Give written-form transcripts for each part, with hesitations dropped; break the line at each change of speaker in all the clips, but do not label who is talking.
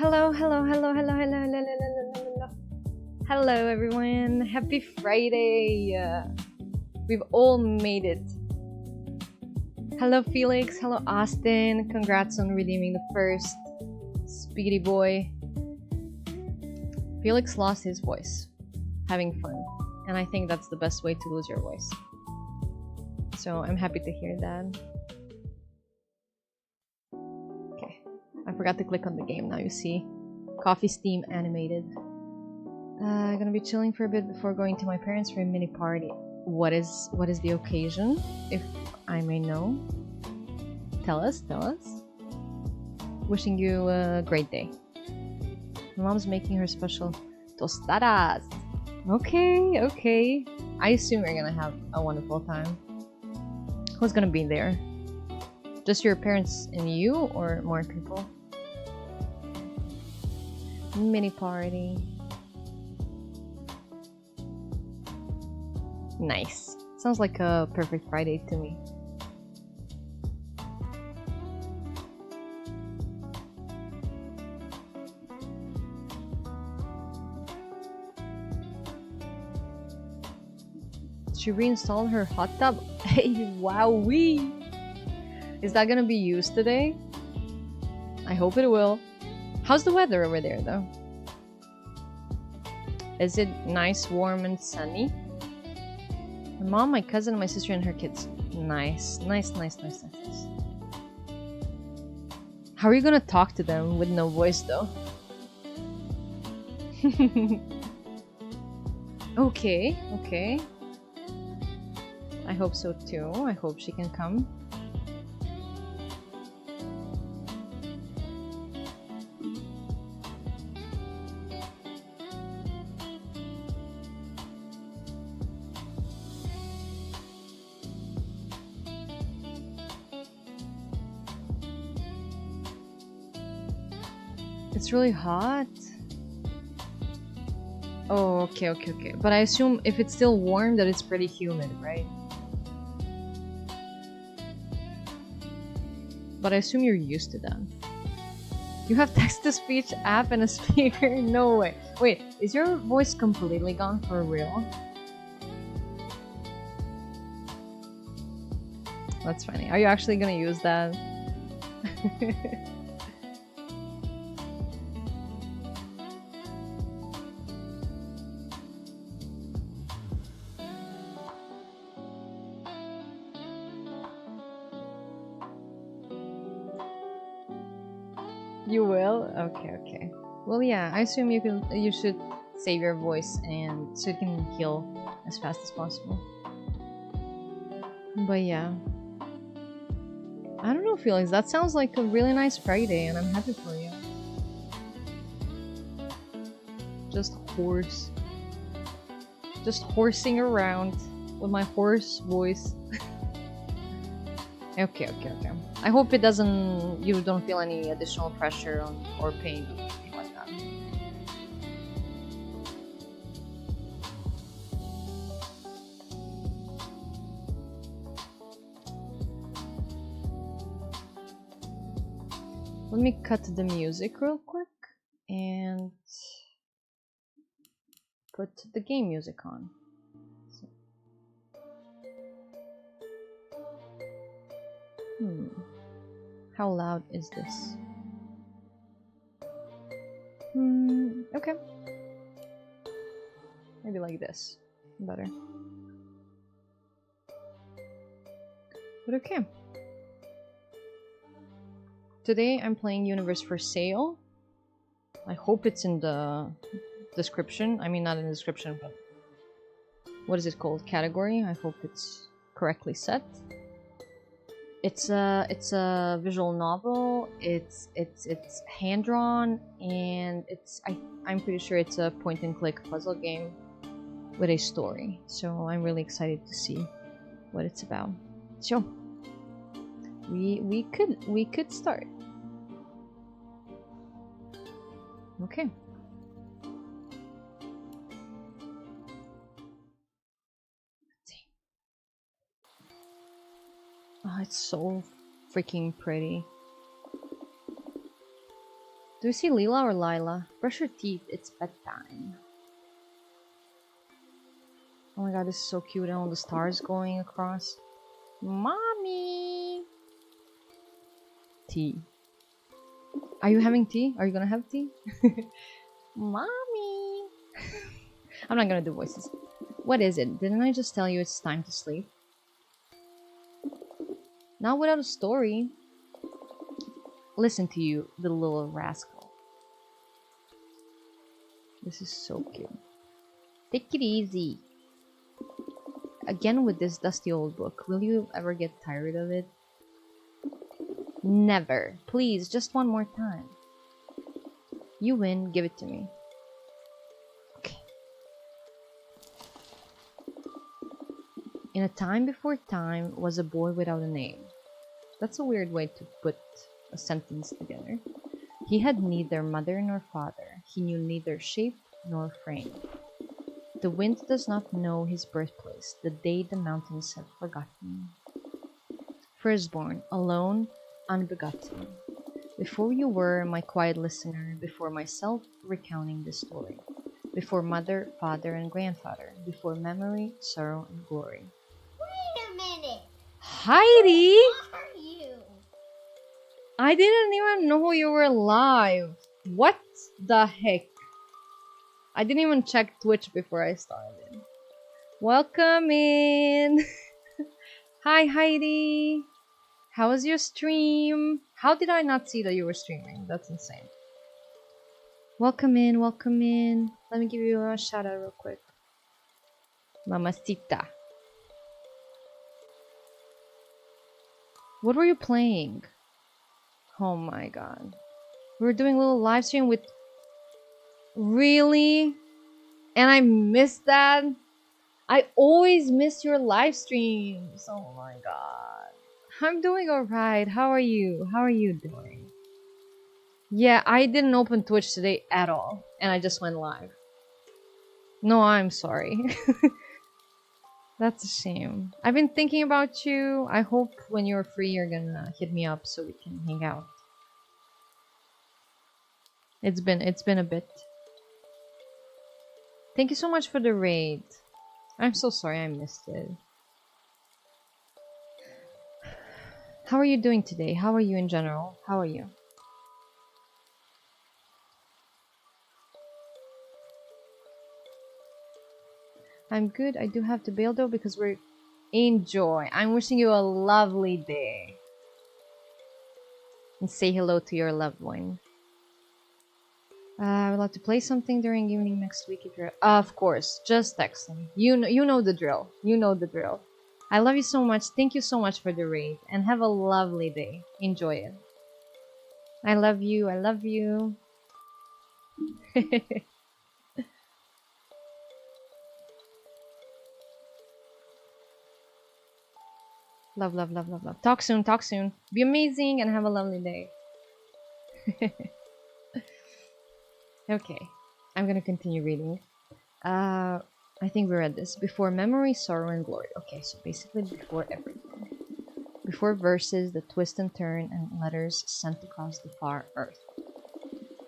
Hello, hello, hello, hello, hello, hello, hello, hello, hello. Hello, everyone. Happy Friday. We've all made it. Hello, Felix. Hello, Austin. Congrats on redeeming the first Speedy Boy. Felix lost his voice. Having fun. And I think that's the best way to lose your voice. So I'm happy to hear that. Okay. I forgot to click on the game now, you see. Coffee Steam animated. Gonna be chilling for a bit before going to my parents for a mini party. What is the occasion, if I may know? Tell us. Wishing you a great day. My mom's making her special tostadas. Okay. I assume you're gonna have a wonderful time. Who's gonna be there? Just your parents and you, or more people? Mini party. Nice. Sounds like a perfect Friday to me. She reinstalled her hot tub? Hey, wowee! Is that gonna be used today? I hope it will. How's the weather over there, though? Is it nice, warm, and sunny? My mom, my cousin, my sister, and her kids. Nice. How are you gonna talk to them with no voice, though? Okay. I hope so too. I hope she can come. It's really hot. Oh, okay. But I assume if it's still warm that it's pretty humid, right? But I assume you're used to that. You have text-to-speech app and a speaker? No way. Wait, is your voice completely gone for real? That's funny. Are you actually gonna use that? You will? Okay. Well, yeah, I assume you should save your voice and so it can heal as fast as possible. But yeah. I don't know, Felix, that sounds like a really nice Friday and I'm happy for you. Just horsing around with my hoarse voice. Okay. I hope you don't feel any additional pressure or pain or anything like that. Let me cut the music real quick and put the game music on. How loud is this? Okay. Maybe like this. Better. But okay. Today I'm playing Universe for Sale. I hope it's in the description. I mean, not in the description, but what is it called? Category. I hope it's correctly set. It's a visual novel. It's hand drawn, and I'm pretty sure it's a point and click puzzle game with a story. So I'm really excited to see what it's about. So we could start. Okay. Oh, it's so freaking pretty. Do you see Leela or Lila? Brush your teeth, it's bedtime. Oh my god, this is so cute, and all the stars going across. Mommy! Tea. Are you having tea? Are you gonna have tea? Mommy! I'm not gonna do voices. What is it? Didn't I just tell you it's time to sleep? Not without a story. Listen to you, the little rascal. This is so cute. Take it easy. Again with this dusty old book. Will you ever get tired of it? Never. Please, just one more time. You win, give it to me. Okay. In a time before time was a boy without a name. That's a weird way to put a sentence together. He had neither mother nor father. He knew neither shape nor frame. The wind does not know his birthplace, the day the mountains have forgotten. Firstborn, alone, unbegotten. Before you were my quiet listener, before myself recounting this story. Before mother, father, and grandfather. Before memory, sorrow, and glory.
Wait a minute.
Heidi!
Who are you?
I didn't even know you were live. What the heck? I didn't even check Twitch before I started. Welcome in. Hi Heidi. How was your stream? How did I not see that you were streaming? That's insane. Welcome in, welcome in. Let me give you a shout out real quick. Mamacita. What were you playing? Oh my god. We were doing a little live stream with... Really? And I missed that? I always miss your live streams. Oh my god. I'm doing alright. How are you? How are you doing? Yeah, I didn't open Twitch today at all. And I just went live. No, I'm sorry. That's a shame. I've been thinking about you. I hope when you're free you're gonna hit me up so we can hang out. It's been a bit. Thank you so much for the raid. I'm so sorry I missed it. How are you doing today? How are you in general? How are you? I'm good. I do have to bail though because we're... Enjoy. I'm wishing you a lovely day. And say hello to your loved one. I would like to play something during evening next week if you're... of course. Just text me. You know the drill. You know the drill. I love you so much. Thank you so much for the raid. And have a lovely day. Enjoy it. I love you. I love you. Love, love, love, love, love. Talk soon, talk soon. Be amazing and have a lovely day. Okay, I'm gonna continue reading. I think we read this. Before memory, sorrow, and glory. Okay, so basically before everything. Before verses that twist and turn and letters sent across the far earth.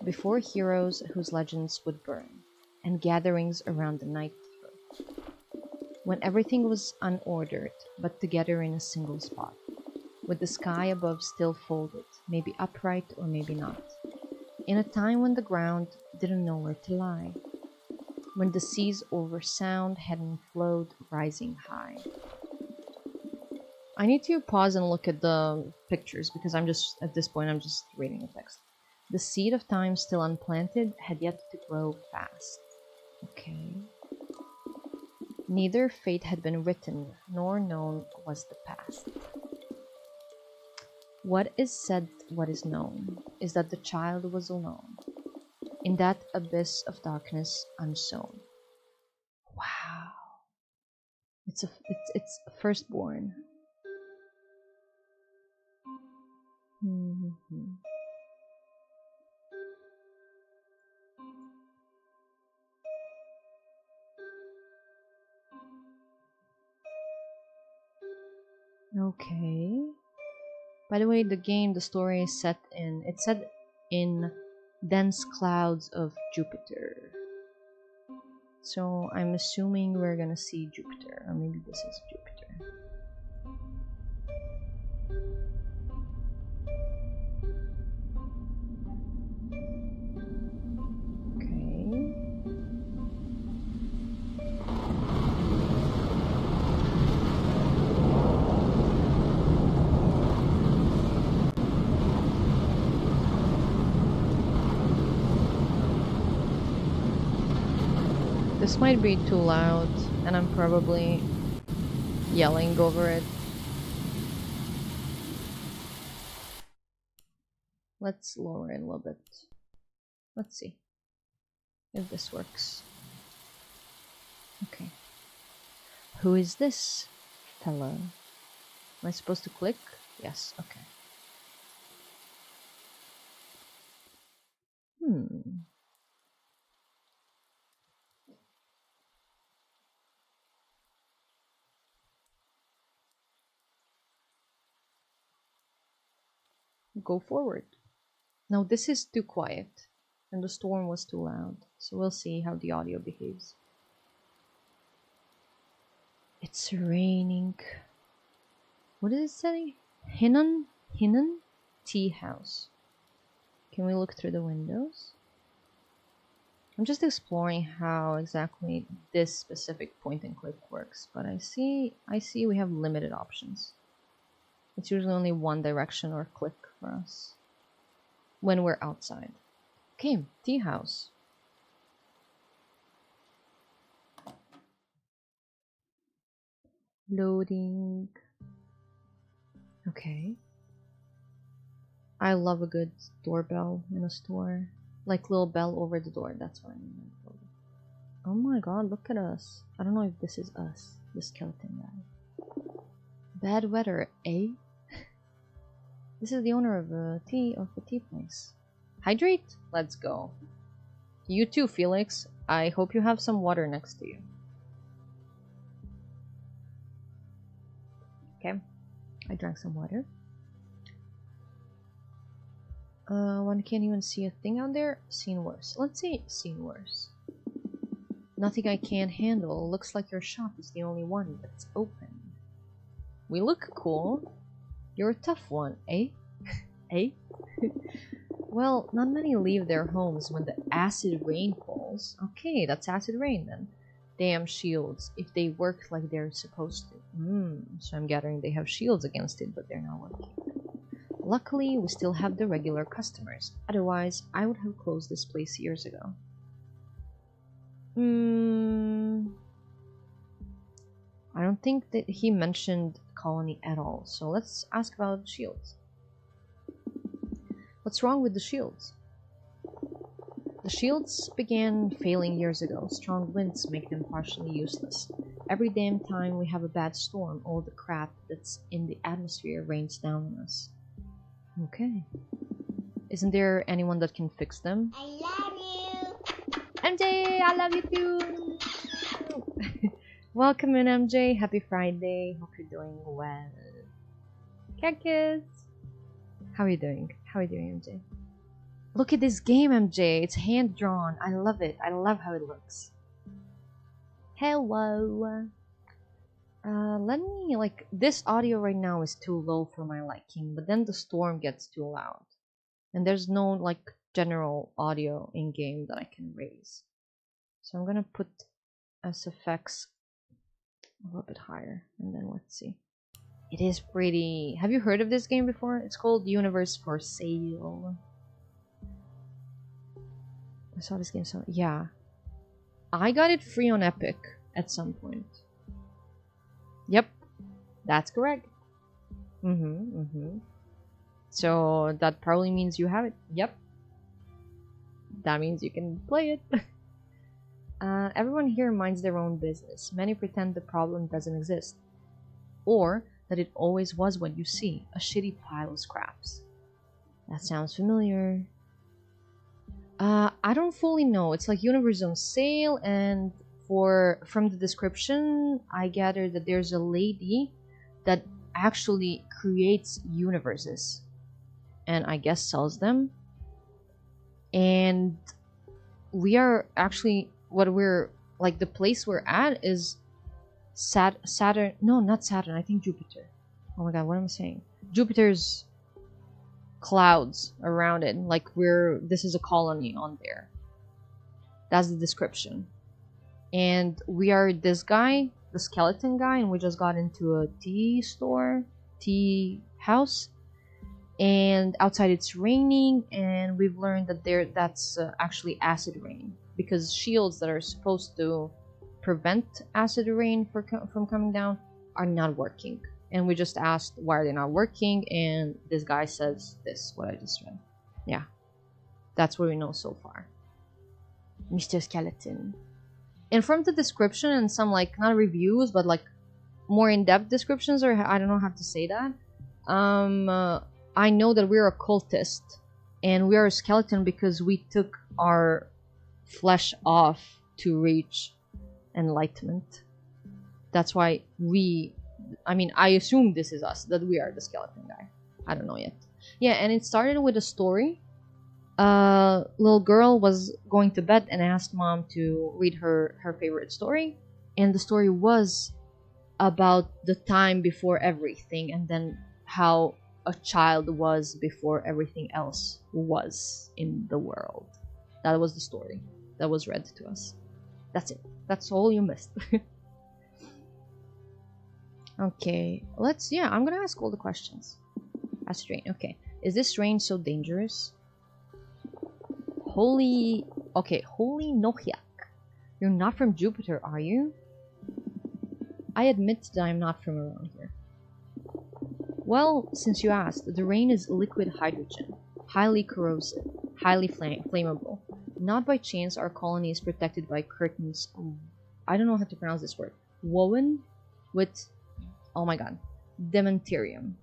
Before heroes whose legends would burn, and gatherings around the night through. When everything was unordered, but together in a single spot, with the sky above still folded, maybe upright or maybe not, in a time when the ground didn't know where to lie, when the seas over sound hadn't flowed rising high. I need to pause and look at the pictures because I'm just, at this point, I'm just reading the text. The seed of time still unplanted had yet to grow fast. Okay. Neither fate had been written, nor known was the past. What is said, what is known, is that the child was alone, in that abyss of darkness unsown. Wow. It's firstborn. Okay. By the way, the game, the story is set in... It's set in dense clouds of Jupiter. So I'm assuming we're gonna see Jupiter, or maybe this is Jupiter. This might be too loud, and I'm probably yelling over it. Let's lower it a little bit. Let's see if this works. Okay. Who is this fella? Am I supposed to click? Yes, okay. Go forward. Now this is too quiet, and the storm was too loud, so we'll see how the audio behaves. It's raining. What does it say? Hinnon Tea House. Can we look through the windows? I'm just exploring how exactly this specific point and click works, but I see we have limited options. It's usually only one direction or click for us when we're outside. Okay, tea house. Loading. Okay. I love a good doorbell in a store. Like little bell over the door, that's what I mean. Oh my god, look at us. I don't know if this is us, the skeleton guy. Bad weather, eh? This is the owner of the tea place. Hydrate? Let's go. You too, Felix. I hope you have some water next to you. Okay, I drank some water. One can't even see a thing out there. Seen worse. Let's see. Seen worse. Nothing I can't handle. Looks like your shop is the only one that's open. We look cool. You're a tough one, eh? Eh? Well, not many leave their homes when the acid rain falls. Okay, that's acid rain then. Damn shields, if they work like they're supposed to. So I'm gathering they have shields against it, but they're not working. Luckily, we still have the regular customers. Otherwise, I would have closed this place years ago. I don't think that he mentioned colony at all, so let's ask about shields. What's wrong with the shields? The shields began failing years ago. Strong winds make them partially useless. Every damn time we have a bad storm, all the crap that's in the atmosphere rains down on us. Okay. Isn't there anyone that can fix them?
I love you.
MJ, I love you too. Welcome in, MJ. Happy Friday. Hope you're doing well. Cactus. How are you doing? How are you doing, MJ? Look at this game, MJ. It's hand drawn. I love it. I love how it looks. Hello. Let me, like, this audio right now is too low for my liking, but then the storm gets too loud. And there's no, like, general audio in game that I can raise. So I'm gonna put SFX a little bit higher, and then let's see. It is pretty. Have you heard of this game before? It's called Universe for Sale. I saw this game, so yeah. I got it free on Epic at some point. Yep, that's correct. So that probably means you have it. Yep. That means you can play it. Everyone here minds their own business. Many pretend the problem doesn't exist. Or that it always was what you see, a shitty pile of scraps. That sounds familiar. I don't fully know. It's like Universe on sale, and from the description, I gather that there's a lady that actually creates universes, and I guess sells them. and we are actually what we're like. The place we're at is Saturn. No, not Saturn. I think Jupiter. Oh my god, what am I saying? Jupiter's clouds around it. Like this is a colony on there. That's the description. And we are this guy, the skeleton guy, and we just got into a tea house. And outside it's raining, and we've learned that that's actually acid rain, because shields that are supposed to prevent acid rain from coming down are not working. And we just asked why are they not working, and this guy says this, what I just read. Yeah, that's what we know so far. Mr. Skeleton. And from the description and some like not reviews but like more in-depth descriptions, or I don't know how to say that, I know that we're a cultist and we are a skeleton because we took our flesh off to reach enlightenment. That's why I assume this is us, that we are the skeleton guy. I don't know yet. Yeah, and it started with a story. Little girl was going to bed and asked mom to read her favorite story, and the story was about the time before everything, and then how a child was before everything else was in the world. That was the story that was read to us. That's it. That's all you missed. Okay, I'm gonna ask all the questions. Acid rain. Okay, is this rain so dangerous? Holy Nohyak. You're not from Jupiter, are you? I admit that I'm not from around here. Well, since you asked, the rain is liquid hydrogen, highly corrosive, highly flammable. Not by chance our colony is protected by curtains. I don't know how to pronounce this word. Woven with, oh my god, dementerium.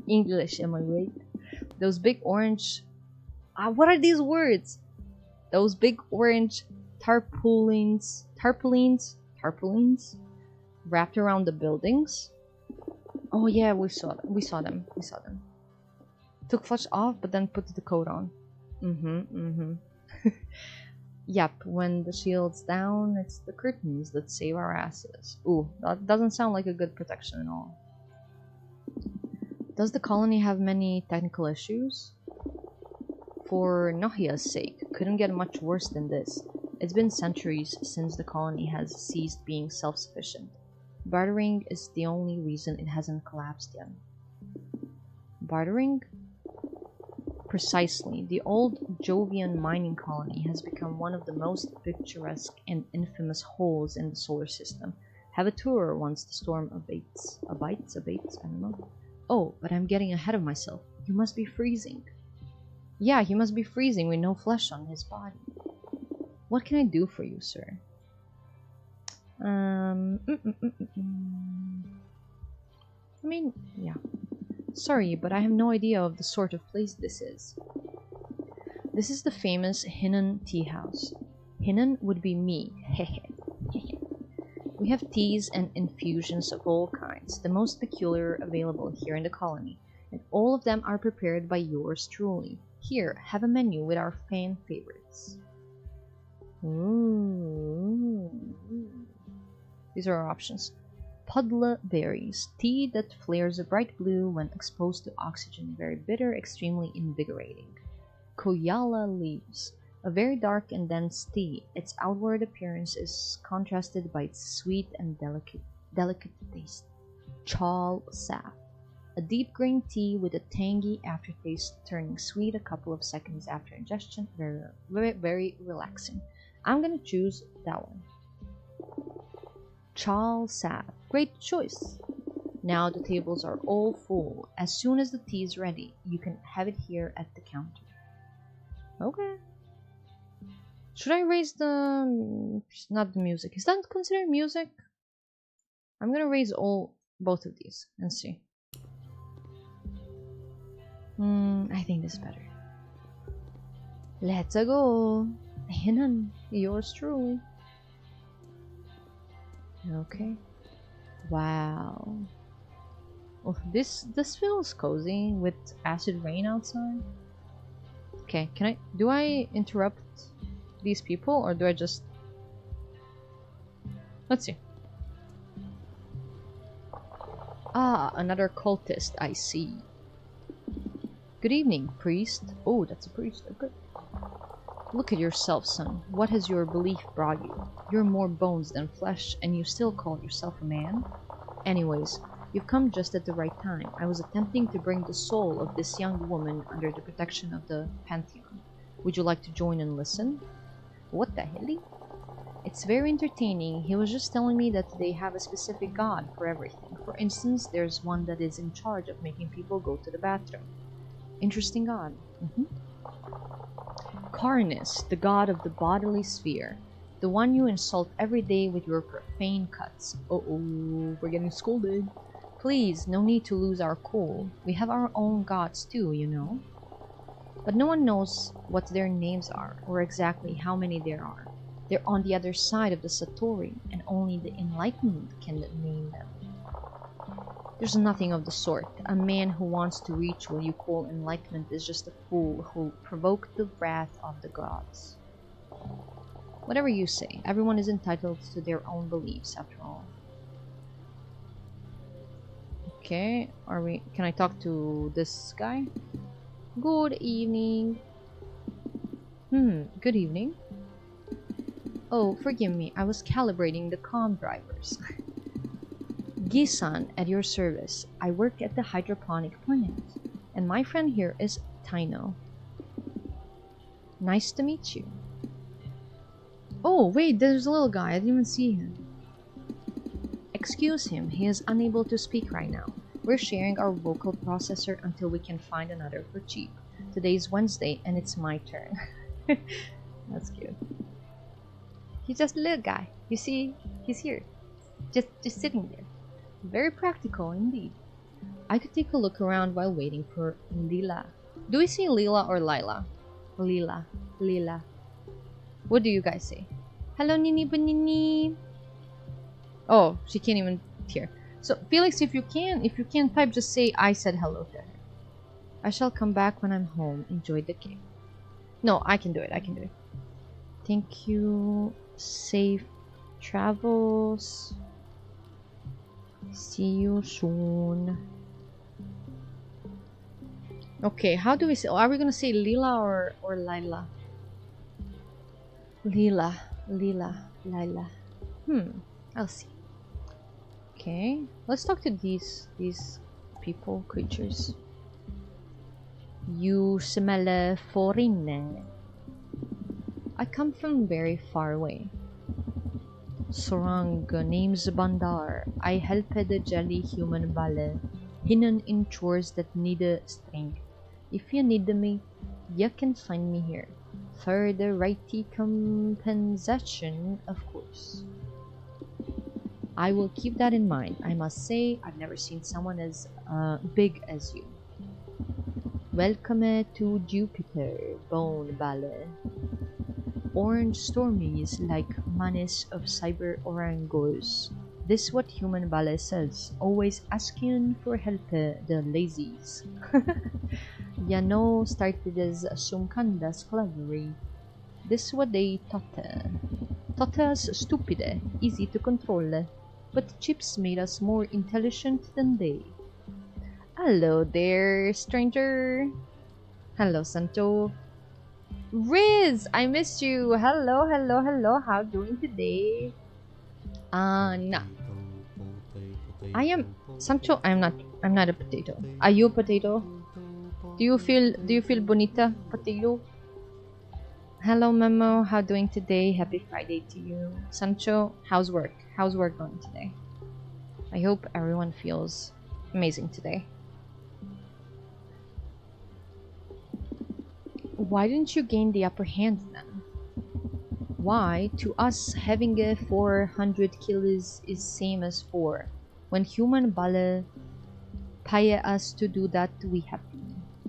English, am I right? Those big orange... what are these words? Those big orange tarpaulins wrapped around the buildings. Oh yeah, we saw them. Took flesh off, but then put the coat on. Yep, when the shield's down, it's the curtains that save our asses. Ooh, that doesn't sound like a good protection at all. Does the colony have many technical issues? For Nohia's sake, couldn't get much worse than this. It's been centuries since the colony has ceased being self-sufficient. Bartering is the only reason it hasn't collapsed yet. Bartering? Precisely. The old Jovian mining colony has become one of the most picturesque and infamous holes in the solar system. Have a tour once the storm abates. Abates? I don't know. Oh, but I'm getting ahead of myself. You must be freezing. Yeah, he must be freezing with no flesh on his body. What can I do for you, sir? I mean, yeah. Sorry, but I have no idea of the sort of place this is. This is the famous Hinnon tea house. Hinnon would be me. We have teas and infusions of all kinds, the most peculiar available here in the colony, and all of them are prepared by yours truly. Here, have a menu with our fan favorites. Ooh. These are our options. Pudla berries, tea that flares a bright blue when exposed to oxygen, very bitter, extremely invigorating. Koyala leaves, a very dark and dense tea. Its outward appearance is contrasted by its sweet and delicate taste. Chal sap, a deep green tea with a tangy aftertaste, turning sweet a couple of seconds after ingestion. Very, very, very relaxing. I'm gonna choose that one. Chal sap. Great choice. Now the tables are all full. As soon as the tea is ready, you can have it here at the counter. Okay. Should I raise the... not the music. Is that considered music? I'm gonna raise both of these and see. I think this is better. Let's go. Hinnon, yours truly. Okay. Wow. Oh, this feels cozy with acid rain outside. Okay, do I interrupt these people or do I just... Let's see. Ah, another cultist, I see. Good evening, priest. Oh, that's a priest. Okay. Look at yourself, son. What has your belief brought you? You're more bones than flesh, and you still call yourself a man? Anyways, you've come just at the right time. I was attempting to bring the soul of this young woman under the protection of the Pantheon. Would you like to join and listen? What the hell? It's very entertaining. He was just telling me that they have a specific god for everything. For instance, there's one that is in charge of making people go to the bathroom. Interesting god. Carnus, the god of the bodily sphere. The one you insult every day with your profane cuts. Uh-oh, we're getting scolded. Please, no need to lose our cool. We have our own gods too, you know. But no one knows what their names are, or exactly how many there are. They're on the other side of the Satori, and only the enlightened can name them. There's nothing of the sort. A man who wants to reach what you call enlightenment is just a fool who provoked the wrath of the gods. Whatever you say, everyone is entitled to their own beliefs, after all. Okay, can I talk to this guy? Good evening. Good evening. Oh, forgive me, I was calibrating the comm drivers. Gisan, at your service. I work at the hydroponic plant, and my friend here is Taino. Nice to meet you. Oh, wait, there's a little guy. I didn't even see him. Excuse him, he is unable to speak right now. We're sharing our vocal processor until we can find another for cheap. Today's Wednesday, and it's my turn. That's cute. He's just a little guy. You see, he's here. Just sitting there. Very practical indeed. I could take a look around while waiting for Lila. Do we say Lila or Lila? Lila. Lila. What do you guys say? Hello, Nini Banini. Oh, she can't even hear. So, Felix, if you can type, just say I said hello to her. I shall come back when I'm home. Enjoy the game. No, I can do it. I can do it. Thank you. Safe travels. See you soon. Okay, how do we say? Are we gonna say Lila or Lila? Lila, Lila. I'll see. Okay, let's talk to these people, creatures. You smell foreign. I come from very far away. Sorang name's Bandar. I help the jelly human bale, hidden in chores that need strength. If you need me, you can find me here. For the righty compensation, of course. I will keep that in mind. I must say, I've never seen someone as big as you. Welcome to Jupiter, Bone Bale. Orange stormies like manes of cyber orangos. This what human ballet says, always asking for help the lazies. Ya know started as sumkandas clevery. This what they taught. Taught us stupid, easy to control, but chips made us more intelligent than they. Hello there, stranger. Hello, Santo. Riz, I missed you. Hello. How doing today? No. I am Sancho. I'm not a potato. Are you a potato? Do you feel bonita, potato? Hello, Memo. How doing today? Happy Friday to you. Sancho, how's work? How's work going today? I hope everyone feels amazing today. Why didn't you gain the upper hand then? Why, to us, having a 400 kills is same as 4. When human bale pay us to do that, we happy.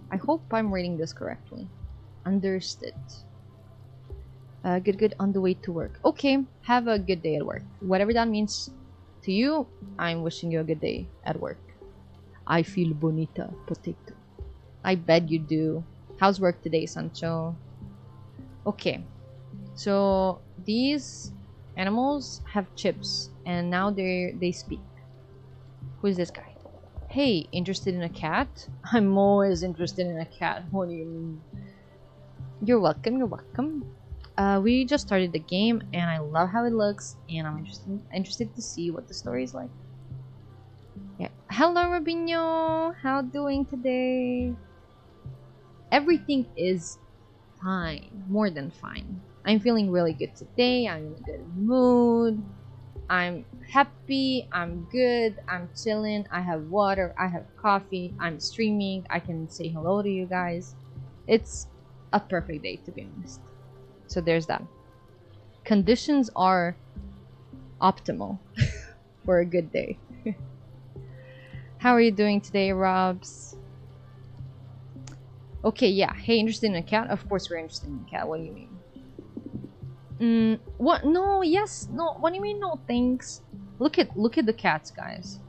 I hope I'm reading this correctly. Understood. Good, on the way to work. Okay, have a good day at work. Whatever that means to you, I'm wishing you a good day at work. I feel bonita, potato. I bet you do. How's work today, Sancho? Okay. So these animals have chips, and now they speak. Who is this guy? Hey, interested in a cat? I'm always interested in a cat. What do you mean? You're welcome. You're welcome. We just started the game, and I love how it looks, and I'm interested to see what the story is like. Yeah. Hello, Robinho. How doing today? Everything is fine, more than fine. I'm feeling really good today. I'm in a good mood. I'm happy. I'm good. I'm chilling. I have water. I have coffee. I'm streaming. I can say hello to you guys. It's a perfect day, to be honest. So there's that. Conditions are optimal for a good day. How are you doing today, Robs? Okay, yeah. Hey, interested in a cat? Of course we're interested in a cat. What do you mean? What? No, yes. No, what do you mean no thanks? Look at the cats, guys.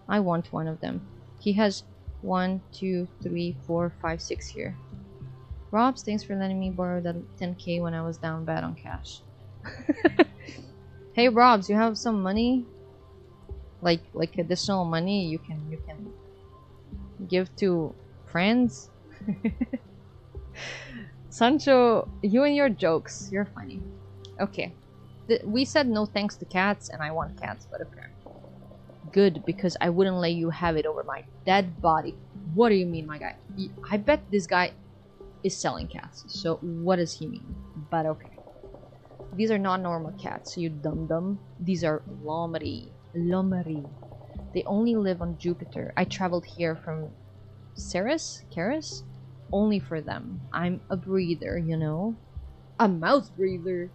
I want one of them. He has 1, 2, 3, 4, 5, 6 here. Robs, thanks for letting me borrow that 10k when I was down bad on cash. Hey Robs, you have some money? Like additional money you can give to friends? Sancho, you and your jokes, you're funny. Okay. We said no thanks to cats, and I want cats, but okay. Good, because I wouldn't let you have it over my dead body. What do you mean, my guy? I bet this guy is selling cats, so what does he mean? But okay. These are not normal cats, you dum-dum. These are Lomari. They only live on Jupiter. I traveled here from Ceres? Only for them. I'm a breeder, you know? A mouse breeder.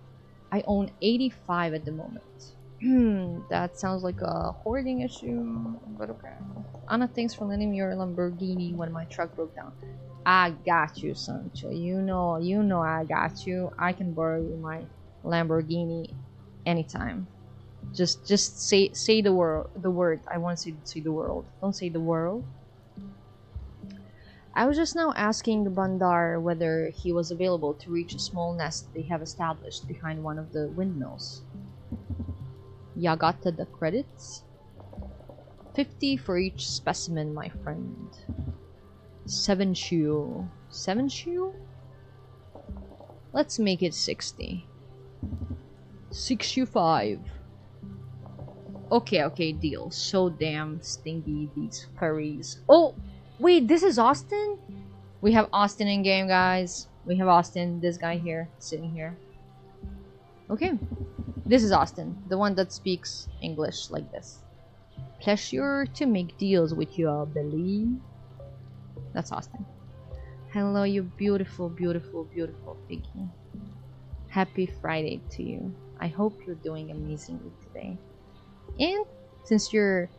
I own 85 at the moment. That sounds like a hoarding issue, but okay. Anna, thanks for lending me your Lamborghini when my truck broke down. I got you, Sancho. You know I got you. I can borrow you my Lamborghini anytime. Just say the word. I want to say the world. Don't say the world. I was just now asking the Bandar whether he was available to reach a small nest they have established behind one of the windmills. Ya got the credits? 50 for each specimen, my friend. 7 shoe. 7 shoe? Let's make it 60. 6 shoe 5. Okay, deal. So damn stingy, these furries. Oh, wait, this is Austin? We have Austin in game, guys. We have Austin, this guy here, sitting here. Okay. This is Austin, the one that speaks English like this. Pleasure to make deals with you, I believe. That's Austin. Hello, you beautiful piggy. Happy Friday to you. I hope you're doing amazingly today. And since you're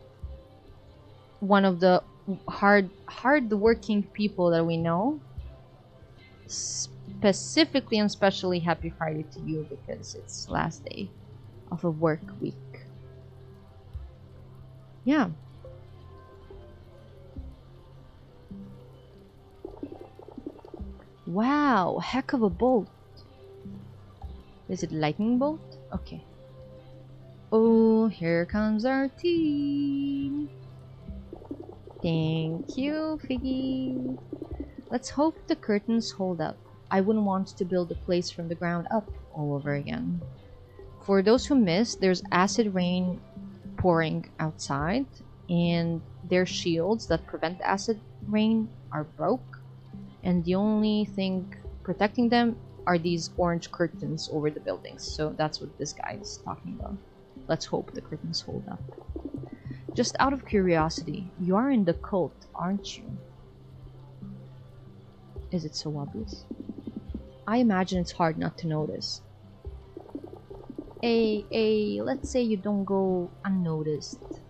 one of the hard-working people that we know, specifically and especially happy Friday to you because it's last day of a work week. Yeah. Wow, heck of a bolt. Is it lightning bolt? Okay. Oh, here comes our team. Thank you, Figgy. Let's hope the curtains hold up. I wouldn't want to build the place from the ground up all over again. For those who missed, there's acid rain pouring outside, and their shields that prevent acid rain are broke, and the only thing protecting them are these orange curtains over the buildings. So that's what this guy is talking about. Let's hope the curtains hold up. Just out of curiosity, you are in the cult, aren't you? Is it so obvious? I imagine it's hard not to notice. Let's say you don't go unnoticed.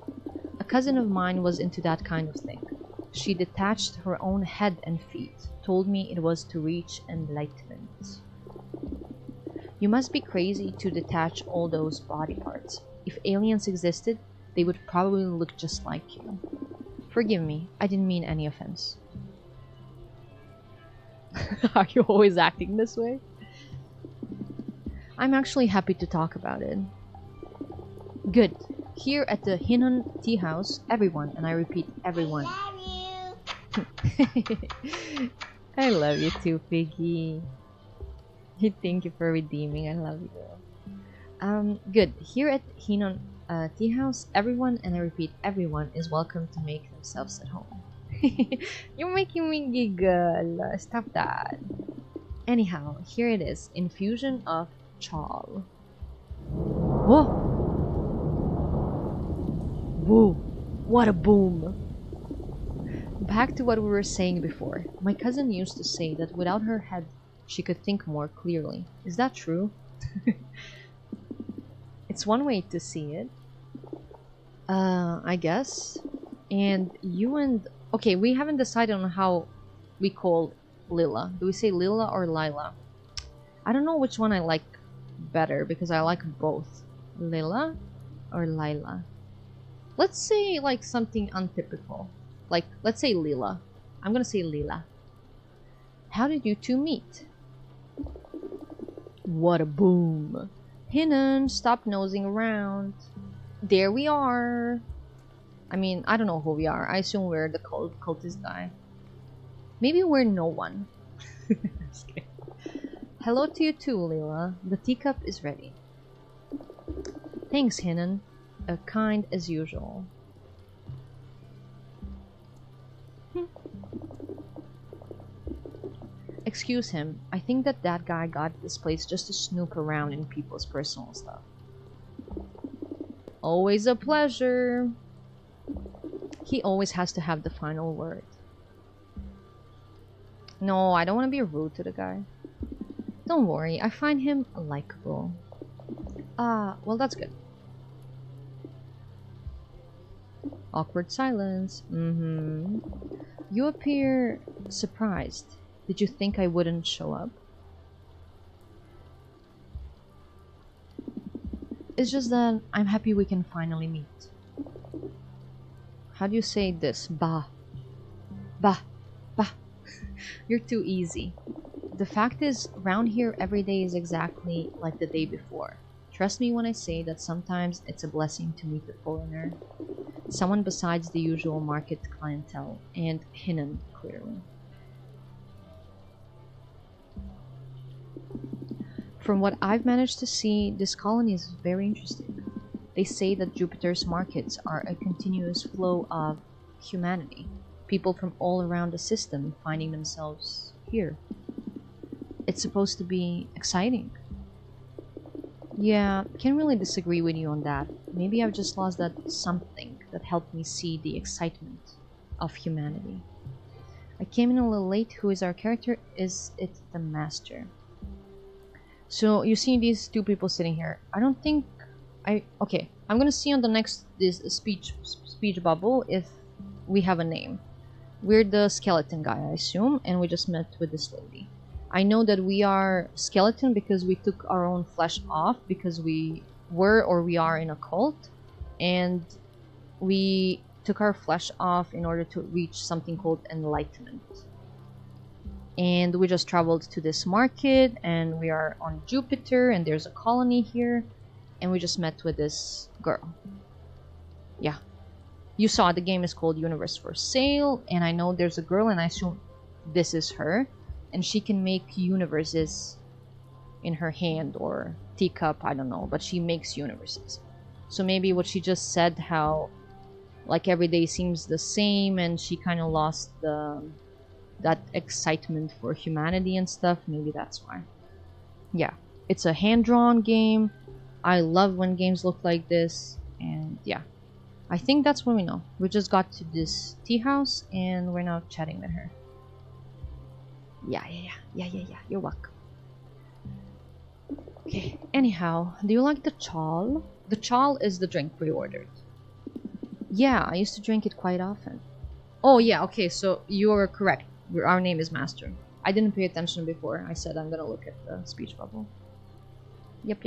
A cousin of mine was into that kind of thing. She detached her own head and feet, told me it was to reach enlightenment. You must be crazy to detach all those body parts. If aliens existed, they would probably look just like you. Forgive me, I didn't mean any offense. Are you always acting this way? I'm actually happy to talk about it. Good. Here at the Hinnon Tea House, everyone, and I repeat, everyone.
I love you.
I love you too, Piggy. Thank you for redeeming. I love you. Good. Here at Hinnon Tea House, everyone, and I repeat, everyone, is welcome to make themselves at home. You're making me giggle. Stop that. Anyhow, here it is. Infusion of chal. Whoa! Whoa! What a boom! Back to what we were saying before. My cousin used to say that without her head, she could think more clearly. Is that true? It's one way to see it. I guess. And you and... Okay, we haven't decided on how we call Lila. Do we say Lila or Lila? I don't know which one I like better because I like both. Lila or Lila? Let's say like something untypical. Like, let's say Lila. I'm gonna say Lila. How did you two meet? What a boom. Hinnon, stop nosing around. There we are. I mean, I don't know who we are. I assume we're the cultist guy. Maybe we're no one. Just kidding. Hello to you too, Lila. The teacup is ready. Thanks, Hinnon. Kind as usual. Excuse him. I think that guy got this place just to snoop around in people's personal stuff. Always a pleasure. He always has to have the final word. No, I don't want to be rude to the guy. Don't worry, I find him likable. Well, that's good. Awkward silence. You appear surprised. Did you think I wouldn't show up? It's just that I'm happy we can finally meet. How do you say this? Bah. Bah. Bah. You're too easy. The fact is, round here every day is exactly like the day before. Trust me when I say that sometimes it's a blessing to meet a foreigner. Someone besides the usual market clientele, and Hinnon, clearly. From what I've managed to see, this colony is very interesting. They say that Jupiter's markets are a continuous flow of humanity, people from all around the system finding themselves here. It's supposed to be exciting. Yeah, can't really disagree with you on that. Maybe I've just lost that something that helped me see the excitement of humanity. I came in a little late. Who is our character? Is it the master? So you see these two people sitting here. I don't think okay, I'm gonna see on the next this speech bubble if we have a name. We're the skeleton guy, I assume, and we just met with this lady. I know that we are skeleton because we took our own flesh off because we were or we are in a cult, and we took our flesh off in order to reach something called enlightenment. And we just traveled to this market, and we are on Jupiter, and there's a colony here, and we just met with this girl. Yeah. You saw the game is called Universe for Sale, and I know there's a girl, and I assume this is her, and she can make universes in her hand or teacup, I don't know, but she makes universes. So maybe what she just said, how like every day seems the same, and she kind of lost that excitement for humanity and stuff. Maybe that's why. Yeah, it's a hand-drawn game. I love when games look like this, and yeah, I think that's what we know. We just got to this tea house, and we're now chatting with her. Yeah. You're welcome. Okay. Anyhow, do you like the chal? The chal is the drink we ordered. Yeah, I used to drink it quite often. Oh yeah. Okay, so you're correct. Our name is Master. I didn't pay attention before. I said I'm gonna look at the speech bubble. Yep.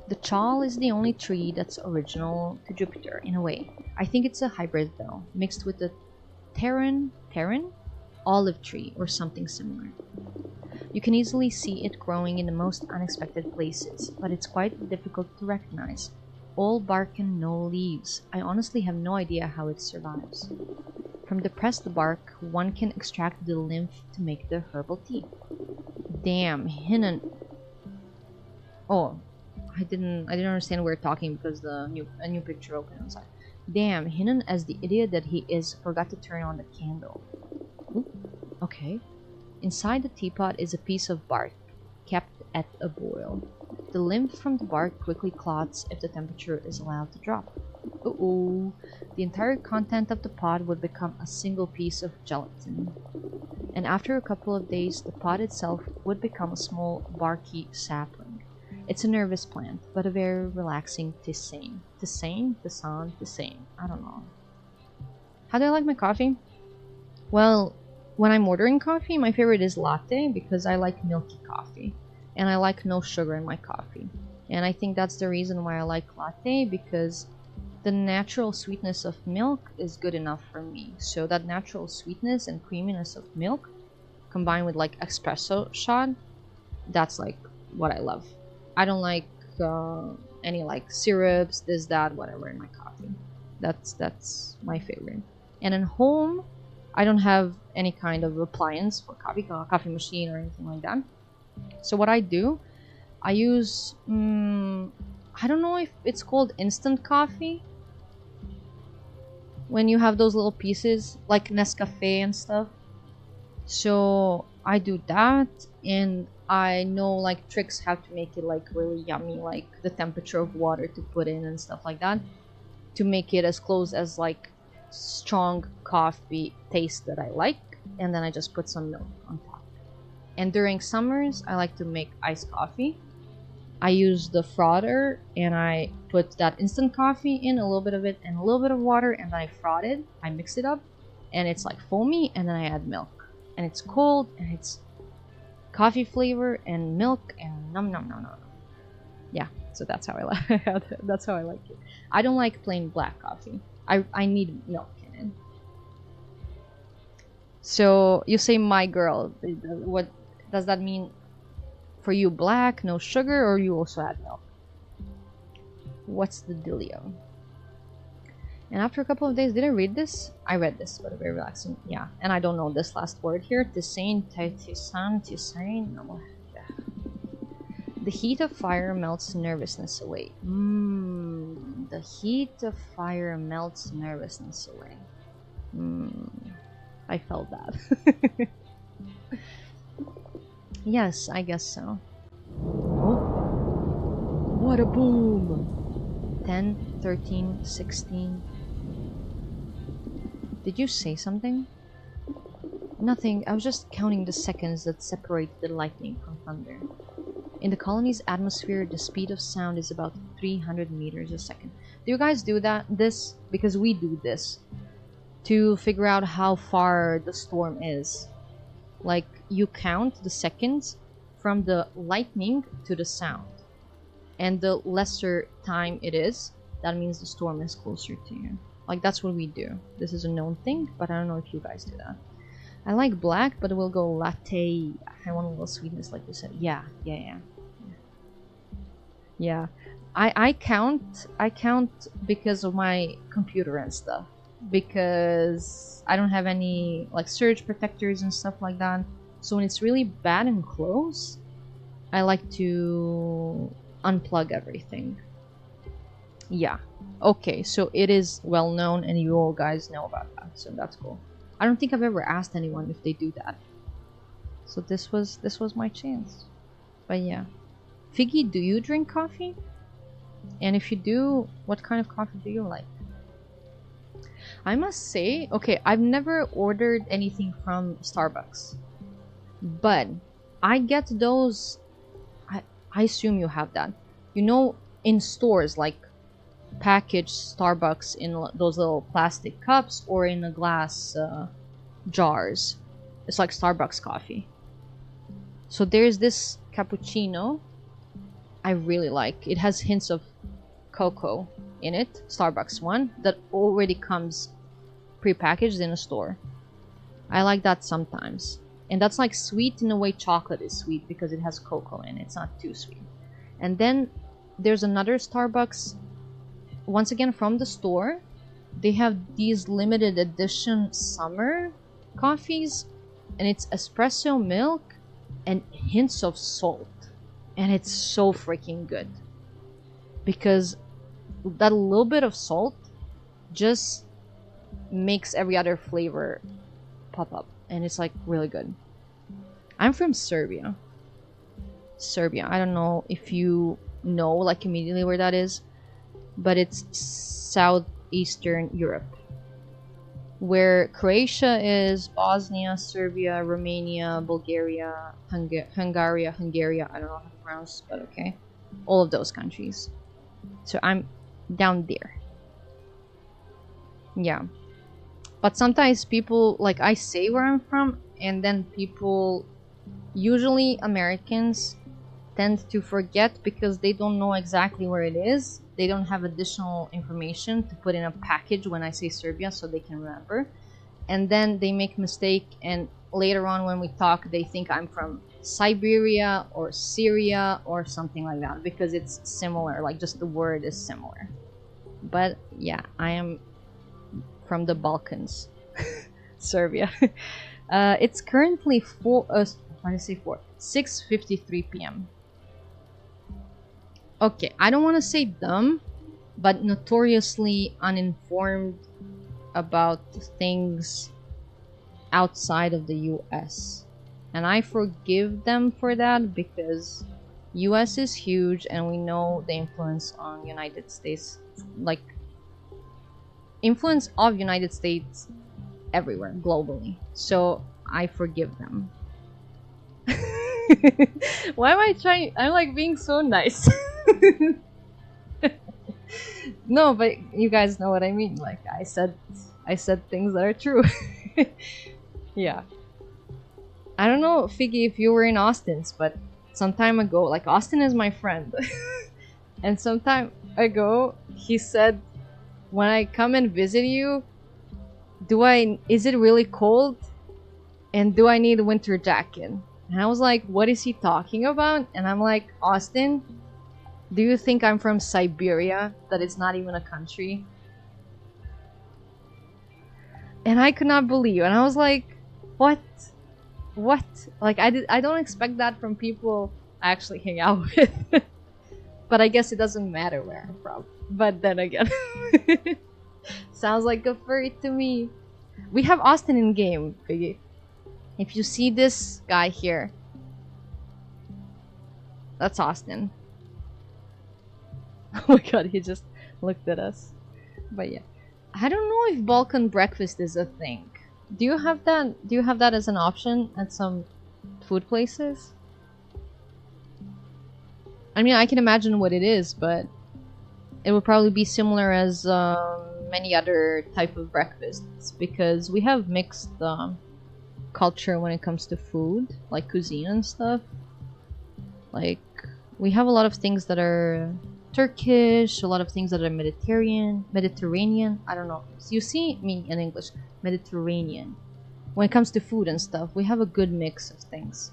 The chal is the only tree that's original to Jupiter in a way. I think it's a hybrid though, mixed with the Terran olive tree or something similar. You can easily see it growing in the most unexpected places, but it's quite difficult to recognize. All bark and no leaves. I honestly have no idea how it survives. From the pressed bark, one can extract the lymph to make the herbal tea. Damn, Hinnan. Oh, I didn't understand we were talking because a new picture opened on the side. Damn, Hinnan, as the idiot that he is, forgot to turn on the candle. Ooh, okay. Inside the teapot is a piece of bark, kept at a boil. The lymph from the bark quickly clots if the temperature is allowed to drop. Uh-oh. The entire content of the pot would become a single piece of gelatin. And after a couple of days, the pot itself would become a small, barky sapling. It's a nervous plant, but a very relaxing tisane. Tisane? I don't know. How do I like my coffee? Well, when I'm ordering coffee, my favorite is latte because I like milky coffee. And I like no sugar in my coffee. And I think that's the reason why I like latte, because the natural sweetness of milk is good enough for me. So that natural sweetness and creaminess of milk combined with like espresso shot, that's like what I love. I don't like any like syrups, this, that, whatever in my coffee. That's my favorite. And at home, I don't have any kind of appliance for coffee machine or anything like that. So what I do, I use, I don't know if it's called instant coffee. When you have those little pieces, like Nescafe and stuff. So I do that, and I know like tricks how to make it like really yummy, like the temperature of water to put in and stuff like that, to make it as close as like strong coffee taste that I like, and then I just put some milk on top. And during summers, I like to make iced coffee. I use the frother and I put that instant coffee in, a little bit of it and a little bit of water, and then I froth it, I mix it up, and it's like foamy, and then I add milk. And it's cold, and it's coffee flavor and milk, and nom nom nom nom. Yeah, so that's how I like that's how I like it. I don't like plain black coffee. I need milk in it. So you say my girl. What does that mean for you? Black, no sugar, or you also add milk? What's the dealio? And after a couple of days, did I read this? I read this, but very relaxing. Yeah, and I don't know this last word here. Tisane. No. Yeah. The heat of fire melts nervousness away. The heat of fire melts nervousness away. I felt that. Yes, I guess so. Oh, what a boom! 10, 13, 16. Did you say something? Nothing, I was just counting the seconds that separate the lightning from thunder. In the colony's atmosphere, the speed of sound is about 300 meters a second. Do you guys do this? Because we do this. To figure out how far the storm is. Like, you count the seconds from the lightning to the sound. And the lesser time it is, that means the storm is closer to you. Like, that's what we do. This is a known thing, but I don't know if you guys do that. I like black, but we'll go latte. I want a little sweetness, like you said. Yeah. I count because of my computer and stuff. Because I don't have any like surge protectors and stuff like that. So when it's really bad and close, I like to unplug everything. Yeah. Okay, so it is well known and you all guys know about that, so that's cool. I don't think I've ever asked anyone if they do that. So this was my chance. But yeah. Figgy, do you drink coffee? And if you do, what kind of coffee do you like? I must say, okay, I've never ordered anything from Starbucks. But I get those, I assume you have that. You know, in stores, like packaged Starbucks in those little plastic cups or in a glass jars. It's like Starbucks coffee. So there's this cappuccino. I really like. It has hints of cocoa in it. Starbucks one that already comes prepackaged in a store. I like that sometimes. And that's like sweet in a way chocolate is sweet because it has cocoa in it. It's not too sweet. And then there's another Starbucks, once again from the store. They have these limited edition summer coffees, and it's espresso milk and hints of salt. And it's so freaking good. Because that little bit of salt just makes every other flavor pop up. And it's like really good. I'm from Serbia. I don't know if you know like immediately where that is, but it's southeastern Europe, where Croatia is, Bosnia, Serbia, Romania, Bulgaria, Hungary, I don't know how to pronounce, but okay, all of those countries. So I'm down there. Yeah, but sometimes people, like, I say where I'm from, and then people, usually Americans, tend to forget because they don't know exactly where it is. They don't have additional information to put in a package when I say Serbia so they can remember. And then they make mistake, and later on when we talk they think I'm from Siberia or Syria or something like that because it's similar, like just the word is similar. But yeah, I am from the Balkans. Serbia. It's currently 6:53 p.m. Okay, I don't want to say dumb, but notoriously uninformed about things outside of the US. And I forgive them for that because US is huge and we know the influence on United States, like influence of United States everywhere globally. So I forgive them. Why am I trying? I'm like being so nice. No, but you guys know what I mean. Like I said things that are true. Yeah. I don't know, Figgy, if you were in Austin's, but some time ago, like Austin is my friend, and some time ago he said, when I come and visit you, is it really cold? And do I need a winter jacket? And I was like, what is he talking about? And I'm like, Austin, do you think I'm from Siberia? That it's not even a country? And I could not believe. And I was like, what? What? Like, I don't expect that from people I actually hang out with. But I guess it doesn't matter where I'm from. But then again, sounds like a furry to me. We have Austin in game, Biggie. If you see this guy here, that's Austin. Oh my god, he just looked at us. But yeah, I don't know if Balkan breakfast is a thing. Do you have that? Do you have that as an option at some food places? I mean, I can imagine what it is, but it would probably be similar as many other type of breakfasts because we have mixed culture when it comes to food, like cuisine and stuff. Like, we have a lot of things that are Turkish, a lot of things that are Mediterranean. I don't know. So you see me in English, Mediterranean. When it comes to food and stuff, we have a good mix of things.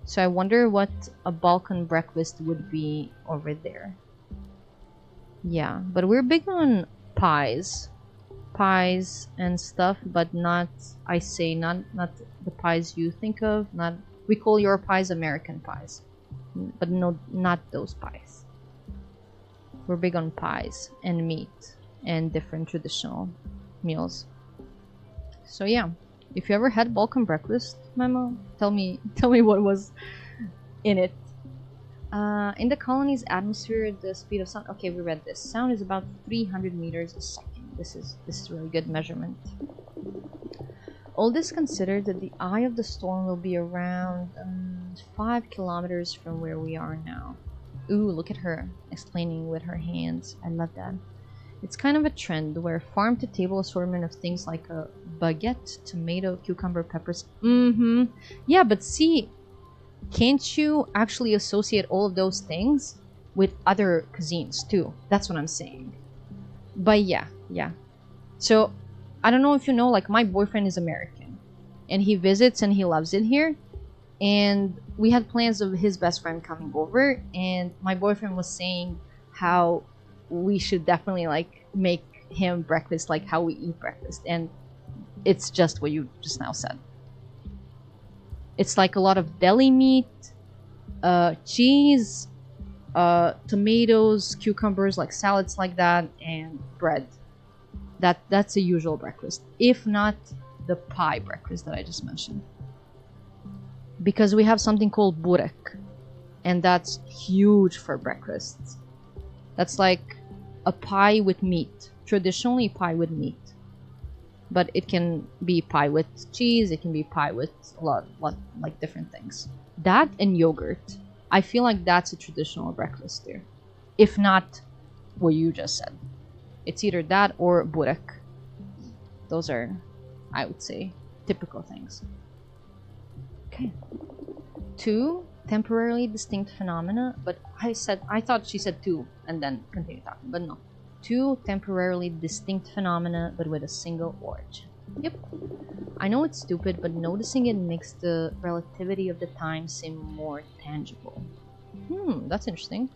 So I wonder what a Balkan breakfast would be over there. Yeah, but we're big on pies and stuff, but not the pies you think of. Not, we call your pies American pies, but no, not those pies. We're big on pies and meat and different traditional meals. So yeah, if you ever had Balkan breakfast, Memo, tell me what was in it. In the colony's atmosphere, the speed of sound. Okay, we read this. Sound is about 300 meters a second. This is really good measurement. All this considered, that the eye of the storm will be around 5 kilometers from where we are now. Ooh, look at her explaining with her hands. I love that. It's kind of a trend where farm-to-table assortment of things like a baguette, tomato, cucumber, peppers. Yeah, but see, can't you actually associate all of those things with other cuisines too. That's what I'm saying. But yeah, yeah. So I don't know if you know, like my boyfriend is American, and he visits and he loves it here. And we had plans of his best friend coming over, and my boyfriend was saying how we should definitely like make him breakfast like how we eat breakfast, and it's just what you just now said. It's like a lot of deli meat, cheese, tomatoes, cucumbers, like salads like that, and bread. That's a usual breakfast, if not the pie breakfast that I just mentioned. Because we have something called burek, and that's huge for breakfasts. That's like a pie with meat, traditionally pie with meat. But it can be pie with cheese, it can be pie with a lot like different things. That and yogurt. I feel like that's a traditional breakfast there. If not what you just said. It's either that or burek. Those are, I would say, typical things. Okay. 2 temporarily distinct phenomena, but I thought she said 2 and then continue talking, but no. 2 temporarily distinct phenomena, but with a single origin. Yep. I know it's stupid, but noticing it makes the relativity of the time seem more tangible. That's interesting.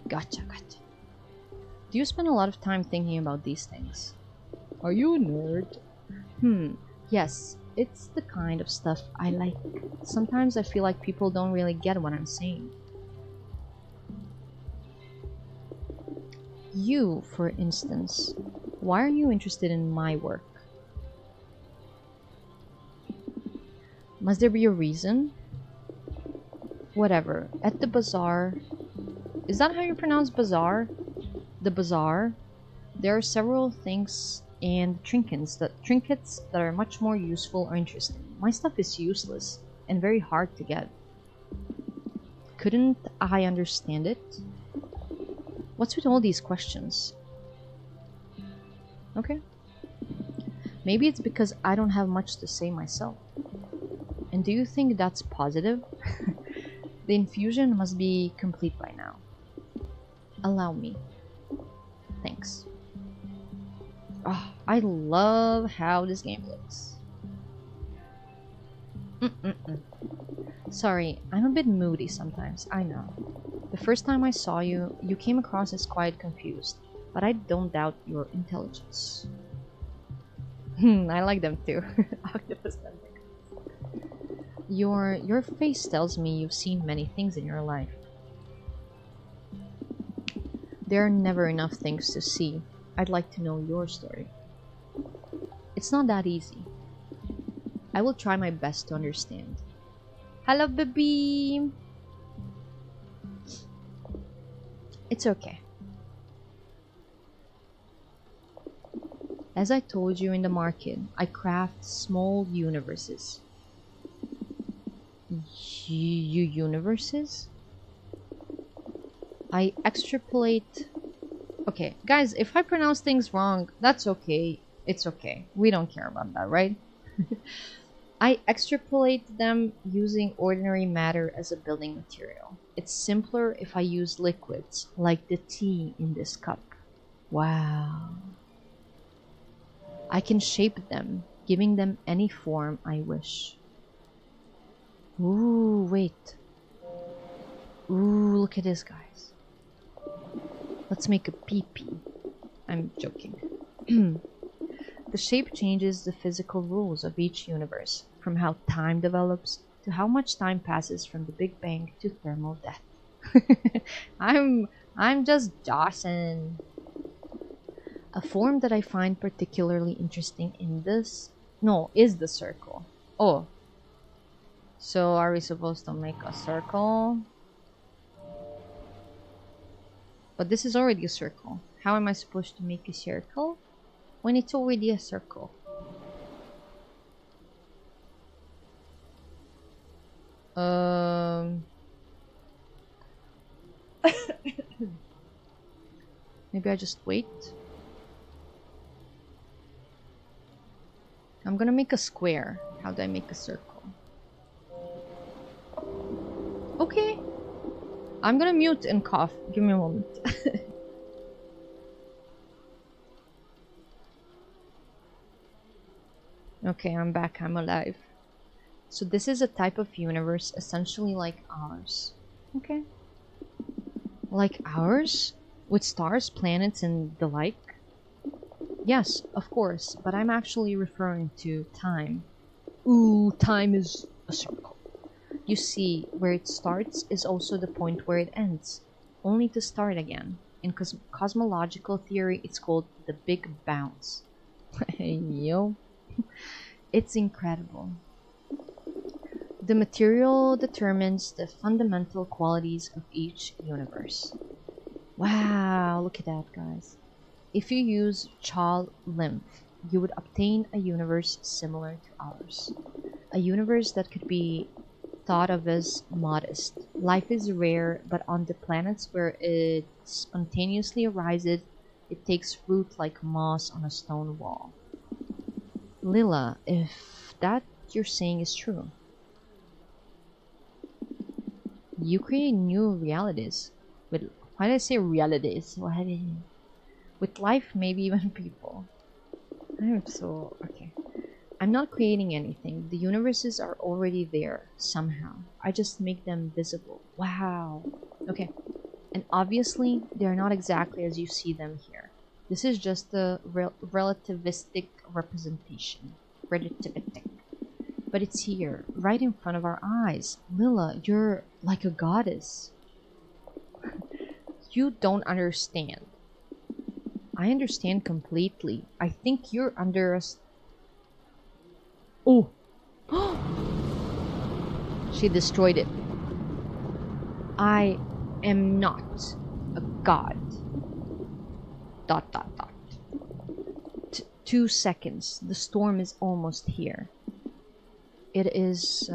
Gotcha. Do you spend a lot of time thinking about these things? Are you a nerd? Yes, it's the kind of stuff I like. Sometimes I feel like people don't really get what I'm saying. You, for instance, why are you interested in my work? Must there be a reason? Whatever. At the bazaar... Is that how you pronounce bazaar? The bazaar? There are several things and trinkets that are much more useful or interesting. My stuff is useless and very hard to get. Couldn't I understand it? What's with all these questions? Okay. Maybe it's because I don't have much to say myself. And do you think that's positive? The infusion must be complete by now. Allow me. Thanks. Oh, I love how this game looks. Sorry, I'm a bit moody sometimes, I know. The first time I saw you, you came across as quite confused, but I don't doubt your intelligence. I like them too. Octopus tentacle. Your face tells me you've seen many things in your life. There are never enough things to see. I'd like to know your story. It's not that easy. I will try my best to understand. Hello, baby! It's okay. As I told you in the market, I craft small universes. Universes? I extrapolate... Okay, guys, if I pronounce things wrong, that's okay. It's okay. We don't care about that, right? I extrapolate them using ordinary matter as a building material. It's simpler if I use liquids, like the tea in this cup. Wow. I can shape them, giving them any form I wish. Ooh, wait. Ooh, look at this, guys. Let's make a pee-pee. I'm joking. The shape changes the physical rules of each universe, from how time develops to how much time passes from the Big Bang to thermal death. I'm just Jocelyn. A form that I find particularly interesting in this... No, is the circle. Oh. So are we supposed to make a circle? But this is already a circle. How am I supposed to make a circle when it's already a circle? Maybe I just wait. I'm gonna make a square. How do I make a circle? I'm gonna mute and cough. Give me a moment. Okay, I'm back. I'm alive. So this is a type of universe essentially like ours. Okay. Like ours? With stars, planets, and the like? Yes, of course, but I'm actually referring to time. Ooh, time is a circle. You see, where it starts is also the point where it ends, only to start again. In cosmological theory, it's called the Big Bounce. Yo, it's incredible. The material determines the fundamental qualities of each universe. Wow, look at that, guys. If you use child lymph, you would obtain a universe similar to ours. A universe that could be thought of as modest. Life is rare, but on the planets where it spontaneously arises, it takes root like moss on a stone wall. Lila, if that you're saying is true, you create new realities. Why did I say realities? With life, maybe even people. I'm so okay. I'm not creating anything. The universes are already there somehow. I just make them visible. Wow. Okay. And obviously, they're not exactly as you see them here. This is just a relativistic representation. Relativistic. But it's here, right in front of our eyes. Lila, you're like a goddess. You don't understand. I understand completely. I think you're under us. Oh! She destroyed it. I am not a god. Dot dot dot. 2 seconds. The storm is almost here. It is,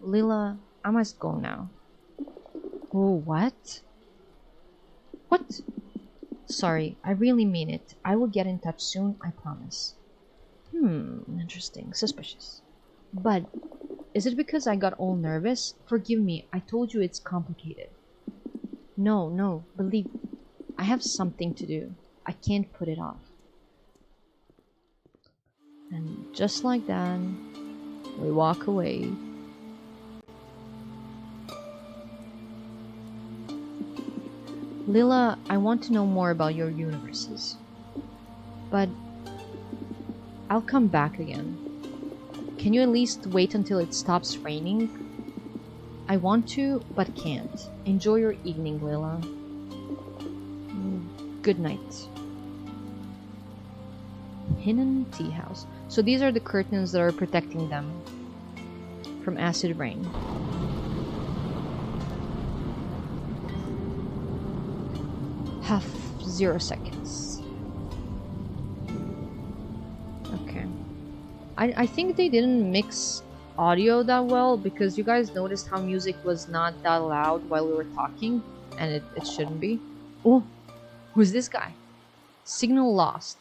Lila, I must go now. Oh, what? What? Sorry, I really mean it. I will get in touch soon, I promise. Interesting. Suspicious. But, is it because I got all nervous? Forgive me, I told you it's complicated. No, believe me. I have something to do. I can't put it off. And just like that, we walk away. Lila, I want to know more about your universes. But I'll come back again. Can you at least wait until it stops raining? I want to, but can't. Enjoy your evening, Lila. Good night. Hidden tea house. So these are the curtains that are protecting them from acid rain. Half 0 seconds. Okay. I think they didn't mix audio that well because you guys noticed how music was not that loud while we were talking, and it shouldn't be. Oh, who's this guy? Signal lost.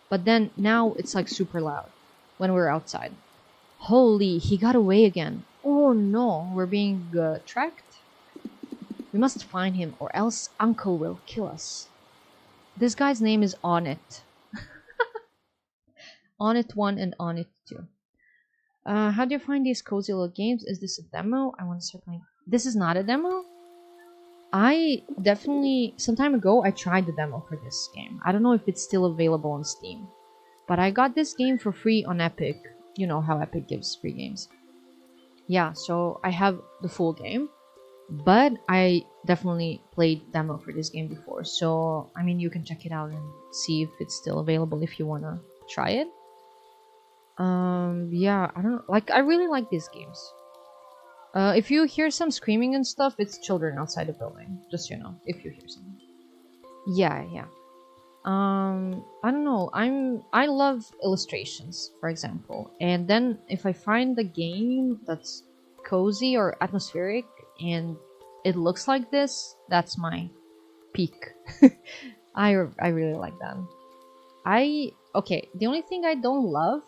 But then now it's like super loud when we're outside. Holy, he got away again. Oh no, we're being tracked. We must find him or else Uncle will kill us. This guy's name is Onit. Onit 1 and Onit 2. How do you find these cozy little games? Is this a demo? I want to start playing. This is not a demo? I definitely, some time ago, I tried the demo for this game. I don't know if it's still available on Steam. But I got this game for free on Epic. You know how Epic gives free games. Yeah, so I have the full game. But I definitely played demo for this game before. So, I mean, you can check it out and see if it's still available if you want to try it. Yeah, I don't know. Like, I really like these games. If you hear some screaming and stuff, it's children outside the building. Just, you know, if you hear something. Yeah. I don't know. I love illustrations, for example. And then if I find a game that's cozy or atmospheric and it looks like this, that's my peak. I really like that. Okay, the only thing I don't love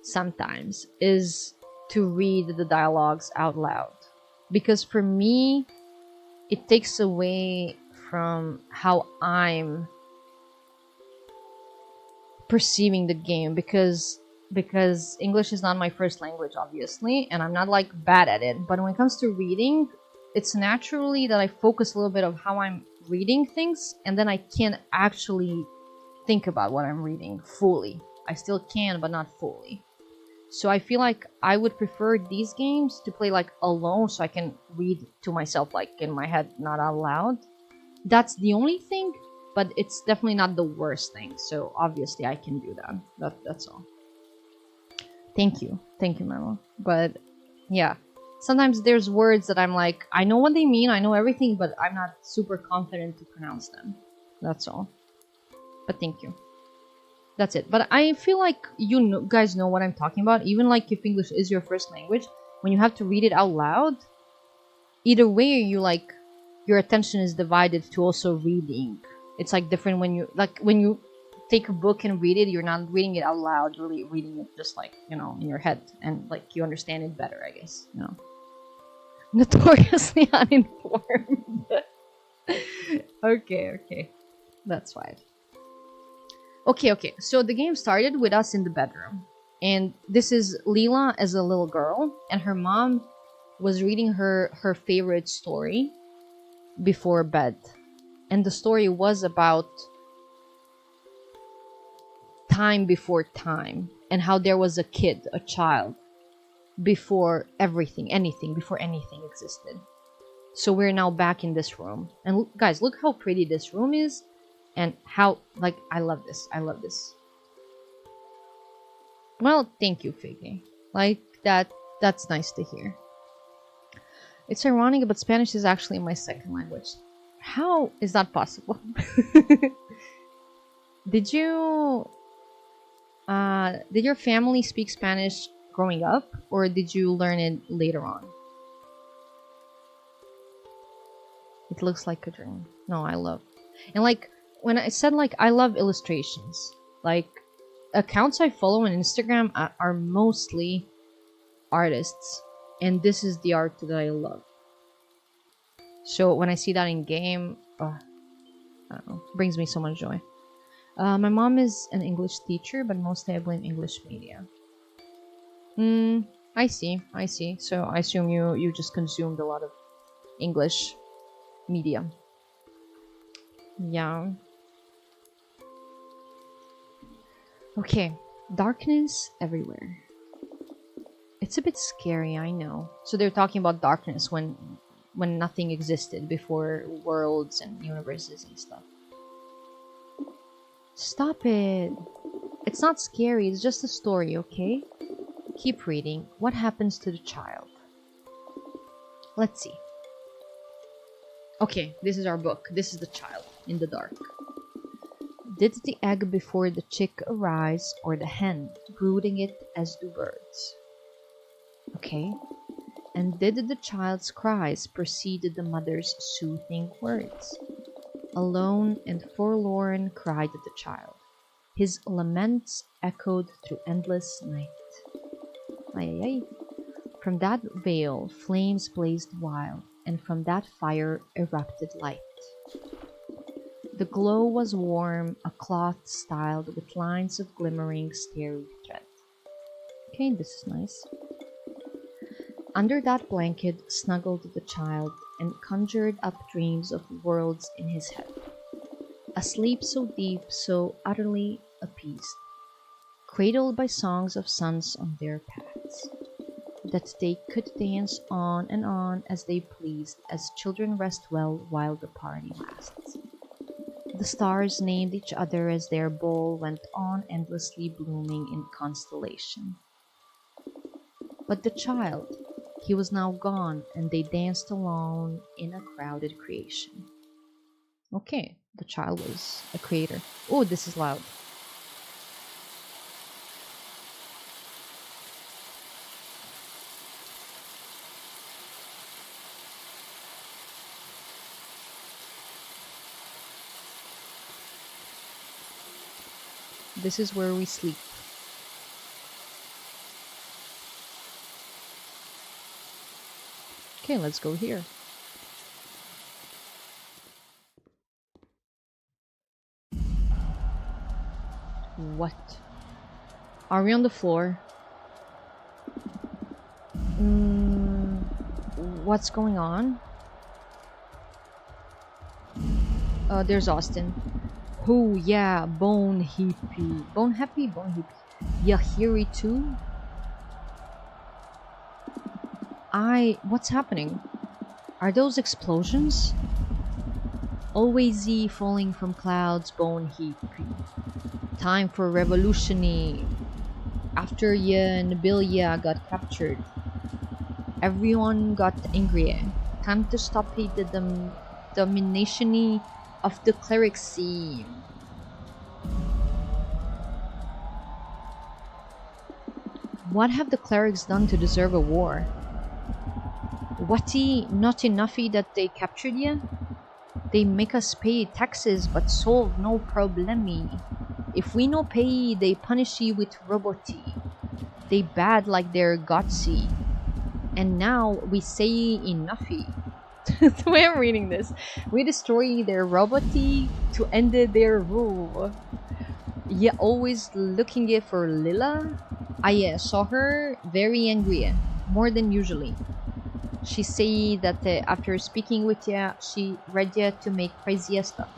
sometimes is to read the dialogues out loud. Because for me, it takes away from how I'm perceiving the game, because English is not my first language, obviously, and I'm not like bad at it. But when it comes to reading, it's naturally that I focus a little bit of how I'm reading things, and then I can't actually think about what I'm reading fully. I still can, but not fully. So I feel like I would prefer these games to play like alone, so I can read to myself, like in my head, not out loud. That's the only thing, but it's definitely not the worst thing. So obviously I can do that. That's all. Thank you, Memo. But yeah, sometimes there's words that I'm like, I know what they mean, I know everything, but I'm not super confident to pronounce them. That's all. But thank you. That's it. But I feel like guys know what I'm talking about. Even like if English is your first language, when you have to read it out loud, either way you like your attention is divided to also reading. It's like different when you take a book and read it, you're not reading it out loud, you're really reading it just like, in your head, and like you understand it better, I guess. Notoriously uninformed. Okay. That's fine. Okay. So the game started with us in the bedroom. And this is Leela as a little girl, and her mom was reading her favorite story before bed. And the story was about time before time, and how there was a kid, a child, before before anything existed. So we're now back in this room. And guys, look how pretty this room is, and how, like, I love this. Well, thank you, Figgy. Like, that's nice to hear. It's ironic, but Spanish is actually my second language. How is that possible? Did your family speak Spanish growing up, or did you learn it later on? It looks like a dream. No, I love. And like when I said, like, I love illustrations. Like, accounts I follow on Instagram are mostly artists, and this is the art that I love. So when I see that in game, I don't know, brings me so much joy. My mom is an English teacher, but mostly I blame English media. I see. So I assume you just consumed a lot of English media. Yeah. Okay. Darkness everywhere. It's a bit scary, I know. So they're talking about darkness when nothing existed, before worlds and universes and stuff. Stop it. It's not scary, it's just a story, okay? Keep reading. What happens to the child? Let's see. Okay, this is our book. This is the child in the dark. Did the egg before the chick arise, or the hen, brooding it as do birds? Okay. And did the child's cries precede the mother's soothing words? Alone and forlorn cried the child. His laments echoed through endless night. Ay, ay, ay. From that veil flames blazed wild, and from that fire erupted light. The glow was warm, a cloth styled with lines of glimmering starry thread. Okay, this is nice. Under that blanket snuggled the child, and conjured up dreams of worlds in his head. A sleep so deep, so utterly appeased, cradled by songs of suns on their paths, that they could dance on and on as they pleased, as children rest well while the party lasts. The stars named each other as their bowl went on endlessly blooming in constellation. But the child, he was now gone, and they danced alone in a crowded creation. Okay, the child was a creator. Oh, this is loud. This is where we sleep. Okay, let's go here. What? Are we on the floor? What's going on? There's Austin. Oh yeah, Bone Hippie. Bone Happy? Bone Hippie. Yahiri too? What's happening? Are those explosions? Always Z falling from clouds, Bone Hippie. Time for revolutionary. After Ya and Bilya got captured, everyone got angry. Time to stop the domination of the clericsy. What have the clerics done to deserve a war? Whatty, not enoughy that they captured ya? They make us pay taxes but solve no problemy. If we no pay, they punish ye with roboty. They bad like they're gotsy. And now we say enoughy. The way I'm reading this. We destroy their roboty to end their rule. Yeah, always looking for Lila. I saw her very angry, more than usually. She say that after speaking with ya, she ready to make crazy stuff.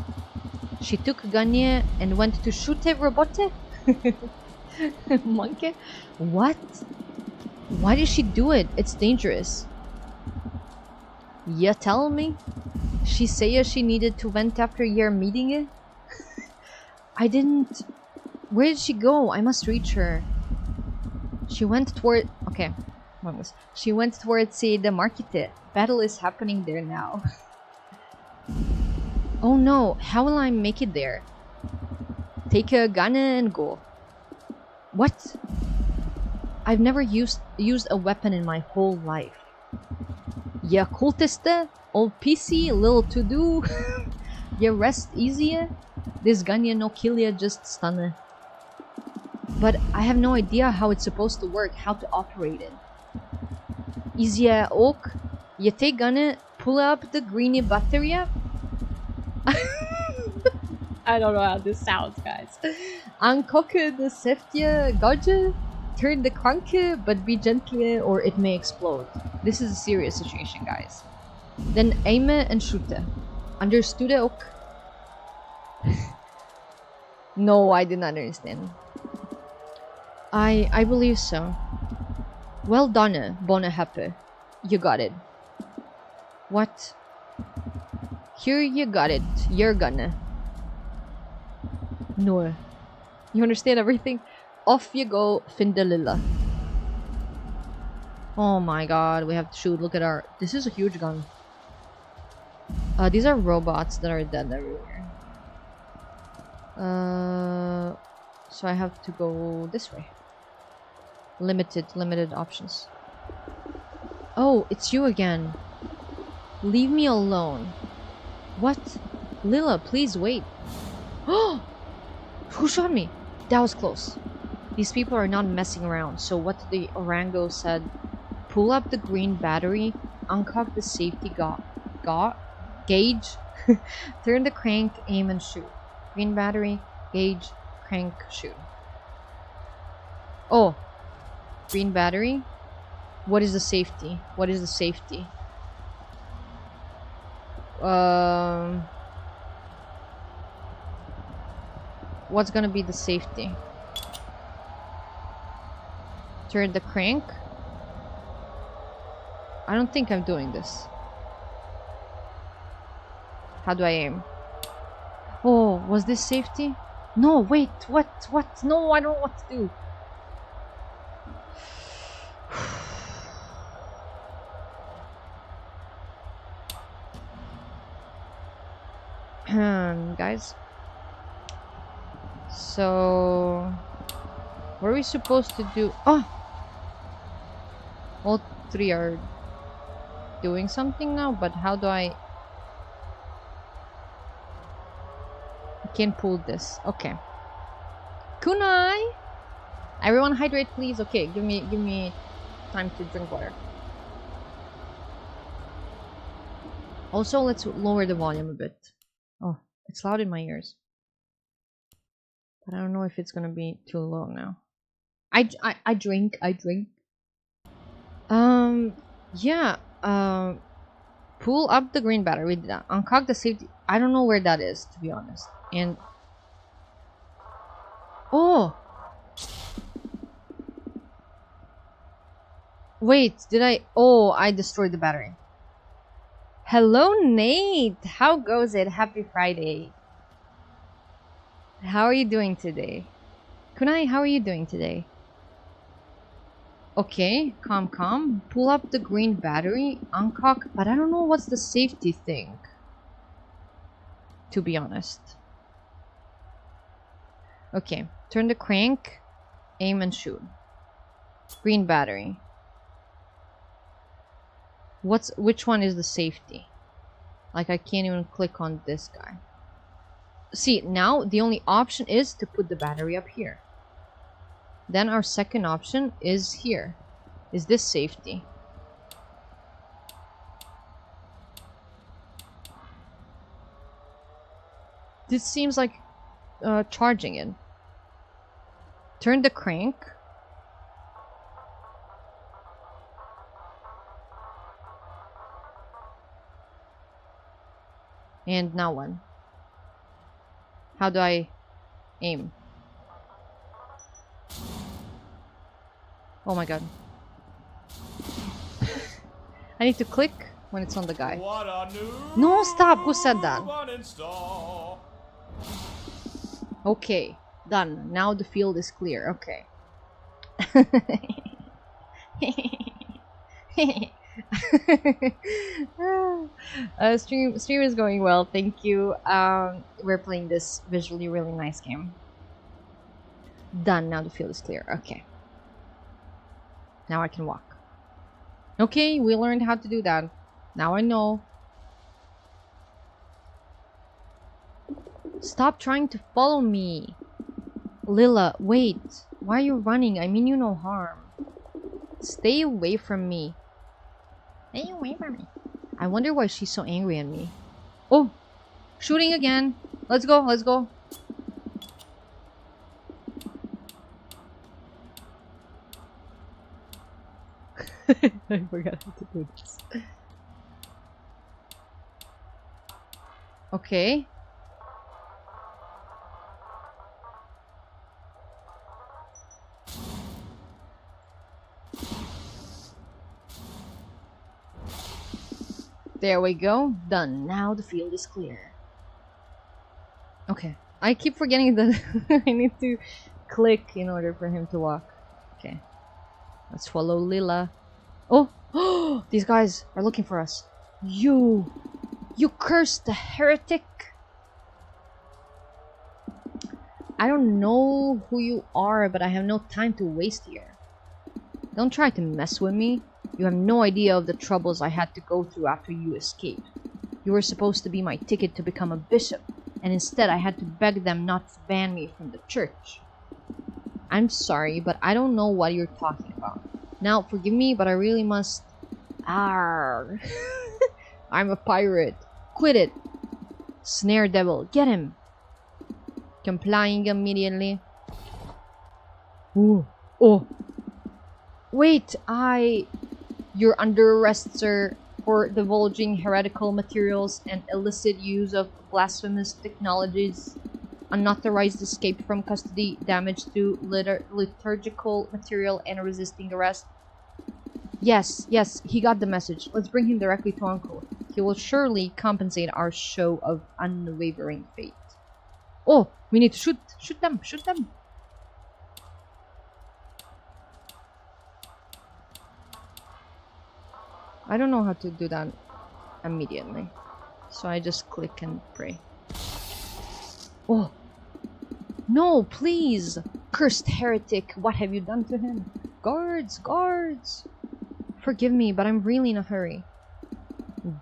She took a gun and went to shoot a robot. Monkey? What? Why did she do it? It's dangerous. You tell me? She say she needed to vent after your meeting? I didn't... Where did she go? I must reach her. She went toward... Okay. She went towards the market. Battle is happening there now. Oh no, how will I make it there? Take a gun and go. What? I've never used a weapon in my whole life. Ya cultist, old PC, little to do. Ya rest easier. This gun ya no kill ya, just stun. But I have no idea how it's supposed to work, how to operate it. Easier oak. You take gun, pull up the greeny battery. I don't know how this sounds, guys. Uncock the safety gauge. Turn the crank, but be gentle or it may explode. This is a serious situation, guys. Then aim and shoot. Understood, oak? No, I did not understand. I believe so. Well done, Bonahappe. You got it. What? Here you got it. You're gonna. No. You understand everything? Off you go, Findelilla. Oh my god, we have to shoot. Look at our... This is a huge gun. These are robots that are dead everywhere. So I have to go this way. Limited options. Oh, it's you again. Leave me alone. What? Lila, please wait. Oh! Who shot me? That was close. These people are not messing around, so what the Orango said. Pull up the green battery, uncock the safety gauge, turn the crank, aim and shoot. Green battery, gauge, crank, shoot. Oh. Green battery? What is the safety? What is the safety? What's gonna be the safety? Turn the crank? I don't think I'm doing this. How do I aim? Oh, was this safety? No, wait, what? No, I don't know what to do. Guys. So... What are we supposed to do? Oh! All three are doing something now, but how do I can't pull this. Okay. Kunai! Everyone hydrate please. Okay, give me time to drink water. Also, let's lower the volume a bit. Oh, it's loud in my ears. But I don't know if it's gonna be too low now. I drink. Yeah. Pull up the green battery. We did that. Uncock the safety. I don't know where that is, to be honest. And oh, wait. Did I? Oh, I destroyed the battery. Hello, Nate. How goes it? Happy Friday. How are you doing today? Kunai, how are you doing today? Okay, calm. Pull up the green battery, uncock, but I don't know what's the safety thing. To be honest. Okay, turn the crank, aim and shoot. Green battery. Which one is the safety? Like I can't even click on this guy. See, now the only option is to put the battery up here. Then our second option is here. Is this safety? This seems like charging it. Turn the crank. And now what? How do I aim? Oh my god. I need to click when it's on the guy. No, stop! Who said that? Okay, done. Now the field is clear. Okay. Stream is going well. Thank you. We're playing this visually really nice game. Done. Now the field is clear. Okay. Now I can walk. Okay, we learned how to do that. Now I know. Stop trying to follow me. Lila, wait. Why are you running? I mean you no harm. Stay away from me. Stay away from me. I wonder why she's so angry at me. Oh! Shooting again. Let's go. I forgot how to do this. Okay. There we go. Done. Now the field is clear. Okay. I keep forgetting that I need to click in order for him to walk. Okay. Let's follow Lila. Oh! These guys are looking for us. You cursed heretic! I don't know who you are, but I have no time to waste here. Don't try to mess with me. You have no idea of the troubles I had to go through after you escaped. You were supposed to be my ticket to become a bishop, and instead I had to beg them not to ban me from the church. I'm sorry, but I don't know what you're talking about. Now, forgive me, but I really must... Arrgh. I'm a pirate. Quit it. Snare devil, get him. Complying immediately. Ooh. Oh. Wait, You're under arrest, sir, for divulging heretical materials and illicit use of blasphemous technologies, unauthorized escape from custody, damage to liturgical material, and resisting arrest. Yes, he got the message. Let's bring him directly to Uncle. He will surely compensate our show of unwavering faith. Oh, we need to shoot them. I don't know how to do that immediately. So I just click and pray. Oh! No, please! Cursed heretic, what have you done to him? Guards! Forgive me, but I'm really in a hurry.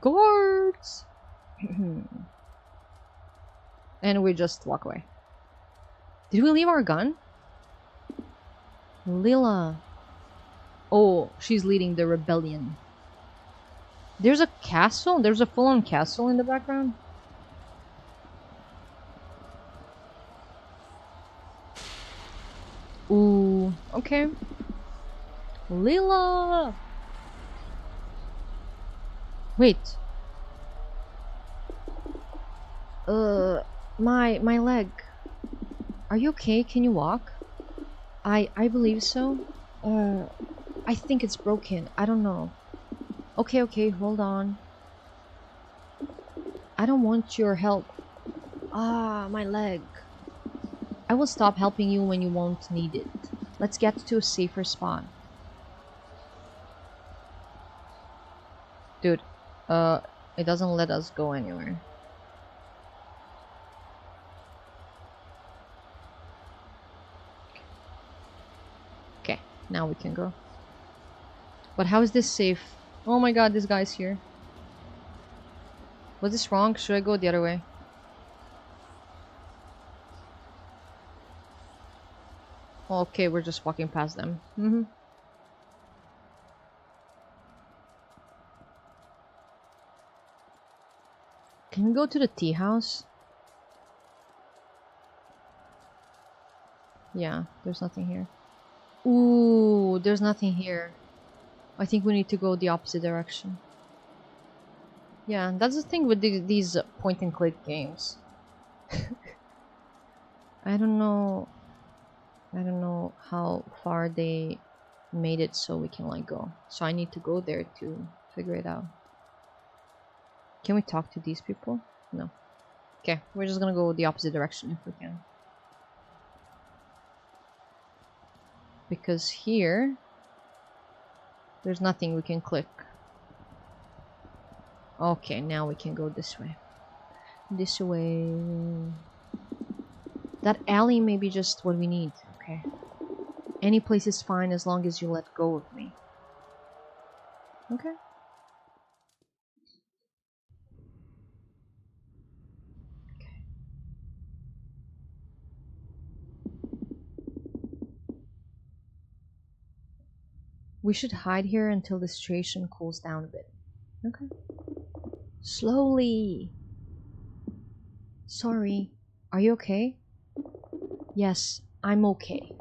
Guards! And we just walk away. Did we leave our gun? Lila. Oh, she's leading the rebellion. There's a castle? There's a full-on castle in the background? Okay. Lila! Wait. My leg. Are you okay? Can you walk? I believe so. I think it's broken. I don't know. Okay, hold on. I don't want your help. Ah, my leg. I will stop helping you when you won't need it. Let's get to a safer spot. Dude, it doesn't let us go anywhere. Okay, now we can go. But how is this safe? Oh my god, this guy's here. Was this wrong? Should I go the other way? Okay, we're just walking past them. Can we go to the tea house? Yeah, there's nothing here. Ooh, there's nothing here. I think we need to go the opposite direction. Yeah, that's the thing with these point and click games. I don't know how far they made it so we can like go. So I need to go there to figure it out. Can we talk to these people? No. Okay, we're just gonna go the opposite direction if we can. Because here, there's nothing we can click. Okay, now we can go this way. This way. That alley may be just what we need, okay? Any place is fine as long as you let go of me. Okay. We should hide here until the situation cools down a bit. Okay. Slowly. Sorry. Are you okay? Yes, I'm okay.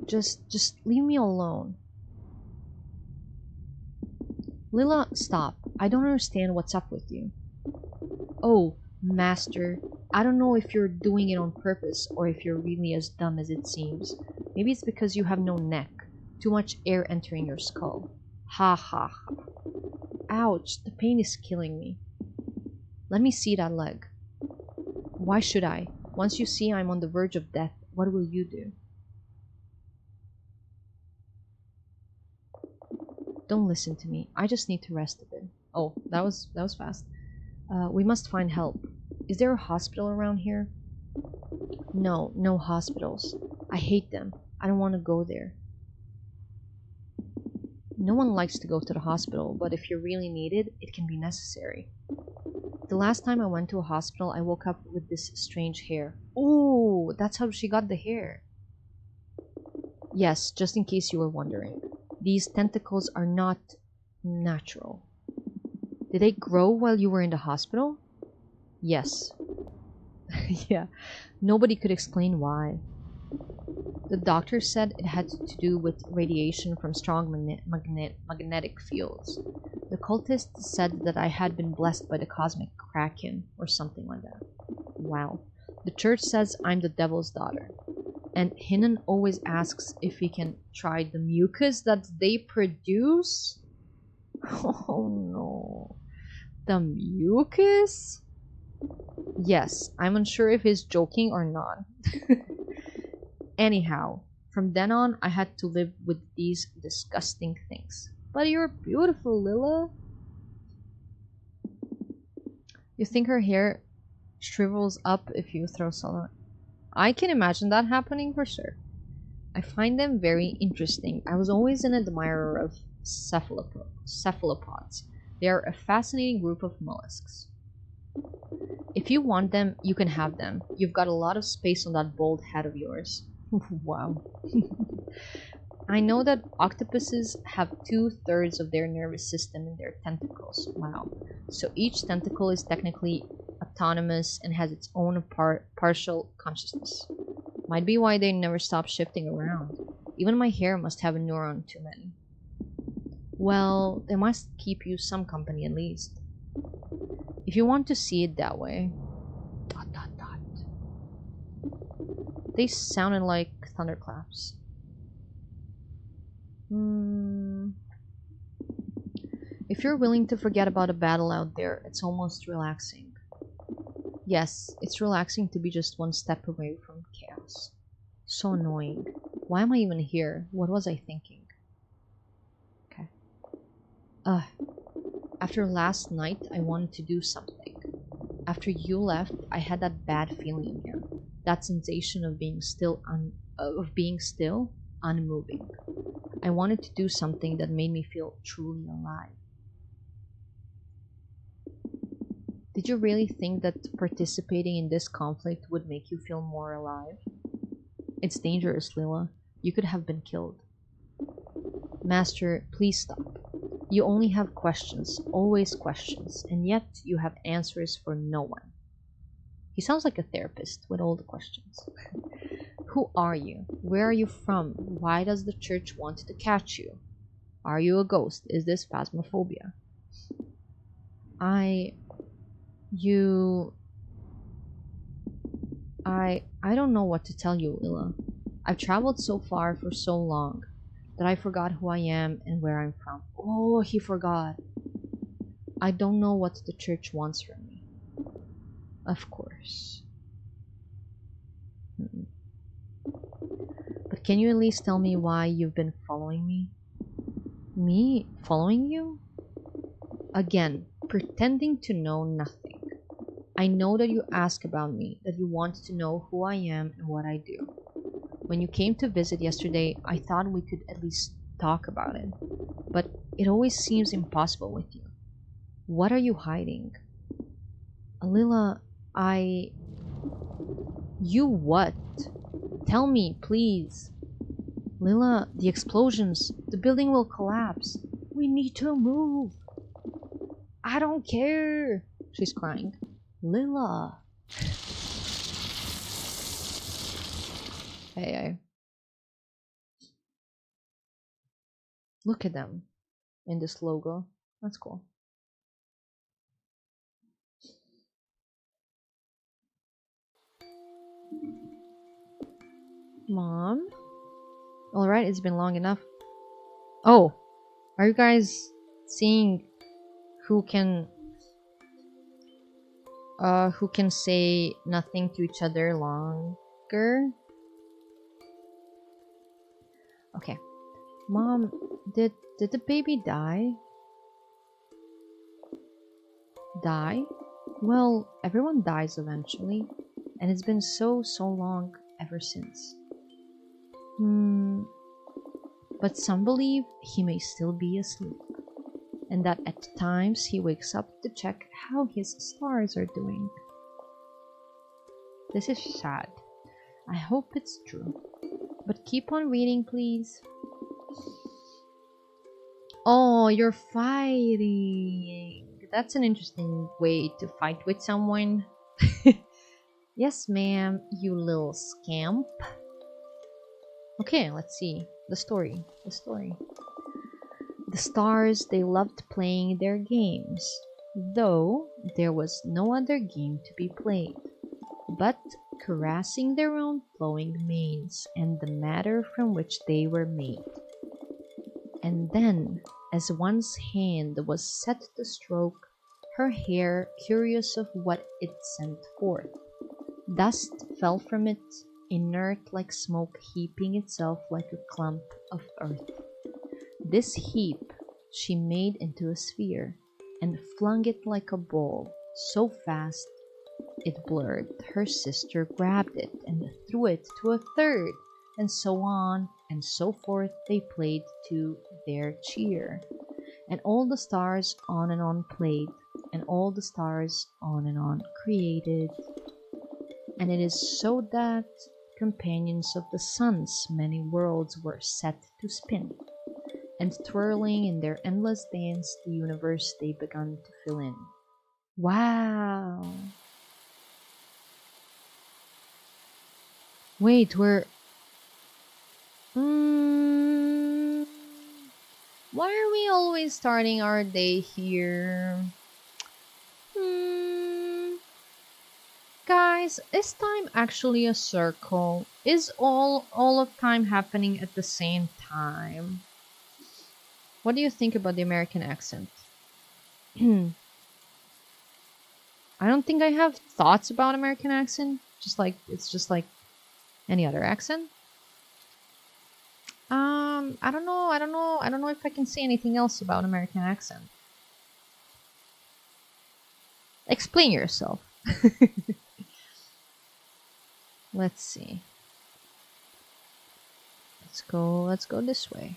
Just leave me alone. Lila, stop. I don't understand what's up with you. Oh, master. I don't know if you're doing it on purpose or if you're really as dumb as it seems. Maybe it's because you have no neck. Too much air entering your skull. Ha ha ha. Ouch, the pain is killing me. Let me see that leg. Why should I? Once you see I'm on the verge of death, what will you do? Don't listen to me. I just need to rest a bit. Oh, that was fast. We must find help. Is there a hospital around here? No, no hospitals. I hate them. I don't want to go there. No one likes to go to the hospital, but if you're really needed, it can be necessary. The last time I went to a hospital, I woke up with this strange hair. Oh, that's how she got the hair. Yes, just in case you were wondering. These tentacles are not natural. Did they grow while you were in the hospital? Yes. Yeah, nobody could explain why. The doctor said it had to do with radiation from strong magnetic fields. The cultist said that I had been blessed by the cosmic kraken, or something like that. Wow. The church says I'm the devil's daughter. And Hinnon always asks if we can try the mucus that they produce. Oh no. The mucus? Yes, I'm unsure if he's joking or not. Anyhow, from then on, I had to live with these disgusting things. But you're beautiful, Lila. You think her hair shrivels up if you throw salt? I can imagine that happening for sure. I find them very interesting. I was always an admirer of cephalopods. They are a fascinating group of mollusks. If you want them, you can have them. You've got a lot of space on that bald head of yours. Wow. I know that octopuses have 2/3 of their nervous system in their tentacles. Wow. So each tentacle is technically autonomous and has its own partial consciousness. Might be why they never stop shifting around. Even my hair must have a neuron too many. Well, they must keep you some company at least. If you want to see it that way. Dot dot dot. They sounded like thunderclaps. If you're willing to forget about a battle out there, it's almost relaxing. Yes, it's relaxing to be just one step away from chaos. So annoying. Why am I even here? What was I thinking? Okay. After last night, I wanted to do something. After you left, I had that bad feeling again. That sensation of being still, unmoving. I wanted to do something that made me feel truly alive. Did you really think that participating in this conflict would make you feel more alive? It's dangerous, Lila. You could have been killed. Master, please stop. You only have questions, always questions, and yet you have answers for no one. He sounds like a therapist with all the questions. Who are you? Where are you from? Why does the church want to catch you? Are you a ghost? Is this phasmophobia? I don't know what to tell you, Illa. I've traveled so far for so long that I forgot who I am and where I'm from. Oh, he forgot. I don't know what the church wants from me. Of course. But can you at least tell me why you've been following me? Me following you? Again, pretending to know nothing. I know that you ask about me, that you want to know who I am and what I do. When you came to visit yesterday, I thought we could at least talk about it. But it always seems impossible with you. What are you hiding? Alila, You what? Tell me, please. Lila, the explosions. The building will collapse. We need to move. I don't care. She's crying. Lila. Hey. Look at them in this logo. That's cool. Mom? Alright, it's been long enough. Oh, are you guys seeing who can say nothing to each other longer? Okay. Mom, did the baby die? Die? Well, everyone dies eventually, and it's been so long ever since. But some believe he may still be asleep, and that at times he wakes up to check how his stars are doing. This is sad. I hope it's true. But keep on reading, please. Oh, you're fighting. That's an interesting way to fight with someone. Yes, ma'am, you little scamp. Okay, let's see. The story. The stars, they loved playing their games, though there was no other game to be played, but caressing their own flowing manes and the matter from which they were made. And then, as one's hand was set to stroke her hair, curious of what it sent forth, dust fell from it, inert like smoke, heaping itself like a clump of earth. This heap she made into a sphere, and flung it like a ball, so fast it blurred. Her sister grabbed it and threw it to a third, and so on and so forth they played to their cheer. And all the stars on and on played, and all the stars on and on created. And it is so that companions of the sun's many worlds were set to spin, and twirling in their endless dance the universe they begun to fill in. Wow. Wait, we're... Why are we always starting our day here? Guys, is time actually a circle? Is all of time happening at the same time? What do you think about the American accent? I don't think I have thoughts about American accent. It's just like any other accent. I don't know. I don't know if I can say anything else about American accent. Explain yourself. Let's see. Let's go this way.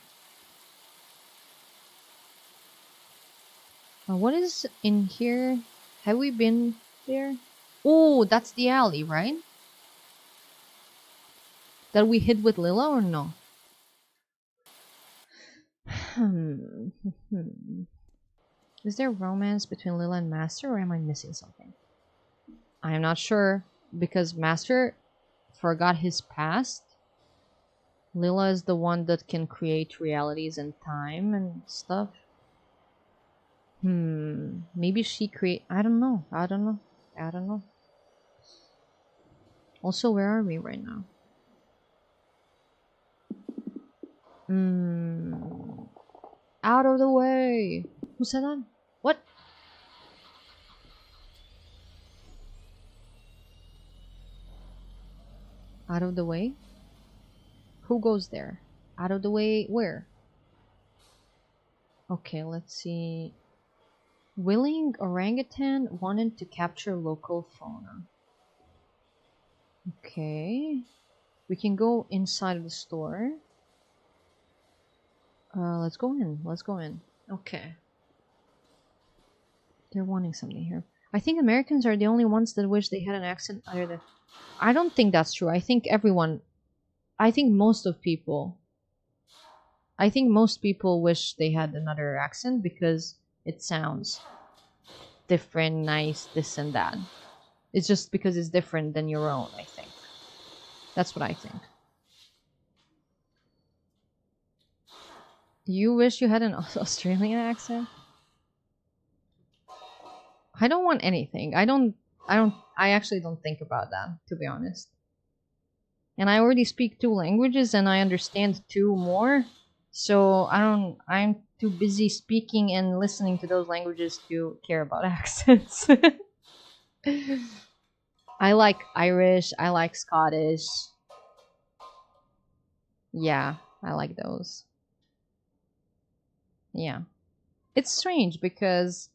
What is in here? Have we been there? Oh, that's the alley, right? That we hid with Lila or no? Is there romance between Lila and Master, or am I missing something? I am not sure, because Master forgot his past. Lila is the one that can create realities and time and stuff. Maybe she create. I don't know. I don't know. I don't know. Also, where are we right now? Out of the way. Who said that? What? Out of the way? Who goes there? Out of the way where? Okay, let's see. Willing orangutan wanted to capture local fauna. Okay. We can go inside of the store. Let's go in. Let's go in. Okay. They're wanting something here. I think Americans are the only ones that wish they had an accent other than... I don't think that's true. I think everyone... I think most people wish they had another accent because it sounds different, nice, this and that. It's just because it's different than your own, I think. That's what I think. You wish you had an Australian accent? I don't want anything. I actually don't think about that, to be honest. And I already speak 2 languages and I understand 2 more. So I'm too busy speaking and listening to those languages to care about accents. I like Irish, I like Scottish. Yeah, I like those. Yeah. It's strange because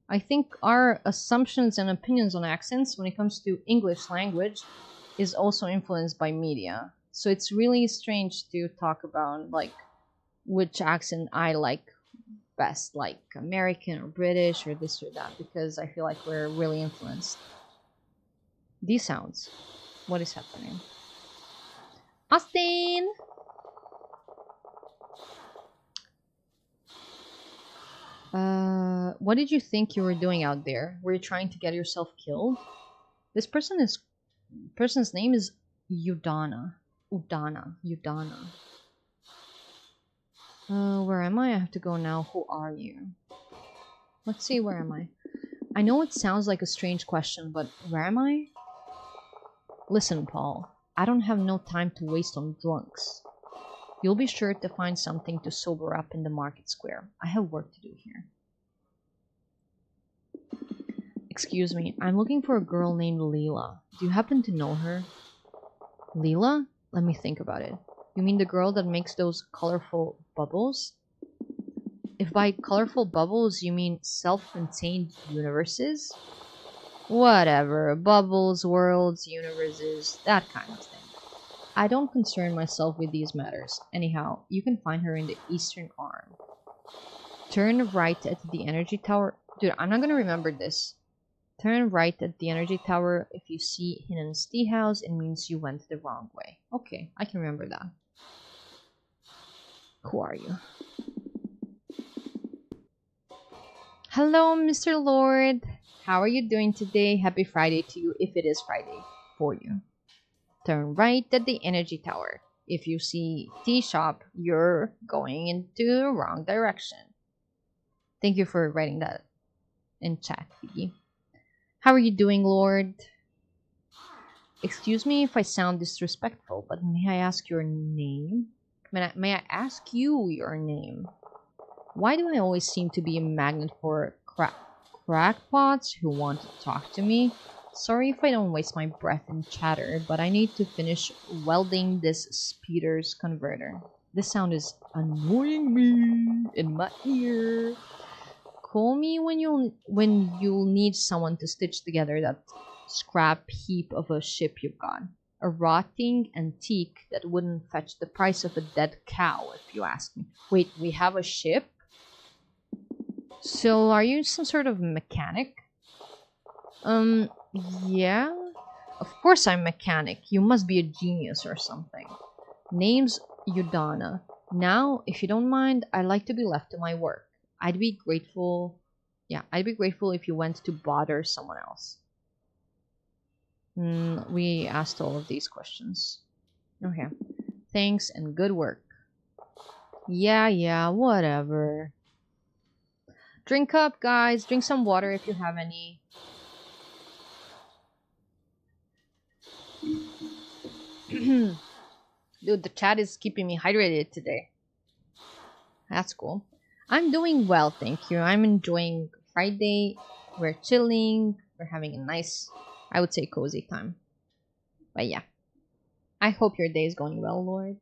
I think our assumptions and opinions on accents when it comes to English language is also influenced by media. So it's really strange to talk about like which accent I like best, like American or British or this or that, because I feel like we're really influenced. These sounds. What is happening? Austin! What did you think you were doing out there? Were you trying to get yourself killed? This person's name is Udana. Udana. Where am I? I have to go now. Who are you? Let's see, where am I? I know it sounds like a strange question, but where am I? Listen, Paul. I don't have no time to waste on drunks. You'll be sure to find something to sober up in the market square. I have work to do here. Excuse me, I'm looking for a girl named Leela. Do you happen to know her? Leela? Let me think about it. You mean the girl that makes those colorful bubbles? If by colorful bubbles you mean self-contained universes? Whatever, bubbles, worlds, universes, that kind of thing. I don't concern myself with these matters. Anyhow, you can find her in the eastern arm. Turn right at the energy tower. Dude, I'm not gonna remember this. Turn right at the energy tower. If you see Hinan's tea house, it means you went the wrong way. Okay, I can remember that. Who are you? Hello, Mr. Lord. How are you doing today? Happy Friday to you, if it is Friday for you. Turn right at the energy tower. If you see tea shop, you're going into the wrong direction. Thank you for writing that in chat, Piggy. How are you doing, Lord? Excuse me if I sound disrespectful, but may I ask your name? May I ask you your name? Why do I always seem to be a magnet for crackpots who want to talk to me? Sorry if I don't waste my breath in chatter, but I need to finish welding this speeder's converter. This sound is annoying me in my ear. Call me when you'll need someone to stitch together that scrap heap of a ship you've got. A rotting antique that wouldn't fetch the price of a dead cow, if you ask me. Wait, we have a ship? So, are you some sort of mechanic? Yeah? Of course I'm mechanic. You must be a genius or something. Name's Udana. Now, if you don't mind, I'd like to be left to my work. I'd be grateful if you went to bother someone else. We asked all of these questions. Okay. Thanks and good work. Yeah, whatever. Drink up, guys. Drink some water if you have any. Dude, the chat is keeping me hydrated today. That's cool. I'm doing well, thank you. I'm enjoying Friday. We're chilling. We're having a nice, I would say, cozy time. But yeah. I hope your day is going well, Lord.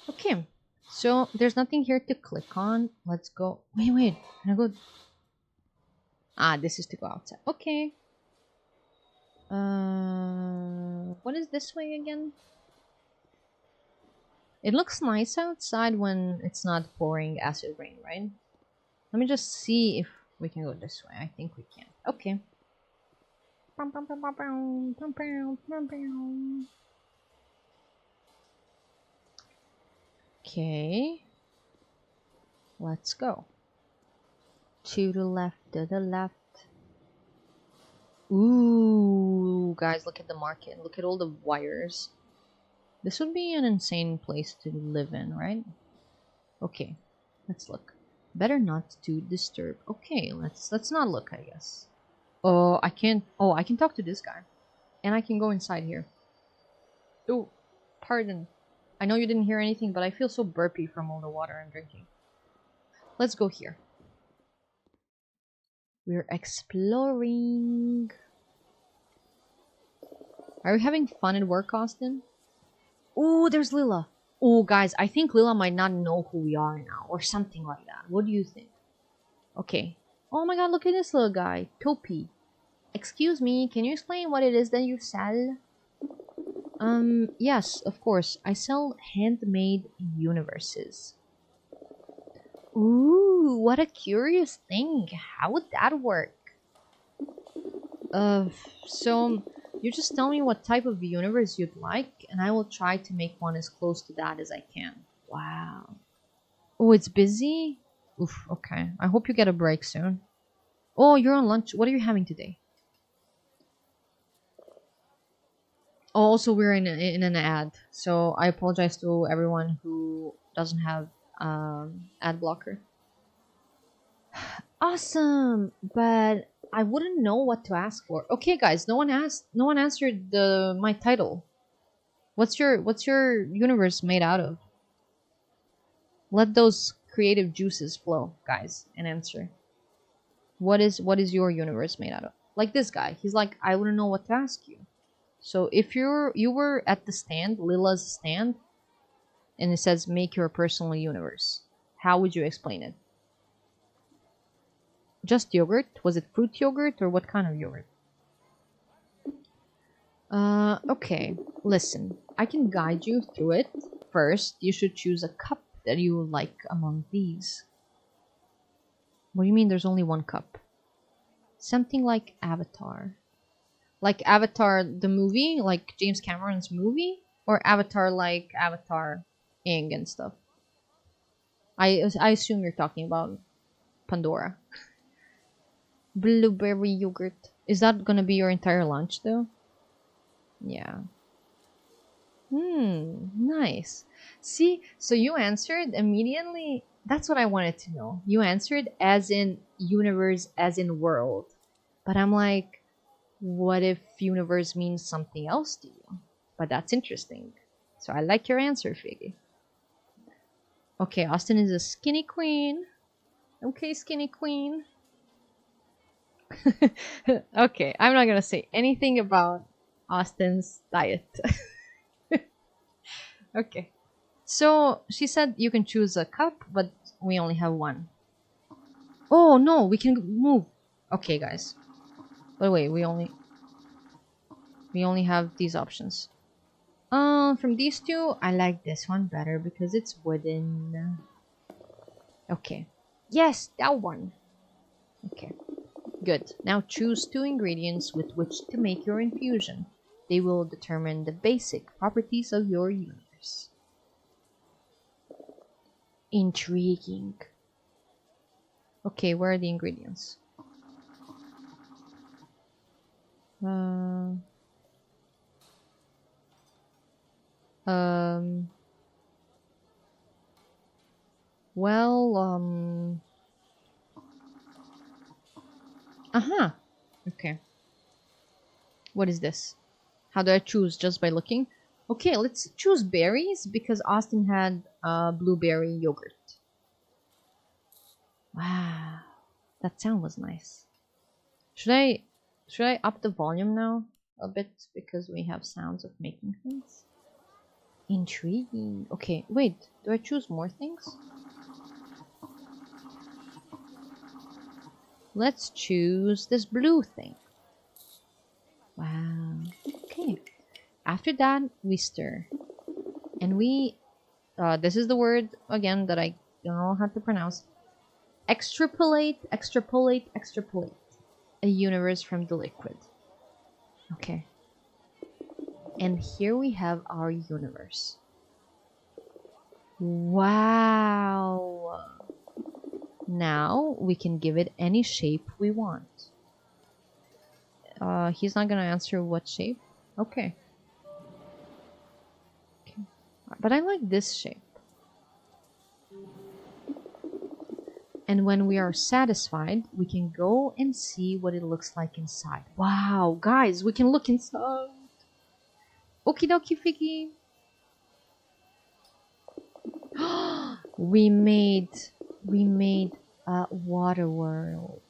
Okay. So, there's nothing here to click on. Let's go. Wait. Can I go? Ah, this is to go outside. Okay. What is this way again? It looks nice outside when it's not pouring acid rain, right? Let me just see if we can go this way. I think we can. Okay. Okay. Let's go. To the left. Ooh, guys, look at the market. Look at all the wires. This would be an insane place to live in, right? Okay, let's look. Better not to disturb. Okay, let's not look, I guess. Oh, I can talk to this guy. And I can go inside here. Oh, pardon. I know you didn't hear anything, but I feel so burpy from all the water I'm drinking. Let's go here. We're exploring. Are we having fun at work, Austin? Oh, there's Lila. Oh, guys, I think Lila might not know who we are now, or something like that. What do you think? Okay. Oh my god, look at this little guy. Topi. Excuse me, can you explain what it is that you sell? Yes, of course. I sell handmade universes. Ooh, what a curious thing. How would that work? So you just tell me what type of universe you'd like, and I will try to make one as close to that as I can. Wow. Oh, it's busy? Oof, okay. I hope you get a break soon. Oh, you're on lunch. What are you having today? Oh, also, we're in an ad, so I apologize to everyone who doesn't have ad blocker. Awesome, but I wouldn't know what to ask for. Okay, guys, no one answered my title. What's your universe made out of? Let those creative juices flow, guys, and answer. What is your universe made out of? Like this guy, he's like, I wouldn't know what to ask you. So if you were at the stand, Lila's stand, and it says make your personal universe, how would you explain it? Just yogurt? Was it fruit yogurt or what kind of yogurt? Okay. Listen, I can guide you through it. First, you should choose a cup that you like among these. What do you mean there's only one cup? Something like Avatar. Like Avatar the movie, like James Cameron's movie, or Avatar like Avatar Ing and stuff. I assume you're talking about Pandora. Blueberry yogurt. Is that gonna be your entire lunch though? Yeah. Nice. See, so you answered immediately. That's what I wanted to know. You answered as in universe, as in world. But I'm like, what if universe means something else to you? But that's interesting. So I like your answer, Figgy. Okay, Austin is a skinny queen. Okay, skinny queen. Okay, I'm not gonna say anything about Austin's diet. Okay. So she said you can choose a cup, but we only have one. Oh no, we can move. Okay, guys. But wait, we only have these options. From these two, I like this one better because it's wooden. Okay. Yes, that one. Okay. Good. Now choose two ingredients with which to make your infusion. They will determine the basic properties of your universe. Intriguing. Okay, where are the ingredients? Uh, um, well, uh-huh. Okay. What is this? How do I choose? Just by looking? Okay, let's choose berries because Austin had blueberry yogurt. Wow, that sound was nice. Should I should I up the volume now a bit because we have sounds of making things? Intriguing. Okay, wait. Do I choose more things? Let's choose this blue thing. Wow. Okay. After that, we stir. And this is the word again that I don't know how to pronounce. Extrapolate, extrapolate, extrapolate. A universe from the liquid. Okay. And here we have our universe. Wow. Now we can give it any shape we want. He's not gonna answer what shape. Okay. But I like this shape. And when we are satisfied, we can go and see what it looks like inside. Wow, guys, we can look inside. Okie dokie figgy. we made a water world.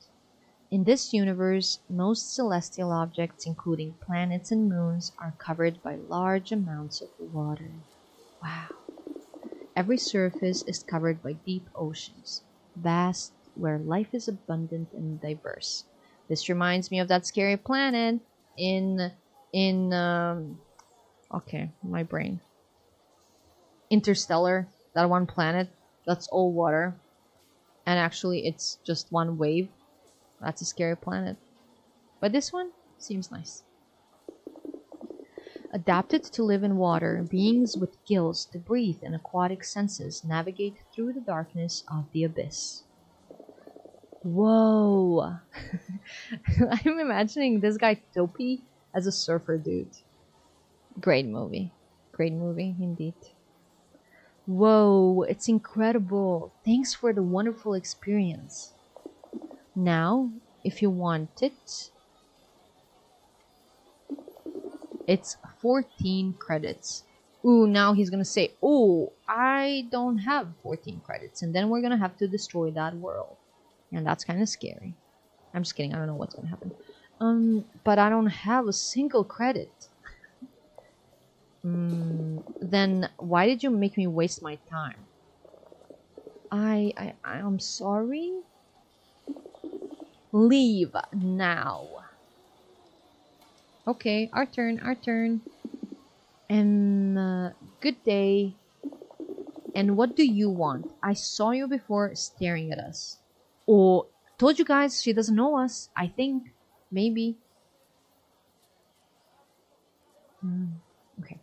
In this universe, most celestial objects, including planets and moons, are covered by large amounts of water. Wow. Every surface is covered by deep oceans, vast, where life is abundant and diverse. This reminds me of that scary planet in okay, my brain. Interstellar, that one planet that's all water, and actually it's just one wave. That's a scary planet. But this one seems nice. Adapted to live in water, beings with gills to breathe and aquatic senses navigate through the darkness of the abyss. Whoa! I'm imagining this guy Topi as a surfer dude. Great movie. Great movie, indeed. Whoa, it's incredible. Thanks for the wonderful experience. Now, if you want it, it's 14 credits. Ooh, now he's gonna say, oh, I don't have 14 credits. And then we're gonna have to destroy that world. And that's kind of scary. I'm just kidding, I don't know what's gonna happen. But I don't have a single credit. Then why did you make me waste my time? I'm sorry. Leave now. Okay, our turn, our turn. And good day. And what do you want? I saw you before staring at us. Oh, told you guys she doesn't know us. I think. Maybe. Okay.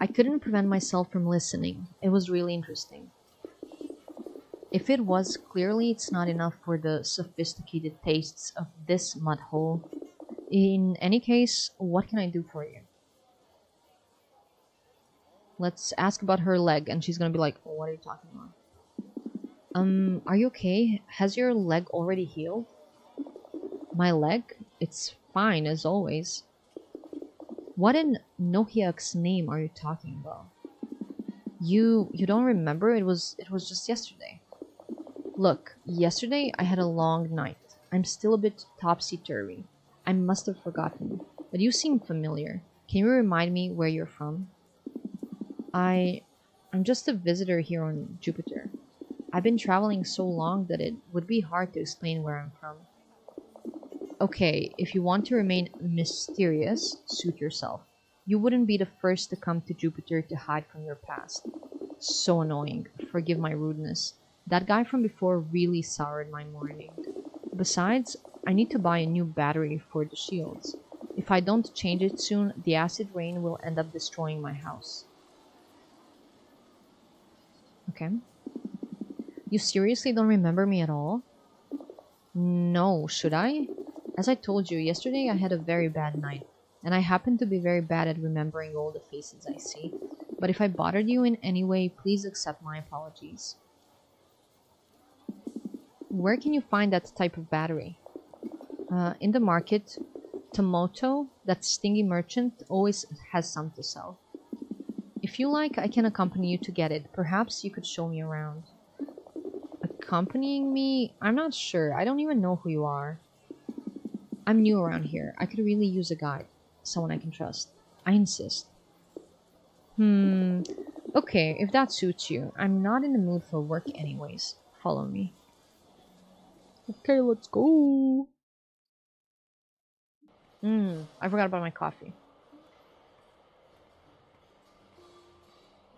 I couldn't prevent myself from listening. It was really interesting. If it was, clearly it's not enough for the sophisticated tastes of this mud hole. In any case, what can I do for you? Let's ask about her leg, and she's gonna be like, oh, what are you talking about? Are you okay? Has your leg already healed? My leg? It's fine, as always. What in Nohiak's name are you talking about? You don't remember? It was just yesterday. Look, yesterday I had a long night. I'm still a bit topsy-turvy. I must have forgotten. But you seem familiar. Can you remind me where you're from? I'm just a visitor here on Jupiter. I've been traveling so long that it would be hard to explain where I'm from. Okay, if you want to remain mysterious, suit yourself. You wouldn't be the first to come to Jupiter to hide from your past. So annoying. Forgive my rudeness. That guy from before really soured my morning. Besides, I need to buy a new battery for the shields. If I don't change it soon, the acid rain will end up destroying my house. Okay. You seriously don't remember me at all? No, should I? As I told you, yesterday I had a very bad night, and I happen to be very bad at remembering all the faces I see. But if I bothered you in any way, please accept my apologies. Where can you find that type of battery? In the market. Tomoto, that stingy merchant, always has some to sell. If you like, I can accompany you to get it. Perhaps you could show me around. Accompanying me? I'm not sure. I don't even know who you are. I'm new around here. I could really use a guide. Someone I can trust. I insist. Okay, if that suits you. I'm not in the mood for work anyways. Follow me. Okay, let's go. I forgot about my coffee.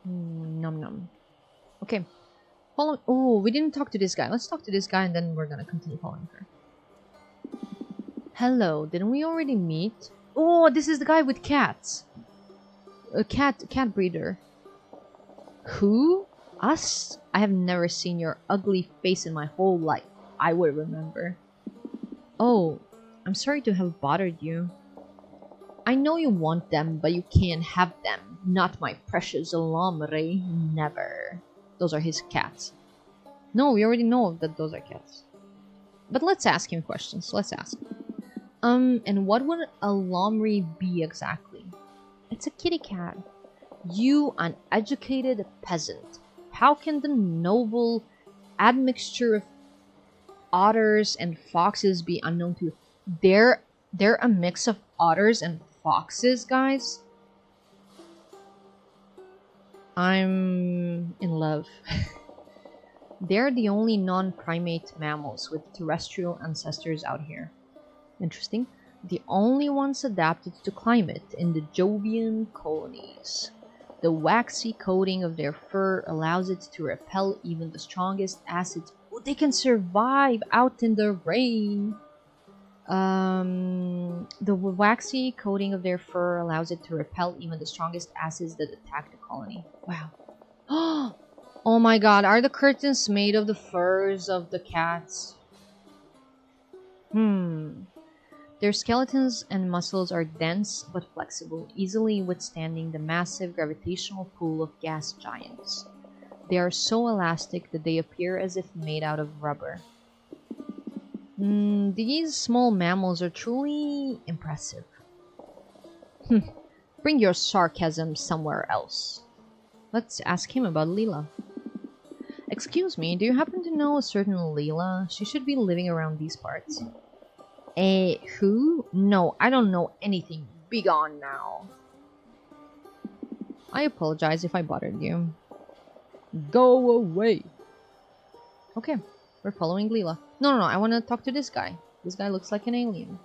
Num num. Okay. Follow. Oh, we didn't talk to this guy. Let's talk to this guy and then we're gonna continue following her. Hello, didn't we already meet? Oh, this is the guy with cats. A cat breeder. Who? Us? I have never seen your ugly face in my whole life. I would remember. Oh, I'm sorry to have bothered you. I know you want them, but you can't have them. Not my precious Lomre. Never. Those are his cats. No, we already know that those are cats. But let's ask him questions. Let's ask. And what would a Lomri be exactly? It's a kitty cat. You uneducated peasant. How can the noble admixture of otters and foxes be unknown to you? They're a mix of otters and foxes, guys. I'm in love. They're the only non-primate mammals with terrestrial ancestors out here. Interesting. The only ones adapted to climate in the Jovian colonies. The waxy coating of their fur allows it to repel even the strongest acids. Oh, they can survive out in the rain. The waxy coating of their fur allows it to repel even the strongest acids that attack the colony. Wow. Oh my god, are the curtains made of the furs of the cats? Their skeletons and muscles are dense but flexible, easily withstanding the massive gravitational pull of gas giants. They are so elastic that they appear as if made out of rubber. These small mammals are truly impressive. Bring your sarcasm somewhere else. Let's ask him about Leela. Excuse me, do you happen to know a certain Leela? She should be living around these parts. Who? No, I don't know anything. Be gone now. I apologize if I bothered you. Go away. Okay, we're following Leela. No, I want to talk to this guy. This guy looks like an alien.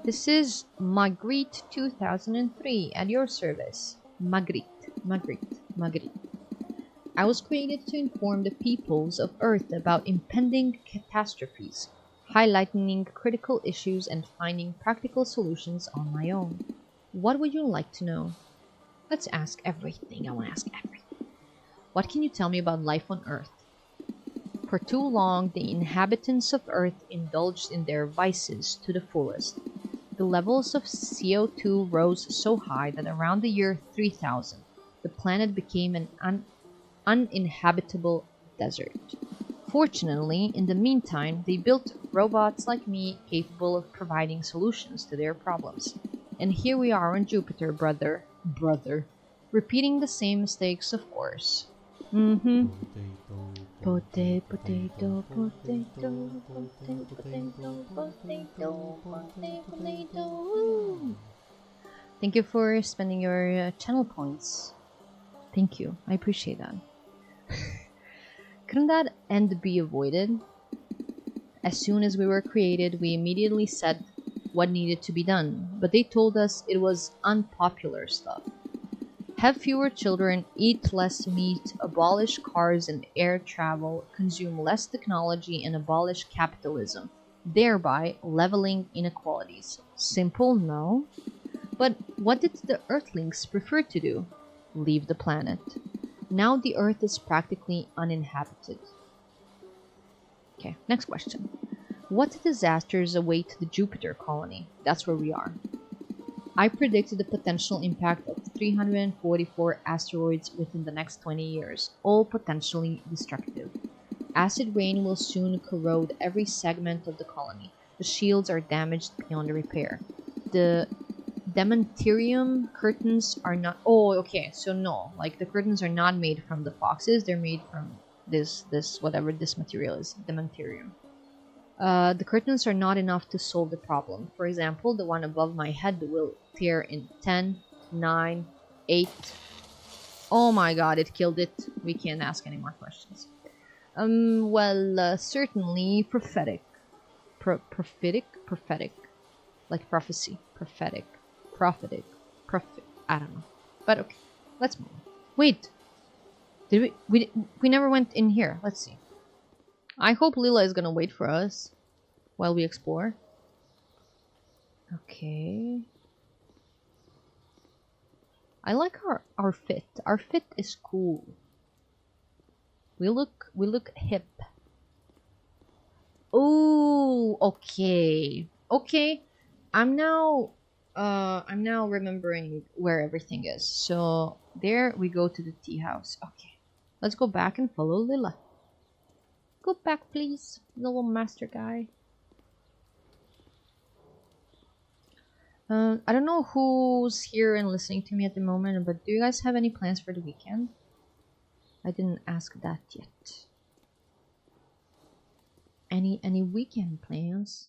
This is Magritte 2003 at your service. Magritte. I was created to inform the peoples of Earth about impending catastrophes, highlighting critical issues and finding practical solutions on my own. What would you like to know? Let's ask everything. I want to ask everything. What can you tell me about life on Earth? For too long, the inhabitants of Earth indulged in their vices to the fullest. The levels of CO2 rose so high that around the year 3000, the planet became an uninhabitable desert. Fortunately, in the meantime, they built robots like me capable of providing solutions to their problems. And here we are on Jupiter, brother. Repeating the same mistakes, of course. Mm-hmm. Potato. Thank you for spending your channel points. Thank you. I appreciate that. Couldn't that end be avoided? As soon as we were created, we immediately said what needed to be done, but they told us it was unpopular stuff. Have fewer children, eat less meat, abolish cars and air travel, consume less technology, and abolish capitalism, thereby leveling inequalities. Simple, no? But what did the Earthlings prefer to do? Leave the planet. Now the Earth is practically uninhabited. Okay, next question. What disasters await the Jupiter colony? That's where we are. I predicted the potential impact of 344 asteroids within the next 20 years, all potentially destructive. Acid rain will soon corrode every segment of the colony. The shields are damaged beyond repair. The demanterium curtains are not... Oh, okay, so no. Like, the curtains are not made from the foxes. They're made from whatever this material is. Demanterium. The curtains are not enough to solve the problem. For example, the one above my head will tear in 10, 9, 8... Oh my god, it killed it. We can't ask any more questions. Certainly prophetic. Prophetic. Like prophecy. Prophetic. I don't know. But okay, let's move on. Wait. Did we never went in here. Let's see. I hope Lila is gonna wait for us while we explore. Okay. I like our fit. Our fit is cool. We look hip. Oh, okay. Okay. I'm now remembering where everything is. So there we go to the tea house. Okay. Let's go back and follow Lila. Go back, please, little master guy. I don't know who's here and listening to me at the moment, but do you guys have any plans for the weekend? I didn't ask that yet. Any weekend plans?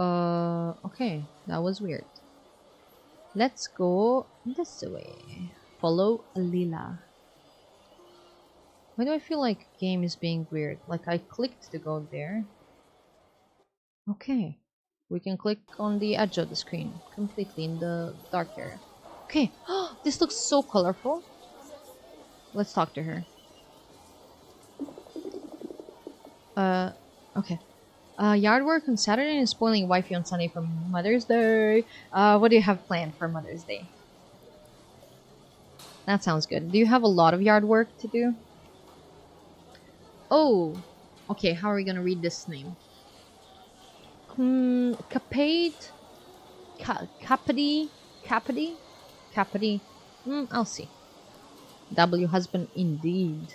Okay, that was weird. Let's go this way. Follow Lila. Why do I feel like game is being weird? Like I clicked to go there. Okay. We can click on the edge of the screen, completely in the dark area. Okay. This looks so colorful. Let's talk to her. Okay. Yard work on Saturday and spoiling wifey on Sunday for Mother's Day. What do you have planned for Mother's Day? That sounds good. Do you have a lot of yard work to do? Oh, okay. How are we gonna read this name? Capade, Capady. I'll see. W husband indeed.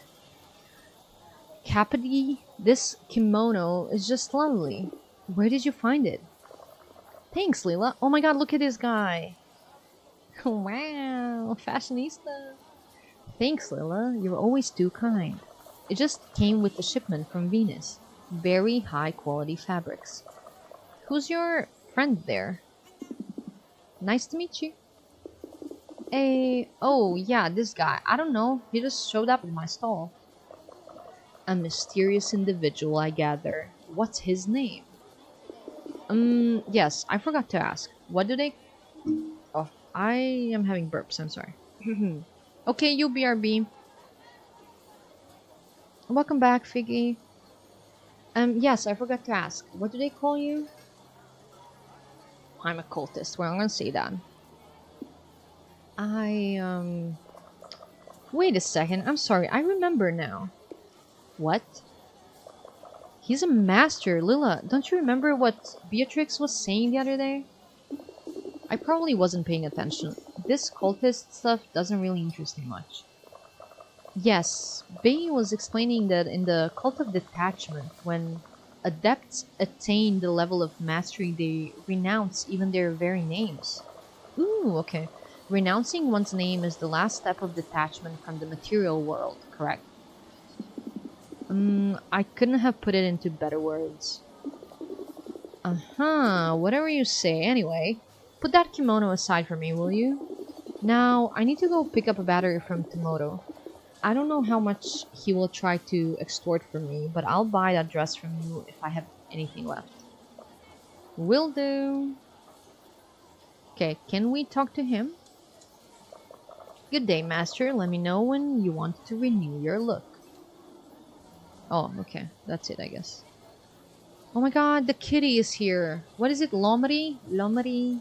Capady. This kimono is just lovely. Where did you find it? Thanks, Leela. Oh my god, look at this guy. Wow, fashionista. Thanks, Leela. You're always too kind. It just came with the shipment from Venus. Very high quality fabrics. Who's your friend there? Nice to meet you. Oh yeah, this guy. I don't know. He just showed up in my stall. A mysterious individual, I gather. What's his name? Yes, I forgot to ask. What do they... Oh, I am having burps, I'm sorry. Okay, you BRB. Welcome back, Figgy. Yes, I forgot to ask. What do they call you? I'm a cultist. Well, I'm gonna say that. Wait a second. I'm sorry. I remember now. What? He's a master. Lila, don't you remember what Beatrix was saying the other day? I probably wasn't paying attention. This cultist stuff doesn't really interest me much. Yes, Bay was explaining that in the cult of detachment, when adepts attain the level of mastery, they renounce even their very names. Ooh, okay. Renouncing one's name is the last step of detachment from the material world, correct? I couldn't have put it into better words. Uh-huh, whatever you say. Anyway, put that kimono aside for me, will you? Now, I need to go pick up a battery from Tomoto. I don't know how much he will try to extort from me, but I'll buy that dress from you if I have anything left. Will do. Okay, can we talk to him? Good day, master. Let me know when you want to renew your look. Oh, okay. That's it, I guess. Oh my god, the kitty is here. What is it? Lomari? Lomari?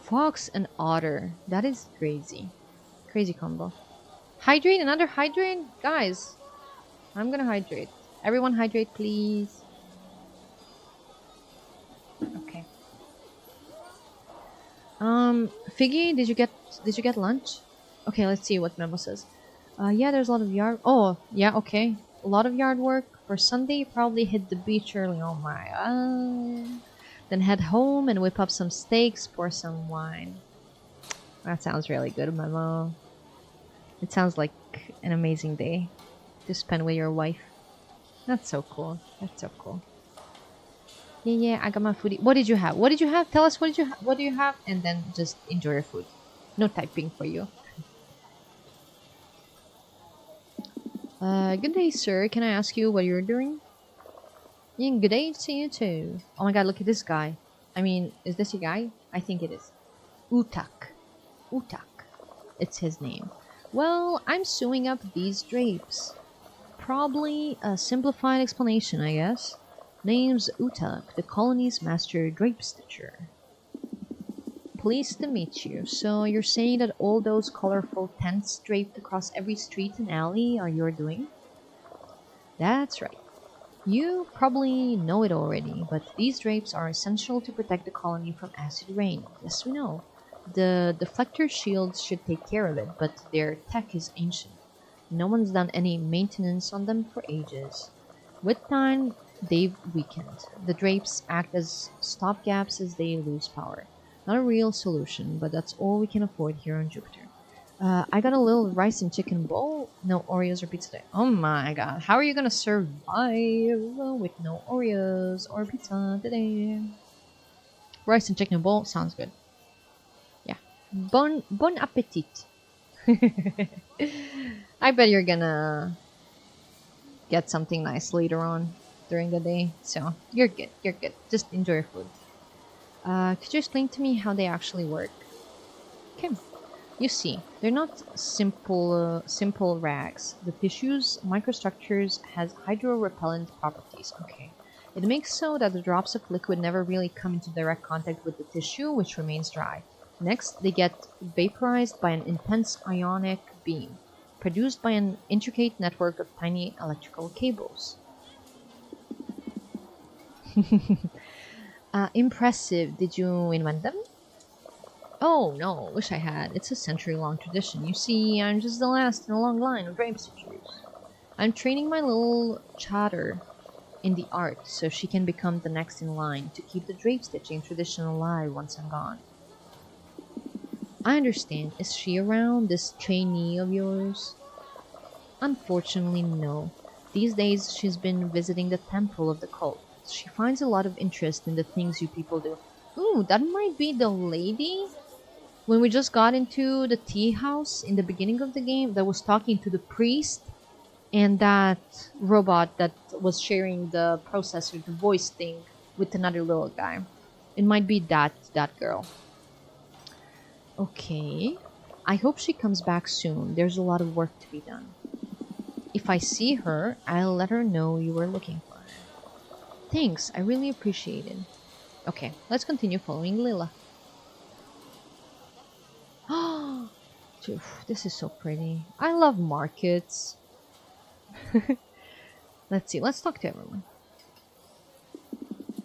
Fox and otter. That is crazy. Crazy combo. Hydrate? Another hydrate? Guys, I'm gonna hydrate. Everyone hydrate, please. Okay. Figgy, did you get lunch? Okay, let's see what Memo says. Yeah, there's a lot of yard. Oh, yeah, okay. A lot of yard work for Sunday. Probably hit the beach early. Oh my. Then head home and whip up some steaks, pour some wine. That sounds really good, Memo. It sounds like an amazing day to spend with your wife. That's so cool. That's so cool. Yeah, I got my foodie. What did you have? What did you have? Tell us what do you have, and then just enjoy your food. No typing for you. Good day, sir. Can I ask you what you're doing? Yeah, good day to you too. Oh my god, look at this guy. I mean, is this a guy? I think it is. Utak. Utak. It's his name. Well, I'm sewing up these drapes. Probably a simplified explanation, I guess. Name's Utak, the colony's master drape stitcher. Pleased to meet you. So you're saying that all those colorful tents draped across every street and alley are your doing? That's right. You probably know it already, but these drapes are essential to protect the colony from acid rain. Yes, we know. The deflector shields should take care of it, but their tech is ancient. No one's done any maintenance on them for ages. With time, they've weakened. The drapes act as stopgaps as they lose power. Not a real solution, but that's all we can afford here on Jupiter. I got a little rice and chicken bowl. No Oreos or pizza today. Oh my god. How are you gonna survive with no Oreos or pizza today? Rice and chicken bowl sounds good. Yeah. Bon appetit. I bet you're gonna get something nice later on during the day. So you're good. You're good. Just enjoy your food. Could you explain to me how they actually work? Okay. You see, they're not simple rags. The tissue's microstructures has hydro-repellent properties. Okay. It makes so that the drops of liquid never really come into direct contact with the tissue, which remains dry. Next, they get vaporized by an intense ionic beam, produced by an intricate network of tiny electrical cables. Impressive. Did you invent them? Oh no, wish I had. It's a century-long tradition. You see, I'm just the last in a long line of drape stitchers. I'm training my little chatter in the art so she can become the next in line to keep the drape stitching tradition alive once I'm gone. I understand. Is she around, this trainee of yours? Unfortunately, no. These days, she's been visiting the temple of the cult. She finds a lot of interest in the things you people do. Ooh, that might be the lady when we just got into the tea house in the beginning of the game that was talking to the priest and that robot that was sharing the processor, the voice thing with another little guy. It might be that girl. Okay. I hope she comes back soon. There's a lot of work to be done. If I see her, I'll let her know you were looking for her. Thanks, I really appreciate it. Okay, let's continue following Lila. Oh, this is so pretty. I love markets. Let's see, let's talk to everyone.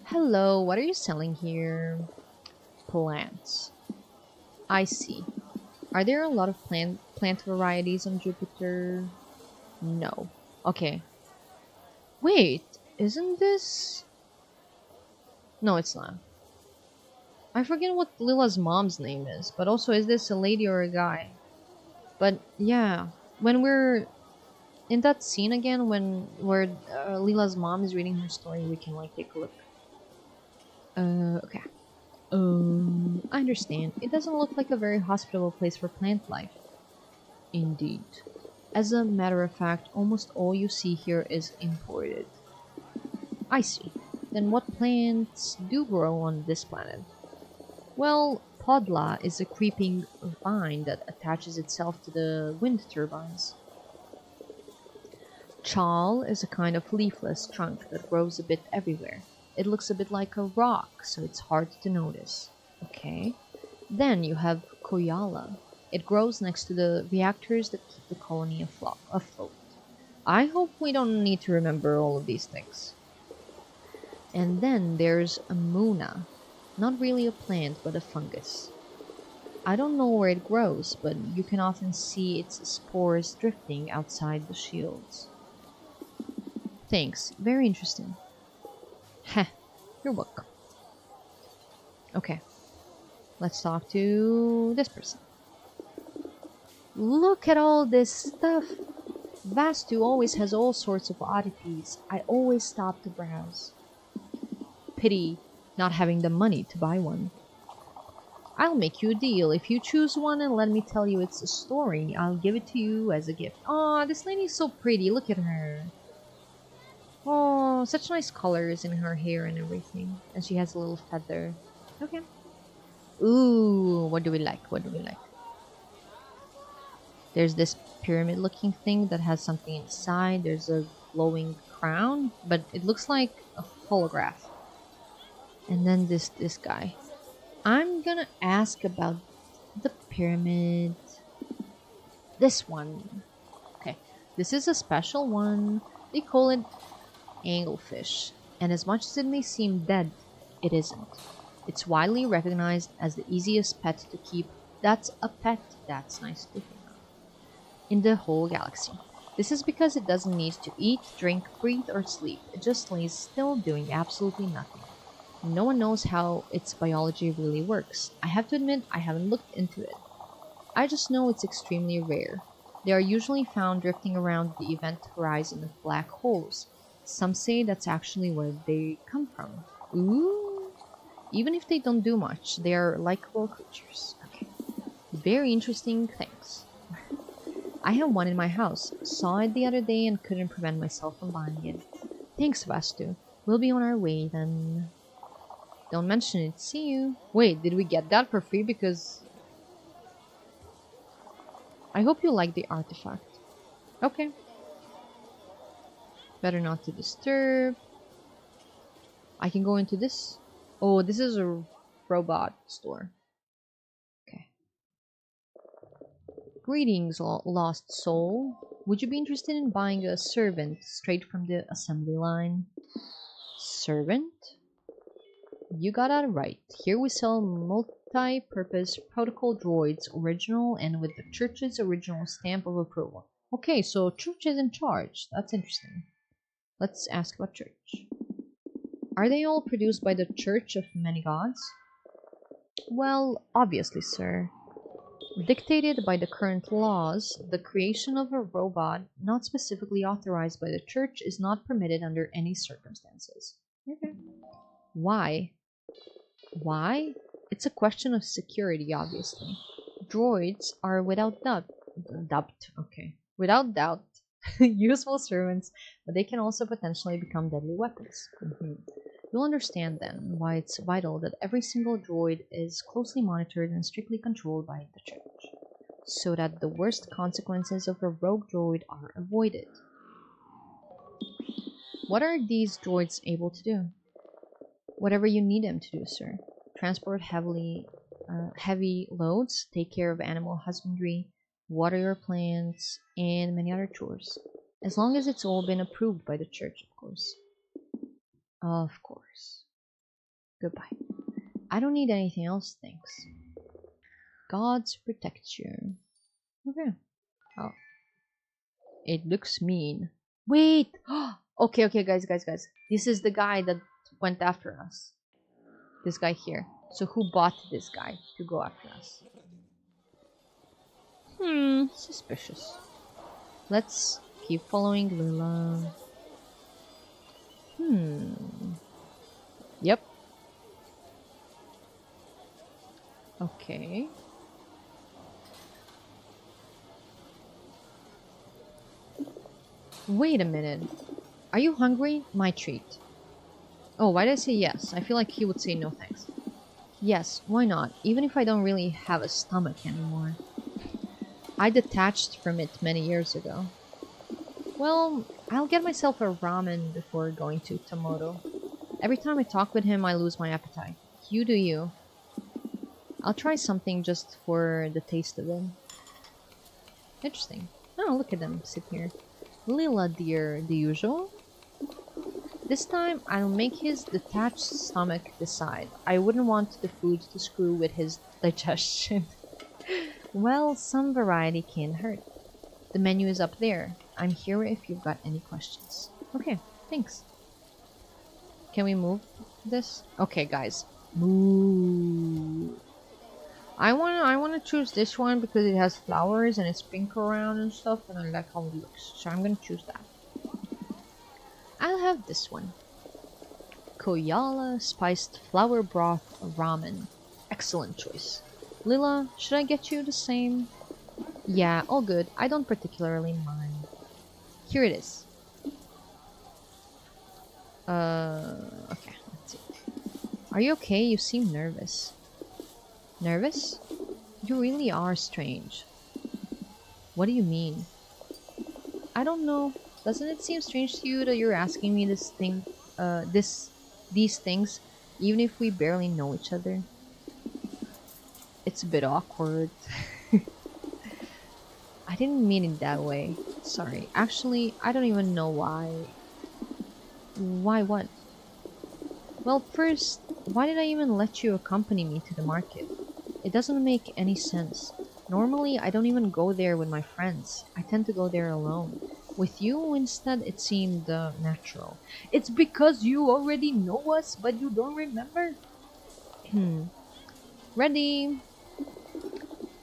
Hello, what are you selling here? plants. I see. Are there a lot of plant varieties on Jupiter? No. Okay. Wait, isn't this... No, it's not. I forget what Lila's mom's name is, but also is this a lady or a guy? But yeah, when we're in that scene again, when where Lila's mom is reading her story, we can like take a look. Okay. I understand. It doesn't look like a very hospitable place for plant life. Indeed. As a matter of fact, almost all you see here is imported. I see. Then what plants do grow on this planet? Well, podla is a creeping vine that attaches itself to the wind turbines. Chal is a kind of leafless trunk that grows a bit everywhere. It looks a bit like a rock, so it's hard to notice. Okay. Then you have koyala. It grows next to the reactors that keep the colony afloat. I hope we don't need to remember all of these things. And then there's Amuna. Not really a plant, but a fungus. I don't know where it grows, but you can often see its spores drifting outside the shields. Thanks, very interesting. Heh, you're welcome. Okay, let's talk to this person. Look at all this stuff! Vastu always has all sorts of oddities. I always stop to browse. Pity not having the money to buy one. I'll make you a deal. If you choose one and let me tell you it's a story, I'll give it to you as a gift. Aw, this lady's so pretty. Look at her. Oh, such nice colors in her hair and everything. And she has a little feather. Okay. Ooh, what do we like? What do we like? There's this pyramid looking thing that has something inside. There's a glowing crown, but it looks like a holograph. And then this guy. I'm gonna ask about the pyramid. This one. Okay, this is a special one. They call it anglefish. And as much as it may seem dead, it isn't. It's widely recognized as the easiest pet to keep. That's a pet. That's nice to hear. In the whole galaxy. This is because it doesn't need to eat, drink, breathe, or sleep. It just lays still doing absolutely nothing. No one knows how its biology really works. I have to admit, I haven't looked into it. I just know it's extremely rare. They are usually found drifting around the event horizon of black holes. Some say that's actually where they come from. Ooh! Even if they don't do much, they are likable creatures. Okay. Very interesting things. I have one in my house. Saw it the other day and couldn't prevent myself from buying it. Thanks, Vastu. We'll be on our way then. Don't mention it. See you. Wait, did we get that for free? Because I hope you like the artifact. Okay. Better not to disturb. I can go into this. Oh, this is a robot store. Okay. Greetings, lost soul. Would you be interested in buying a servant straight from the assembly line? Servant? You got that right. Here we sell multi-purpose protocol droids, original and with the church's original stamp of approval. Okay, so church is in charge. That's interesting. Let's ask about church. Are they all produced by the Church of Many Gods? Well, obviously, sir. Dictated by the current laws, the creation of a robot not specifically authorized by the Church is not permitted under any circumstances. Okay. Why? Why? It's a question of security, obviously. Droids are without doubt, useful servants, but they can also potentially become deadly weapons. You'll understand then why it's vital that every single droid is closely monitored and strictly controlled by the Church, so that the worst consequences of a rogue droid are avoided. What are these droids able to do? Whatever you need them to do, sir. Transport heavy loads, take care of animal husbandry, water your plants, and many other chores. As long as it's all been approved by the Church, of course. Of course. Goodbye. I don't need anything else, thanks. Gods protect you. Okay. Oh. It looks mean. Wait! Okay, okay, guys. This is the guy that went after us. This guy here. So who bought this guy to go after us? Suspicious. Let's keep following Lila. Yep. Okay. Wait a minute. Are you hungry? My treat. Oh, why did I say yes? I feel like he would say no thanks. Yes, why not? Even if I don't really have a stomach anymore. I detached from it many years ago. Well, I'll get myself a ramen before going to Tomoto. Every time I talk with him, I lose my appetite. You do you. I'll try something just for the taste of it. Interesting. Oh, look at them sit here. Lila, dear, the usual? This time, I'll make his detached stomach decide. I wouldn't want the food to screw with his digestion. Well, some variety can't hurt. The menu is up there. I'm here if you've got any questions. Okay, thanks. Can we move this? Okay, guys. Move. I wanna choose this one because it has flowers and it's pink around and stuff, and I like how it looks. So I'm gonna choose that. I'll have this one. Koyala spiced flower broth ramen. Excellent choice. Lila, should I get you the same? Yeah, all good. I don't particularly mind. Here it is. Okay, let's see. Are you okay? You seem nervous. Nervous? You really are strange. What do you mean? I don't know. Doesn't it seem strange to you that you're asking me these things, even if we barely know each other? It's a bit awkward. I didn't mean it that way. Sorry. Actually, I don't even know why. Why what? Well, first, why did I even let you accompany me to the market? It doesn't make any sense. Normally, I don't even go there with my friends. I tend to go there alone. With you, instead, it seemed natural. It's because you already know us, but you don't remember? Ready?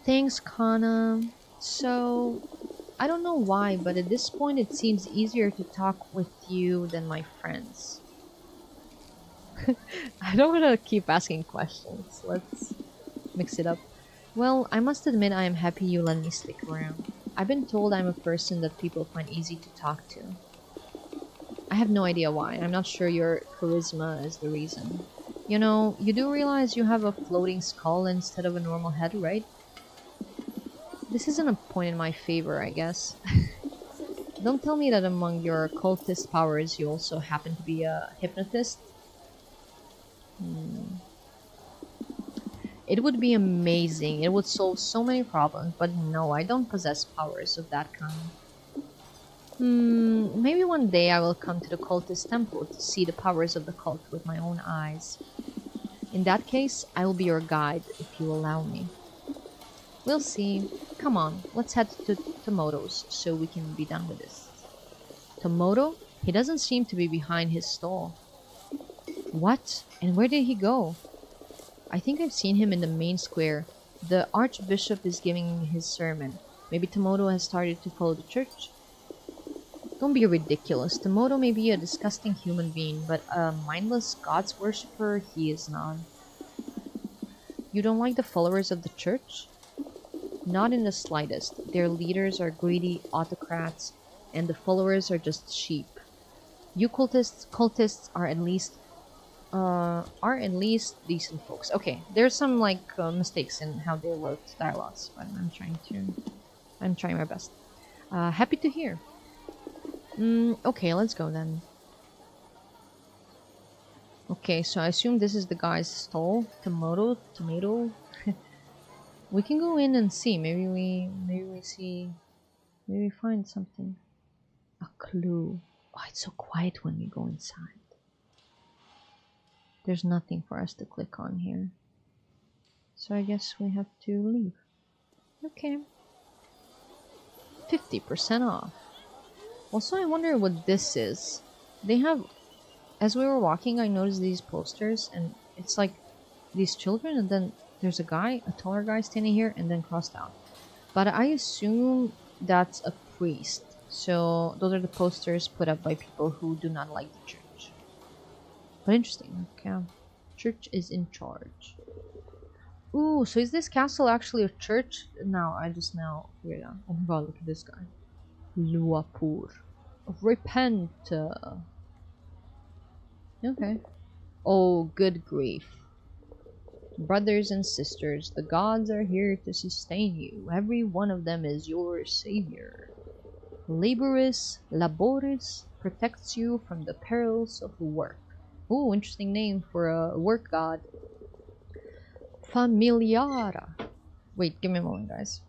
Thanks, Kana. So, I don't know why, but at this point it seems easier to talk with you than my friends. I don't want to keep asking questions. Let's mix it up. Well, I must admit I am happy you let me stick around. I've been told I'm a person that people find easy to talk to. I have no idea why. I'm not sure your charisma is the reason. You know, you do realize you have a floating skull instead of a normal head, right? This isn't a point in my favor, I guess. Don't tell me that among your cultist powers you also happen to be a hypnotist. It would be amazing. It would solve so many problems, but no, I don't possess powers of that kind. Maybe one day I will come to the cultist temple to see the powers of the cult with my own eyes. In that case, I will be your guide if you allow me. We'll see. Come on, let's head to Tomoto's so we can be done with this. Tomoto? He doesn't seem to be behind his stall. What? And where did he go? I think I've seen him in the main square. The archbishop is giving his sermon. Maybe Tomoto has started to follow the church? Don't be ridiculous. Tomoto may be a disgusting human being, but a mindless gods worshipper he is not. You don't like the followers of the church? Not in the slightest. Their leaders are greedy autocrats, and the followers are just sheep. You cultists are at least decent folks. Okay, there's some mistakes in how they wrote dialogues, but I'm trying my best. Happy to hear. Okay, let's go then. Okay, so I assume this is the guy's stall. Tomato. We can go in and see. Maybe we find something. A clue. Oh, it's so quiet when we go inside. There's nothing for us to click on here. So I guess we have to leave. Okay. 50% off. Also, I wonder what this is. They have... As we were walking, I noticed these posters, and it's like these children, and then there's a guy, a taller guy standing here, and then crossed out. But I assume that's a priest. So those are the posters put up by people who do not like the church. But interesting. Okay. Church is in charge. Ooh, so is this castle actually a church? No, I just now figured out. Oh my god, look at this guy. Luapur. Repent. Okay. Oh, good grief. Brothers and sisters, the gods are here to sustain you. Every one of them is your savior. Laboris protects you from the perils of work. Ooh, interesting name for a work god. Familiara. Wait, give me a moment, guys.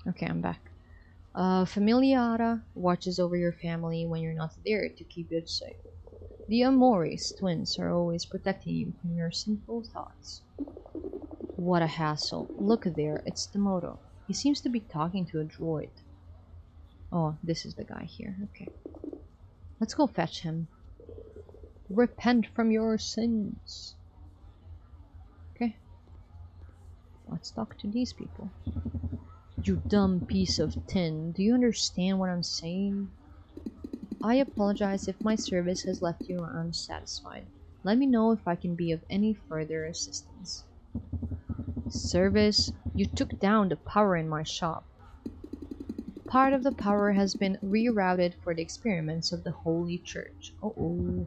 Okay, I'm back. Familiara watches over your family when you're not there to keep it safe. The Amoris twins are always protecting you from your sinful thoughts. What a hassle. Look there, it's Tomoto. He seems to be talking to a droid. Oh, this is the guy here. Okay. Let's go fetch him. Repent from your sins. Okay. Let's talk to these people. You dumb piece of tin. Do you understand what I'm saying? I apologize if my service has left you unsatisfied. Let me know if I can be of any further assistance. Service? You took down the power in my shop. Part of the power has been rerouted for the experiments of the Holy Church. Uh-oh.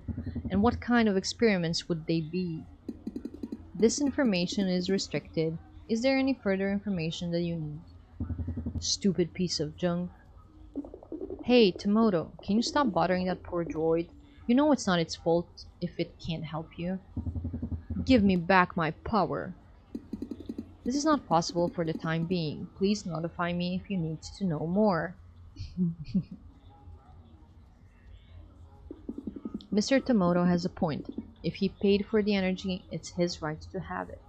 And what kind of experiments would they be? This information is restricted. Is there any further information that you need? Stupid piece of junk. Hey, Tomoto, can you stop bothering that poor droid? You know it's not its fault if it can't help you. Give me back my power. This is not possible for the time being. Please notify me if you need to know more. Mr. Tomoto has a point. If he paid for the energy, it's his right to have it.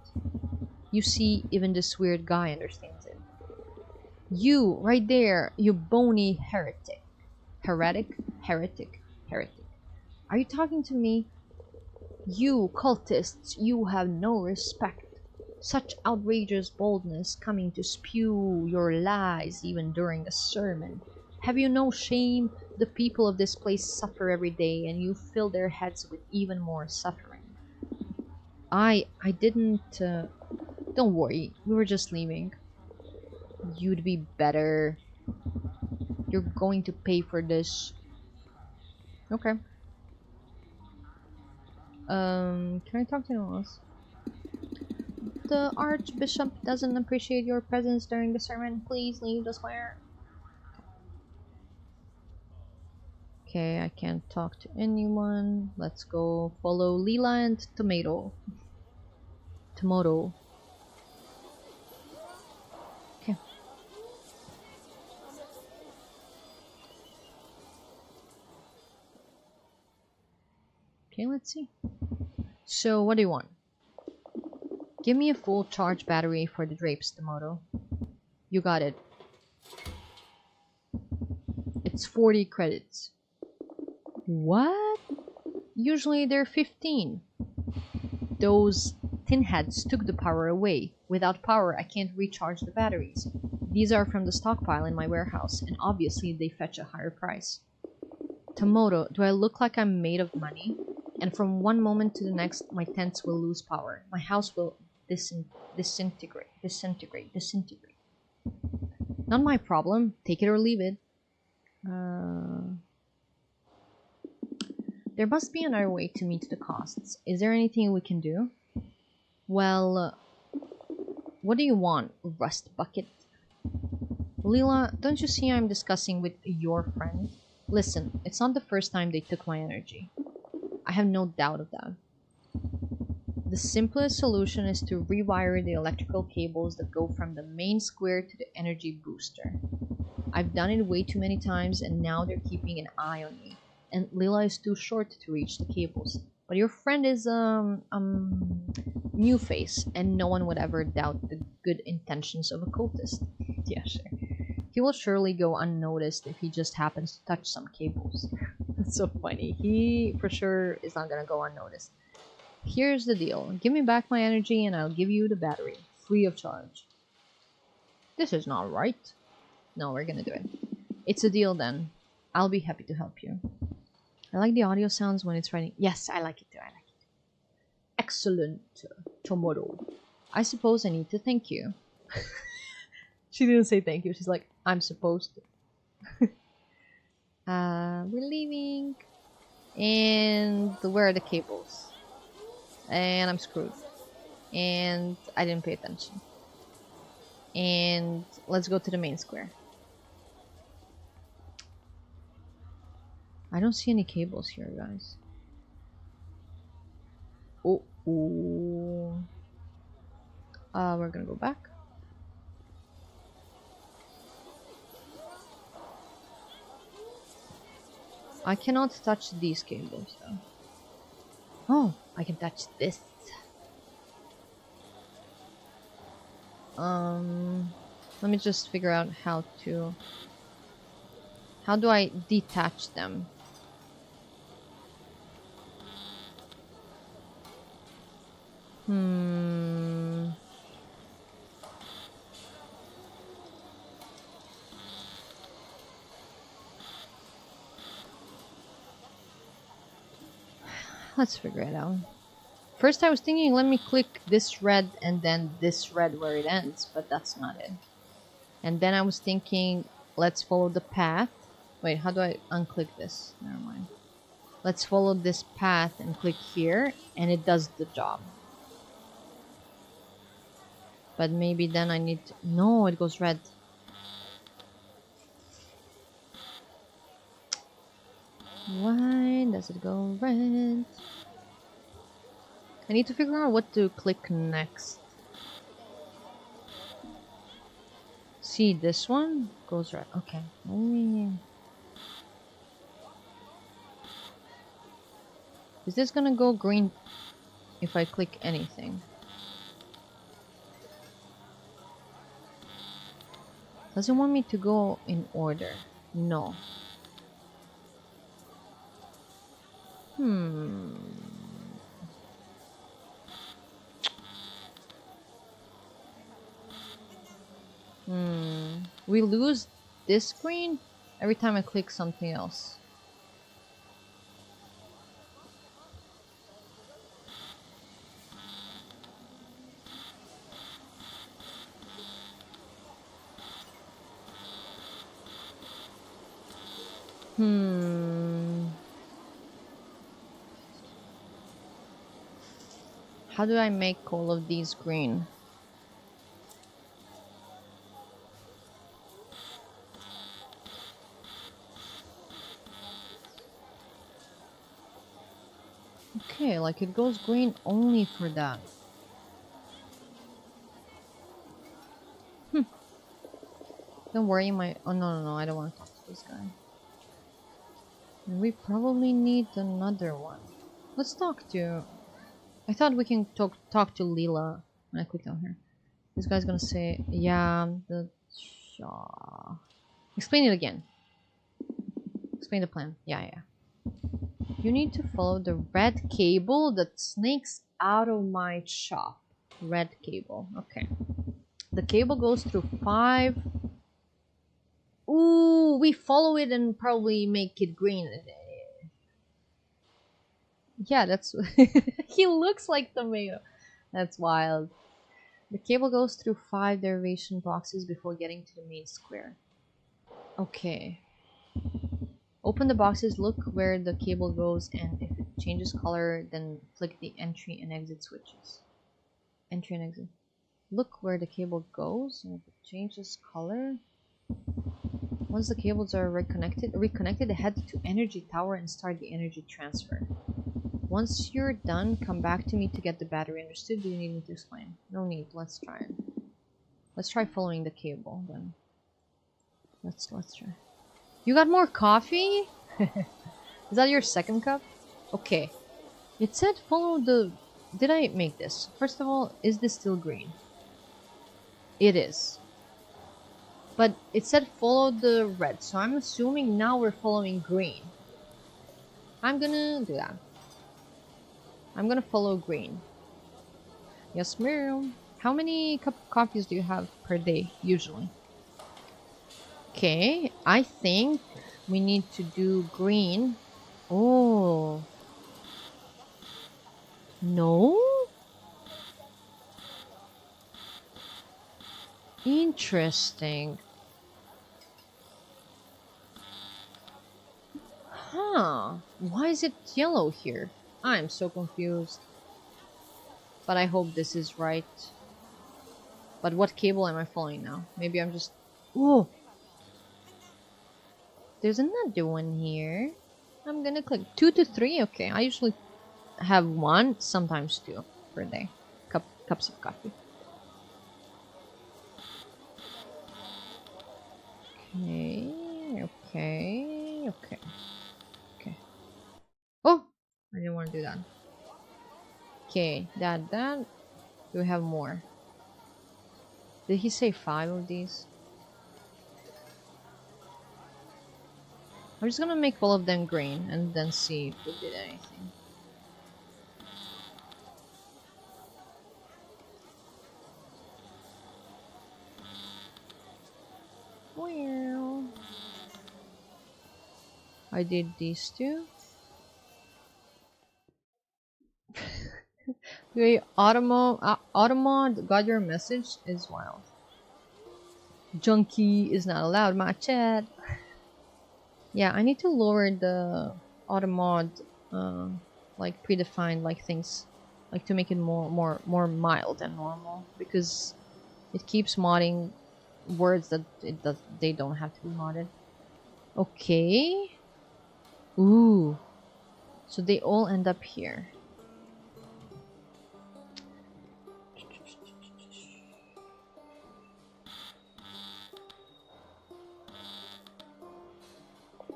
You see, even this weird guy understands it. You, right there, you bony heretic. Heretic? Heretic. Heretic. Are you talking to me? You cultists, you have no respect. Such outrageous boldness coming to spew your lies even during a sermon. Have you no shame? The people of this place suffer every day, and you fill their heads with even more suffering. I didn't... Don't worry, we were just leaving. You'd be better. You're going to pay for this. Okay. Can I talk to anyone else? The Archbishop doesn't appreciate your presence during the sermon. Please leave the square. Okay, I can't talk to anyone. Let's go follow Lila and Tomato. Tomato. Okay. Okay, let's see. So, what do you want? Give me a full charge battery for the drapes, Tomato. You got it. It's 40 credits. What? Usually they're 15. Those tin heads took the power away. Without power, I can't recharge the batteries. These are from the stockpile in my warehouse, and obviously they fetch a higher price. Tomoto, do I look like I'm made of money? And from one moment to the next, my tents will lose power. My house will disintegrate. Not my problem. Take it or leave it. There must be another way to meet the costs. Is there anything we can do? Well, what do you want, Rust Bucket? Leela, don't you see I'm discussing with your friend? Listen, it's not the first time they took my energy. I have no doubt of that. The simplest solution is to rewire the electrical cables that go from the main square to the energy booster. I've done it way too many times and now they're keeping an eye on me. And Leela is too short to reach the cables. But your friend is new face and no one would ever doubt the good intentions of a cultist. Yeah, sure. He will surely go unnoticed if he just happens to touch some cables. That's so funny. He for sure is not gonna go unnoticed. Here's the deal. Give me back my energy and I'll give you the battery. Free of charge. This is not right. No, we're gonna do it. It's a deal then. I'll be happy to help you. I like the audio sounds when it's writing. Yes, I like it too. I like it. Excellent. Tomorrow. I suppose I need to thank you. She didn't say thank you. She's like, I'm supposed to. We're leaving. And where are the cables? And I'm screwed. And I didn't pay attention. And let's go to the main square. I don't see any cables here, guys. Oh. We're gonna go back. I cannot touch these cables though. Oh, I can touch this. Let me just figure out how to... How do I detach them? Let's figure it out. First I was thinking, let me click this red and then this red where it ends, but that's not it. And then I was thinking, let's follow the path. Wait, how do I unclick this? Never mind. Let's follow this path and click here, and it does the job. But maybe then I need to... No, it goes red. Why does it go red? I need to figure out what to click next. See, this one goes red. Okay. Is this gonna go green if I click anything? Does it want me to go in order? No. We lose this screen every time I click something else. How do I make all of these green? Okay, like it goes green only for that. Don't worry, oh no, I don't want to talk to this guy. We probably need another one. Let's talk to... I thought we can talk to Leela when I clicked on her. This guy's gonna say, yeah, the... Explain it again. Explain the plan. Yeah. You need to follow the red cable that snakes out of my shop. Red cable. Okay. The cable goes through 5... Ooh, we follow it and probably make it green. Yeah, that's... He looks like tomato. That's wild. The cable goes through 5 derivation boxes before getting to the main square. Okay. Open the boxes, look where the cable goes, and if it changes color, then click the entry and exit switches. Entry and exit. Look where the cable goes, and if it changes color. Once the cables are reconnected, head to energy tower and start the energy transfer. Once you're done, come back to me to get the battery. Understood? Do you need me to explain? No need. Let's try it. Let's try following the cable then. Let's try. You got more coffee? Is that your second cup? Okay. It said follow the... Did I make this? First of all, is this still green? It is. But it said follow the red, so I'm assuming now we're following green. I'm gonna do that. I'm gonna follow green. Yes, ma'am. How many cup of coffees do you have per day, usually? Okay, I think we need to do green. Oh. No? Interesting. Huh. Why is it yellow here? I'm so confused. But I hope this is right. But what cable am I following now? Maybe I'm just... Oh! There's another one here. I'm gonna click 2 to 3. Okay, I usually have 1, sometimes 2 per day. Cups of coffee. Okay. Oh! I didn't want to do that. Okay, that. Do we have more? Did he say 5 of these? I'm just gonna make all of them green and then see if we did anything. Well, I did these two. Wait, Automod got your message? Is wild. Junkie is not allowed my chat. Yeah, I need to lower the Automod like predefined like things, like to make it more mild than normal, because it keeps modding words that they don't have to be modded. Okay. Ooh. So they all end up here.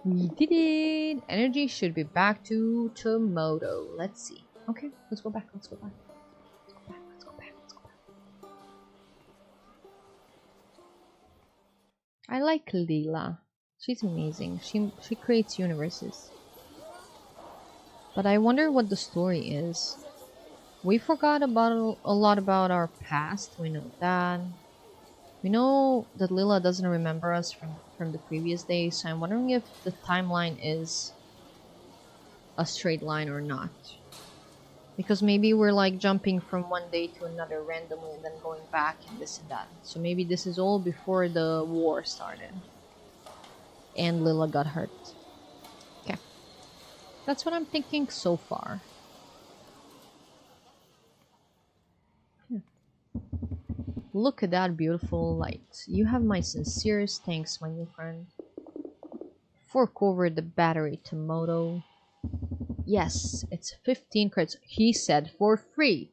We did it! Energy should be back to Tomoto. Let's see. Okay, let's go back. Let's go back. I like Leela. She's amazing. She creates universes. But I wonder what the story is. We forgot about a lot about our past. We know that. We know that Leela doesn't remember us from the previous day, so I'm wondering if the timeline is a straight line or not. Because maybe we're like jumping from one day to another randomly and then going back and this and that. So maybe this is all before the war started. And Leela got hurt. Okay. That's what I'm thinking so far. Look at that beautiful light. You have my sincerest thanks, my new friend. Fork over the battery, Tomoto. Yes, it's 15 credits. He said for free.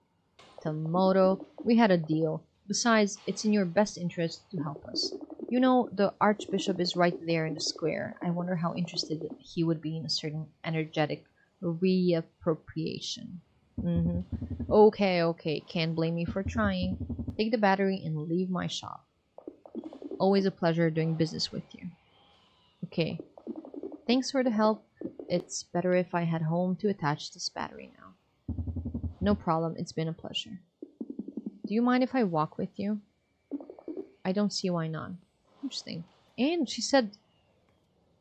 Tomoto, we had a deal. Besides, it's in your best interest to help us. You know, the Archbishop is right there in the square. I wonder how interested he would be in a certain energetic reappropriation. Okay. Can't blame me for trying. Take the battery and leave my shop. Always a pleasure doing business with you. Okay. Thanks for the help. It's better if I head home to attach this battery now. No problem. It's been a pleasure. Do you mind if I walk with you? I don't see why not. Interesting. And she said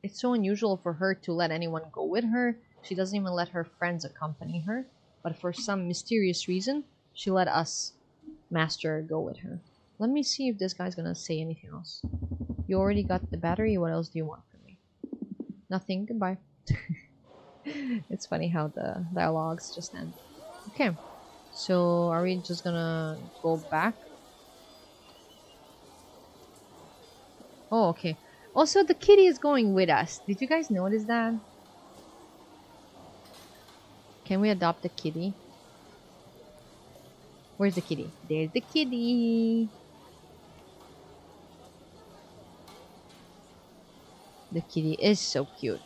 it's so unusual for her to let anyone go with her. She doesn't even let her friends accompany her. But for some mysterious reason, she let us, Master, go with her. Let me see if this guy's gonna say anything else. You already got the battery. What else do you want from me? Nothing. Goodbye. It's funny how the dialogues just end. Okay. So are we just gonna go back? Oh, okay. Also, the kitty is going with us. Did you guys notice that? Can we adopt a kitty? Where's the kitty? There's the kitty. The kitty is so cute.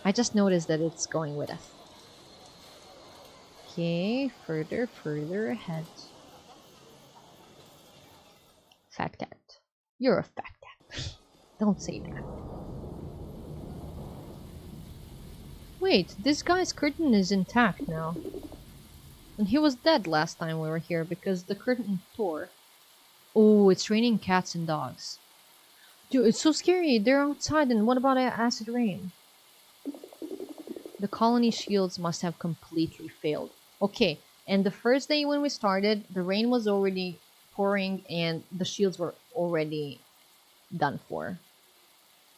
I just noticed that it's going with us. Okay, further ahead. Fat cat. You're a fat cat. Don't say that. Wait, this guy's curtain is intact now. And he was dead last time we were here because the curtain tore. Oh, it's raining cats and dogs. Dude, it's so scary. They're outside, and what about acid rain? The colony shields must have completely failed. Okay, and the first day when we started, the rain was already pouring and the shields were already done for.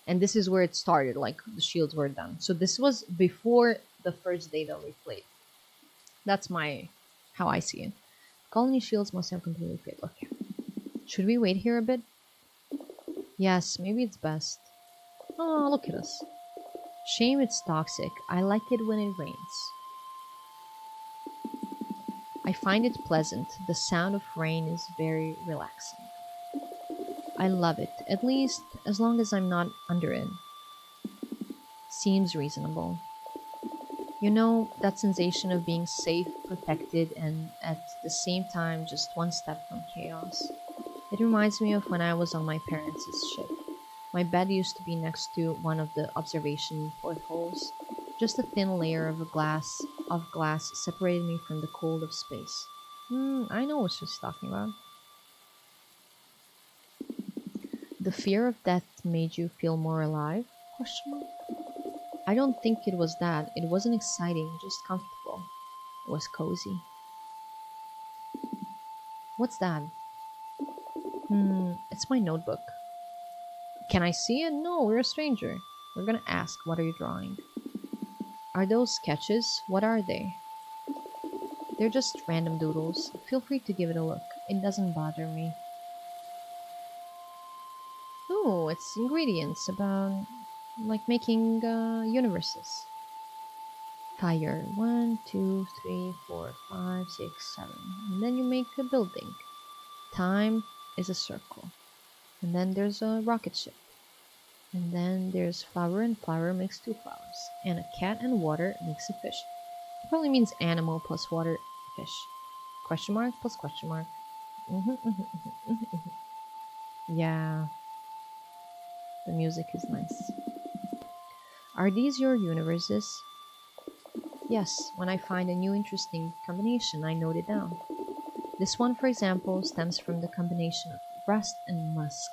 And this is where it started, like the shields were done. So this was before the first day that we played. That's how I see it. Colony shields must have completely failed. Okay. Should we wait here a bit? Yes, maybe it's best. Oh, look at us. Shame it's toxic. I like it when it rains. I find it pleasant. The sound of rain is very relaxing. I love it, at least as long as I'm not under it. Seems reasonable. You know, that sensation of being safe, protected, and at the same time just one step from chaos. It reminds me of when I was on my parents' ship. My bed used to be next to one of the observation portholes. Just a thin layer of glass separated me from the cold of space. I know what she's talking about. The fear of death made you feel more alive? Question mark. I don't think it was that. It wasn't exciting, just comfortable. It was cozy. What's that? It's my notebook. Can I see it? No, we're a stranger. We're gonna ask, what are you drawing? Are those sketches? What are they? They're just random doodles. Feel free to give it a look. It doesn't bother me. Oh, it's ingredients about like making universes. Fire. 1, 2, 3, 4, 5, 6, 7. And then you make a building. Time is a circle. And then there's a rocket ship. And then there's flower and flower makes two flowers. And a cat and water makes a fish. It probably means animal plus water fish. Question mark plus question mark. Yeah, the music is nice. Are these your universes? Yes, when I find a new interesting combination, I note it down. This one, for example, stems from the combination of rust and musk.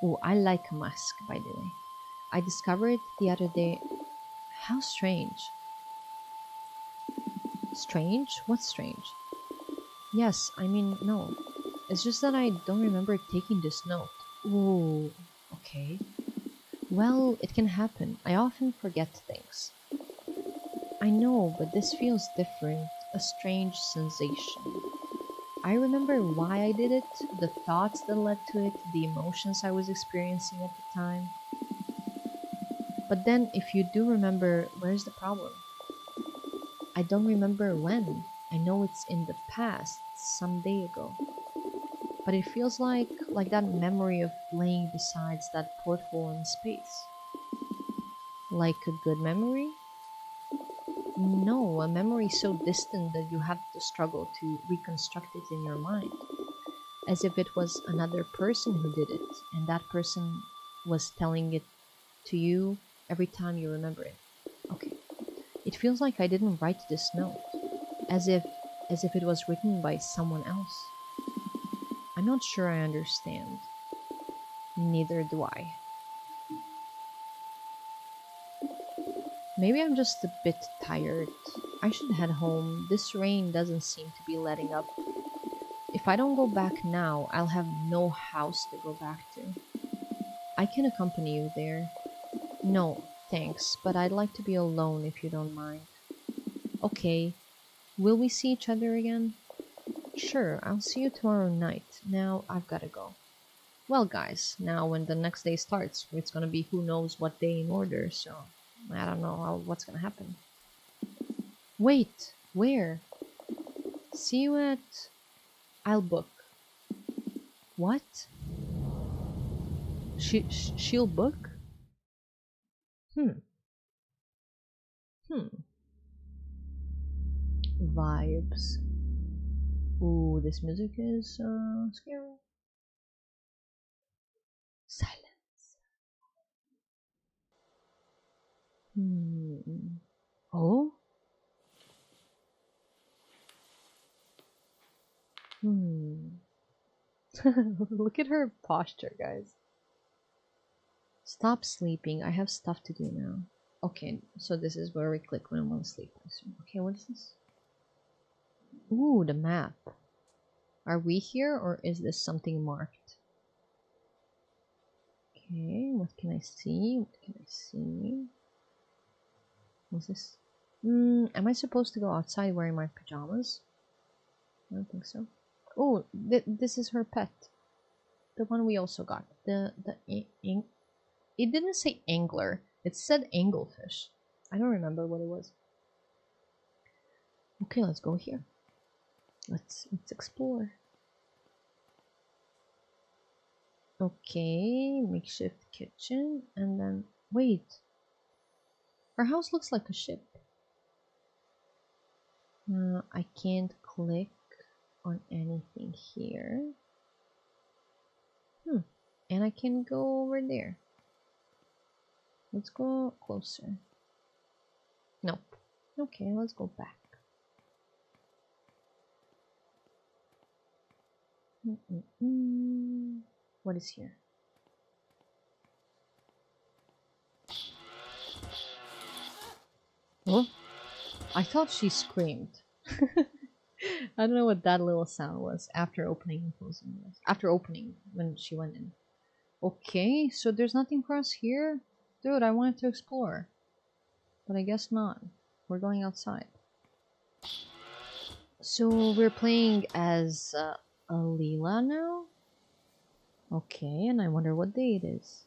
Oh, I like musk, by the way. I discovered it the other day. How strange. Strange? What's strange? Yes, I mean, no. It's just that I don't remember taking this note. Ooh, okay. Well, it can happen. I often forget things. I know, but this feels different. A strange sensation. I remember why I did it, the thoughts that led to it, the emotions I was experiencing at the time. But then, if you do remember, where's the problem? I don't remember when. I know it's in the past, some day ago. But it feels like that memory of laying beside that porthole in space. Like a good memory? No, a memory so distant that you have to struggle to reconstruct it in your mind. As if it was another person who did it, and that person was telling it to you every time you remember it. Okay. It feels like I didn't write this note. As if it was written by someone else. I'm not sure I understand. Neither do I. Maybe I'm just a bit tired. I should head home. This rain doesn't seem to be letting up. If I don't go back now, I'll have no house to go back to. I can accompany you there. No, thanks, but I'd like to be alone if you don't mind. Okay, will we see each other again? Sure, I'll see you tomorrow night. Now I've gotta go. Well, guys, now when the next day starts, it's gonna be who knows what day in order, so I don't know what's gonna happen. Wait, where? See you at... I'll book. What? She'll book? Hmm. Vibes. Ooh, this music is scary. Silence. Oh? Look at her posture, guys. Stop sleeping. I have stuff to do now. Okay, so this is where we click when we want to sleep. Okay, what is this? Ooh, the map. Are we here or is this something marked? Okay, what can I see? What can I see? What's this? Am I supposed to go outside wearing my pajamas? I don't think so. Oh, this is her pet. The one we also got. It didn't say angler. It said anglefish. I don't remember what it was. Okay, let's go here. Let's explore. Okay, makeshift kitchen, and then wait. Our house looks like a ship. I can't click on anything here. And I can go over there. Let's go closer. Nope. Okay, let's go back. What is here? Oh, I thought she screamed. I don't know what that little sound was after opening and closing. After opening when she went in. Okay, so there's nothing for us here? Dude, I wanted to explore. But I guess not. We're going outside. So we're playing as Alila now? Okay, and I wonder what day it is.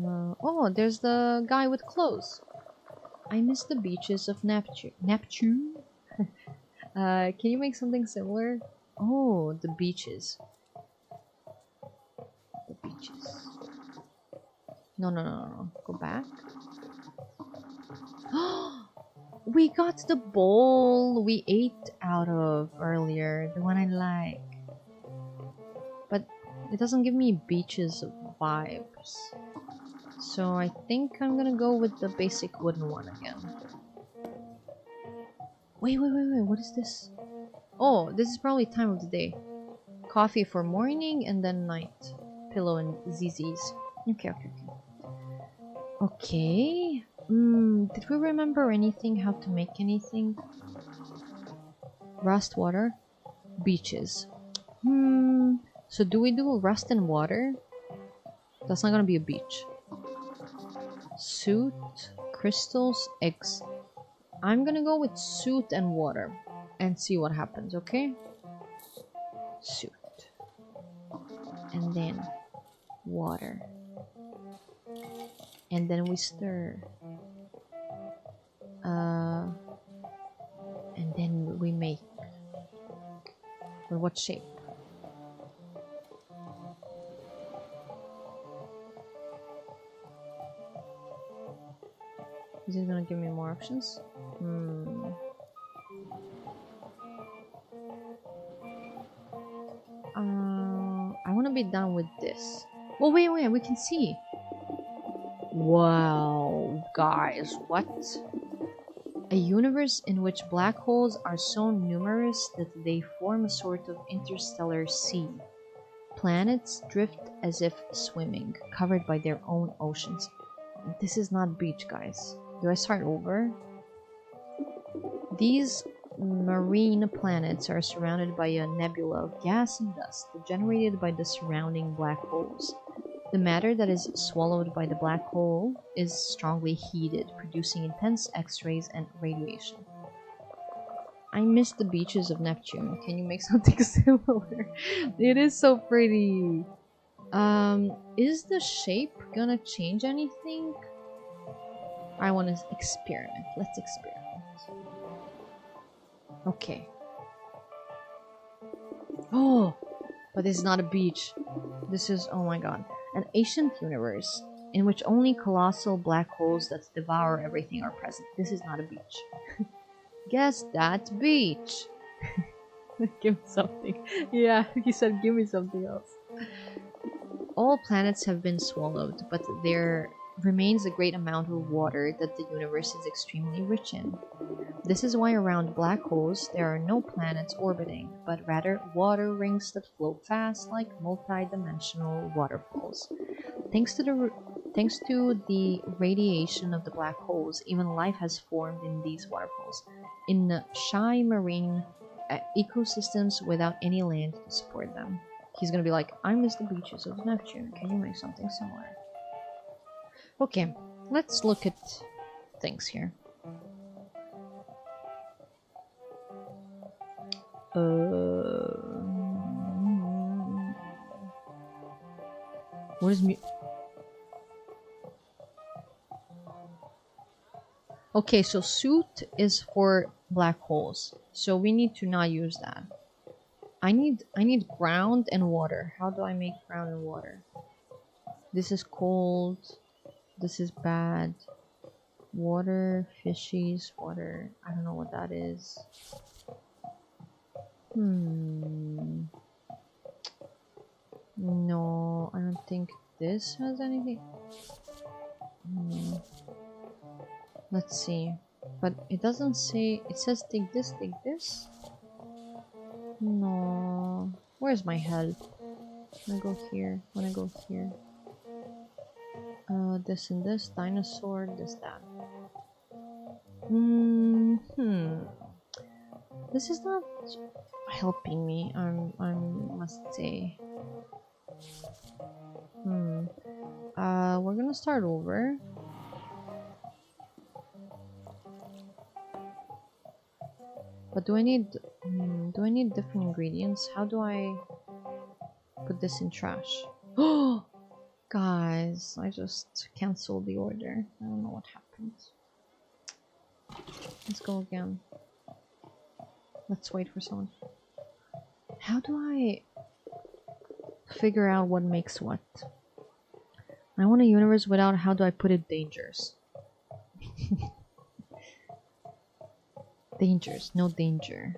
Oh, there's the guy with clothes. I miss the beaches of Neptune? Can you make something similar? Oh, the beaches. The beaches. No. Go back. We got the bowl we ate out of earlier. The one I like. But it doesn't give me beaches vibes. So I think I'm gonna go with the basic wooden one again. Wait, what is this? Oh, this is probably time of the day. Coffee for morning and then night. Pillow and ZZs. Okay. Okay. Did we remember anything? How to make anything? Rust water. Beaches. So do we do rust and water? That's not gonna be a beach. Suit, crystals, eggs. I'm gonna go with suit and water and see what happens, okay? Suit. And then water. And then we stir. And then we make. But what shape? Is it gonna give me more options? I wanna be done with this. Oh wait, we can see. Wow, guys, what? A universe in which black holes are so numerous that they form a sort of interstellar sea. Planets drift as if swimming, covered by their own oceans. This is not beach, guys. Do I start over? These marine planets are surrounded by a nebula of gas and dust generated by the surrounding black holes. The matter that is swallowed by the black hole is strongly heated, producing intense X-rays and radiation. I miss the beaches of Neptune. Can you make something similar? It is so pretty. Is the shape gonna change anything? I want to experiment. Let's experiment. Okay. Oh, but this is not a beach. This is, oh my god, an ancient universe in which only colossal black holes that devour everything are present. This is not a beach. Guess that beach. Give me something. Yeah, he said give me something else. All planets have been swallowed, but there remains a great amount of water that the universe is extremely rich in. This is why around black holes there are no planets orbiting, but rather water rings that flow fast like multi-dimensional waterfalls. Thanks to the radiation of the black holes, even life has formed in these waterfalls, in shy marine ecosystems without any land to support them. He's gonna be like, I miss the beaches of Neptune. Can you make something similar? Okay, let's look at things here. What is Okay, so suit is for black holes, so we need to not use that. I need ground and water. How do I make ground and water? This is cold. This is bad. Water, fishies, water. I don't know what that is. No, I don't think this has anything. Let's see. But it doesn't say. It says take this, take this. No. Where's my help? Wanna go here. Wanna go here. This and this. Dinosaur. This, that. This is not helping me. I must say. We're gonna start over. But do I need different ingredients? How do I put this in trash? Oh, guys, I just canceled the order. I don't know what happened. Let's go again. Let's wait for someone. How do I figure out what makes what? I want a universe without, how do I put it, dangers? Dangers, no danger.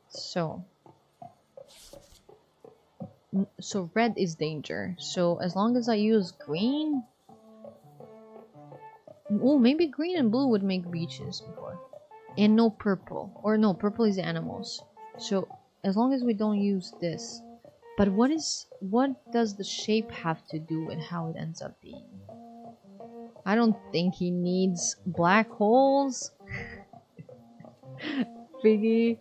So red is danger. So as long as I use green. Oh, maybe green and blue would make beaches before. And no purple. Or no, purple is animals. So as long as we don't use this. But what does the shape have to do with how it ends up being? I don't think he needs black holes. Figgy.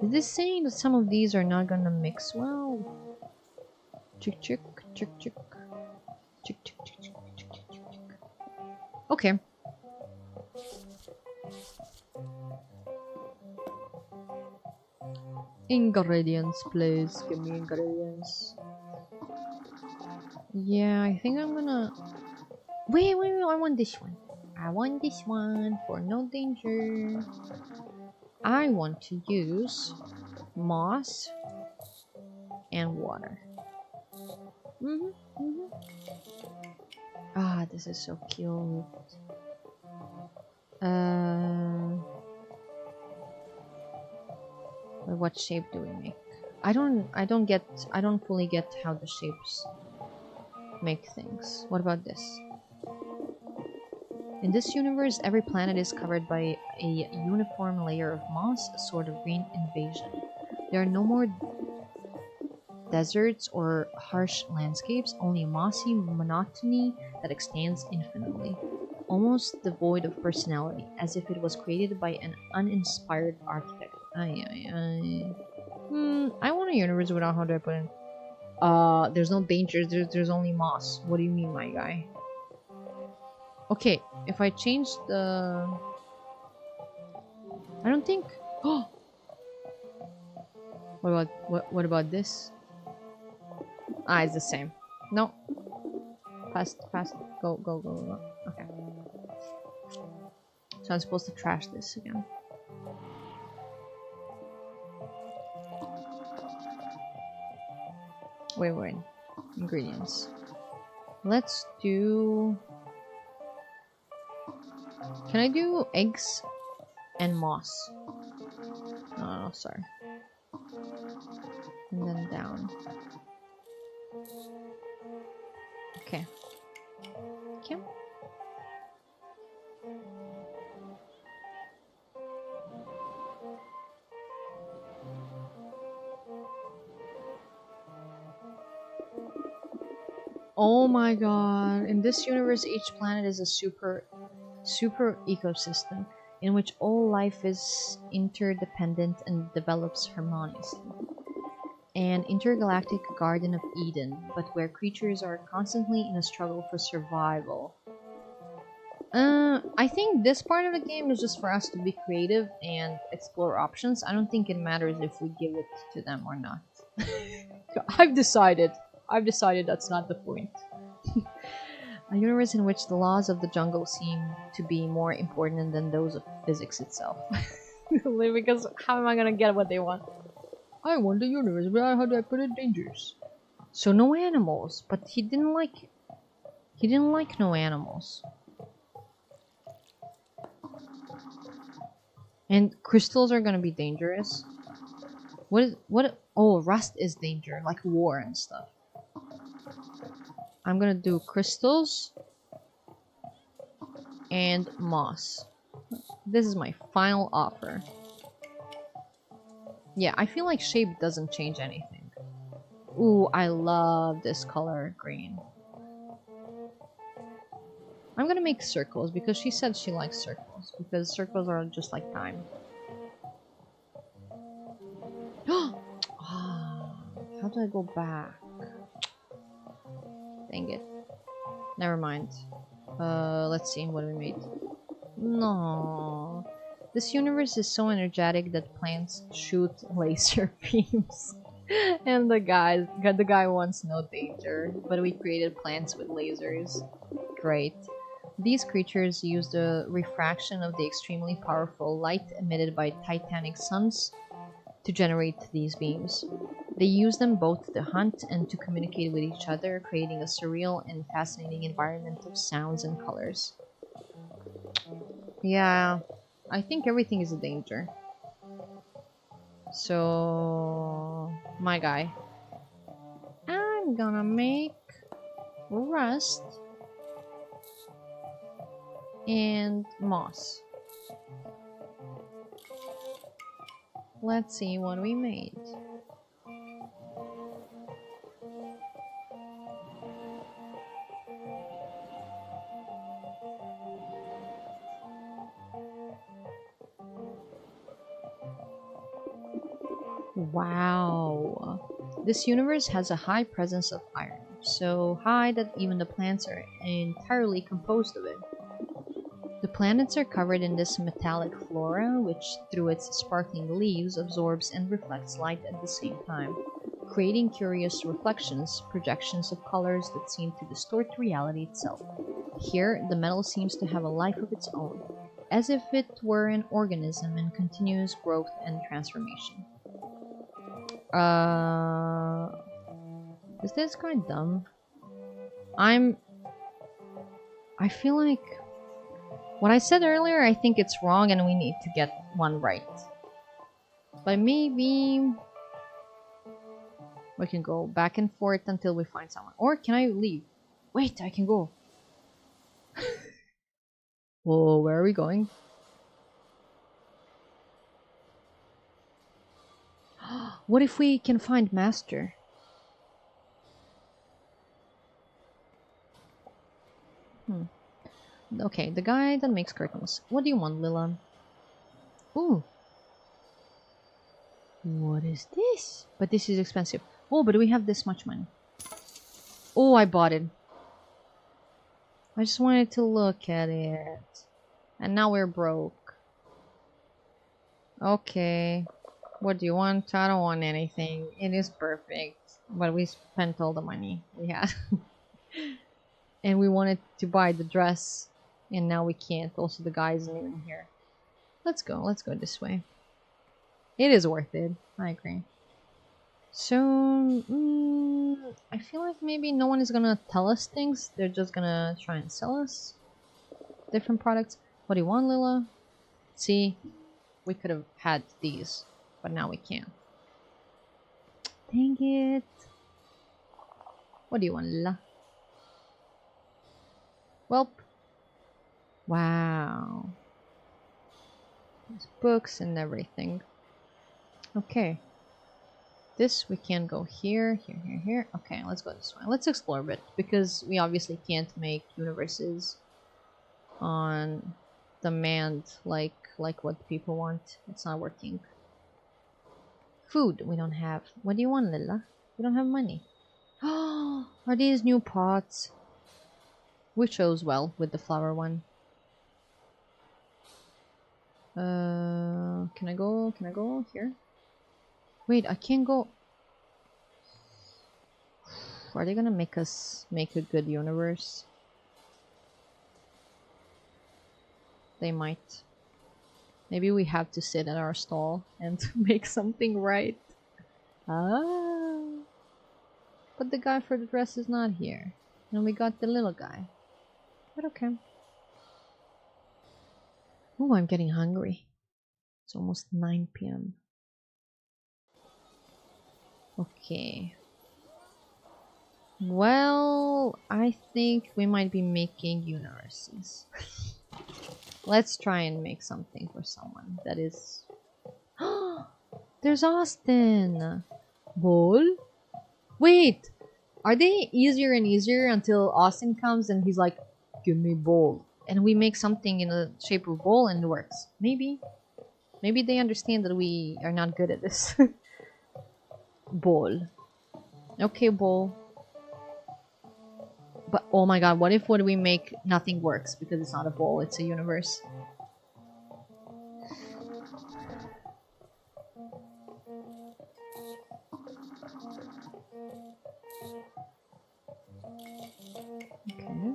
Is this saying that some of these are not gonna mix well? Chick chick chick chick chick chick chick chick chick chick chick. Okay. Ingredients, please. Give me ingredients. Yeah, I think I'm gonna. Wait, I want this one. I want this one for no danger. I want to use moss and water. Ah, this is so cute. What shape do we make? I don't fully get how the shapes make things. What about this? In this universe, every planet is covered by a uniform layer of moss, a sort of green invasion. There are no more deserts or harsh landscapes, only a mossy monotony that extends infinitely. almost devoid of personality, as if it was created by an uninspired architect. I want a universe without, how do I put it? There's no dangers, there's only moss. What do you mean, my guy? Okay, if I change the... I don't think... Oh! What about this? Ah, it's the same. No. Fast. Go. Okay. So I'm supposed to trash this again. Wait. Ingredients. Let's do... Can I do eggs and moss? No, sorry. And then down. Okay. Oh my god. In this universe, each planet is a super ecosystem in which all life is interdependent and develops harmoniously. An intergalactic Garden of Eden, but where creatures are constantly in a struggle for survival. I think this part of the game is just for us to be creative and explore options. I don't think it matters if we give it to them or not. I've decided that's not the point. A universe in which the laws of the jungle seem to be more important than those of physics itself. Because how am I gonna get what they want? I want a universe, but how do I put it? Dangers. So no animals, but he didn't like no animals. And crystals are gonna be dangerous. Oh, rust is danger, like war and stuff. I'm gonna do crystals and moss. This is my final offer. Yeah, I feel like shape doesn't change anything. Ooh, I love this color, green. I'm gonna make circles because she said she likes circles. Because circles are just like time. How do I go back? Dang it. Never mind. Let's see what we made. No. This universe is so energetic that plants shoot laser beams. And the guy wants no danger, but we created plants with lasers. Great. These creatures use the refraction of the extremely powerful light emitted by titanic suns to generate these beams. They use them both to hunt and to communicate with each other, creating a surreal and fascinating environment of sounds and colors. Yeah, I think everything is a danger. So, my guy. I'm gonna make rust and moss. Let's see what we made. Wow. This universe has a high presence of iron, so high that even the plants are entirely composed of it. The planets are covered in this metallic flora, which through its sparkling leaves absorbs and reflects light at the same time, creating curious reflections, projections of colors that seem to distort reality itself. Here, the metal seems to have a life of its own, as if it were an organism in continuous growth and transformation. Is this kind of dumb? I feel like what I said earlier, I think it's wrong and we need to get one right. But maybe we can go back and forth until we find someone. Or can I leave? Wait, I can go. Whoa, where are we going? What if we can find Master? Okay, the guy that makes curtains. What do you want, Lila? Ooh. What is this? But this is expensive. Oh, but we have this much money. Oh, I bought it. I just wanted to look at it. And now we're broke. Okay. What do you want? I don't want anything. It is perfect. But we spent all the money we had. And we wanted to buy the dress. And now we can't. Also, the guy isn't even here. Let's go. Let's go this way. It is worth it. I agree. So, I feel like maybe no one is gonna tell us things. They're just gonna try and sell us different products. What do you want, Lila? See, we could have had these, but now we can't. Dang it. What do you want, Lila? Welp. Wow. There's books and everything. Okay. This, we can go here, here, here, here. Okay, let's go this way. Let's explore a bit, because we obviously can't make universes on demand like what people want. It's not working. Food, we don't have. What do you want, Lila? We don't have money. Oh, are these new pots? We chose well with the flower one. Can I go here? Wait, I can't go. Are they gonna make us make a good universe? They might. Maybe we have to sit at our stall and make something right. Ah. But the guy for the dress is not here. And we got the little guy. But okay. Ooh, I'm getting hungry. It's almost 9 p.m. Okay. Well, I think we might be making universes. Let's try and make something for someone that is... There's Austin! Ball? Wait! Are they easier and easier until Austin comes and he's like, give me ball. And we make something in the shape of ball and it works. Maybe. Maybe they understand that we are not good at this. Ball. Okay, ball. But oh my god, what if what we make nothing works because it's not a ball, it's a universe? Okay.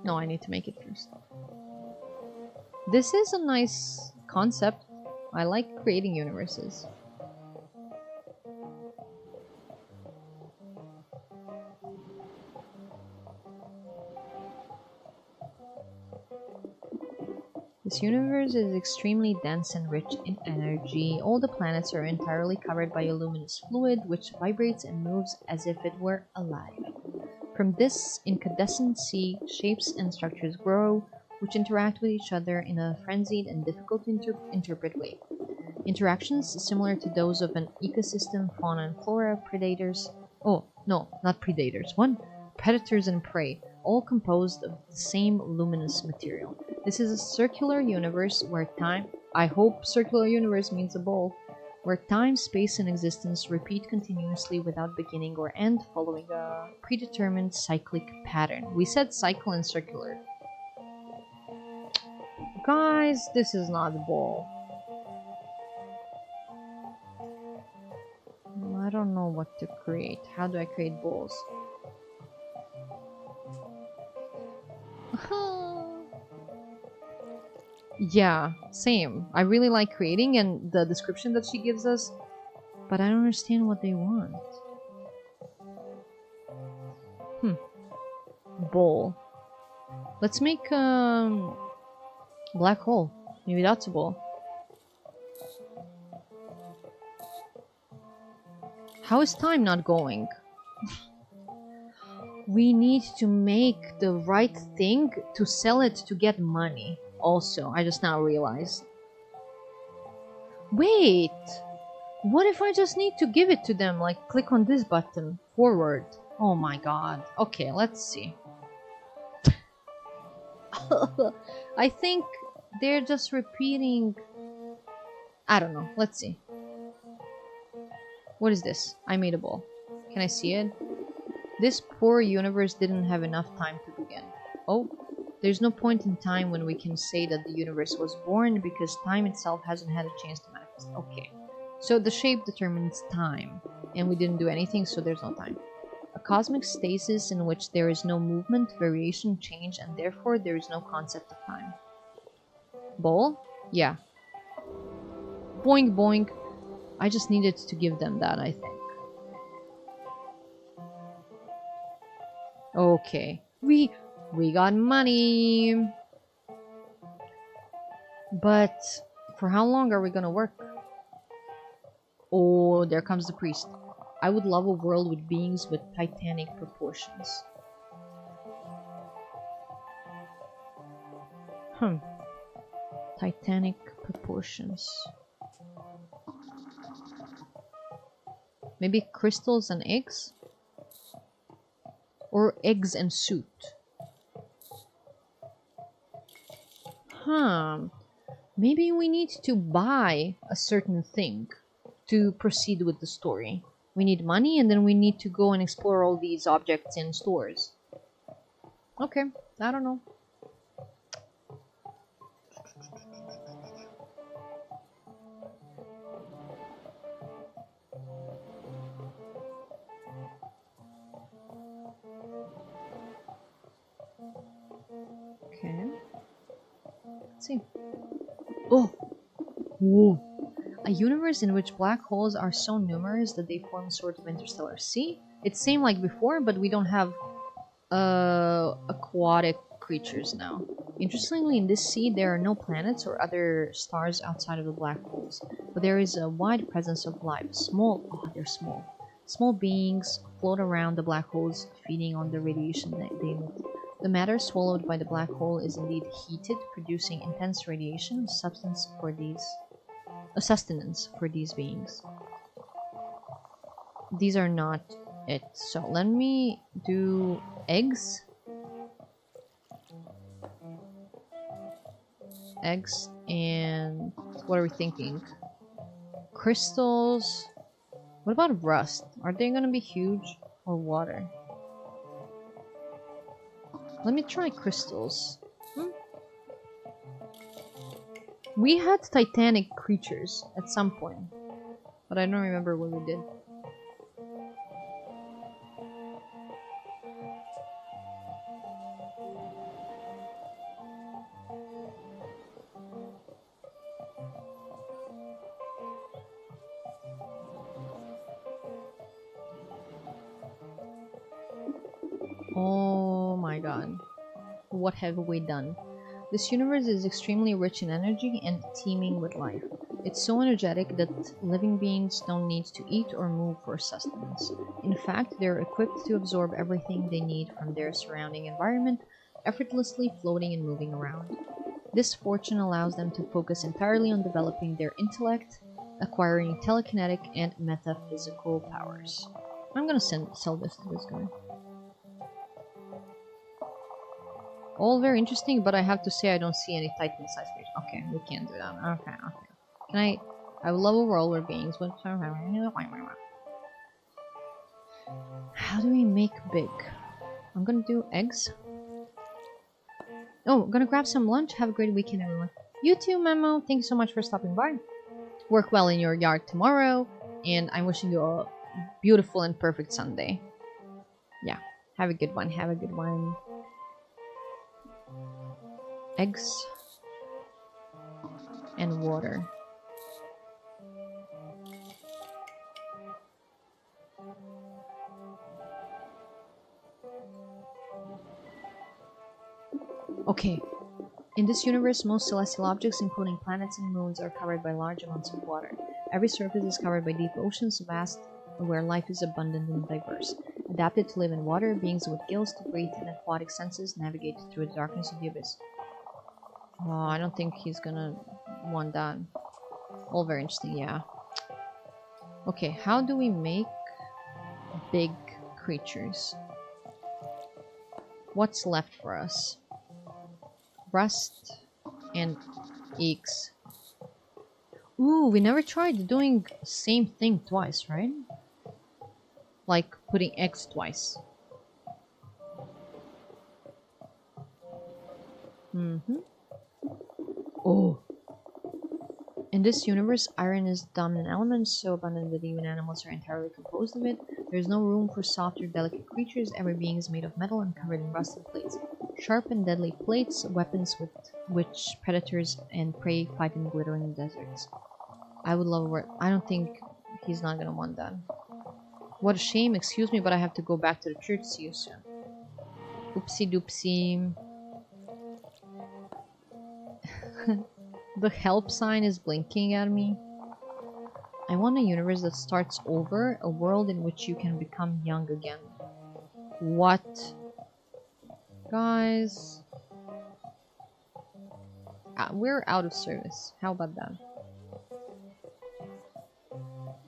No, I need to make it first. This is a nice concept. I like creating universes. This universe is extremely dense and rich in energy. All the planets are entirely covered by a luminous fluid which vibrates and moves as if it were alive. From this incandescency, shapes and structures grow, which interact with each other in a frenzied and difficult to interpret way. Interactions similar to those of an ecosystem, fauna and flora, predators... Oh, no, not predators. One, predators and prey, all composed of the same luminous material. This is a circular universe where time... I hope circular universe means a bowl. Where time, space, and existence repeat continuously without beginning or end, following a predetermined cyclic pattern. We said cycle and circular. Guys, this is not the bowl. I don't know what to create. How do I create bowls? Yeah, same. I really like creating and the description that she gives us, but I don't understand what they want. Bowl. Let's make black hole. Maybe that's a bowl. How is time not going? We need to make the right thing to sell it to get money. Also, I just now realized. Wait! What if I just need to give it to them? Like, click on this button. Forward. Oh my god. Okay, let's see. I think they're just repeating. I don't know. Let's see. What is this? I made a ball. Can I see it? This poor universe didn't have enough time to begin. Oh, there's no point in time when we can say that the universe was born because time itself hasn't had a chance to manifest. Okay. So the shape determines time, and we didn't do anything, so there's no time. A cosmic stasis in which there is no movement, variation, change, and therefore there is no concept of time. Ball? Yeah. Boing boing. I just needed to give them that, I think. Okay. We got money. But for how long are we gonna work? Oh, there comes the priest. I would love a world with beings with titanic proportions. Titanic proportions. Maybe crystals and eggs? Or eggs and suit? Maybe we need to buy a certain thing to proceed with the story. We need money and then we need to go and explore all these objects in stores. Okay, I don't know. Okay. Let's see. Oh! Whoa! A universe in which black holes are so numerous that they form sort of interstellar sea. It's same like before, but we don't have aquatic creatures now. Interestingly, in this sea, there are no planets or other stars outside of the black holes, but there is a wide presence of life. They're small. Small beings float around the black holes, feeding on the radiation that they emit. The matter swallowed by the black hole is indeed heated, producing intense radiation, sustenance for these beings. These are not it. So let me do eggs. Eggs and what are we thinking? Crystals. What about rust? Are they gonna be huge or water? Let me try crystals. We had titanic creatures at some point, but I don't remember what we did. Oh my god. What have we done? This universe is extremely rich in energy and teeming with life. It's so energetic that living beings don't need to eat or move for sustenance. In fact, they're equipped to absorb everything they need from their surrounding environment, effortlessly floating and moving around. This fortune allows them to focus entirely on developing their intellect, acquiring telekinetic and metaphysical powers. I'm gonna sell this to this guy. All very interesting, but I have to say I don't see any Titan-sized fish. Okay, we can't do that. Okay. Can I would love a world where beings would... How do we make big? I'm gonna do eggs. Oh, I'm gonna grab some lunch. Have a great weekend, everyone. You too, Memo. Thank you so much for stopping by. Work well in your yard tomorrow, and I'm wishing you a beautiful and perfect Sunday. Yeah, have a good one. Have a good one. Eggs and water. Okay. In this universe, most celestial objects, including planets and moons, are covered by large amounts of water. Every surface is covered by deep oceans, vast, where life is abundant and diverse. Adapted to live in water, beings with gills to breathe and aquatic senses navigate through the darkness of the abyss. Oh, I don't think he's gonna want that. All very interesting, yeah. Okay, how do we make big creatures? What's left for us? rust and eggs. Ooh, we never tried doing same thing twice, right? Like putting eggs twice. Oh. In this universe, iron is the dominant element, so abundant that even animals are entirely composed of it. There is no room for softer, delicate creatures. Every being is made of metal and covered in rusted plates. Sharp and deadly plates, weapons with which predators and prey fight in glittering deserts. I would love a word. I don't think he's not gonna want that. What a shame, excuse me, but I have to go back to the church. See you soon. Oopsie doopsie. The help sign is blinking at me. I want a universe that starts over, a world in which you can become young again. What? Guys. We're out of service. How about that? I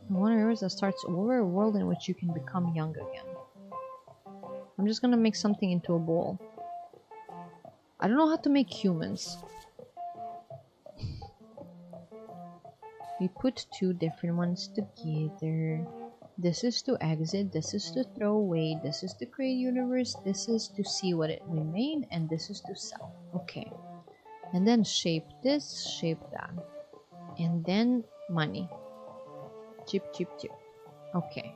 want a universe that starts over, a world in which you can become young again. I'm just gonna make something into a bowl. I don't know how to make humans. We put two different ones together. This is to exit, this is to throw away, this is to create universe, this is to see what we made, and this is to sell. Okay. And then shape this, shape that. And then money. Chip, chip, chip. Okay.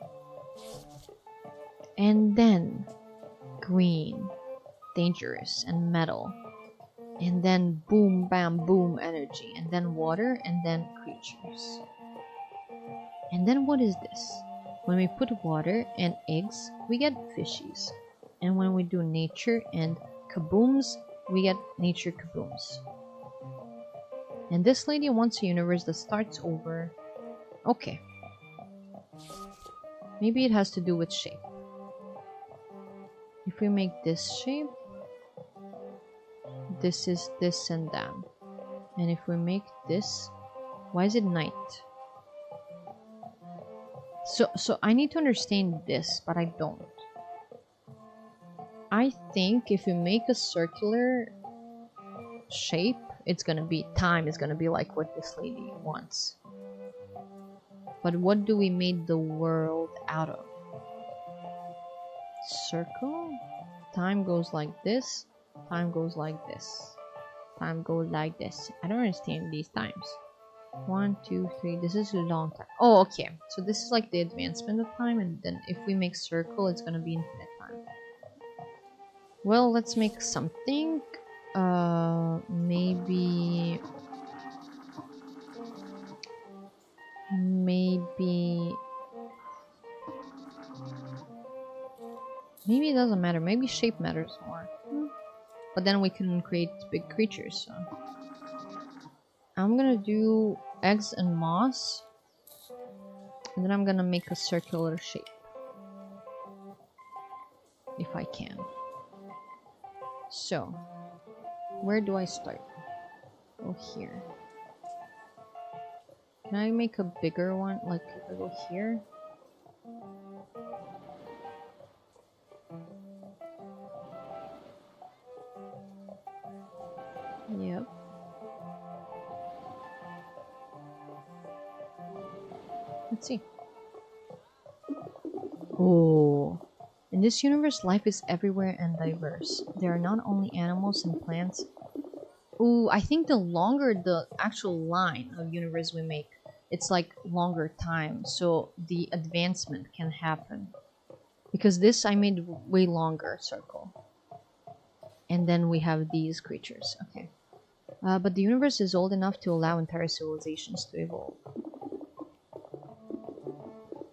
And then green, dangerous, and metal. And then boom, bam, boom, energy. And then water, and then creatures. And then what is this? When we put water and eggs, we get fishies. And when we do nature and kabooms, we get nature kabooms. And this lady wants a universe that starts over. Okay. Maybe it has to do with shape. If we make this shape, this is this and that. And if we make this, why is it night? So I need to understand this, but I don't. I think if we make a circular shape, it's gonna be time is gonna be like what this lady wants. But what do we make the world out of? Circle? Time goes like this. Time goes like this. Time goes like this. I don't understand these times. 1, 2, 3. This is a long time. Oh, okay. So this is like the advancement of time, and then if we make circle, it's gonna be infinite time. Well, let's make something. Maybe it doesn't matter. Maybe shape matters more. But then we can create big creatures. So I'm gonna do eggs and moss, and then I'm gonna make a circular shape if I can. So where do I start? Oh, here. Can I make a bigger one? Like if I go here. Yep. Let's see. Oh. In this universe, life is everywhere and diverse. There are not only animals and plants. Ooh, I think the longer the actual line of universe we make, it's like longer time, so the advancement can happen. Because this I made way longer circle. And then we have these creatures. Okay. But the universe is old enough to allow entire civilizations to evolve.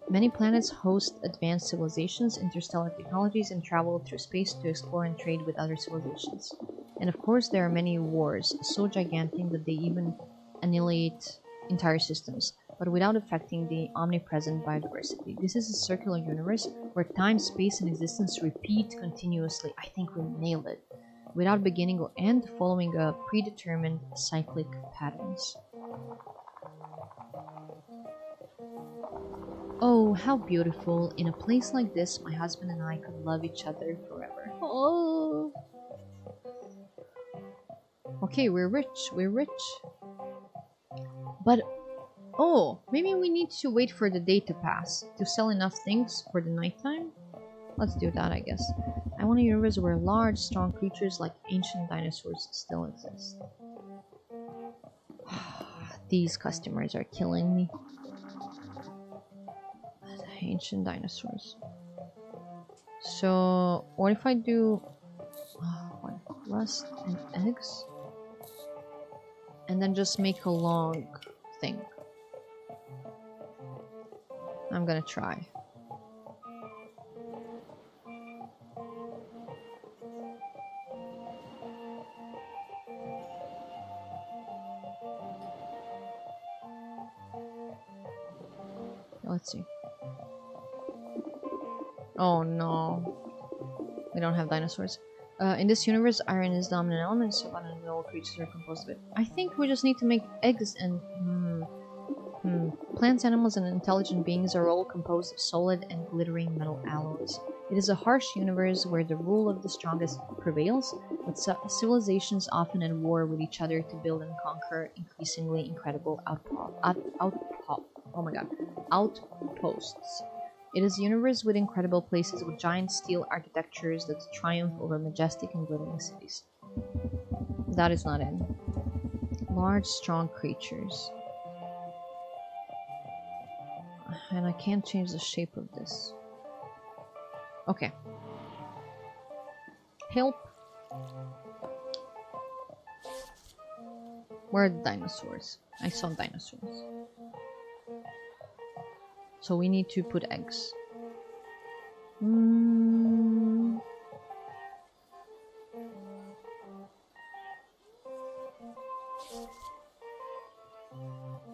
Many planets host advanced civilizations, interstellar technologies, and travel through space to explore and trade with other civilizations. And of course, there are many wars, so gigantic that they even annihilate entire systems, but without affecting the omnipresent biodiversity. This is a circular universe where time, space, and existence repeat continuously. I think we nailed it. Without beginning or end, following a predetermined cyclic patterns. Oh, how beautiful. In a place like this, my husband and I could love each other forever. Oh. Okay, we're rich. We're rich. But oh, maybe we need to wait for the day to pass to sell enough things for the nighttime. Let's do that, I guess. I want a universe where large, strong creatures like ancient dinosaurs still exist. These customers are killing me. Ancient dinosaurs. So, what if I do rust and eggs? And then just make a long thing. I'm gonna try. Let's see. Oh no. We don't have dinosaurs. In this universe, iron is the dominant element, so abundant all creatures are composed of it. I think we just need to make eggs and... Plants, animals, and intelligent beings are all composed of solid and glittering metal alloys. It is a harsh universe where the rule of the strongest prevails, but civilizations often at war with each other to build and conquer increasingly incredible outposts. It is a universe with incredible places with giant steel architectures that triumph over majestic and glittering cities. That is not it. Large, strong creatures. And I can't change the shape of this. Okay. Help. Where are the dinosaurs? I saw dinosaurs. So we need to put eggs.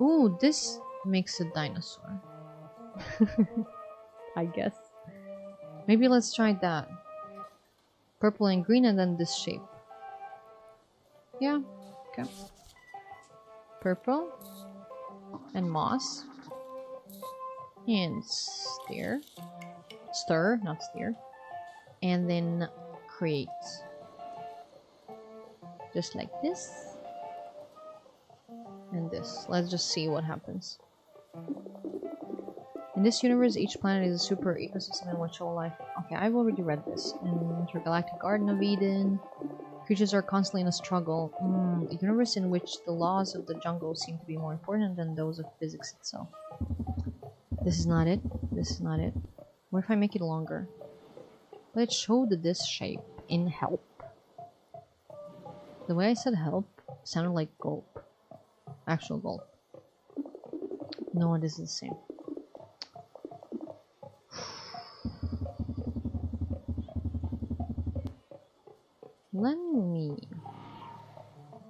Ooh, this makes a dinosaur. I guess. Maybe let's try that. Purple and green and then this shape. Yeah, okay. Purple and moss. And stir, not steer. And then create. Just like this. And this. Let's just see what happens. In this universe, each planet is a super ecosystem in which all life... Okay, I've already read this. In Intergalactic Garden of Eden, creatures are constantly in a struggle. A universe in which the laws of the jungle seem to be more important than those of physics itself. This is not it. This is not it. What if I make it longer? Let's show this shape in help. The way I said help sounded like gulp. Actual gulp. No, this is the same. Let me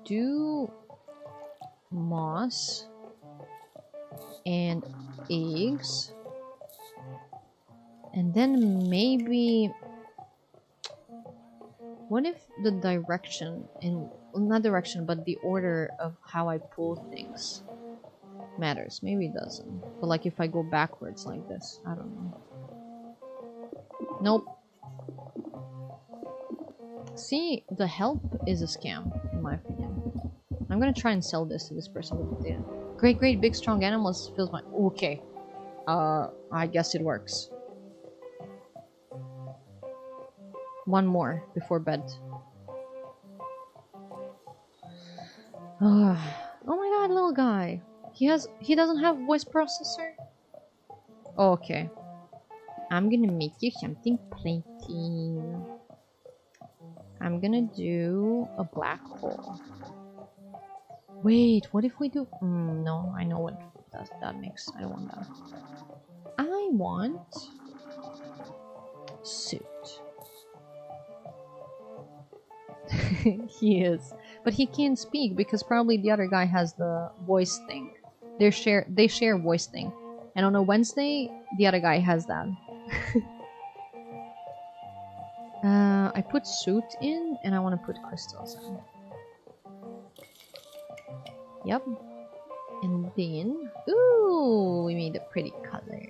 do moss and eggs, and then maybe what if the direction in not direction but the order of how I pull things matters? Maybe it doesn't, but like if I go backwards like this, I don't know. Nope. See, the help is a scam in my opinion. I'm gonna try and sell this to this person with the data. Great, big, strong animals fills my... Okay. I guess it works. One more before bed. Oh my god, little guy. He doesn't have voice processor? Okay. I'm gonna make you something plain. I'm gonna do a black hole. Wait, what if we do... no, I know what that makes. I don't want that. I want... suit. He is. But he can't speak because probably the other guy has the voice thing. They share voice thing. And on a Wednesday, the other guy has that. I put suit in, and I want to put crystals in. Yep. And then... Ooh! We made a pretty color.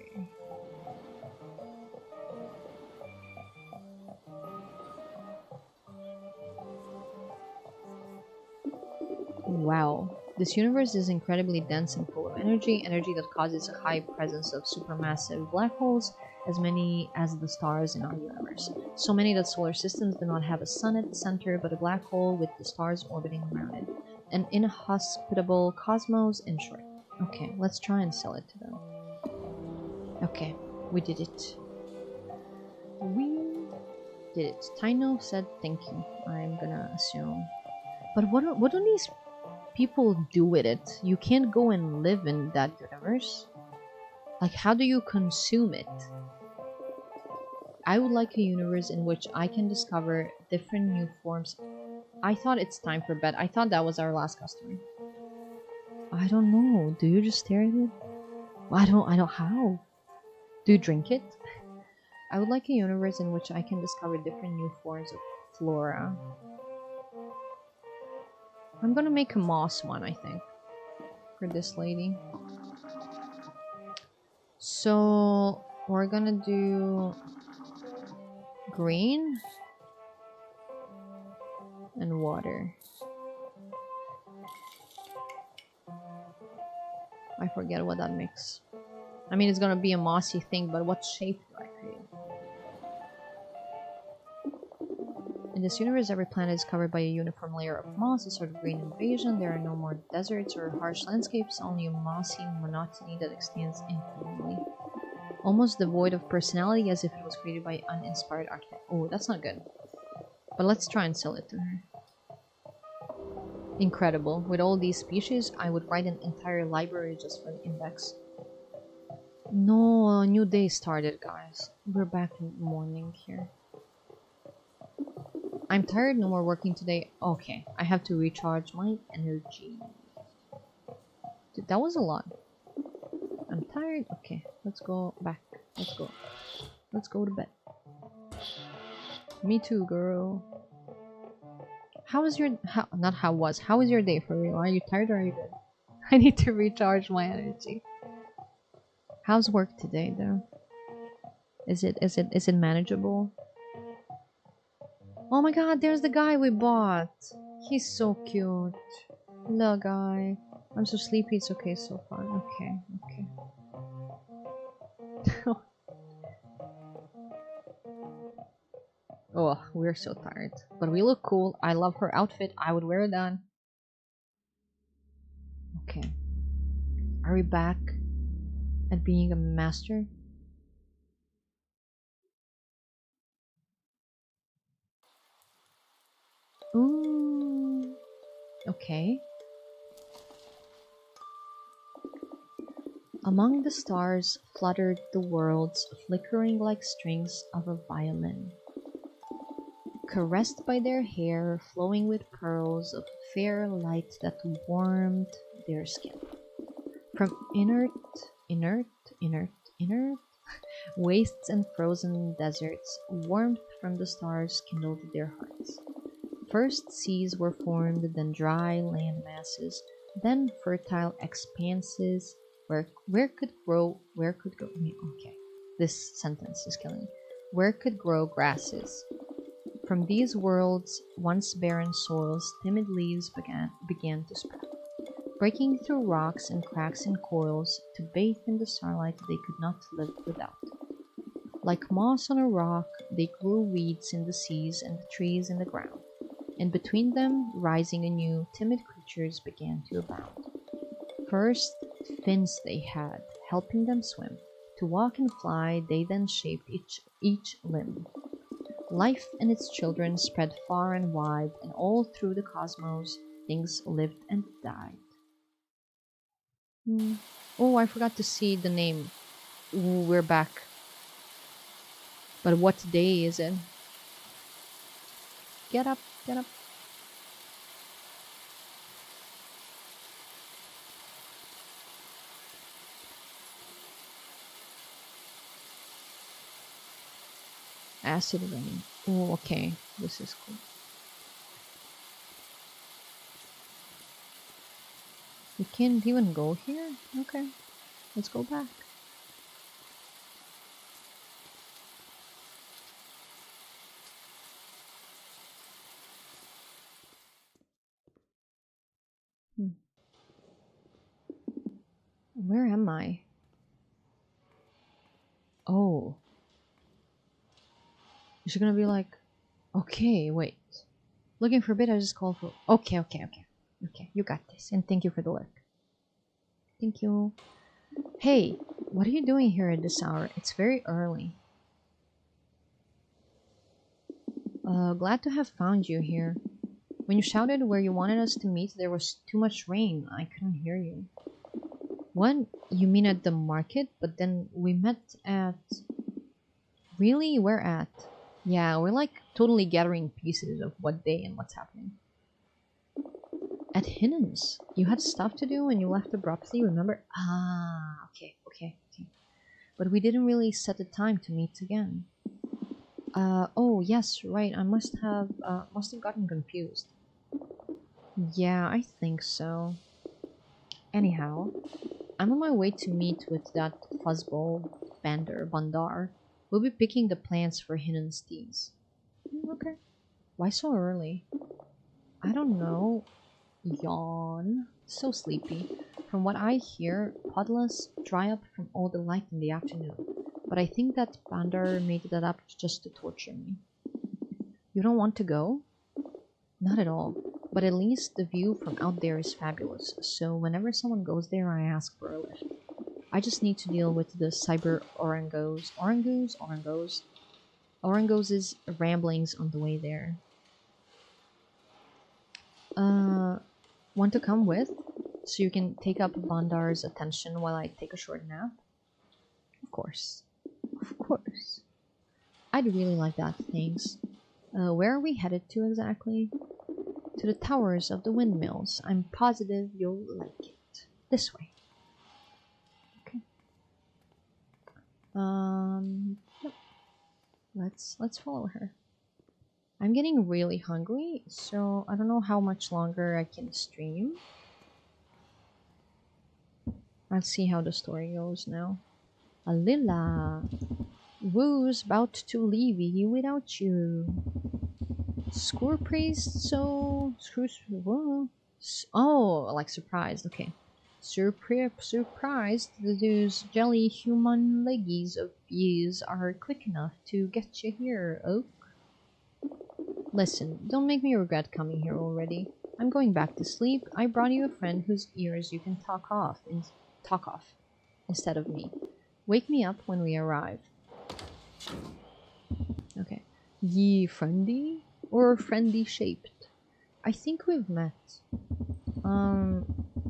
Wow. This universe is incredibly dense and full of energy, energy that causes a high presence of supermassive black holes, as many as the stars in our universe. So many that solar systems do not have a sun at the center, but a black hole with the stars orbiting around it. An inhospitable cosmos, in short. Okay, let's try and sell it to them. Okay, we did it. We did it. Taino said thank you. I'm gonna assume. But what do these people do with it? You can't go and live in that universe. Like, how do you consume it? I would like a universe in which I can discover different new forms. I thought it's time for bed. I thought that was our last customer. I don't know. Do you just stare at it? I don't how. Do you drink it? I would like a universe in which I can discover different new forms of flora. I'm gonna make a moss one, I think, for this lady. So we're gonna do green and water. I forget what that makes. I mean, it's gonna be a mossy thing, but what shape do I create? In this universe, every planet is covered by a uniform layer of moss, a sort of green invasion. There are no more deserts or harsh landscapes, only a mossy monotony that extends infinitely. Almost devoid of personality, as if it was created by uninspired architect. Oh, that's not good. But let's try and sell it to her. Incredible. With all these species, I would write an entire library just for the index. No, a new day started, guys. We're back in the morning here. I'm tired, no more working today. Okay, I have to recharge my energy. Dude, that was a lot. I'm tired. Okay, let's go back. Let's go. Let's go to bed. Me too, girl. How is your how is your day for real? Are you tired or are you good? I need to recharge my energy. How's work today though? Is it manageable? Oh my god, there's the guy we bought. He's so cute. Hello guy. I'm so sleepy, it's okay so far. Okay, okay. Oh, we're so tired. But we look cool. I love her outfit. I would wear it on. Okay. Are we back at being a master? Ooh. Okay. Among the stars fluttered the worlds, flickering like strings of a violin. Caressed by their hair, flowing with pearls of fair light that warmed their skin. From inert wastes and frozen deserts, warmth from the stars kindled their hearts. First seas were formed, then dry land masses, then fertile expanses where could grow okay. This sentence is killing me. Where could grow grasses. From these worlds, once barren soils, timid leaves began to sprout, breaking through rocks and cracks and coils to bathe in the starlight they could not live without. Like moss on a rock, they grew weeds in the seas and the trees in the ground, and between them, rising anew, timid creatures began to abound. First, fins they had, helping them swim. To walk and fly, they then shaped each limb. Life and its children spread far and wide, and all through the cosmos, things lived and died. Oh, I forgot to see the name. Ooh, we're back. But what day is it? Get up, get up. Acid rain. Oh, okay. This is cool. We can't even go here? Okay. Let's go back. Where am I? Oh. Is she gonna be like, okay, wait. Looking for a bit, I just called for... Okay. Okay, you got this. And thank you for the work. Thank you. Hey, what are you doing here at this hour? It's very early. Glad to have found you here. When you shouted where you wanted us to meet, there was too much rain. I couldn't hear you. What? You mean at the market? But then we met at... Really? Where at? Yeah, we're like totally gathering pieces of what day and what's happening. At Hinnan's. You had stuff to do and you left abruptly, remember? Ah, okay. But we didn't really set a time to meet again. Oh, yes, right. I must have gotten confused. Yeah, I think so. Anyhow, I'm on my way to meet with that fuzzball Bandar. We'll be picking the plants for Hinnan's teas. Okay. Why so early? I don't know. Yawn. So sleepy. From what I hear, podlas dry up from all the light in the afternoon. But I think that Bandar made that up just to torture me. You don't want to go? Not at all. But at least the view from out there is fabulous. So whenever someone goes there, I ask for a lift. I just need to deal with the cyber orangos' ramblings on the way there. Want to come with? So you can take up Bandar's attention while I take a short nap? Of course. I'd really like that, thanks. Where are we headed to exactly? To the towers of the windmills. I'm positive you'll like it. This way. Okay. Yep. Let's follow her. I'm getting really hungry, so I don't know how much longer I can stream. Let's see how the story goes now. Alila, Woo's about to leave you without you. Score praised, so oh, like surprised. Okay, surprised that those jelly human leggies of yous are quick enough to get you here, Oak. Listen, don't make me regret coming here already. I'm going back to sleep. I brought you a friend whose ears you can talk off instead of me. Wake me up when we arrive. Okay. Ye friendly or friendly shaped? I think we've met.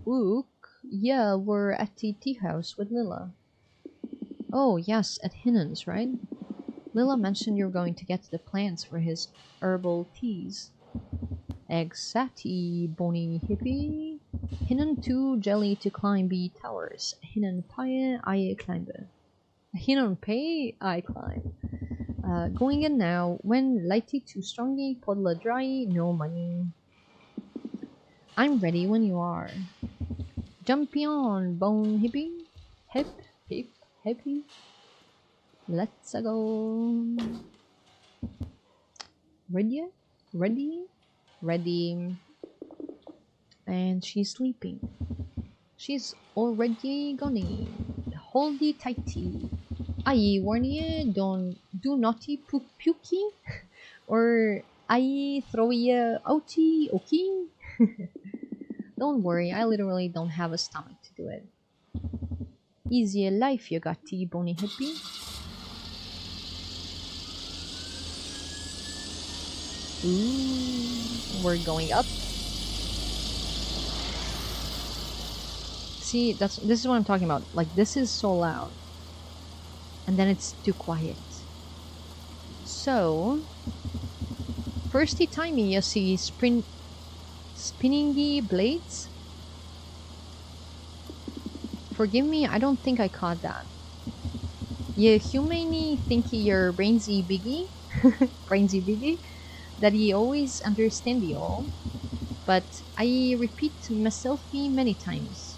Ook, yeah, we're at the tea house with Lila. Oh, yes, at Hinnan's, right? Lila mentioned you're going to get the plants for his herbal teas. Exactly, bony hippie. Hinnan 2 jelly to climb the towers. Hinnan paye I climb. Hinnan pay I climb. Going in now. When lighty too strongy, podla dry, no money. I'm ready when you are. Jumpy on, bone hippie. Hip, hippie. Let's go. Ready. And she's sleeping. She's already gone. Hold the tighty. I warn ye, do naughty pukey, or I throw ye outie, okay? Don't worry, I literally don't have a stomach to do it. Easy life you got, bony hippie. Ooh, we're going up. See, this is what I'm talking about. Like, this is so loud. And then it's too quiet. So, firsty timey, you see spinningy blades? Forgive me, I don't think I caught that. You humany thinky your brainsy biggie? That ye always understand ye all. But I repeat myself many times.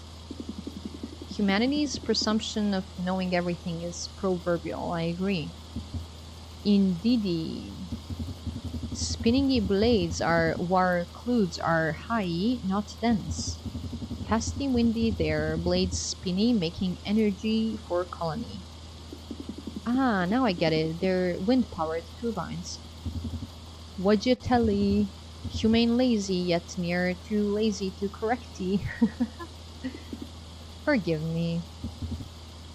Humanity's presumption of knowing everything is proverbial, I agree. Indeedy. Spinningy blades are war clues are high, not dense. Pasty windy there, blades spinny, making energy for colony. Ah, now I get it. They're wind-powered turbines. What'd you telly? Humane lazy, yet near too lazy to correcty. Forgive me.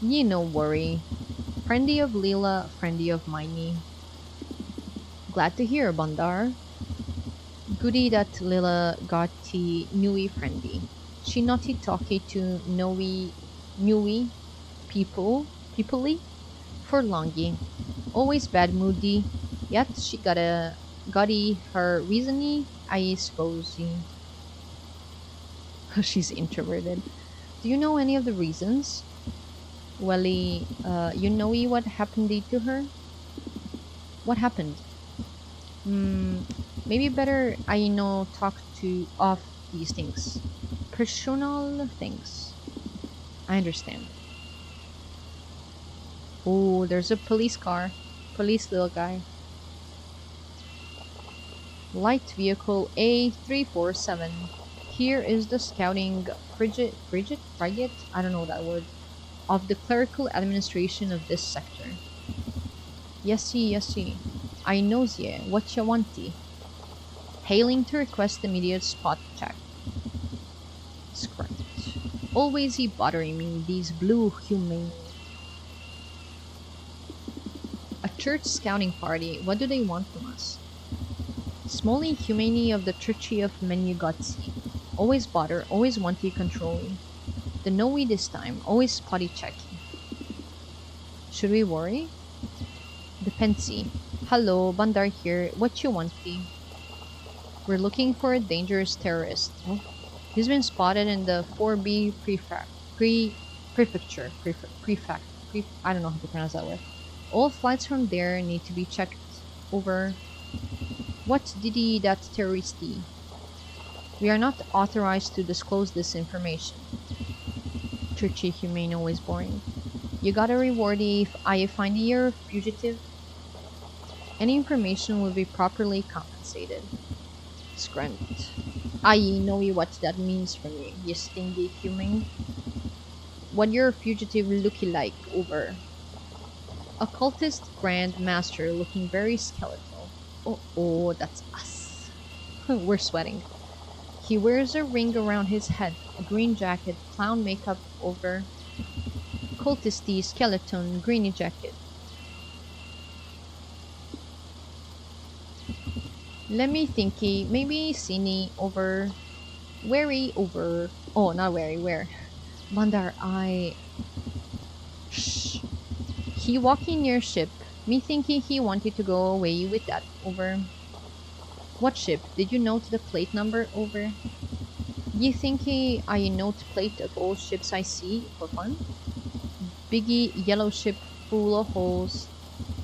Ye no worry. Friendy of Leela, friendy of Miney. Glad to hear, Bandar. Goody that Lila gotti nui friendy. She naughty talky to newy peoply for longy. Always bad moody, yet she gotti her reasony, I suppose. She's introverted. Do you know any of the reasons? Welly, you know what happened to her? What happened? Maybe better I know talk to off these things. Personal things. I understand. Oh, there's a police car. Police little guy. Light vehicle A347. Here is the scouting frigate? I don't know that word. Of the clerical administration of this sector. Yesy. I knows ye. What ya wanty? Hailing to request immediate spot check. Script. Always he bothering me, these blue humane. A church scouting party, what do they want from us? Smally humani of the churchy of Menugotsi. Always bother, always wanty controlling. The no we this time, always spotty checking. Should we worry? Depensy. Hello, Bandar here, what you wanty? We're looking for a dangerous terrorist. Oh. He's been spotted in the 4B prefecture. I don't know how to pronounce that word. All flights from there need to be checked over. What did he that terroristy? We are not authorized to disclose this information. Churchy humane always boring. You got a reward if I find your fugitive. Any information will be properly compensated. Scrunt. I know what that means for me, you stingy human. What your fugitive looking like over? Occultist Grand Master looking very skeletal. Oh, that's us. We're sweating. He wears a ring around his head, a green jacket, clown makeup over. Cultisty skeleton, greeny jacket. Let me thinky, maybe Sini over. Wary over. Oh, not wary, where? Bandar, Shh. He walking near ship. Me thinking he wanted to go away with that over. What ship? Did you note the plate number over? You thinky I note plate of all ships I see for fun? Biggie yellow ship full of holes.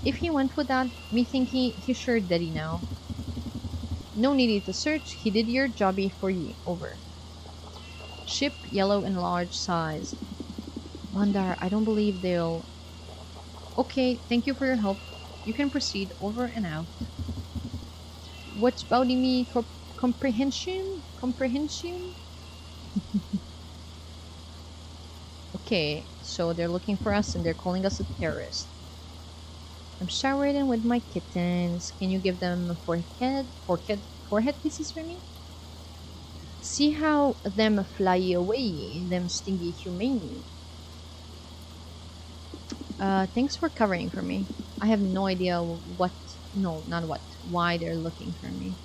If he went with that, me thinking he sure deady now. No needed to search, he did your jobby for ye, over. Ship yellow and large size. Bandar, I don't believe they'll... Okay, thank you for your help. You can proceed, over and out. What's about me comprehension? Comprehension? Okay, so they're looking for us and they're calling us a terrorist. I'm showering with my kittens. Can you give them forehead kisses for me? See how them fly away, them stingy humane. Thanks for covering for me. I have no idea why they're looking for me.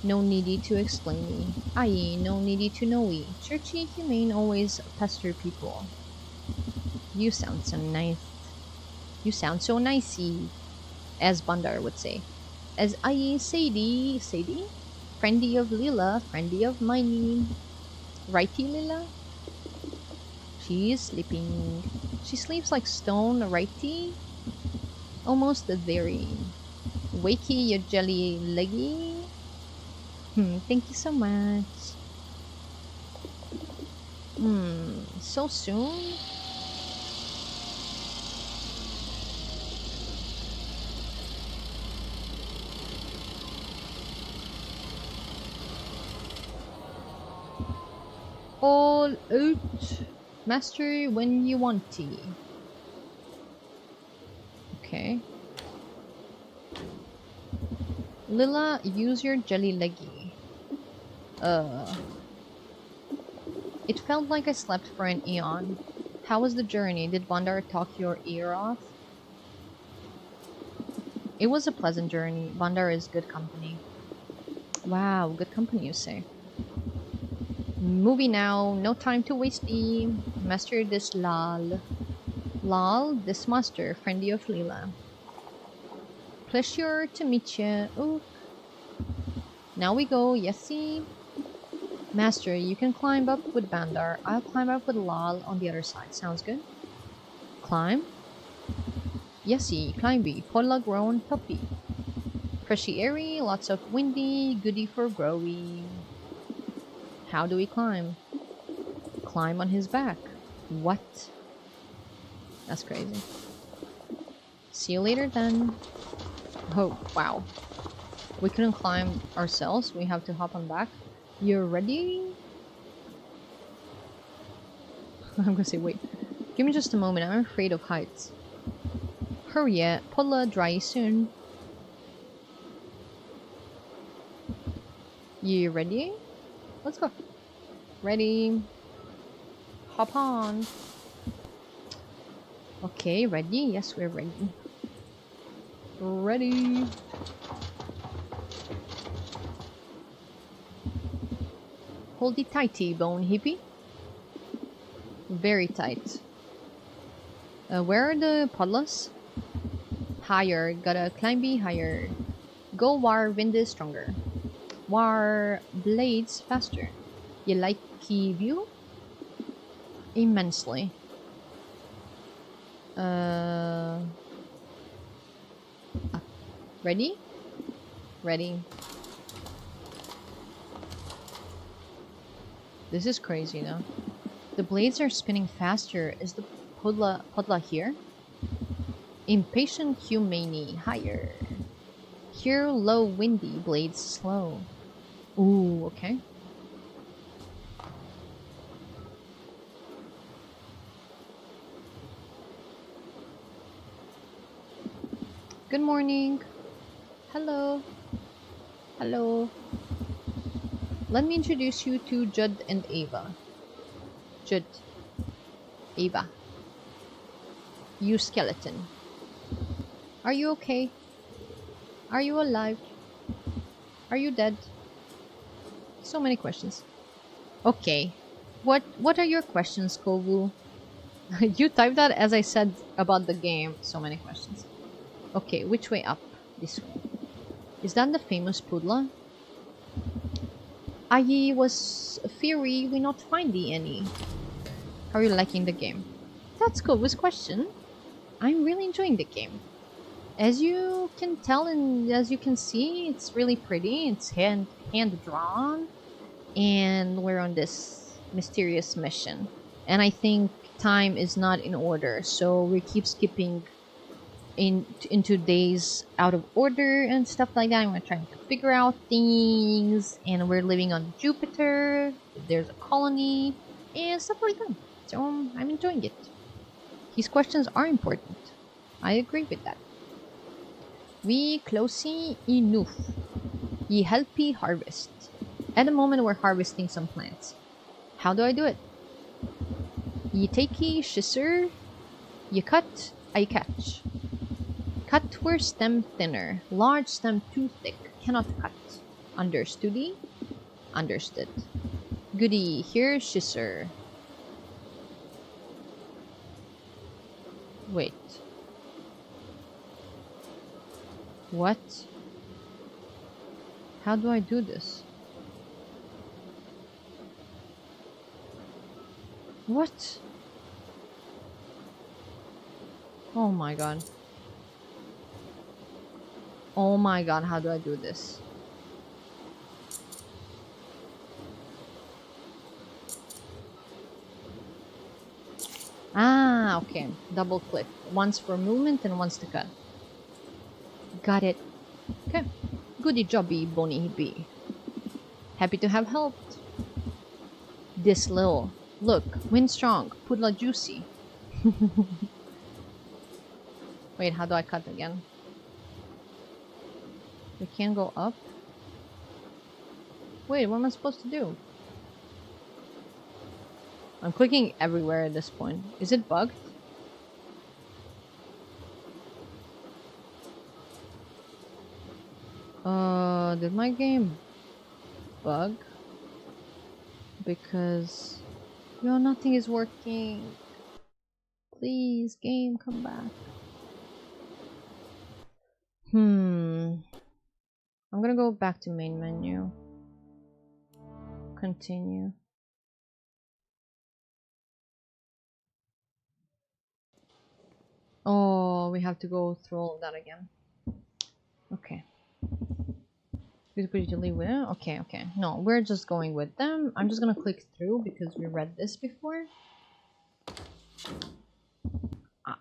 No needy to explain me. Aye, no needy to know we. Churchy humane always pester people. You sound so nice. You sound so nicey, as Bandar would say. As I Sadie? Friendy of Lila, friendy of Miney. Righty Lila? She is sleeping. She sleeps like stone, righty? Almost very. Wakey, you jelly leggy. Thank you so much. So soon? All out. Master when you want tea. Okay. Lila, use your jelly leggy. It felt like I slept for an eon. How was the journey? Did Bandar talk your ear off? It was a pleasant journey. Bandar is good company. Wow, good company you say. Movie now, no time to waste. Master this Lal. Lal, this master, friendly of Leela. Pleasure to meet you. Ooh. Now we go, yesy. Master, you can climb up with Bandar. I'll climb up with Lal on the other side. Sounds good? Climb? Yesy, climby, polla grown puppy. Freshy airy, lots of windy, goody for growing. How do we climb? Climb on his back. What? That's crazy. See you later then. Oh, wow. We couldn't climb ourselves. We have to hop on back. You're ready? I'm gonna say wait. Give me just a moment. I'm afraid of heights. Hurry it. Pulla dry soon. You ready? Let's go. Ready. Hop on. Okay, ready? Yes, we're ready. Ready. Hold it tighty, bone hippie. Very tight. Where are the puddles? Higher. Gotta climb higher. Go war wind is stronger. War blades faster. You like key view? Immensely. Ready? Ready. This is crazy now. The blades are spinning faster. Is the pudla here? Impatient humani higher. Here low windy blades slow. Ooh, okay. Good morning. Hello. Hello. Let me introduce you to Judd and Ava. Judd. Ava. You skeleton. Are you okay? Are you alive? Are you dead? So many questions. Okay. What are your questions, Kovu? You typed that as I said about the game. So many questions. Okay, which way up? This way. Is that the famous Pudla? I was feary we not find the any. How are you liking the game? That's Kovu's question. I'm really enjoying the game. As you can tell and as you can see, it's really pretty. It's hand drawn, and we're on this mysterious mission. And I think time is not in order, so we keep skipping into days out of order and stuff like that. And we're trying to figure out things, and we're living on Jupiter. There's a colony and stuff like that. So I'm enjoying it. His questions are important. I agree with that. We closey enough. Ye helpy harvest. At the moment we're harvesting some plants. How do I do it? Ye takey scissor. Ye cut, I catch. Cut where stem thinner. Large stem too thick. Cannot cut. Understoody? Understood. Goody, here scissor. Wait. What? How do I do this? What? Oh my god. Oh my god, how do I do this? Ah, okay. Double click. Once for movement and once to cut. Got it. Okay. Goody jobby, Bonnie B. Happy to have helped. This little. Look, wind strong, pudla juicy. Wait, how do I cut again? We can't go up? Wait, what am I supposed to do? I'm clicking everywhere at this point. Is it bugged? Did my game bug? Because... Yo, nothing is working. Please, game, come back. I'm gonna go back to main menu. Continue. Oh, we have to go through all of that again. Okay. Could you leave with it? Okay, okay. No, we're just going with them. I'm just gonna click through because we read this before.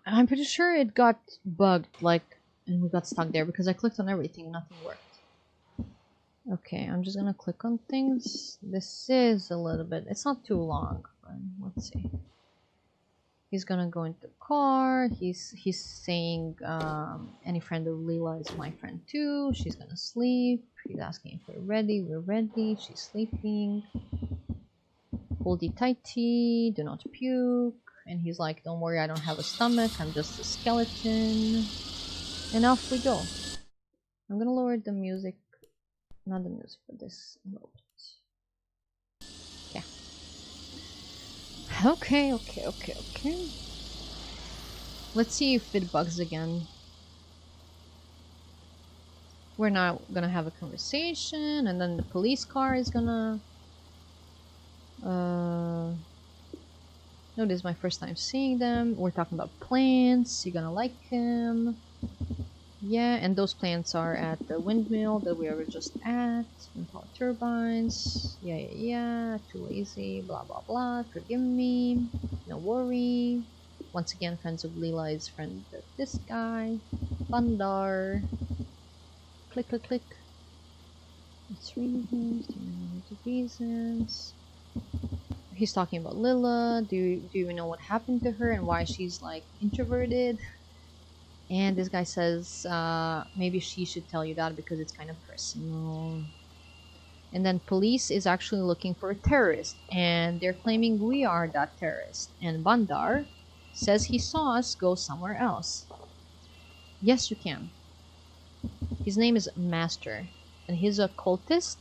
I'm pretty sure it got bugged, like, and we got stuck there because I clicked on everything and nothing worked. Okay, I'm just gonna click on things. This is a little bit, it's not too long, but let's see. He's gonna go into the car. He's saying, any friend of Leela is my friend too. She's gonna sleep. He's asking if we're ready. We're ready. She's sleeping. Holdy tighty. Do not puke. And he's like, don't worry, I don't have a stomach. I'm just a skeleton. And off we go. I'm gonna lower the music. Not the music, but this a little bit. Yeah. Okay, okay, okay, okay. Let's see if it bugs again. We're now gonna have a conversation, and then the police car is gonna... No, this is my first time seeing them. We're talking about plants. You're gonna like him. Yeah, and those plants are at the windmill that we were just at. Wind power turbines. Yeah, yeah, yeah. Too lazy. Blah, blah, blah. Forgive me. No worry. Once again, friends of Leela is friend of this guy. Bandar. Click, click, click. It's reasons. Reasons. He's talking about Lila. Do you know what happened to her and why she's like introverted? And this guy says, maybe she should tell you that because it's kind of personal. And then police is actually looking for a terrorist, and they're claiming we are that terrorist. And Bandar says he saw us go somewhere else. Yes, you can. His name is Master, and he's a cultist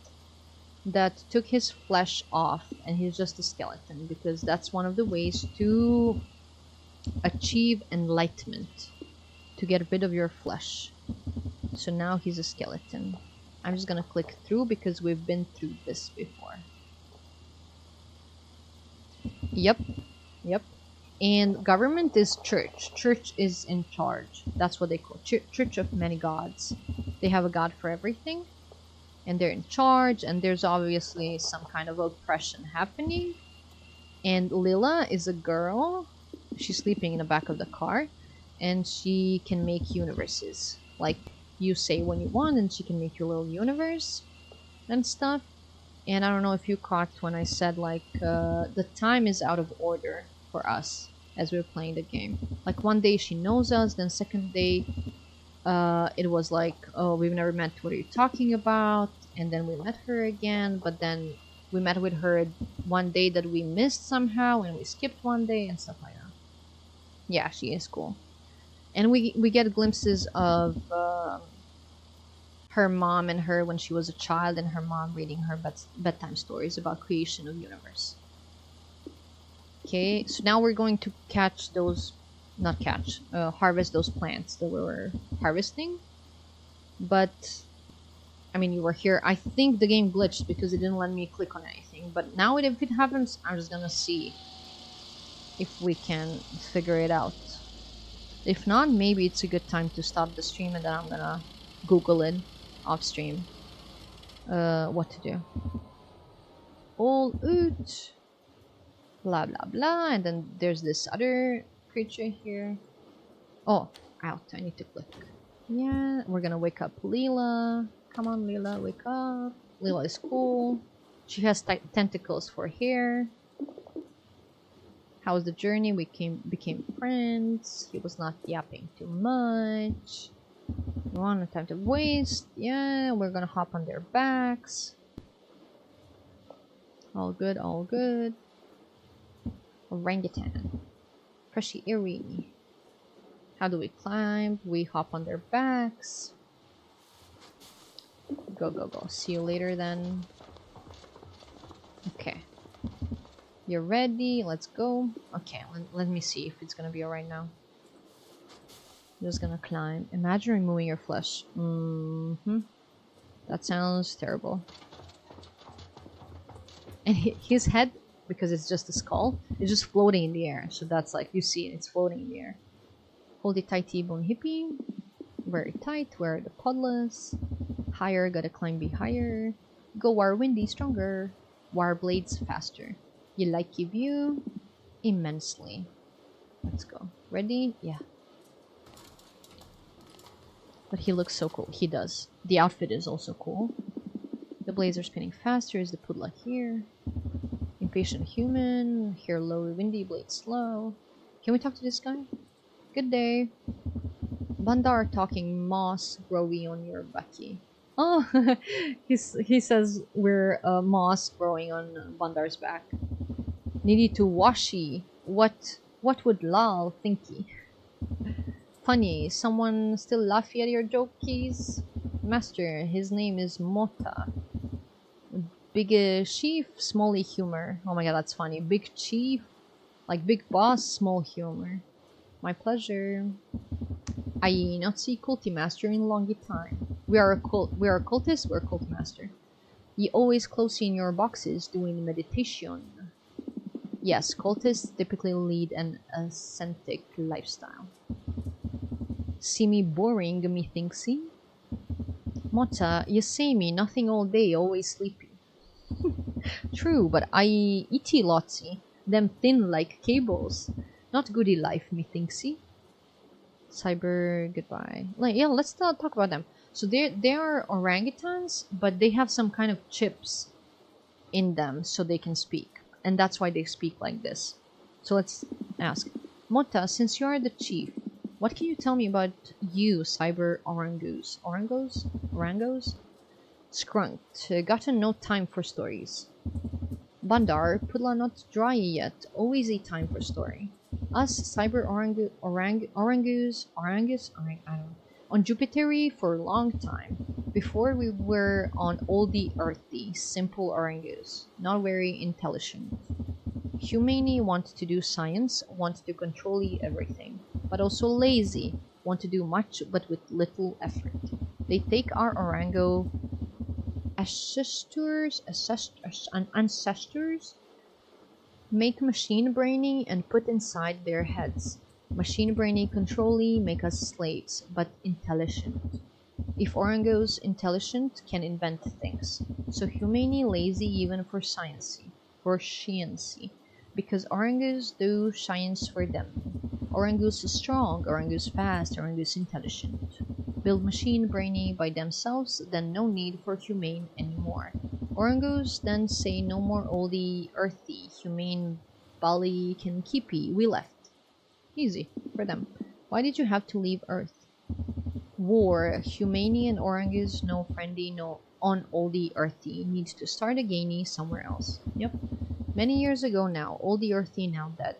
that took his flesh off, and he's just a skeleton because that's one of the ways to achieve enlightenment. To get rid of your flesh. So now he's a skeleton. I'm just gonna click through because we've been through this before. Yep. Yep. And government is church. Church is in charge. That's what they call church of many gods. They have a god for everything. And they're in charge. And there's obviously some kind of oppression happening. And Lila is a girl. She's sleeping in the back of the car. And she can make universes. Like, you say when you want, and she can make your little universe and stuff. And I don't know if you caught when I said, like, the time is out of order for us as we're playing the game. Like, one day she knows us, then second day, it was like, oh, we've never met, what are you talking about? And then we met her again, but then we met with her one day that we missed somehow, and we skipped one day, and stuff like that. Yeah, she is cool. And we get glimpses of her mom and her when she was a child, and her mom reading her bedtime stories about creation of universe. Okay, so now we're going to catch those, not catch, harvest those plants that we were harvesting. But, I mean, you were here. I think the game glitched because it didn't let me click on anything. But now if it happens, I'm just gonna see if we can figure it out. If not, maybe it's a good time to stop the stream and then I'm gonna Google it off stream. What to do. All out. Blah blah blah. And then there's this other creature here. Oh, out. I need to click. Yeah, we're gonna wake up Leela. Come on, Leela, wake up. Leela is cool. She has tentacles for hair. How's the journey? We became friends. He was not yapping too much. We want no time to waste. Yeah, we're gonna hop on their backs. All good, all good. Orangutan. Freshy eerie. How do we climb? We hop on their backs. Go, go, go. See you later then. Okay. You're ready. Let's go. Okay, let me see if it's gonna be alright now. Just gonna climb. Imagine removing your flesh. That sounds terrible. And his head, because it's just a skull, is just floating in the air. So that's like, you see it, it's floating in the air. Hold it tight, T-bone hippie. Very tight. Where are the puddlers? Higher, gotta climb be higher. Go war windy, stronger. War blades faster. You like your view? Immensely. Let's go. Ready? Yeah. But he looks so cool. He does. The outfit is also cool. The blades are spinning faster. Is the pudla here? Impatient human. Here low, windy, blade slow. Can we talk to this guy? Good day. Bandar talking moss growing on your bucky. Oh, he says we're moss growing on Bandar's back. Needy to washi. What would Lal thinky? Funny, someone still laughing at your jokies? Master, his name is Mota. Big chief, smally humor. Oh my god, that's funny. Big chief, like big boss, small humor. My pleasure. I not see culty master in longy time. We are cultist, we're a cult master. Ye always close in your boxes doing meditation. Yes, cultists typically lead an ascetic lifestyle. See me boring, me thinksy? Mota, you say me nothing all day, always sleepy. True, but I eaty lotsy, them thin like cables. Not goody life, me thinksy. Cyber, goodbye. Like, yeah, let's talk about them. So they are orangutans, but they have some kind of chips in them so they can speak. And that's why they speak like this. So let's ask. Mota, since you are the chief, what can you tell me about you, cyber orangos? Orangos? Skrunked. Gotten no time for stories. Bandar, pudla not dry yet. Always a time for story. Us cyber orangus, I don't know, on Jupiter for a long time. Before we were on all the earthy, simple orangus, not very intelligent. Humani want to do science, want to control everything, but also lazy, want to do much but with little effort. They take our orango ancestors, make machine brainy and put inside their heads. Machine brainy controlly make us slaves, but intelligent. If orangos intelligent can invent things, so humani lazy even for sciency, because orangos do science for them. Orangos strong, orangos fast, orangos intelligent. Build machine brainy by themselves, then no need for humane anymore. Orangos then say no more oldie earthy, humane bali can keepy, we left. Easy for them. Why did you have to leave Earth? War, humane and orangos no friendly, no on oldie earthy, needs to start again somewhere else. Yep. Many years ago now, oldie earthy now dead.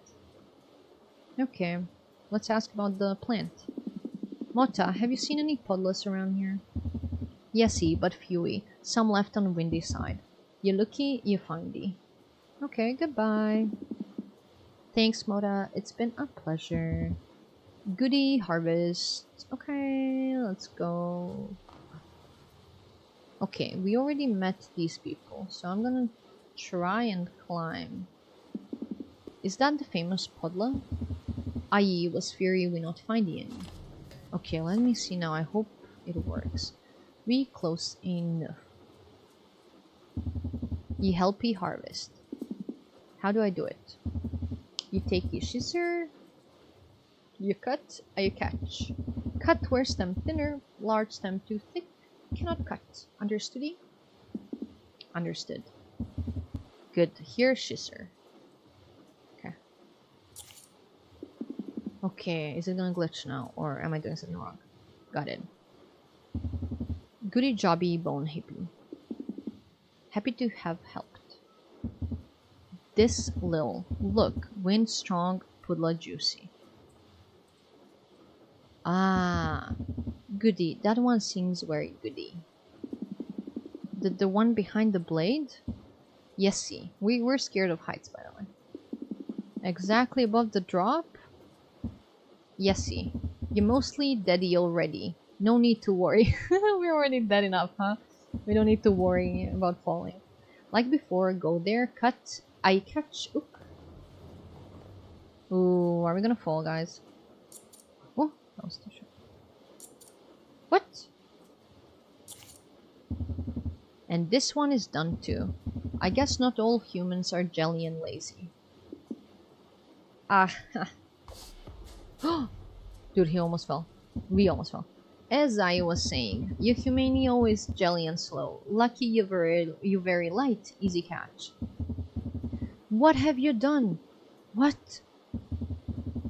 Okay, let's ask about the plant. Mota, have you seen any puddlers around here? Yesy, but fewy. Some left on windy side. You looky, you findy. Okay, goodbye. Thanks, Mota. It's been a pleasure. Goody harvest. Okay, let's go. Okay, we already met these people, so I'm gonna try and climb. Is that the famous puddler? Aye, was fury we not finding any. Okay, let me see now. I hope it works. We close enough. Ye helpy harvest. How do I do it? You take your scissor. You cut, you catch. Cut where stem thinner, large stem too thick. Cannot cut. Understood? Understood. Good. Here, scissor. Okay. Okay, is it gonna glitch now, or am I doing something wrong? Got it. Goody jobby bone hippie. Happy to have helped. This lil. Look, wind strong, pudla juicy. Ah, goody. That one seems very goody. The one behind the blade? Yesy. We're scared of heights, by the way. Exactly above the drop? Yesy. You're mostly deady already. No need to worry. We're already dead enough, huh? We don't need to worry about falling. Like before, go there, cut, I catch. Oop. Ooh, are we gonna fall, guys? Oh, that was too short. What? And this one is done too. I guess not all humans are jelly and lazy. Ah, dude, he almost fell. We almost fell. As I was saying, you humani is jelly and slow. Lucky you very light, easy catch. What have you done? What?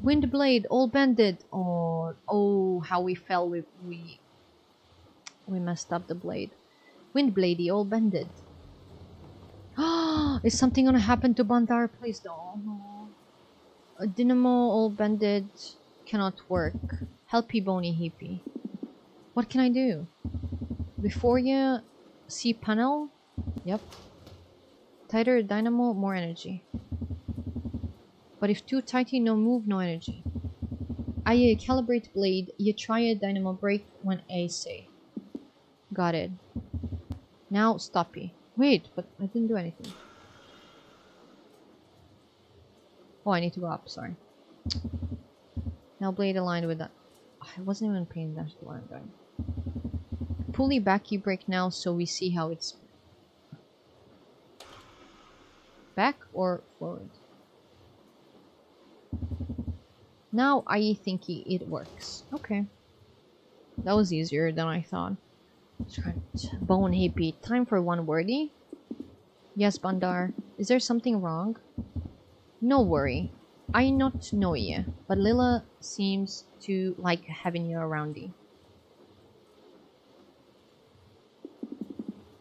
Windblade, all bended. Oh, how we fell. We messed up the blade. Windbladey, all bended. Is something gonna happen to Bandar? Please don't. A dynamo all bended cannot work. Helpy bony hippie. What can I do? Before you see panel? Yep. Tighter dynamo, more energy. But if too tighty, no move, no energy. I calibrate blade, you try a dynamo break when I say. Got it. Now stoppy. Wait, but I didn't do anything. Oh, I need to go up, sorry. Now blade aligned with that. I wasn't even paying attention to what I'm doing. Pulley back you break now so we see how it's back or forward. Now I think it works. Okay. That was easier than I thought. Bone hippie. Time for one wordy. Yes, Bandar. Is there something wrong? No worry. I not know ye, but Lila seems to like having you aroundy.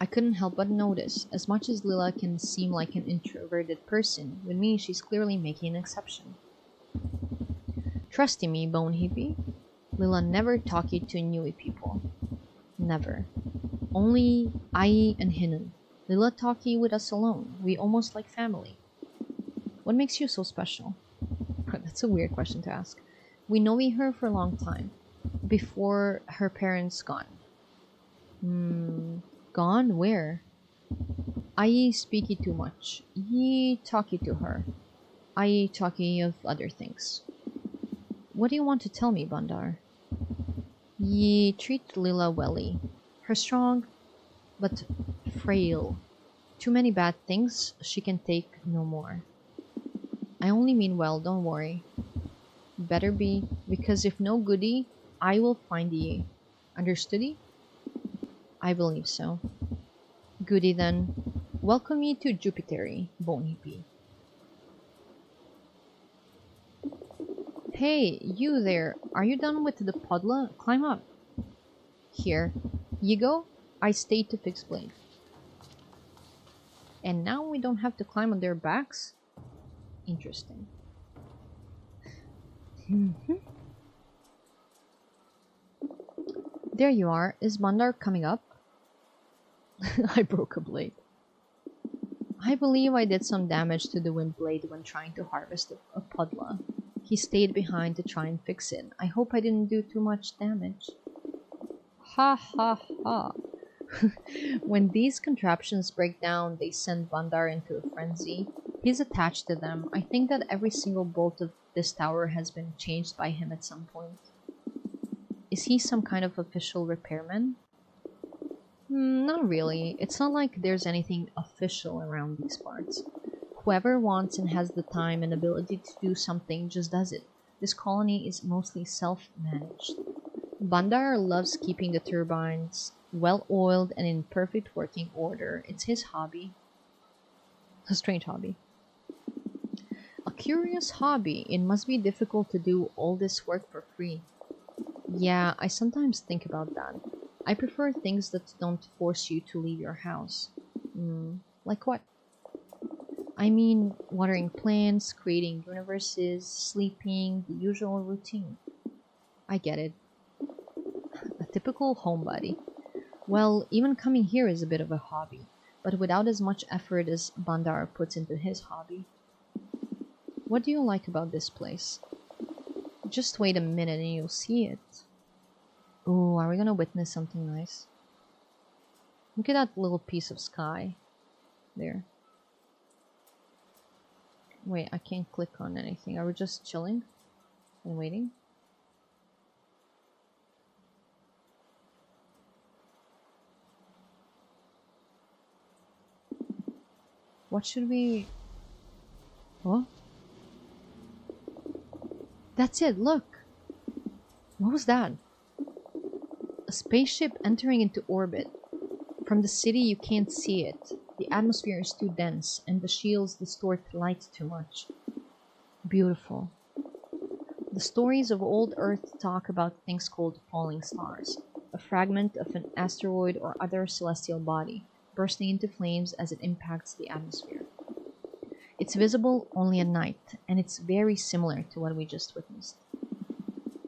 I couldn't help but notice, as much as Lila can seem like an introverted person, with me she's clearly making an exception. Trusty me, bone hippie. Lila never talk it to newy people. Never. Only I and Hinnon. Lila talkie with us alone. We almost like family. What makes you so special? That's a weird question to ask. We know her for a long time. Before her parents gone. Gone? Where? I speaky too much. Ye talkie to her. I talkie of other things. What do you want to tell me, Bandar? Ye treat Lila welly. Her strong, but frail. Too many bad things, she can take no more. I only mean well, don't worry. Better be, because if no goody, I will find ye. Understoody? I believe so. Goody then. Welcome ye to Jupitery, bone hippie. Hey, you there. Are you done with the podla? Climb up. Here. You go. I stayed to fix blade. And now we don't have to climb on their backs? Interesting. There you are. Is Mandar coming up? I broke a blade. I believe I did some damage to the wind blade when trying to harvest a podla. He stayed behind to try and fix it. I hope I didn't do too much damage. Ha ha ha. When these contraptions break down, they send Bandar into a frenzy. He's attached to them. I think that every single bolt of this tower has been changed by him at some point. Is he some kind of official repairman? Not really. It's not like there's anything official around these parts. Whoever wants and has the time and ability to do something just does it. This colony is mostly self-managed. Bandar loves keeping the turbines well-oiled and in perfect working order. It's his hobby. A strange hobby. A Curious hobby. It must be difficult to do all this work for free. Yeah, I sometimes think about that. I prefer things that don't force you to leave your house. Like what? I mean, watering plants, creating universes, sleeping, the usual routine. I get it. A typical homebody. Well, even coming here is a bit of a hobby, but without as much effort as Bandar puts into his hobby. What do you like about this place? Just wait a minute and you'll see it. Ooh, are we gonna witness something nice? Look at that little piece of sky there. Wait, I can't click on anything. Are we just chilling and waiting? What should we... What? That's it, look! What was that? A spaceship entering into orbit. From the city you can't see it. The atmosphere is too dense, and the shields distort the light too much. Beautiful. The stories of old Earth talk about things called falling stars, a fragment of an asteroid or other celestial body, bursting into flames as it impacts the atmosphere. It's visible only at night, and it's very similar to what we just witnessed.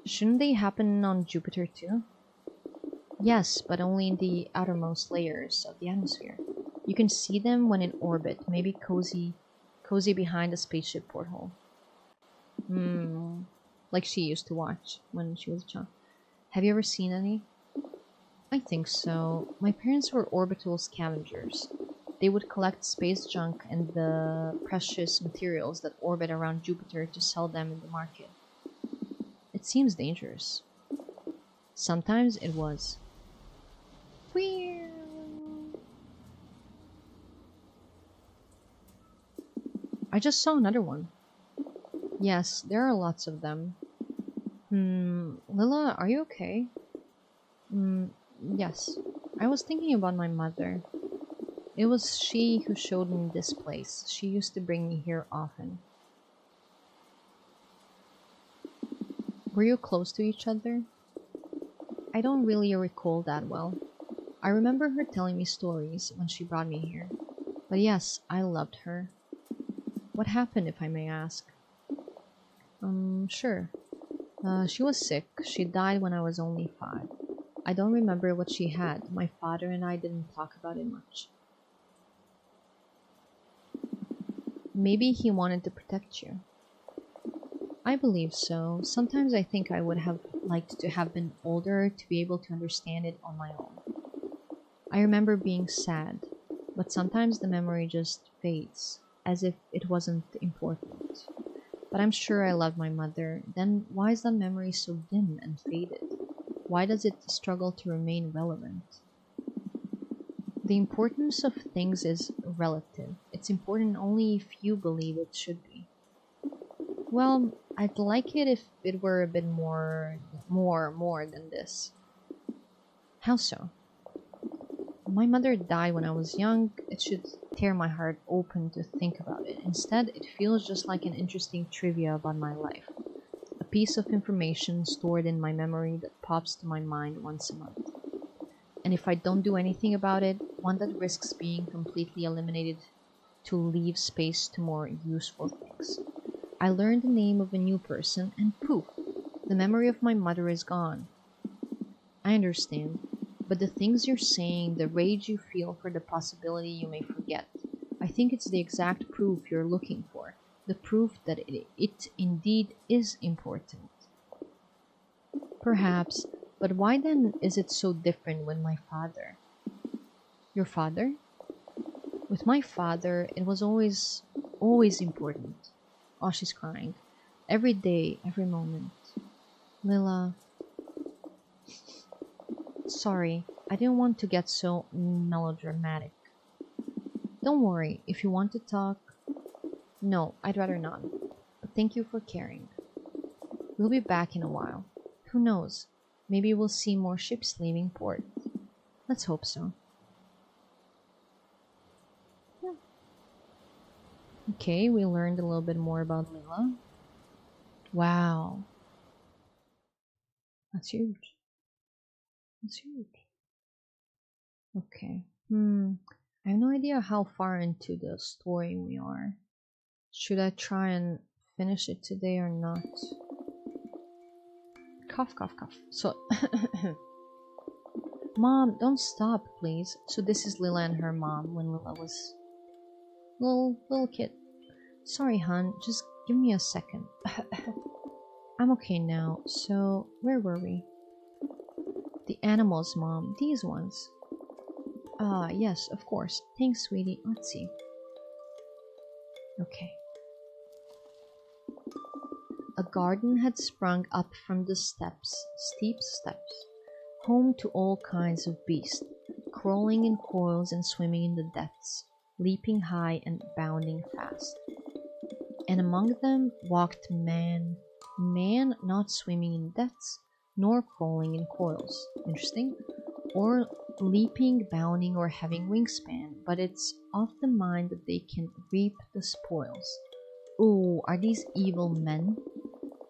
Shouldn't they happen on Jupiter too? Yes, but only in the outermost layers of the atmosphere. You can see them when in orbit, maybe cozy behind a spaceship porthole. Like she used to watch when she was a child. Have you ever seen any? I think so. My parents were orbital scavengers. They would collect space junk and the precious materials that orbit around Jupiter to sell them in the market. It seems dangerous. Sometimes it was. I just saw another one. Yes, there are lots of them. Lila, are you okay? Yes. I was thinking about my mother. It was she who showed me this place. She used to bring me here often. Were you close to each other? I don't really recall that well. I remember her telling me stories when she brought me here. But yes, I loved her. What happened, if I may ask? Sure. She was sick. She died when I was only 5. I don't remember what she had. My father and I didn't talk about it much. Maybe he wanted to protect you. I believe so. Sometimes I think I would have liked to have been older to be able to understand it on my own. I remember being sad, but sometimes the memory just fades, as if it wasn't important. But I'm sure I loved my mother. Then why is that memory so dim and faded? Why does it struggle to remain relevant? The importance of things is relative. It's important only if you believe it should be. Well, I'd like it if it were a bit more than this. How so? My mother died when I was young. It should tear my heart open to think about it. Instead, it feels just like an interesting trivia about my life. A piece of information stored in my memory that pops to my mind once a month. And if I don't do anything about it, one that risks being completely eliminated to leave space to more useful things. I learned the name of a new person and poof, the memory of my mother is gone. I understand, but the things you're saying, the rage you feel for the possibility you may forget, I think it's the exact proof you're looking for, the proof that it indeed is important. Perhaps, but why then is it so different with my father? Your father? With my father, it was always important. Oh, she's crying. Every day, every moment. Lila, sorry, I didn't want to get so melodramatic. Don't worry, if you want to talk... No, I'd rather not. But thank you for caring. We'll be back in a while. Who knows? Maybe we'll see more ships leaving port. Let's hope so. Okay, we learned a little bit more about Lila. Wow, that's huge. That's huge. Okay. I have no idea how far into the story we are. Should I try and finish it today or not? Cough, cough, cough. So, Mom, don't stop, please. So this is Lila and her mom when Lila was little kid. Sorry, hon. Just give me a second. I'm okay now. So where were we? The animals, Mom. These ones. Ah, yes, of course. Thanks, sweetie. Let's see. Okay. A garden had sprung up from the steep steps, home to all kinds of beasts, crawling in coils and swimming in the depths, leaping high and bounding fast. And among them walked man, man not swimming in depths, nor crawling in coils. Interesting. Or leaping, bounding, or having wingspan, but it's of the mind that they can reap the spoils. Oh, are these evil men?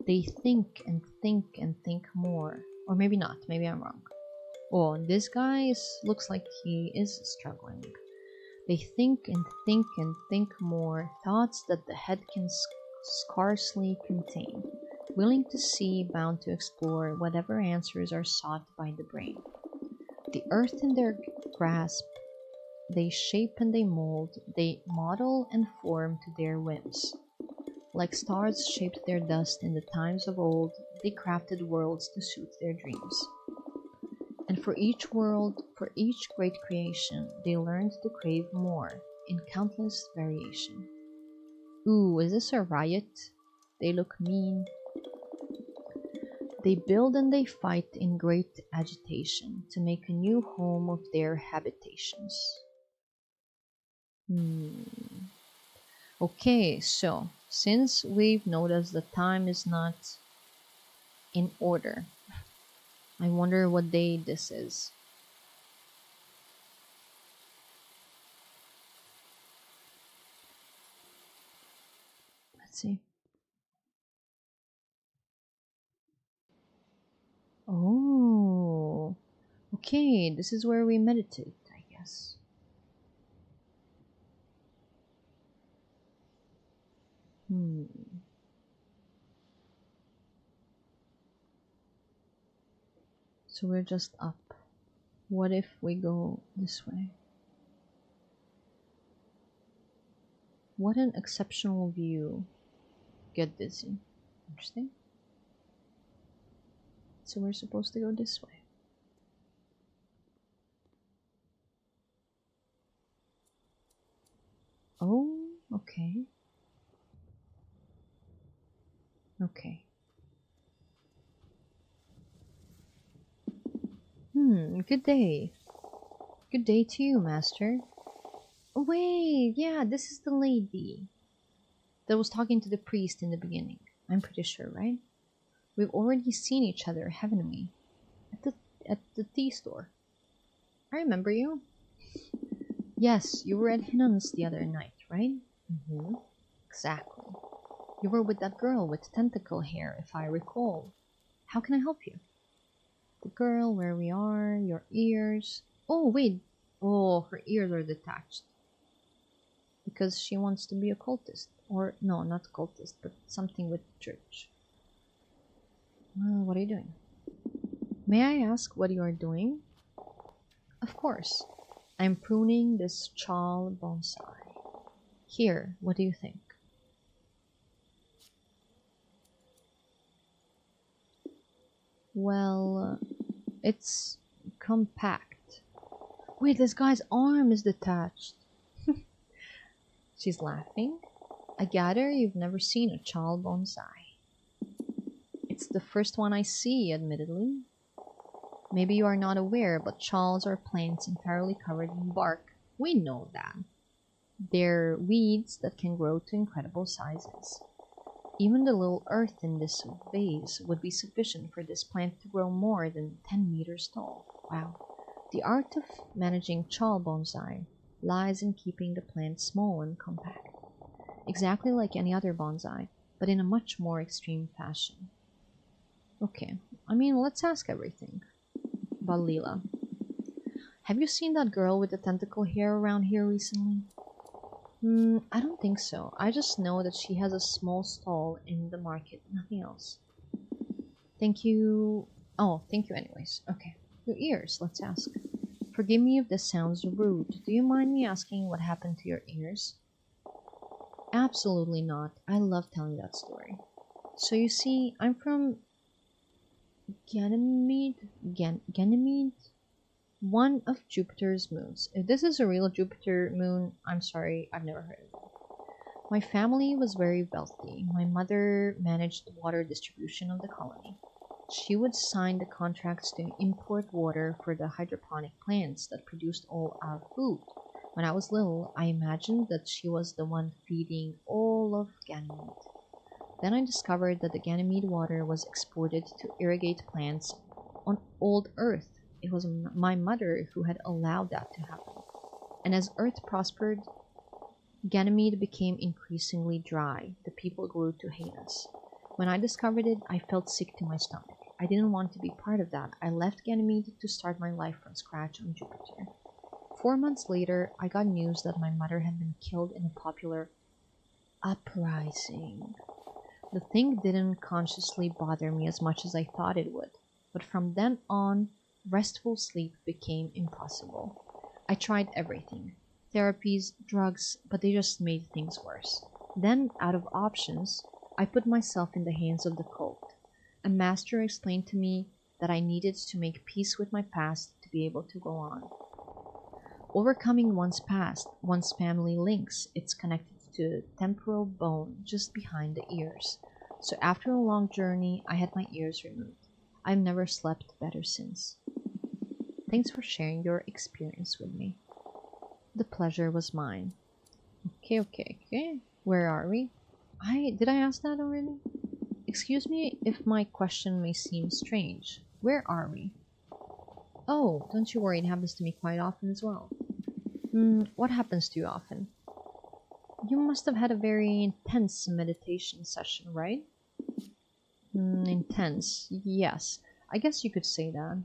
They think and think and think more. Or maybe not, maybe I'm wrong. Oh, this guy looks like he is struggling. They think and think and think more, thoughts that the head can scarcely contain, willing to see, bound to explore whatever answers are sought by the brain. The earth in their grasp, they shape and they mold, they model and form to their whims. Like stars shaped their dust in the times of old, they crafted worlds to suit their dreams. And for each world, for each great creation, they learned to crave more, in countless variation. Ooh, is this a riot? They look mean. They build and they fight in great agitation to make a new home of their habitations. Okay, so since we've noticed the time is not in order, I wonder what day this is. Let's see. Oh, okay, this is where we meditate, I guess. Hmm. So we're just up. What if we go this way? What an exceptional view. Get dizzy. Interesting. So we're supposed to go this way. Oh, okay. Okay. Good day. Good day to you, master. Oh, wait, yeah, this is the lady that was talking to the priest in the beginning. I'm pretty sure, right? We've already seen each other, haven't we? At the tea store. I remember you. Yes, you were at Hinon's the other night, right? Mm-hmm. Exactly. You were with that girl with tentacle hair, if I recall. How can I help you? The girl, where we are, your ears. Oh, wait. Oh, her ears are detached. Because she wants to be a cultist. Or, no, not cultist, but something with church. What are you doing? May I ask what you are doing? Of course. I'm pruning this chal bonsai. Here, what do you think? Well, it's compact. Wait, this guy's arm is detached. She's laughing. I gather you've never seen a chal bonsai. It's the first one I see, admittedly. Maybe you are not aware, but chals are plants entirely covered in bark. We know that. They're weeds that can grow to incredible sizes. Even the little earth in this vase would be sufficient for this plant to grow more than 10 meters tall. Wow. The art of managing chal bonsai lies in keeping the plant small and compact. exactly like any other bonsai, but in a much more extreme fashion. Okay, I mean, let's ask everything. About Leela. Have you seen that girl with the tentacle hair around here recently? I don't think so. I just know that she has a small stall in the market, nothing else. Thank you. Oh, thank you anyways. Okay. Your ears, let's ask. Forgive me if this sounds rude. Do you mind me asking what happened to your ears? Absolutely not. I love telling that story. So you see, I'm from Ganymede? Ganymede? One of Jupiter's moons. If this is a real Jupiter moon, I'm sorry, I've never heard of it. My family was very wealthy. My mother managed the water distribution of the colony. She would sign the contracts to import water for the hydroponic plants that produced all our food. When I was little, I imagined that she was the one feeding all of Ganymede. Then I discovered that the Ganymede water was exported to irrigate plants on old Earth. It was my mother who had allowed that to happen. And as Earth prospered, Ganymede became increasingly dry. The people grew to hate us. When I discovered it, I felt sick to my stomach. I didn't want to be part of that. I left Ganymede to start my life from scratch on Jupiter. 4 months later, I got news that my mother had been killed in a popular uprising. The thing didn't consciously bother me as much as I thought it would, but from then on, restful sleep became impossible. I tried everything, therapies, drugs, but they just made things worse. Then, out of options, I put myself in the hands of the cult. A master explained to me that I needed to make peace with my past to be able to go on. Overcoming one's past, one's family links, it's connected to the temporal bone just behind the ears. So after a long journey, I had my ears removed. I've never slept better since. Thanks for sharing your experience with me. The pleasure was mine. Okay. Where are we? Did I ask that already? Excuse me if my question may seem strange. Where are we? Oh, don't you worry, it happens to me quite often as well. What happens to you often? You must have had a very intense meditation session, right? Intense. Yes, I guess you could say that.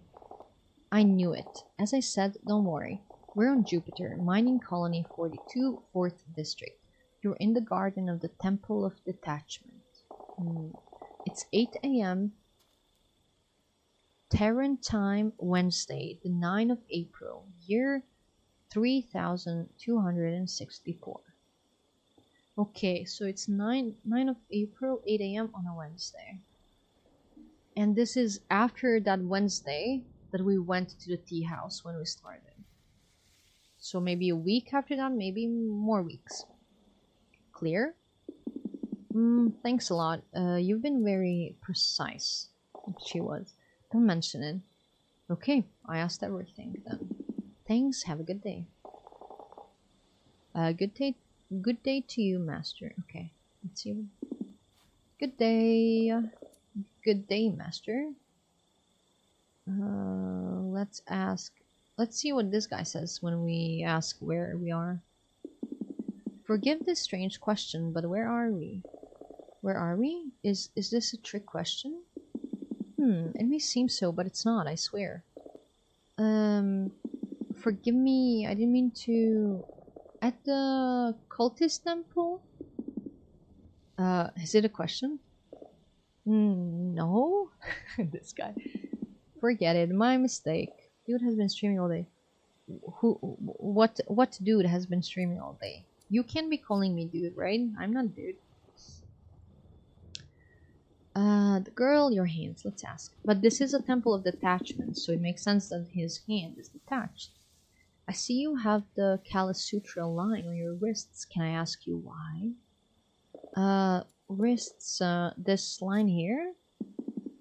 I knew it. As I said, don't worry. We're on Jupiter, mining colony 42, 4th district. You're in the garden of the Temple of Detachment. It's 8 a.m. Terran time, Wednesday, the 9th of April, year 3264. Okay, so it's 9 of April, 8 a.m. on a Wednesday. And this is after that Wednesday that we went to the tea house when we started. So maybe a week after that, maybe more weeks. Clear? Thanks a lot. You've been very precise. She was. Don't mention it. Okay, I asked everything then. Thanks, have a good day. Good day to you, master. Okay, let's see. Good day. Good day, master. Let's see what this guy says when we ask where we are. Forgive this strange question, but where are we? Where are we? Is this a trick question? It may seem so, but it's not, I swear. Forgive me, I didn't mean to... At the cultist temple? Is it a question? No? This guy. Forget it, my mistake. Dude has been streaming all day. What dude has been streaming all day? You can't be calling me dude, right? I'm not dude. The girl, your hands, let's ask. But this is a temple of detachment, so it makes sense that his hand is detached. I see you have the Kala Sutra line on your wrists. Can I ask you why? Wrists, this line here?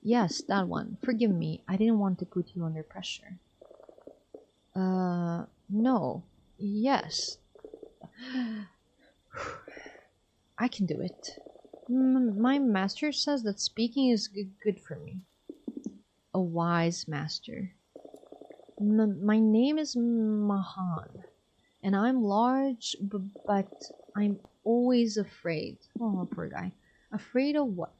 Yes, that one. Forgive me, I didn't want to put you under pressure. No. Yes. I can do it. My master says that speaking is good for me. A wise master. My name is Mahan, and I'm large, but I'm always afraid. Oh, poor guy. Afraid of what?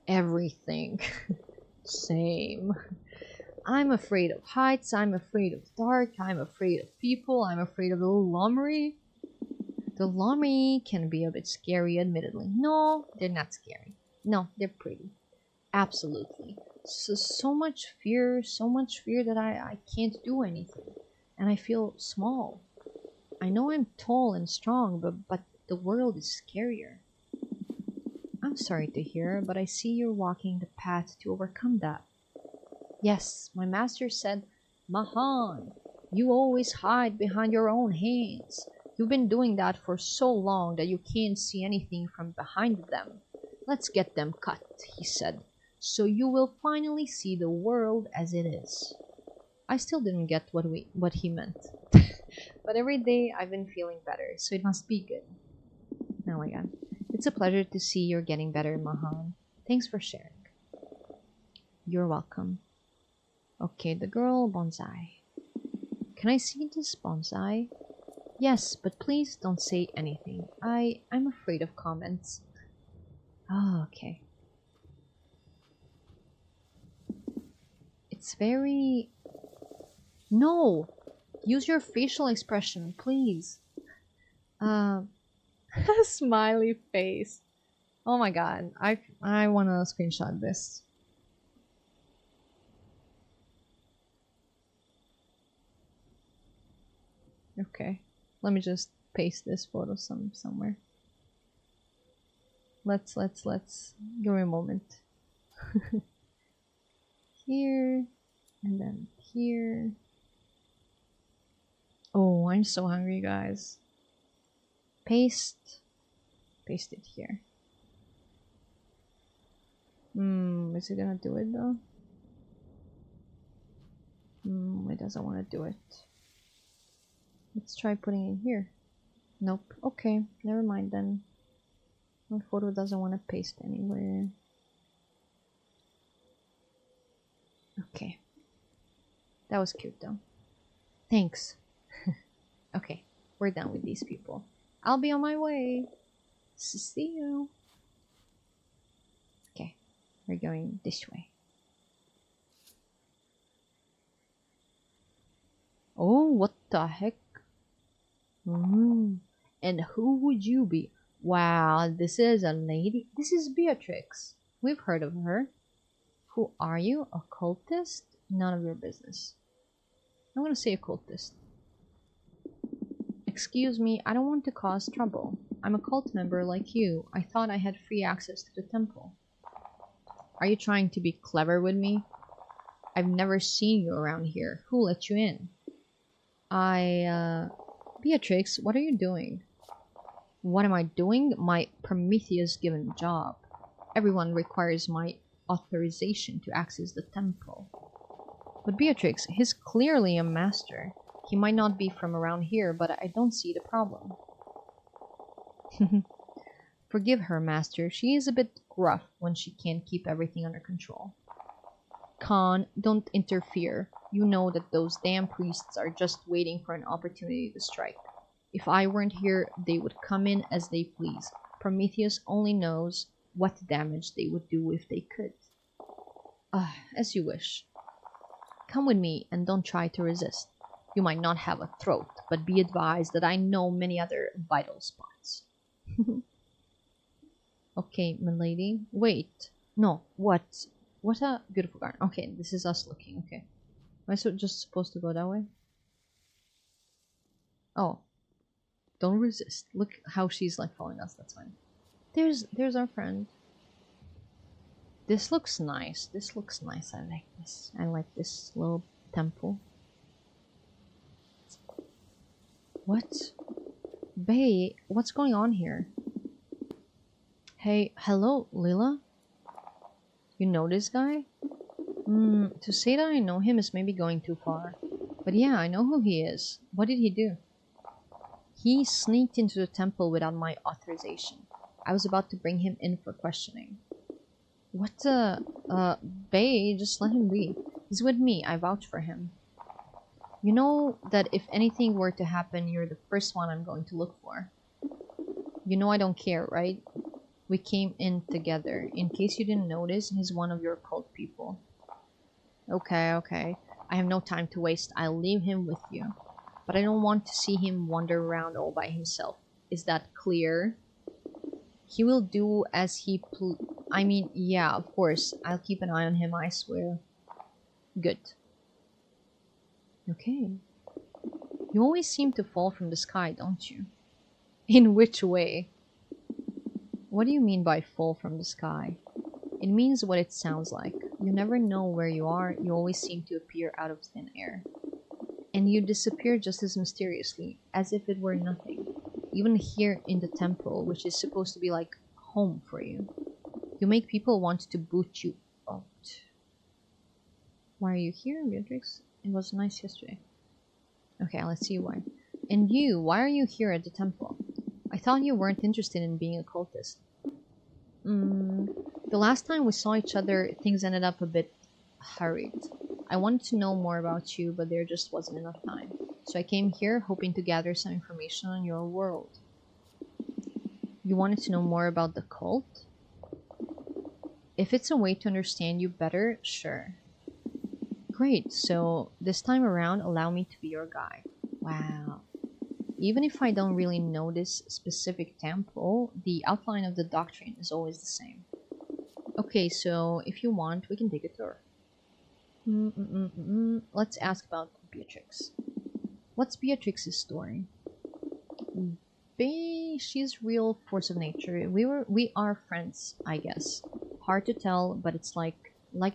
Everything. Same. I'm afraid of heights, I'm afraid of dark, I'm afraid of people, I'm afraid of the llama. The llama can be a bit scary, admittedly. No, they're not scary. No, they're pretty. Absolutely. So much fear that I can't do anything. And I feel small. I know I'm tall and strong, but the world is scarier. I'm sorry to hear, but I see you're walking the path to overcome that. Yes, my master said, Mahan, you always hide behind your own hands. You've been doing that for so long that you can't see anything from behind them. Let's get them cut, he said, so you will finally see the world as it is. I still didn't get what he meant. But every day I've been feeling better, so it must be good. Oh my god. It's a pleasure to see you're getting better, Mahan. Thanks for sharing. You're welcome. Okay, the girl bonsai. Can I see this bonsai? Yes, but please don't say anything. I'm afraid of comments. Oh, okay. It's very... No! Use your facial expression, please. Smiley face. Oh my god, I wanna screenshot this. Okay, let me just paste this photo somewhere. Let's give me a moment. Here and then here. Oh, I'm so hungry, guys. Paste it here. Is it gonna do it though? It doesn't want to do it. Let's try putting it here. Nope. Okay, never mind then. My photo doesn't want to paste anywhere. Okay. That was cute though. Thanks. Okay, we're done with these people. I'll be on my way. See you. Okay, we're going this way. Oh, what the heck? And who would you be? Wow, this is a lady. This is Beatrix. We've heard of her. Who are you? A cultist? None of your business. I'm gonna say a cultist. Excuse me, I don't want to cause trouble. I'm a cult member like you. I thought I had free access to the temple. Are you trying to be clever with me? I've never seen you around here. Who let you in? Beatrix, what are you doing? What am I doing? My Prometheus given job. Everyone requires my authorization to access the temple. But Beatrix, he's clearly a master. He might not be from around here, but I don't see the problem. Forgive her, master. She is a bit gruff when she can't keep everything under control. Khan, don't interfere. You know that those damn priests are just waiting for an opportunity to strike. If I weren't here, they would come in as they please. Prometheus only knows what damage they would do if they could. As you wish. Come with me and don't try to resist. You might not have a throat, but be advised that I know many other vital spots. Okay, milady. Wait. No, what? What a beautiful garden. Okay, this is us looking. Okay. Am I just supposed to go that way? Oh. Don't resist. Look how she's like following us. That's fine. There's our friend. This looks nice. This looks nice. I like this. I like this little temple. What? Bae, what's going on here? Hey, hello, Lila? You know this guy? To say that I know him is maybe going too far. But yeah, I know who he is. What did he do? He sneaked into the temple without my authorization. I was about to bring him in for questioning. What Bae, just let him be. He's with me, I vouch for him. You know that if anything were to happen, you're the first one I'm going to look for. You know I don't care, right? We came in together. In case you didn't notice, he's one of your cult people. Okay, okay. I have no time to waste. I'll leave him with you. But I don't want to see him wander around all by himself. Is that clear? He will do as he I mean, yeah, of course. I'll keep an eye on him, I swear. Good. Okay. You always seem to fall from the sky, don't you? In which way? What do you mean by fall from the sky? It means what it sounds like. You never know where you are, you always seem to appear out of thin air. And you disappear just as mysteriously, as if it were nothing. Even here in the temple, which is supposed to be like home for you. You make people want to boot you out. Why are you here, Beatrix? It was nice yesterday. Okay, let's see why. And you, why are you here at the temple? I thought you weren't interested in being a cultist. The last time we saw each other, things ended up a bit hurried. I wanted to know more about you, but there just wasn't enough time. So I came here hoping to gather some information on your world. You wanted to know more about the cult? If it's a way to understand you better, sure. Great, so this time around, allow me to be your guide. Wow. Even if I don't really know this specific temple, the outline of the doctrine is always the same. Okay, so if you want, we can take a tour. Let's ask about Beatrix. What's Beatrix's story? She's real force of nature. We are friends, I guess. Hard to tell, but it's like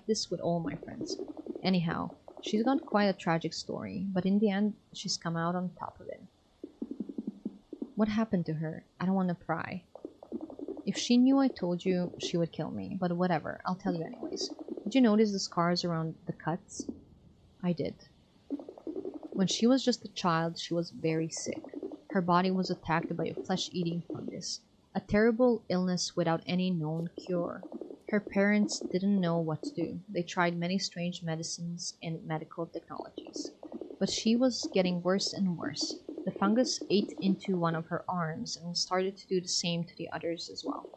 this with all my friends. Anyhow, she's got quite a tragic story, but in the end, she's come out on top of it. What happened to her? I don't want to pry. If she knew I told you, she would kill me, but whatever, I'll tell you anyways. Did you notice the scars around the cuts? I did. When she was just a child, she was very sick. Her body was attacked by a flesh-eating fungus, a terrible illness without any known cure. Her parents didn't know what to do. They tried many strange medicines and medical technologies. But she was getting worse and worse. The fungus ate into one of her arms and started to do the same to the others as well.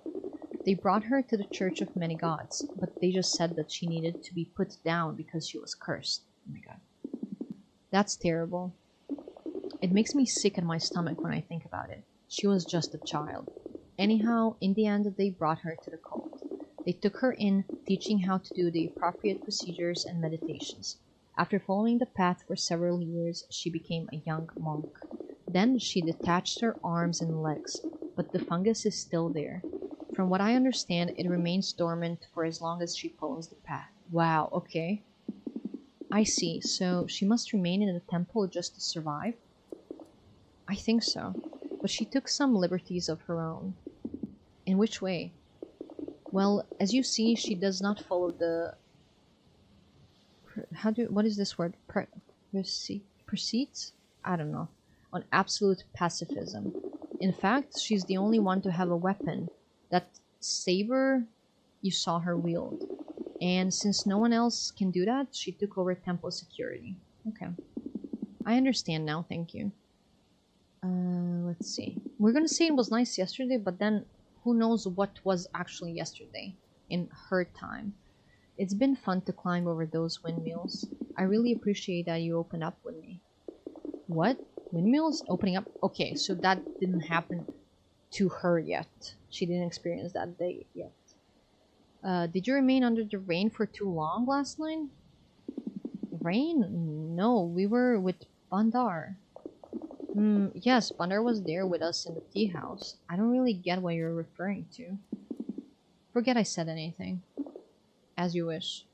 They brought her to the Church of Many Gods, but they just said that she needed to be put down because she was cursed. Oh my god. That's terrible. It makes me sick in my stomach when I think about it. She was just a child. Anyhow, in the end, they brought her to the cult. They took her in, teaching how to do the appropriate procedures and meditations. After following the path for several years, she became a young monk. Then she detached her arms and legs, but the fungus is still there. From what I understand, it remains dormant for as long as she follows the path. Wow, okay. I see, so she must remain in the temple just to survive? I think so, but she took some liberties of her own. In which way? Well, as you see, she does not follow the... what is this word? Proceeds? I don't know. On absolute pacifism. In fact, she's the only one to have a weapon. That saber you saw her wield. And since no one else can do that, she took over temple security. Okay. I understand now, thank you. Let's see. We're gonna say it was nice yesterday, but then who knows what was actually yesterday in her time. It's been fun to climb over those windmills. I really appreciate that you opened up with me. What? Windmills? Opening up? Okay, so that didn't happen to her yet. She didn't experience that day yet. Did you remain under the rain for too long last night? Rain? No, we were with Bandar. Yes, Bandar was there with us in the tea house. I don't really get what you're referring to. Forget I said anything. As you wish.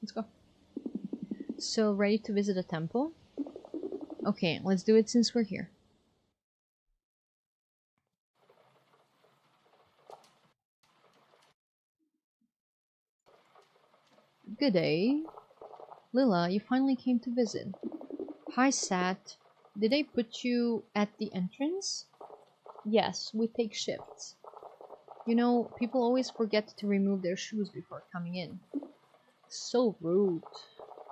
Let's go. So, ready to visit a temple? Okay, let's do it since we're here. Good day. Lila, you finally came to visit. Hi, Sat. Did they put you at the entrance? Yes, we take shifts. You know, people always forget to remove their shoes before coming in. So rude.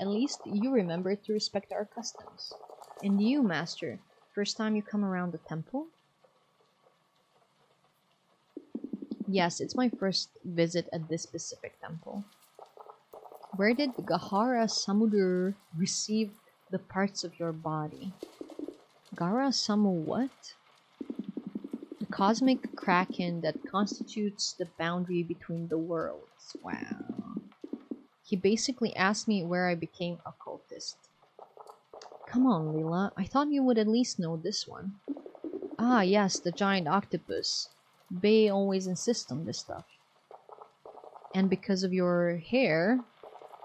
At least you remember to respect our customs. And you, Master, first time you come around the temple? Yes, it's my first visit at this specific temple. Where did Gahara Samudra receive the parts of your body? Gara Samu what? The cosmic kraken that constitutes the boundary between the worlds. Wow. He basically asked me where I became a cultist. Come on, Leela. I thought you would at least know this one. Ah, yes, the giant octopus. They always insist on this stuff. And because of your hair,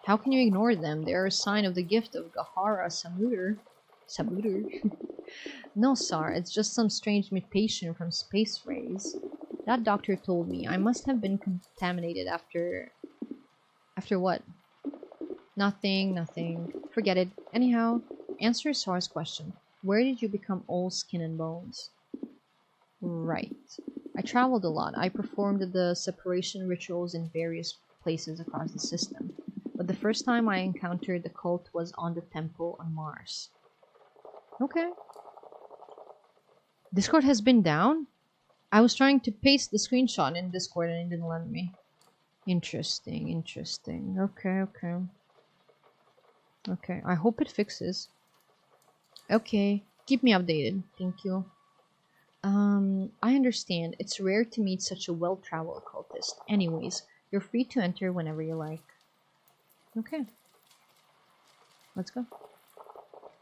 how can you ignore them? They are a sign of the gift of Gahara Samudra. Samudra? No, Sar, it's just some strange mutation from space rays. That doctor told me I must have been contaminated after... After what? Nothing. Forget it. Anyhow, answer Sar's question. Where did you become all skin and bones? Right. I traveled a lot. I performed the separation rituals in various places across the system. But the first time I encountered the cult was on the temple on Mars. Okay. Discord has been down? I was trying to paste the screenshot in Discord and it didn't let me. Interesting. Okay, I hope it fixes. Okay, keep me updated. Thank you. I understand. It's rare to meet such a well-traveled cultist. Anyways, you're free to enter whenever you like. Okay. Let's go.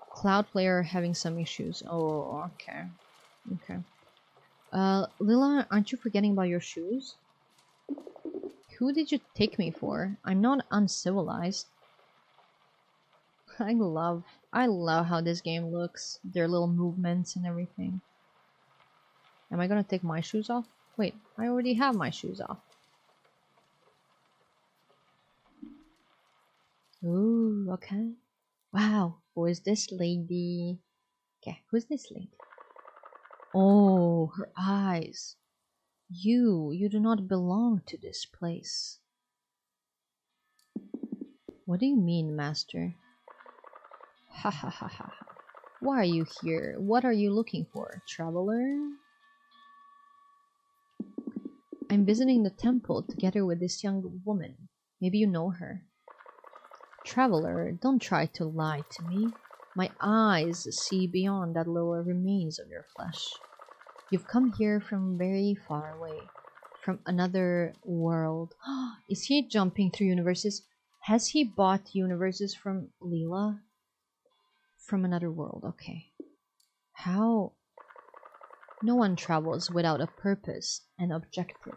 Cloud player having some issues. Oh, okay. Lila, aren't you forgetting about your shoes? Who did you take me for? I'm not uncivilized. I love how this game looks. Their little movements and everything. Am I gonna take my shoes off? Wait, I already have my shoes off. Ooh, okay. Wow, who is this lady? Okay, who's this lady? Oh, her eyes. You do not belong to this place. What do you mean, master? Ha ha ha ha. Why are you here? What are you looking for, traveler? I'm visiting the temple together with this young woman. Maybe you know her. Traveler, don't try to lie to me. My eyes see beyond that lower remains of your flesh. You've come here from very far away, from another world. Is he jumping through universes? Has he bought universes from Leela? From another world, okay. How? No one travels without a purpose, an objective.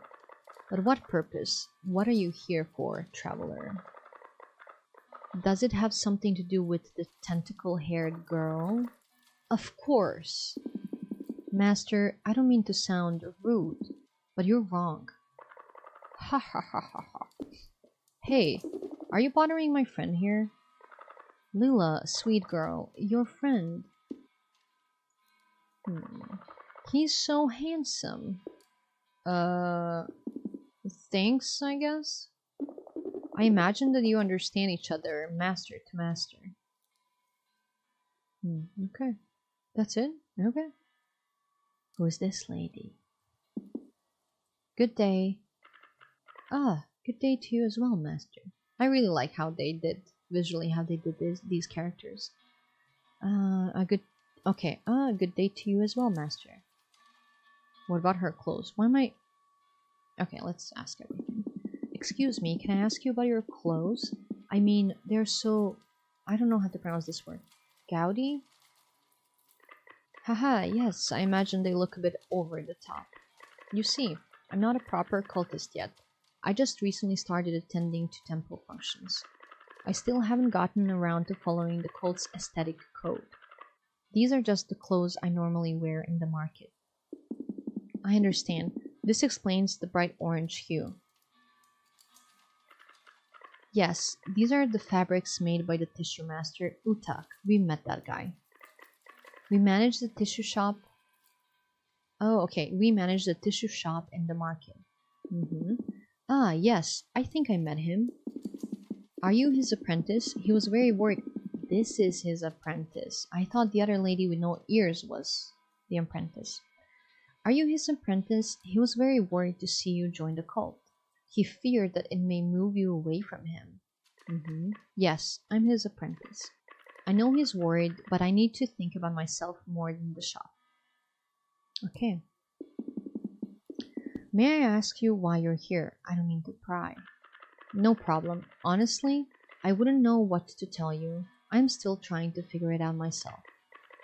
But what purpose? What are you here for, traveler? Does it have something to do with the tentacle-haired girl? Of course. Master, I don't mean to sound rude, but you're wrong. Ha ha ha ha ha. Hey, are you bothering my friend here? Lila, sweet girl, your friend. He's so handsome. Thanks, I guess? I imagine that you understand each other, master to master. Okay. That's it? Okay. Who is this lady? Good day. Ah, good day to you as well, master. I really like how they did, visually, how they did these characters. Good day to you as well, master. What about her clothes? Why am I... Okay, let's ask everything. Excuse me, can I ask you about your clothes? I mean, they're so... I don't know how to pronounce this word. Gaudy? Haha, yes, I imagine they look a bit over the top. You see, I'm not a proper cultist yet. I just recently started attending to temple functions. I still haven't gotten around to following the cult's aesthetic code. These are just the clothes I normally wear in the market. I understand. This explains the bright orange hue. Yes, these are the fabrics made by the tissue master, Utak. We met that guy. We manage the tissue shop. Oh, okay. We manage the tissue shop in the market. Ah, yes. I think I met him. Are you his apprentice? He was very worried. This is his apprentice. I thought the other lady with no ears was the apprentice. Are you his apprentice? He was very worried to see you join the cult. He feared that it may move you away from him. Yes, I'm his apprentice. I know he's worried, but I need to think about myself more than the shop. Okay. May I ask you why you're here? I don't mean to pry. No problem. Honestly, I wouldn't know what to tell you. I'm still trying to figure it out myself.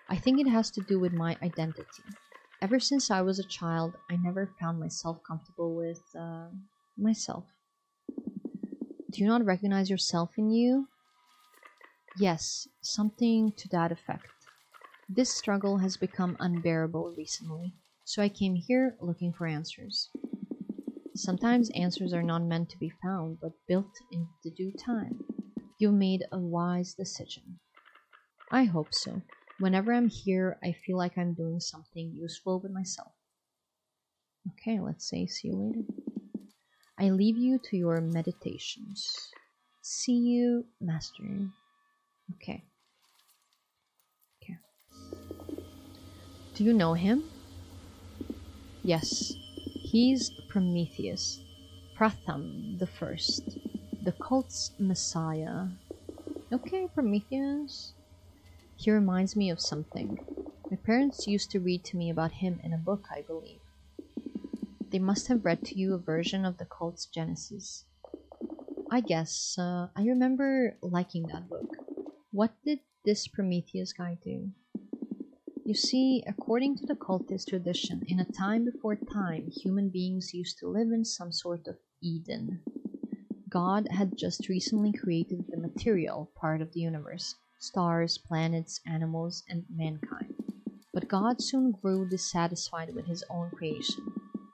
I think it has to do with my identity. Ever since I was a child, I never found myself comfortable with myself. Do you not recognize yourself in you? Yes, something to that effect. This struggle has become unbearable recently, so I came here looking for answers. Sometimes answers are not meant to be found, but built in the due time. You made a wise decision. I hope so. Whenever I'm here, I feel like I'm doing something useful with myself. Okay, let's say see you later. I leave you to your meditations. See you, Master. Okay. Okay. Do you know him? Yes. He's Prometheus, Pratham the First, the cult's messiah. Okay, Prometheus. He reminds me of something. My parents used to read to me about him in a book, I believe. They must have read to you a version of the cult's genesis. I guess. I remember liking that book. What did this Prometheus guy do? You see, according to the cultist tradition, in a time before time, human beings used to live in some sort of Eden. God had just recently created the material part of the universe, stars, planets, animals, and mankind. But God soon grew dissatisfied with his own creation.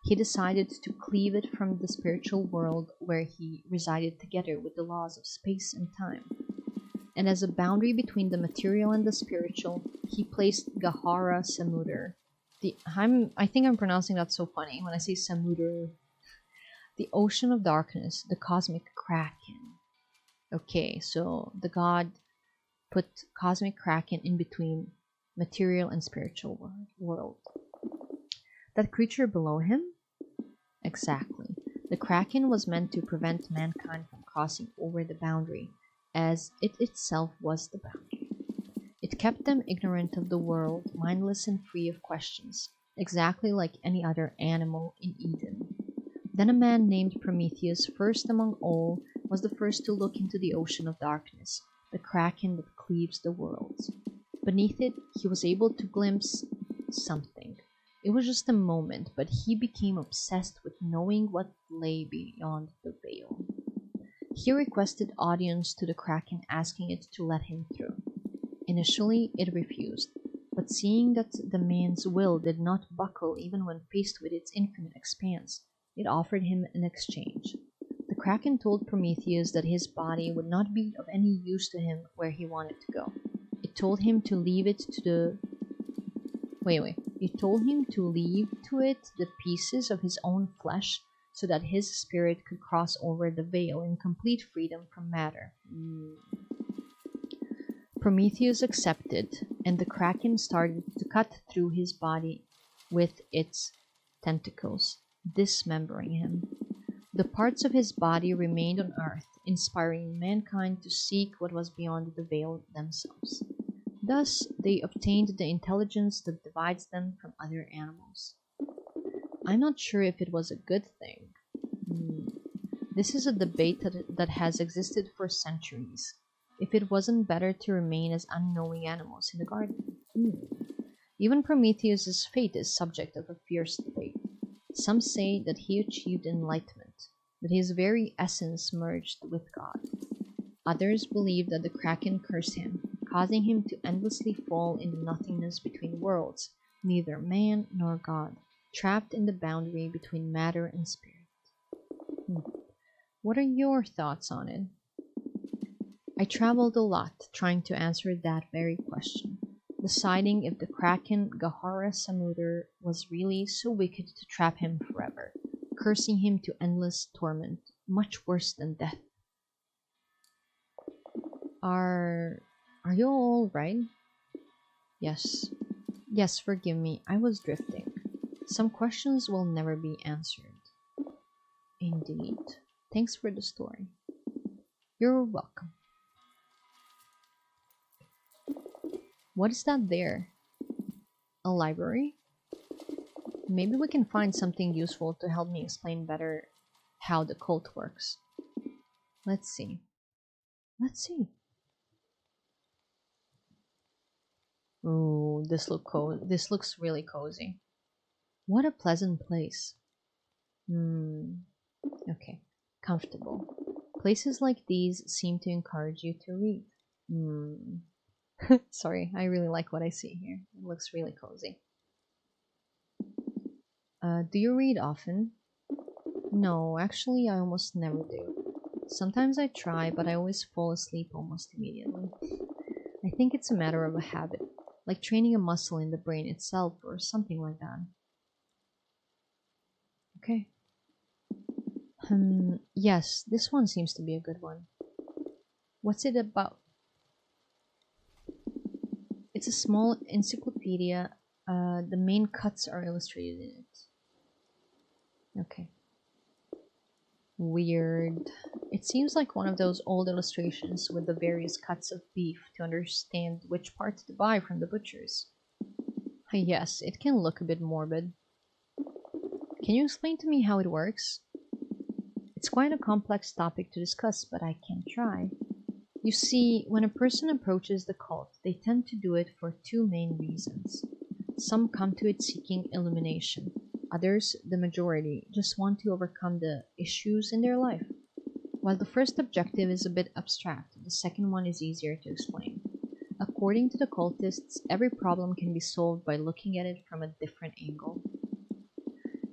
He decided to cleave it from the spiritual world where he resided together with the laws of space and time. And as a boundary between the material and the spiritual, he placed Gahara Samudra. I think I'm pronouncing that so funny when I say Samudra. The ocean of darkness, the cosmic kraken. Okay, so the god put cosmic kraken in between material and spiritual world. That creature below him? Exactly. The kraken was meant to prevent mankind from crossing over the boundary, as it itself was the boundary. It kept them ignorant of the world, mindless and free of questions, exactly like any other animal in Eden. Then a man named Prometheus, first among all, was the first to look into the ocean of darkness, the kraken that cleaves the worlds. Beneath it, he was able to glimpse something. It was just a moment, but he became obsessed with knowing what lay beyond the veil. He requested audience to the kraken, asking it to let him through. Initially, it refused, but seeing that the man's will did not buckle even when faced with its infinite expanse, it offered him an exchange. The kraken told Prometheus that his body would not be of any use to him where he wanted to go. It told him to leave it to the... It told him to leave to it the pieces of his own flesh so that his spirit could cross over the veil in complete freedom from matter. Prometheus accepted, and the kraken started to cut through his body with its tentacles, dismembering him. The parts of his body remained on Earth, inspiring mankind to seek what was beyond the veil themselves. Thus, they obtained the intelligence that divides them from other animals. I'm not sure if it was a good thing. This is a debate that has existed for centuries. If it wasn't better to remain as unknowing animals in the garden. Even Prometheus's fate is subject of a fierce debate. Some say that he achieved enlightenment, that his very essence merged with God. Others believe that the kraken cursed him, causing him to endlessly fall in nothingness between worlds, neither man nor God, trapped in the boundary between matter and spirit. What are your thoughts on it? I traveled a lot trying to answer that very question, deciding if the kraken Gahara Samudra was really so wicked to trap him forever, cursing him to endless torment, much worse than death. Are you all right? Yes. Yes, forgive me, I was drifting. Some questions will never be answered. Indeed. Thanks for the story. You're welcome. What is that there? A library? Maybe we can find something useful to help me explain better how the cult works. Let's see. Let's see. Ooh, this looks really cozy. What a pleasant place. Okay. Comfortable. Places like these seem to encourage you to read. Sorry, I really like what I see here. It looks really cozy. Do you read often? No, actually, I almost never do. Sometimes I try, but I always fall asleep almost immediately. I think it's a matter of a habit, like training a muscle in the brain itself or something like that. Okay. Yes, this one seems to be a good one. What's it about? It's a small encyclopedia. The main cuts are illustrated in it. Okay. Weird. It seems like one of those old illustrations with the various cuts of beef to understand which parts to buy from the butchers. Yes, it can look a bit morbid. Can you explain to me how it works? It's quite a complex topic to discuss, but I can try. You see, when a person approaches the cult, they tend to do it for two main reasons. Some come to it seeking illumination. Others, the majority, just want to overcome the issues in their life. While the first objective is a bit abstract, the second one is easier to explain. According to the cultists, every problem can be solved by looking at it from a different angle.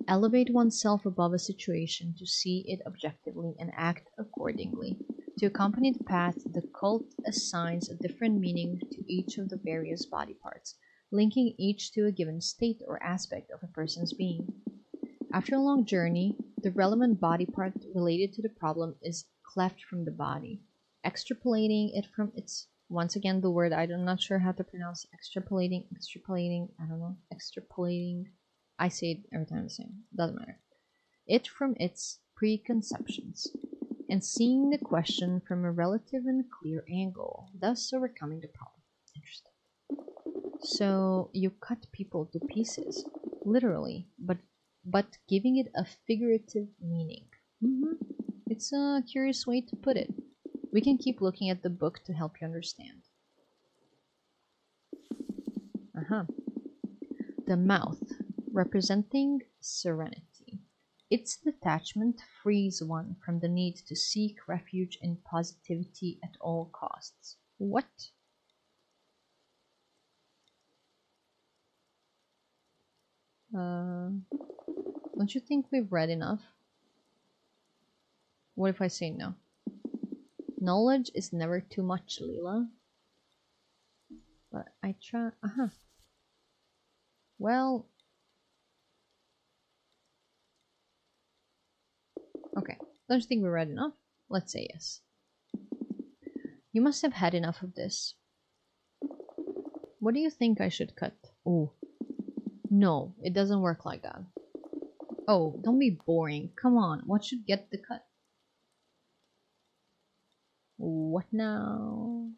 Elevate oneself above a situation to see it objectively and act accordingly. To accompany the path, the cult assigns a different meaning to each of the various body parts, linking each to a given state or aspect of a person's being. After a long journey, the relevant body part related to the problem is cleft from the body, extrapolating it from its, once again the word I'm not sure how to pronounce, extrapolating, I don't know, extrapolating, I say it every time the same, doesn't matter, it from its preconceptions, and seeing the question from a relative and clear angle, thus overcoming the problem. Interesting. So you cut people to pieces, literally, but giving it a figurative meaning. It's a curious way to put it. We can keep looking at the book to help you understand. The mouth, representing serenity. Its detachment frees one from the need to seek refuge in positivity at all costs. What? Don't you think we've read enough? What if I say no? Knowledge is never too much, Leela. But I try. Well. Okay. Don't you think we read enough? Let's say yes. You must have had enough of this. What do you think I should cut? Oh. No, it doesn't work like that. Oh, don't be boring. Come on, what should get the cut? What now?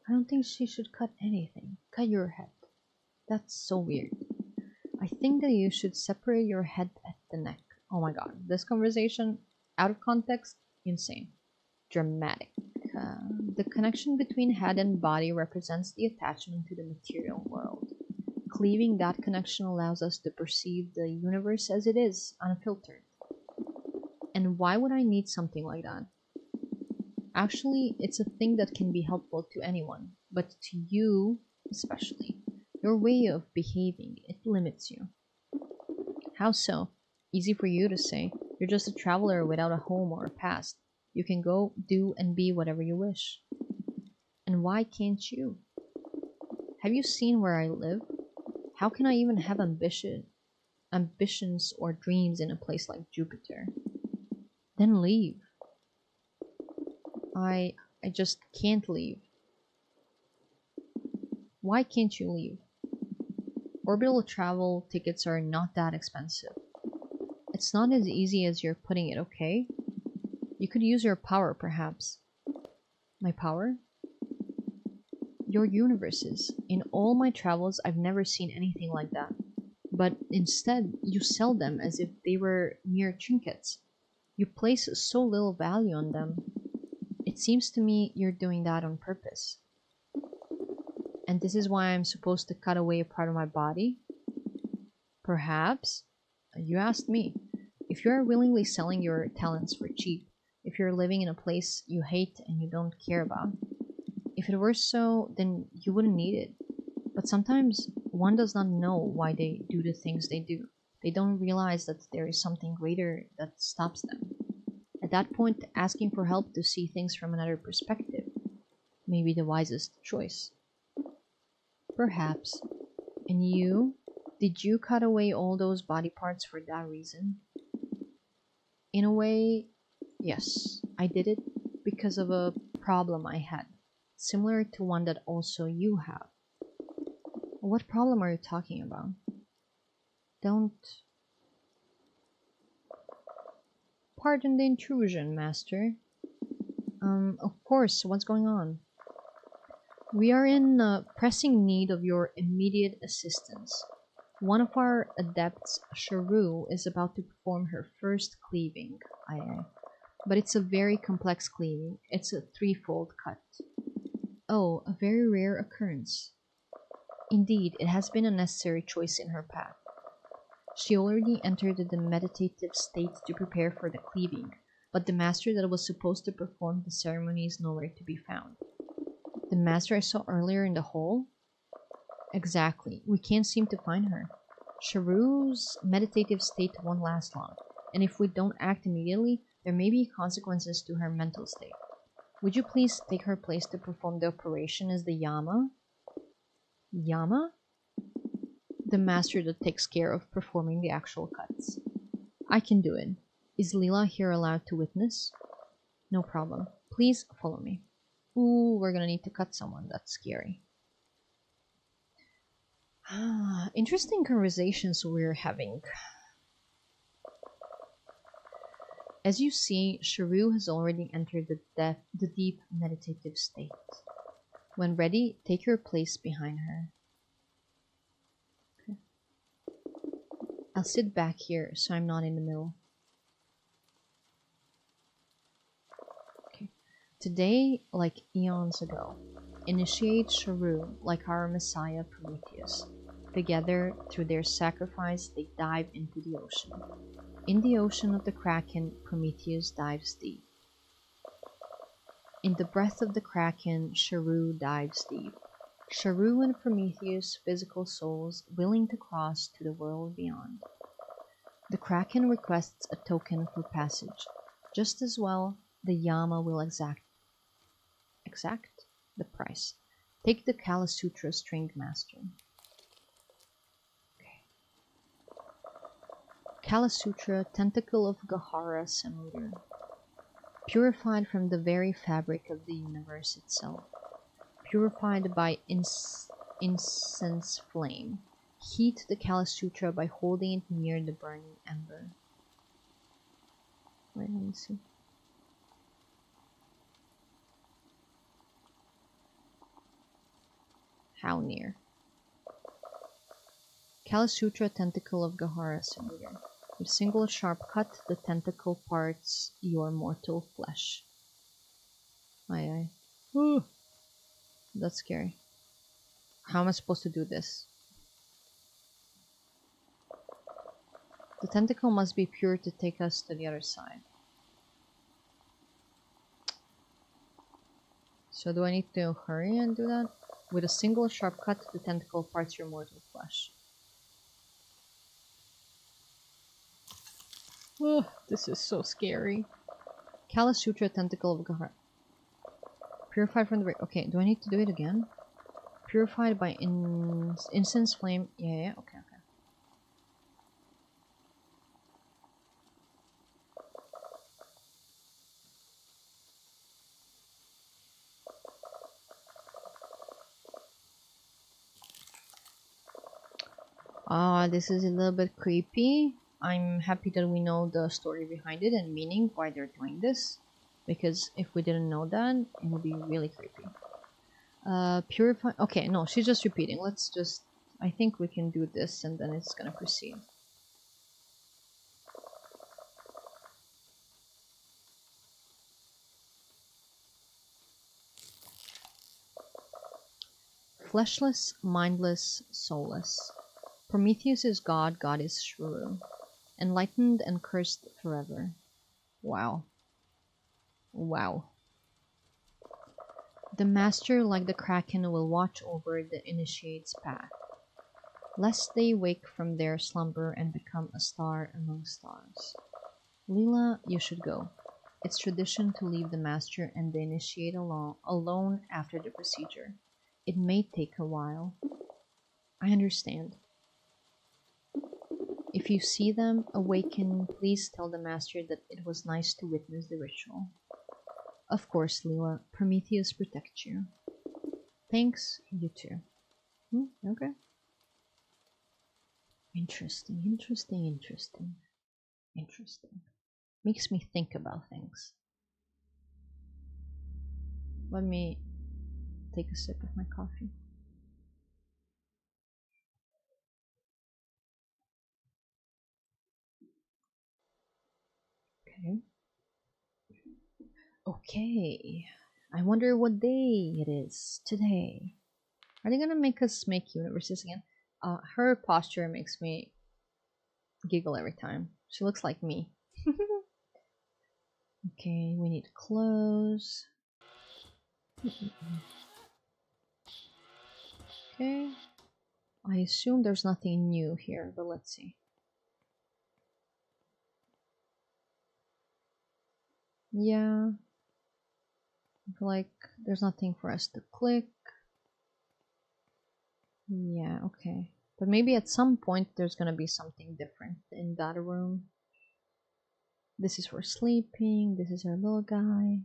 I don't think she should cut anything. Cut your head. That's so weird. I think that you should separate your head at the neck. Oh my god, this conversation, out of context, insane. Dramatic. The connection between head and body represents the attachment to the material world. Cleaving that connection allows us to perceive the universe as it is, unfiltered. And why would I need something like that? Actually, it's a thing that can be helpful to anyone, but to you especially. Your way of behaving, it limits you. How so? Easy for you to say. You're just a traveler without a home or a past. You can go, do, and be whatever you wish. And why can't you? Have you seen where I live? How can I even have ambitions or dreams in a place like Jupiter? Then leave. I just can't leave. Why can't you leave? Orbital travel tickets are not that expensive. It's not as easy as you're putting it, okay? You could use your power, perhaps. My power? Your universes. In all my travels, I've never seen anything like that. But instead, you sell them as if they were mere trinkets. You place so little value on them. It seems to me you're doing that on purpose. And this is why I'm supposed to cut away a part of my body? Perhaps. You asked me. If you are willingly selling your talents for cheap, if you're living in a place you hate and you don't care about, if it were so, then you wouldn't need it. But sometimes one does not know why they do the things they do. They don't realize that there is something greater that stops them. At that point, asking for help to see things from another perspective may be the wisest choice. Perhaps. And you? Did you cut away all those body parts for that reason? In a way, yes. I did it because of a problem I had, similar to one that also you have. What problem are you talking about? Don't... Pardon the intrusion, Master. Of course, what's going on? We are in pressing need of your immediate assistance. One of our adepts, Sharu, is about to perform her first cleaving. Aye. But it's a very complex cleaving. It's a threefold cut. Oh, a very rare occurrence. Indeed, it has been a necessary choice in her path. She already entered the meditative state to prepare for the cleaving, but the master that was supposed to perform the ceremony is nowhere to be found. The master I saw earlier in the hall? Exactly. We can't seem to find her. Sharu's meditative state won't last long, and if we don't act immediately, there may be consequences to her mental state. Would you please take her place to perform the operation as the Yama? Yama? The master that takes care of performing the actual cuts. I can do it. Is Leela here allowed to witness? No problem. Please follow me. Ooh, we're gonna need to cut someone. That's scary. Interesting conversations we're having. As you see, Sharu has already entered the deep meditative state. When ready, take your place behind her. Okay. I'll sit back here so I'm not in the middle. Okay. Today, like eons ago, initiate Sharu like our Messiah Prometheus. Together, through their sacrifice, they dive into the ocean. In the ocean of the Kraken, Prometheus dives deep. In the breath of the Kraken, Sharu dives deep. Sharu and Prometheus' physical souls willing to cross to the world beyond. The Kraken requests a token for passage. Just as well, the Yama will exact the price. Take the Kala Sutra String Master. Kala Sutra, Tentacle of Gahara Samudra. Purified from the very fabric of the universe itself. Purified by incense flame. Heat the Kala Sutra by holding it near the burning ember. Wait, let me see. How near? Kala Sutra, Tentacle of Gahara Samudra. With a single sharp cut, the tentacle parts your mortal flesh. Aye aye. Ooh. That's scary. How am I supposed to do this? The tentacle must be pure to take us to the other side. So do I need to hurry and do that? With a single sharp cut, the tentacle parts your mortal flesh. Oh, this is so scary. Kala Sutra, Tentacle of Gahara. Purified from the break. Okay, do I need to do it again? Purified by incense flame. Yeah, okay. This is a little bit creepy. I'm happy that we know the story behind it and meaning why they're doing this. Because if we didn't know that, it would be really creepy. Purify. Okay, no, she's just repeating. Let's just. I think we can do this and then it's gonna proceed. Fleshless, mindless, soulless. Prometheus is God, God is Shrew. Enlightened and cursed forever. Wow. Wow. The Master, like the Kraken, will watch over the initiate's path, lest they wake from their slumber and become a star among stars. Leela, you should go. It's tradition to leave the Master and the initiate alone after the procedure. It may take a while. I understand. If you see them awaken, please tell the Master that it was nice to witness the ritual. Of course, Leela. Prometheus protects you. Thanks, you too. Okay. Interesting, interesting, interesting. Interesting. Makes me think about things. Let me take a sip of my coffee. Okay. Okay. I wonder what day it is today. Are they gonna make us make universes again? Her posture makes me giggle every time. She looks like me. Okay, we need to close. Okay. I assume there's nothing new here, but let's see. Yeah. I feel like there's nothing for us to click. Yeah, okay. But maybe at some point there's gonna be something different in that room. This is for sleeping. This is our little guy.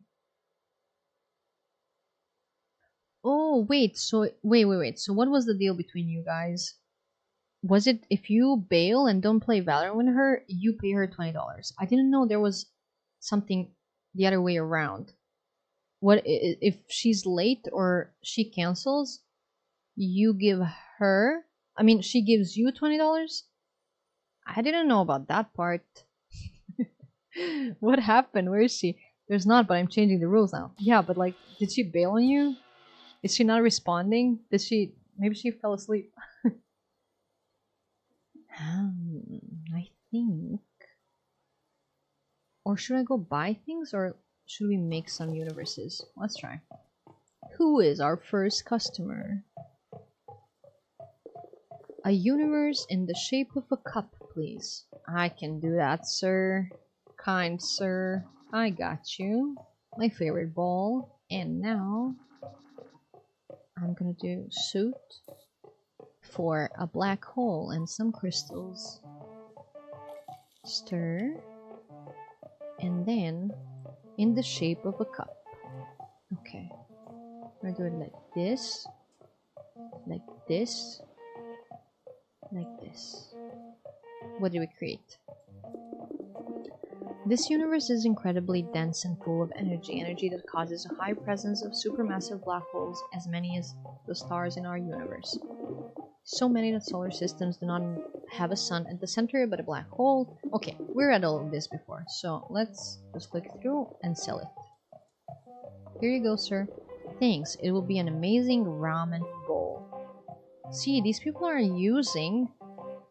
Oh, wait. So, wait. So what was the deal between you guys? Was it if you bail and don't play Valorant with her, you pay her $20? I didn't know there was something the other way around. What if she's late or she cancels? You give her. I mean, she gives you $20. I didn't know about that part. What happened? Where is she? There's not, but I'm changing the rules now. Yeah, but like, did she bail on you? Is she not responding? Did she? Maybe she fell asleep. I think. Or should I go buy things or should we make some universes? Let's try. Who is our first customer? A universe in the shape of a cup, please. I can do that, sir. Kind sir. I got you. My favorite ball. And now I'm gonna do suit for a black hole and some crystals. Stir. And then in the shape of a cup. Okay. I'm gonna do it like this. Like this. Like this. What do we create? This universe is incredibly dense and full of energy that causes a high presence of supermassive black holes, as many as the stars in our universe. So many that solar systems do not have a sun at the center, but a black hole. Okay, we read all of this before, so let's just click through and sell it. Here you go, sir. Thanks, it will be an amazing ramen bowl. See, these people are using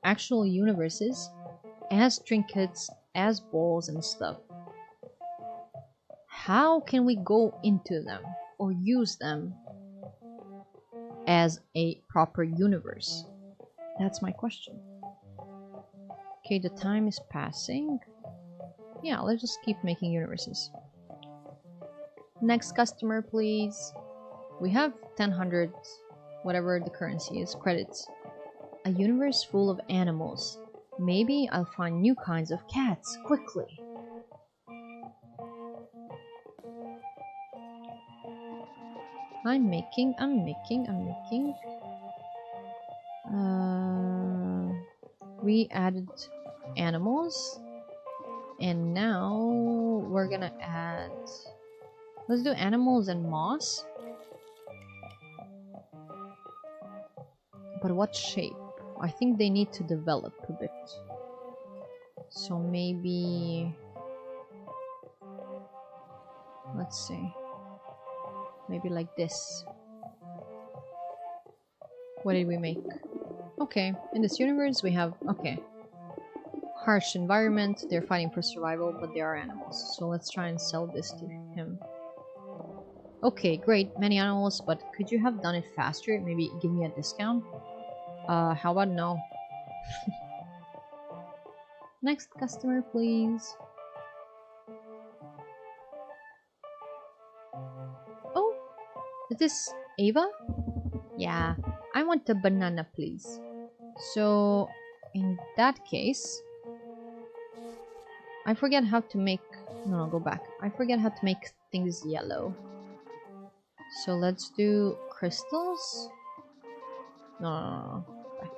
actual universes as trinkets, as bowls and stuff. How can we go into them or use them as a proper universe? That's my question. Okay, the time is passing. Yeah, let's just keep making universes. Next customer, please. We have 1000, whatever the currency is, credits. A universe full of animals. Maybe I'll find new kinds of cats quickly. I'm making. We added animals. And now we're gonna add... Let's do animals and moss. But what shape? I think they need to develop a bit. So maybe... Let's see. Maybe like this. What did we make? Okay, in this universe we have... Okay. Harsh environment, they're fighting for survival, but they are animals. So let's try and sell this to him. Okay, great, many animals, but could you have done it faster? Maybe give me a discount? How about no? Next customer, please. Oh, is this Ava? Yeah, I want a banana, please. So, in that case, I forget how to make... No, go back. I forget how to make things yellow. So let's do crystals. No. Back.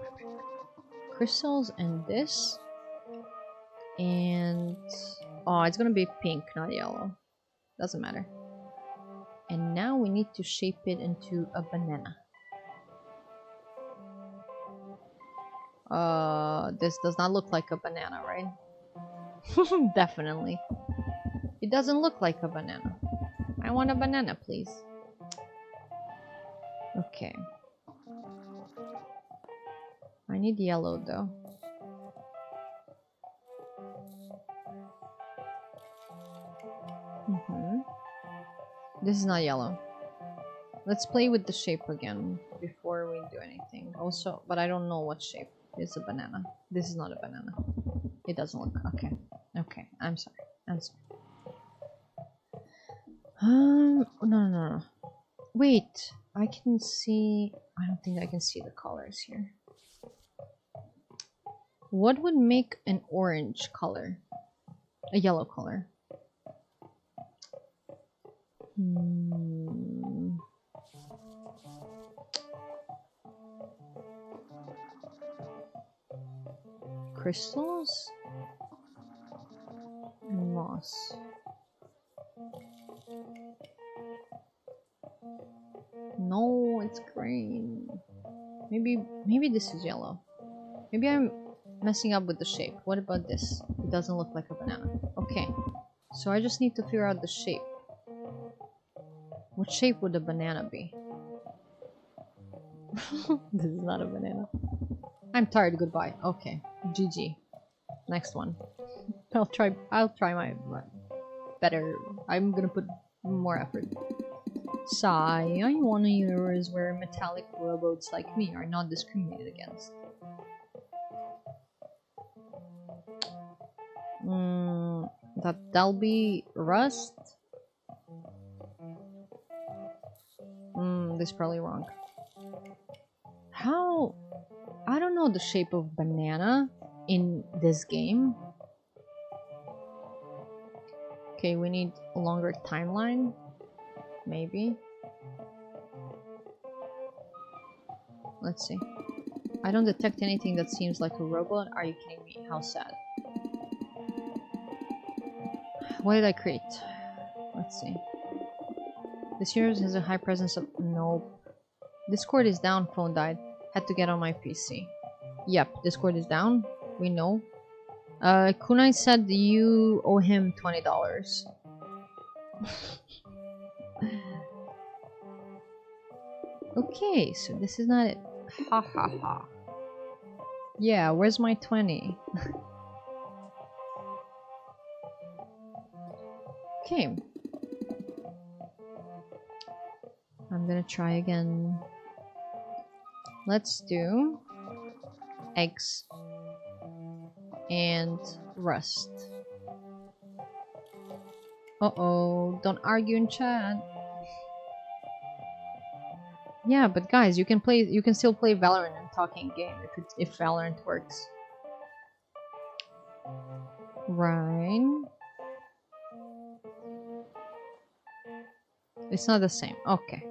Crystals and this. And... Oh, it's gonna be pink, not yellow. Doesn't matter. And now we need to shape it into a banana. This does not look like a banana, right? Definitely. It doesn't look like a banana. I want a banana, please. Okay. I need yellow, though. This is not yellow. Let's play with the shape again before we do anything. Also, but I don't know what shape is a banana. This is not a banana. It doesn't look... Okay. Okay, I'm sorry. I'm sorry. No. Wait, I can see... I don't think I can see the colors here. What would make an orange color? A yellow color? Crystals? Moss. No, it's green. Maybe this is yellow. Maybe I'm messing up with the shape. What about this? It doesn't look like a banana. Okay. So I just need to figure out the shape. What shape would a banana be? This is not a banana. I'm tired, goodbye. Okay. GG. Next one. I'll try my better. I'm gonna put more effort. Sigh, I want a universe where metallic robots like me are not discriminated against. That'll be rust. This is probably wrong. How? I don't know the shape of banana in this game. Okay, we need a longer timeline. Maybe. Let's see. I don't detect anything that seems like a robot. Are you kidding me? How sad. What did I create? Let's see. This universe has a high presence of... Nope. Discord is down. Phone died. Had to get on my PC. Yep, Discord is down. We know. Kunai said you owe him $20. Okay, so this is not it. Ha ha ha. Yeah, where's my 20? Okay. I'm gonna try again. Let's do eggs and rust. Uh-oh, don't argue in chat. Yeah, but guys, you can still play Valorant and talking game if Valorant works. Right. It's not the same. Okay.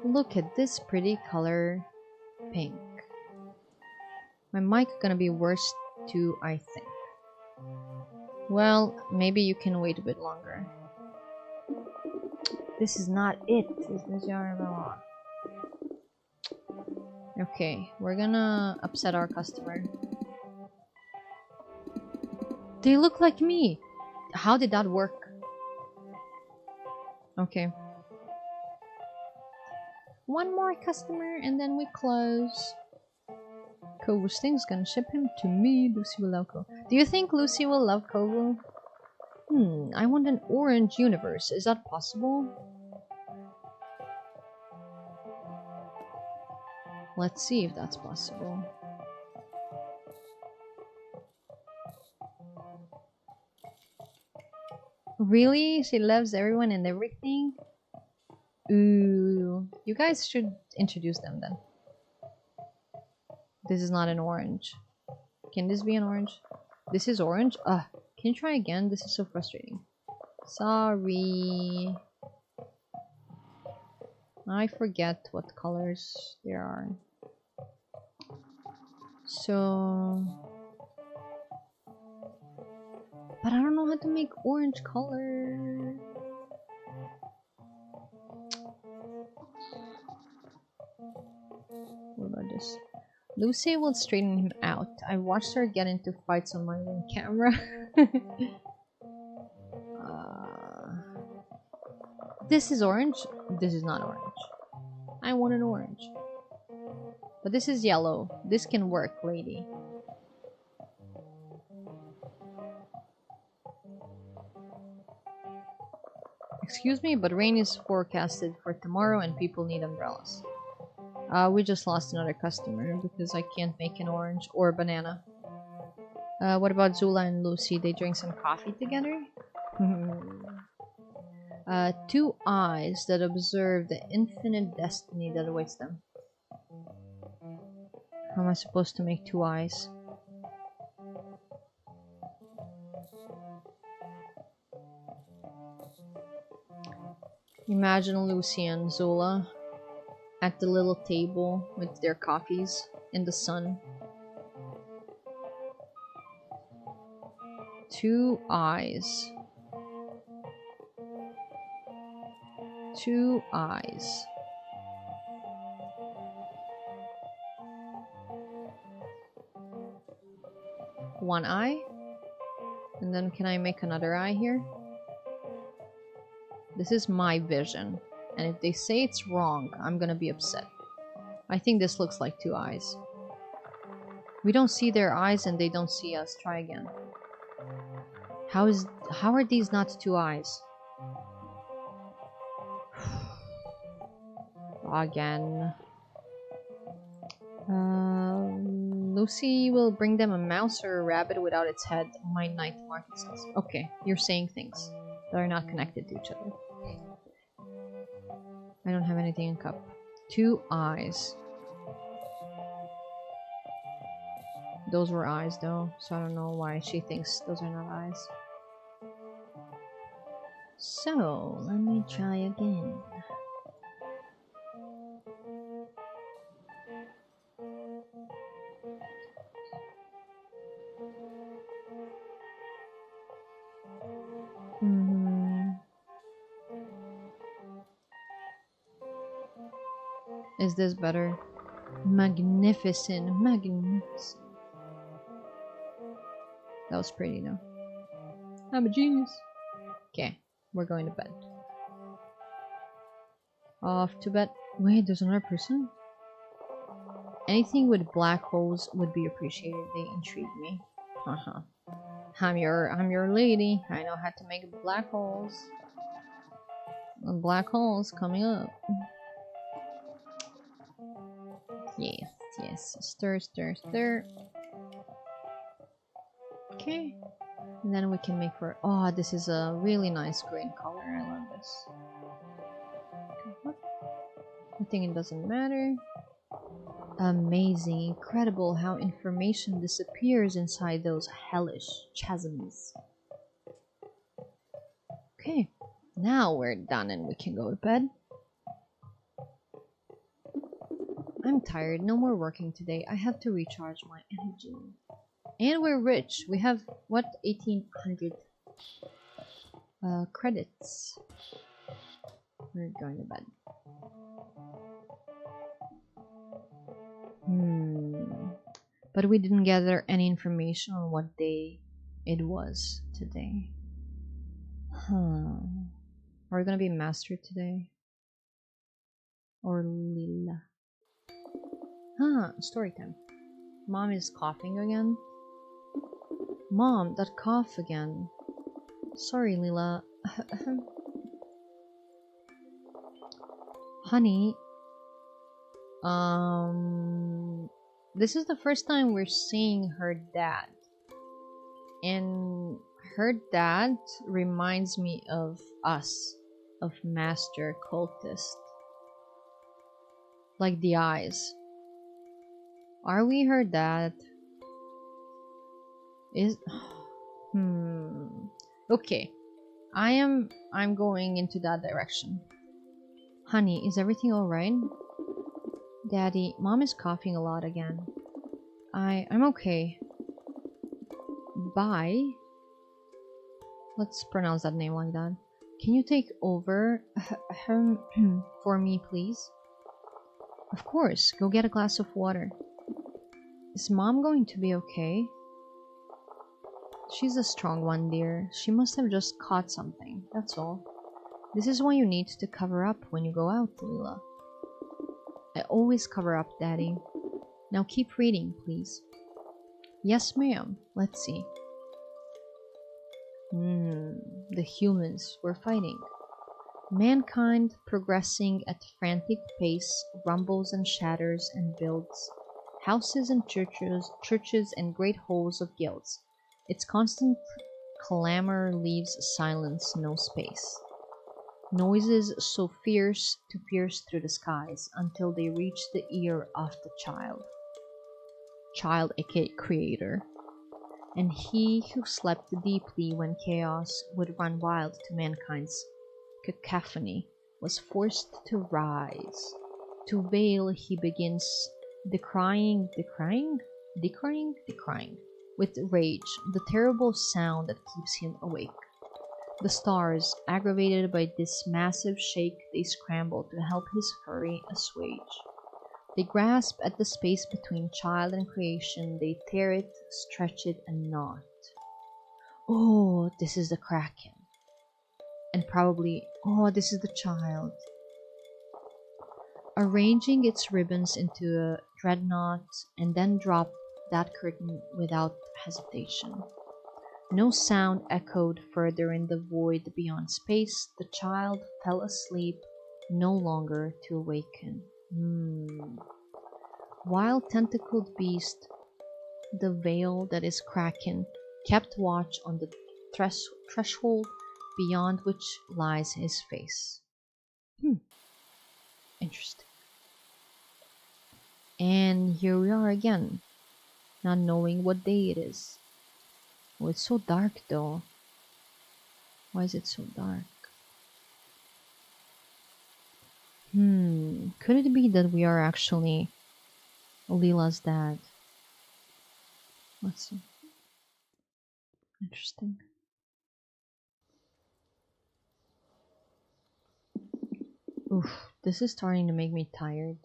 Look at this pretty color pink. My mic gonna be worse too, I think. Well, maybe you can wait a bit longer. This is not it. Okay, we're gonna upset our customer. They look like me! How did that work? Okay. One more customer and then we close. Kovu's thing's gonna ship him to me. Lucy will love Kovu. Do you think Lucy will love Kovu? I want an orange universe. Is that possible? Let's see if that's possible. Really? She loves everyone and everything? Ooh. You guys should introduce them then. This is not an orange. Can this be an orange? This is orange? Ugh. Can you try again? This is so frustrating. Sorry. I forget what colors there are. So... But I don't know how to make orange color. What about this? Lucy will straighten him out. I watched her get into fights on my own camera. This is orange. This is not orange. I want an orange. But this is yellow. This can work, lady. Excuse me, but rain is forecasted for tomorrow and people need umbrellas. We just lost another customer because I can't make an orange or a banana. What about Zula and Lucy? They drink some coffee together? Two eyes that observe the infinite destiny that awaits them. How am I supposed to make two eyes? Imagine Lucy and Zola at the little table with their coffees in the sun. Two eyes. Two eyes. One eye. And then can I make another eye here? This is my vision. And if they say it's wrong, I'm gonna be upset. I think this looks like two eyes. We don't see their eyes and they don't see us. Try again. How are these not two eyes? Again. Lucy will bring them a mouse or a rabbit without its head. My night market says. Okay, you're saying things that are not connected to each other. I don't have anything in cup. Two eyes. Those were eyes though, so I don't know why she thinks those are not eyes. So, let me try again. Is this better? Magnificent, magnificent. That was pretty though. I'm a genius. Okay, we're going to bed. Off to bed. Wait, there's another person? Anything with black holes would be appreciated. They intrigue me. I'm your lady. I know how to make black holes. Black holes coming up. Yes, yes. Stir, stir, stir. Okay. And then we can make for... Oh, this is a really nice green color. I love this. I think it doesn't matter. Amazing. Incredible how information disappears inside those hellish chasms. Okay. Now we're done and we can go to bed. I'm tired. No more working today. I have to recharge my energy. And we're rich. We have, what, 1800 credits. We're going to bed. But we didn't gather any information on what day it was today. Are we gonna be master today? Or Lila? Story time. Mom is coughing again. Mom, that cough again. Sorry, Lila. Honey, this is the first time we're seeing her dad. And her dad reminds me of us, of Master Cultist. Like the eyes. Are we her dad? Okay. I'm going into that direction. Honey, is everything alright? Daddy, Mom is coughing a lot again. I'm okay. Bye. Let's pronounce that name like that. Can you take over for me, please? Of course. Go get a glass of water. Is Mom going to be okay? She's a strong one, dear. She must have just caught something, that's all. This is why you need to cover up when you go out, Lila. I always cover up, Daddy. Now keep reading, please. Yes, ma'am. Let's see. The humans were fighting. Mankind, progressing at frantic pace, rumbles and shatters and builds houses and churches and great halls of guilds. Its constant clamor leaves silence no space. Noises so fierce to pierce through the skies until they reach the ear of the child, aka creator, and he who slept deeply when chaos would run wild to mankind's cacophony was forced to rise. To wail he begins decrying with rage the terrible sound that keeps him awake. The stars, aggravated by this massive shake, they scramble to help his fury assuage. They grasp at the space between child and creation, they tear it, stretch it, and gnaw it. Oh, this is the Kraken. And probably, oh, this is the child. Arranging its ribbons into a dreadnought, and then drop that curtain without hesitation. No sound echoed further in the void beyond space. The child fell asleep, no longer to awaken. Wild tentacled beast, the veil that is Kraken, kept watch on the threshold beyond which lies his face. Interesting. And here we are again, not knowing what day it is. Oh, it's so dark though. Why is it so dark? Could it be that we are actually Lila's dad? Let's see. Interesting. Oof, this is starting to make me tired.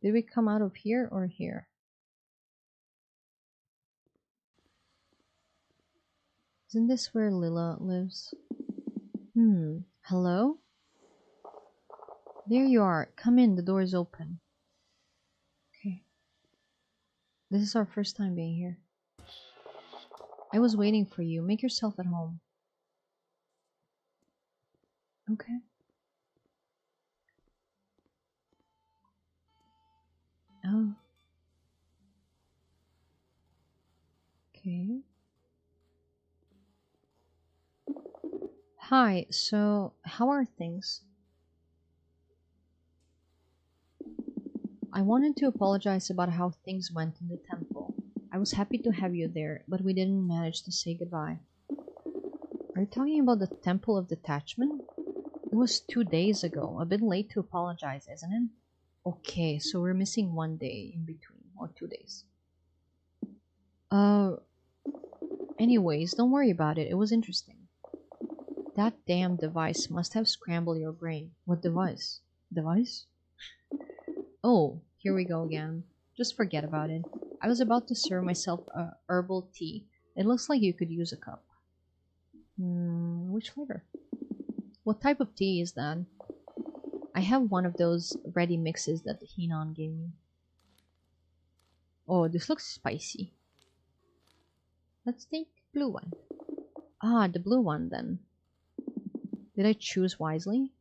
Did we come out of here or here? Isn't this where Lila lives? Hello? There you are. Come in, the door is open. Okay. This is our first time being here. I was waiting for you. Make yourself at home. Okay. Oh. Okay. Hi, so how are things? I wanted to apologize about how things went in the temple. I was happy to have you there, but we didn't manage to say goodbye. Are you talking about the Temple of Detachment? It was 2 days ago. A bit late to apologize, isn't it? Okay, so we're missing 1 day in between, or 2 days. Uh, anyways, don't worry about it. It was interesting. That damn device must have scrambled your brain. What device? Device? Oh, here we go again. Just forget about it. I was about to serve myself a herbal tea. It looks like you could use a cup. Which flavor? What type of tea is that? I have one of those ready mixes that Hinan gave me. Oh, this looks spicy. Let's take blue one. Ah, the blue one then. Did I choose wisely?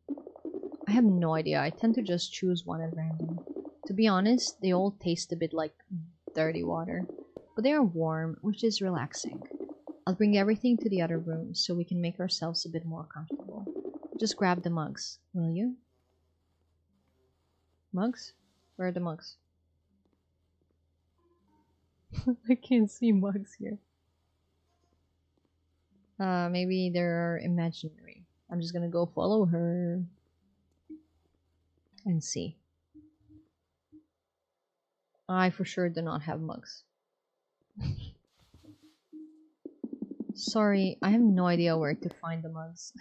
I have no idea. I tend to just choose one at random. To be honest, they all taste a bit like dirty water, but they are warm, which is relaxing. I'll bring everything to the other room so we can make ourselves a bit more comfortable. Just grab the mugs, will you? Mugs? Where are the mugs? I can't see mugs here. Maybe they're imaginary. I'm just gonna go follow her and see. I for sure do not have mugs. Sorry, I have no idea where to find the mugs.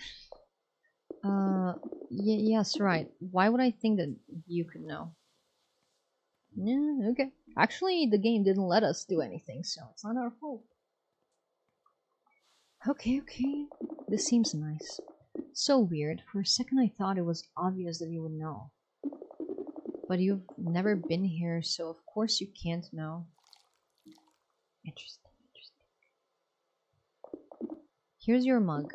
Yes, right. Why would I think that you could know? Yeah, okay. Actually, the game didn't let us do anything, so it's not our fault. Okay, okay. This seems nice. So weird. For a second I thought it was obvious that you would know. But you've never been here, so of course you can't know. Interesting, interesting. Here's your mug.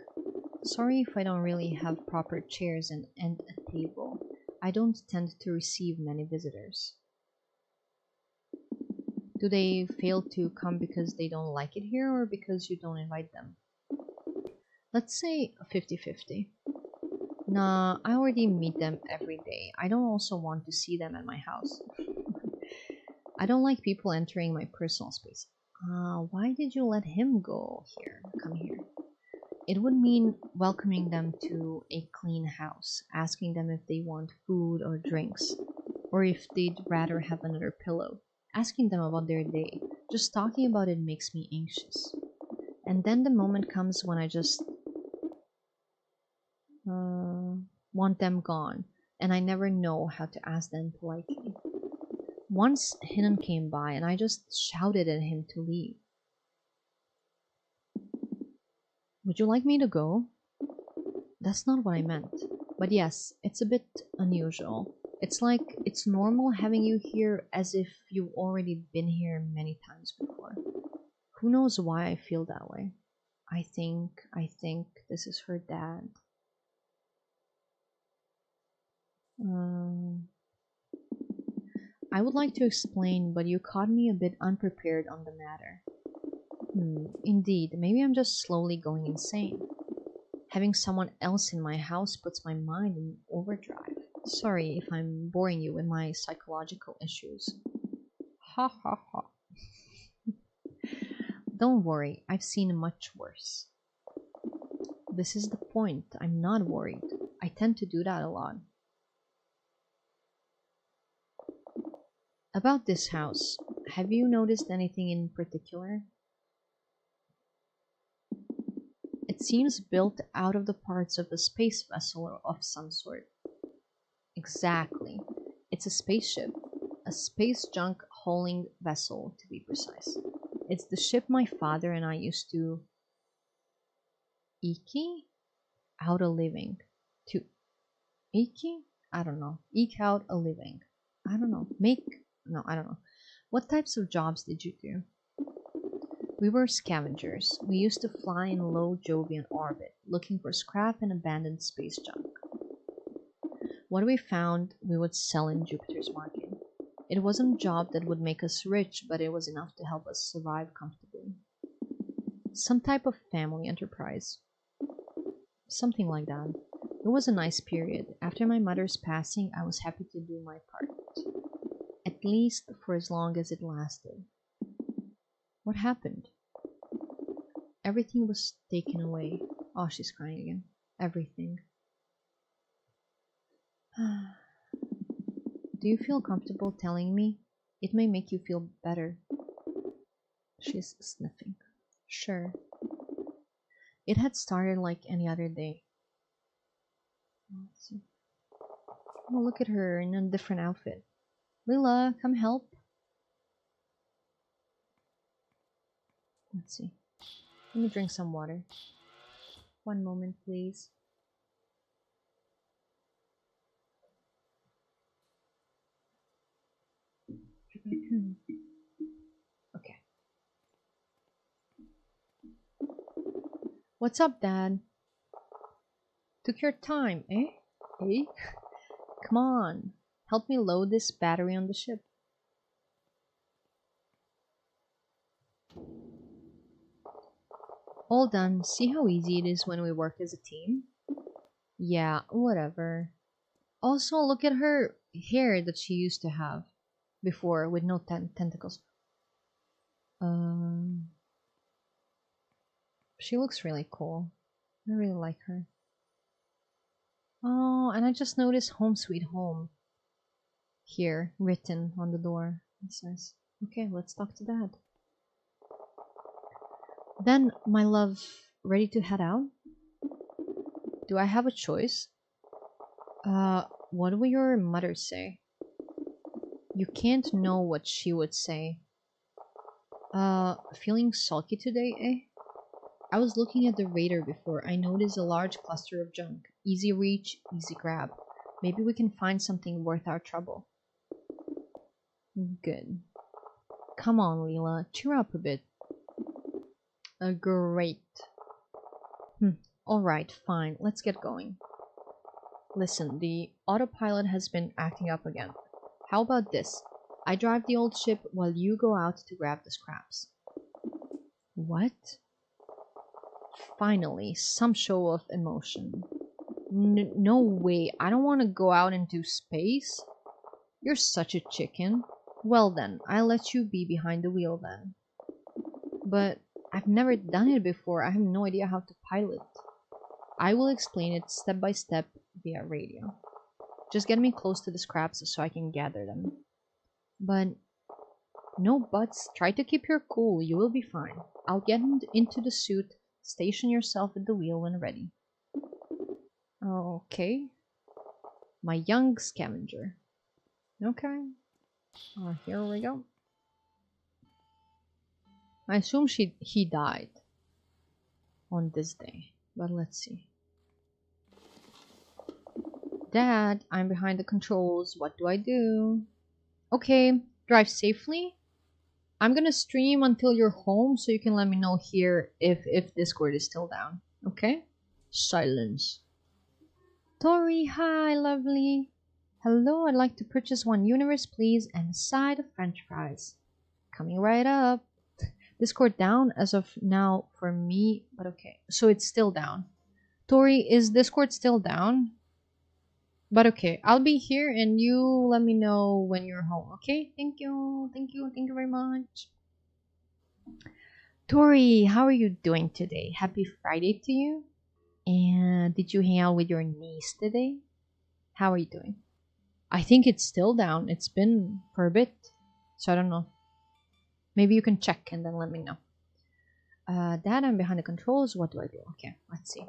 Sorry if I don't really have proper chairs and a table. I don't tend to receive many visitors. Do they fail to come because they don't like it here or because you don't invite them? Let's say 50-50. Nah, I already meet them every day. I don't also want to see them at my house. I don't like people entering my personal space. Why did you let him go here? Come here. It would mean welcoming them to a clean house, asking them if they want food or drinks, or if they'd rather have another pillow, asking them about their day. Just talking about it makes me anxious. And then the moment comes when I just want them gone, and I never know how to ask them politely. Once Hinan came by and I just shouted at him to leave. Would you like me to go? That's not what I meant. But yes, it's a bit unusual. It's like it's normal having you here as if you've already been here many times before. Who knows why I feel that way? I think this is her dad. I would like to explain, but you caught me a bit unprepared on the matter. Indeed, maybe I'm just slowly going insane. Having someone else in my house puts my mind in overdrive. Sorry if I'm boring you with my psychological issues. Ha ha ha. Don't worry, I've seen much worse. This is the point. I'm not worried. I tend to do that a lot. About this house, have you noticed anything in particular? It seems built out of the parts of a space vessel of some sort. Exactly. It's a spaceship. A space junk hauling vessel, to be precise. It's the ship my father and I used to eke out a living. To eke? I don't know. Eke out a living. I don't know. I don't know. What types of jobs did you do? We were scavengers. We used to fly in low Jovian orbit, looking for scrap and abandoned space junk. What we found, we would sell in Jupiter's market. It wasn't a job that would make us rich, but it was enough to help us survive comfortably. Some type of family enterprise. Something like that. It was a nice period. After my mother's passing, I was happy to do my part. At least for as long as it lasted. What happened? Everything was taken away. Oh, she's crying again. Everything. Do you feel comfortable telling me? It may make you feel better. She's sniffing. Sure. It had started like any other day. Let's see. Oh, look at her in a different outfit. Lila, come help. Let's see. Let me drink some water. One moment, please. Okay. What's up, Dad? Took your time, eh? Eh? Come on. Help me load this battery on the ship. All done. See how easy it is when we work as a team? Yeah, whatever. Also, look at her hair that she used to have before with no tentacles. She looks really cool. I really like her. Oh, and I just noticed Home Sweet Home here written on the door. That's nice. Okay, let's talk to Dad. Then, my love, ready to head out? Do I have a choice? What will your mother say? You can't know what she would say. Feeling sulky today, eh? I was looking at the radar before. I noticed a large cluster of junk. Easy reach, easy grab. Maybe we can find something worth our trouble. Good. Come on, Leela. Cheer up a bit. Great. Alright, fine. Let's get going. Listen, the autopilot has been acting up again. How about this? I drive the old ship while you go out to grab the scraps. What? Finally, some show of emotion. No way, I don't want to go out into space. You're such a chicken. Well then, I'll let you be behind the wheel then. But I've never done it before. I have no idea how to pilot. I will explain it step by step via radio. Just get me close to the scraps so I can gather them. But no buts. Try to keep your cool. You will be fine. I'll get into the suit. Station yourself at the wheel when ready. Okay. My young scavenger. Okay. Here we go. I assume he died on this day. But let's see. Dad, I'm behind the controls. What do I do? Okay, drive safely. I'm gonna stream until you're home so you can let me know here if Discord is still down. Okay? Silence. Tori, hi, lovely. Hello, I'd like to purchase one universe, please, and a side of french fries. Coming right up. Discord down as of now for me, but okay. So it's still down. Tori, is Discord still down? But okay, I'll be here and you let me know when you're home, okay? Thank you, thank you, thank you very much. Tori, how are you doing today? Happy Friday to you. And did you hang out with your niece today? How are you doing? I think it's still down. It's been for a bit, so I don't know. Maybe you can check and then let me know. Dad, I'm behind the controls. What do I do? Okay, let's see.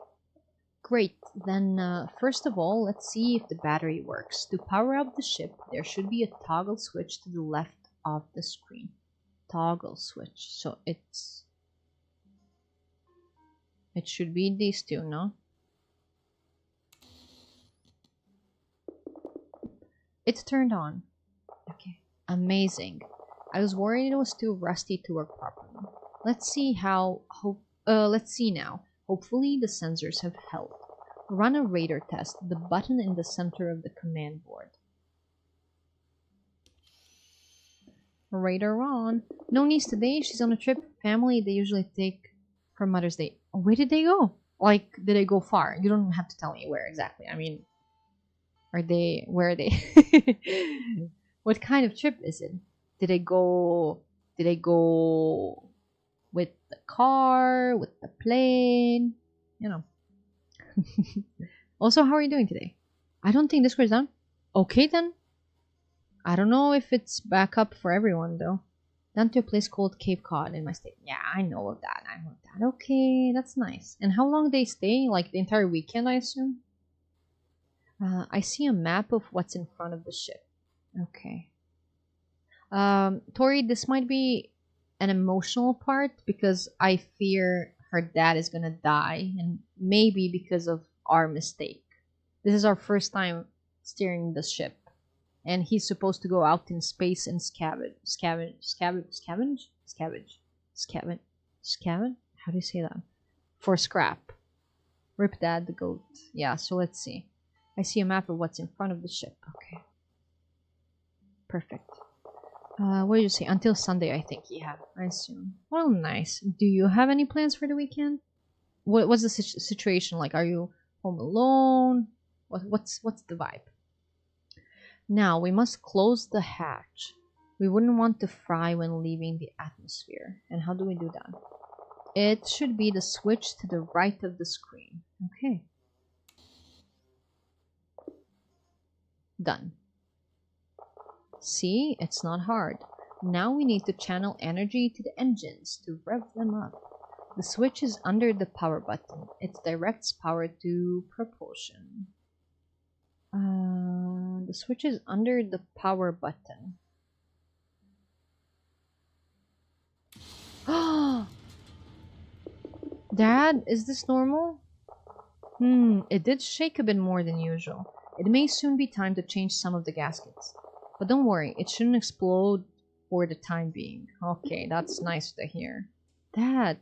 Great, then first of all, let's see if the battery works. To power up the ship, there should be a toggle switch to the left of the screen. Toggle switch, so it should be these two, no? It's turned on. Okay, amazing. I was worried it was too rusty to work properly. Let's see let's see now. Hopefully the sensors have helped. Run a radar test, the button in the center of the command board. Radar on. No niece today, she's on a trip. Family they usually take for Mother's Day. Oh, where did they go? Like, did they go far? You don't have to tell me where exactly. I mean, where are they? What kind of trip is it? Did they go with the car, with the plane, you know? Also, how are you doing today? I don't think Discord is down. Okay then. I don't know if it's back up for everyone though. Down to a place called Cape Cod in my state. Yeah, I know of that. I know of that. Okay, that's nice. And how long they stay? Like the entire weekend, I assume? I see a map of what's in front of the ship. Okay. Tori, this might be an emotional part because I fear her dad is gonna die, and maybe because of our mistake. This is our first time steering the ship, and he's supposed to go out in space and scavenge. How do you say that? For scrap. Rip Dad the goat. Yeah, so let's see. I see a map of what's in front of the ship. Okay. Perfect. What did you say? Until Sunday, I think. Yeah, I assume. Well, nice. Do you have any plans for the weekend? What's the situation like? Are you home alone? What's the vibe? Now we must close the hatch. We wouldn't want to fry when leaving the atmosphere. And how do we do that? It should be the switch to the right of the screen. Okay. Done. See, it's not hard. Now we need to channel energy to the engines to rev them up. The switch is under the power button. It directs power to propulsion. The switch is under the power button. Dad, is this normal? It did shake a bit more than usual. It may soon be time to change some of the gaskets. But don't worry, it shouldn't explode for the time being. Okay, that's nice to hear. Dad!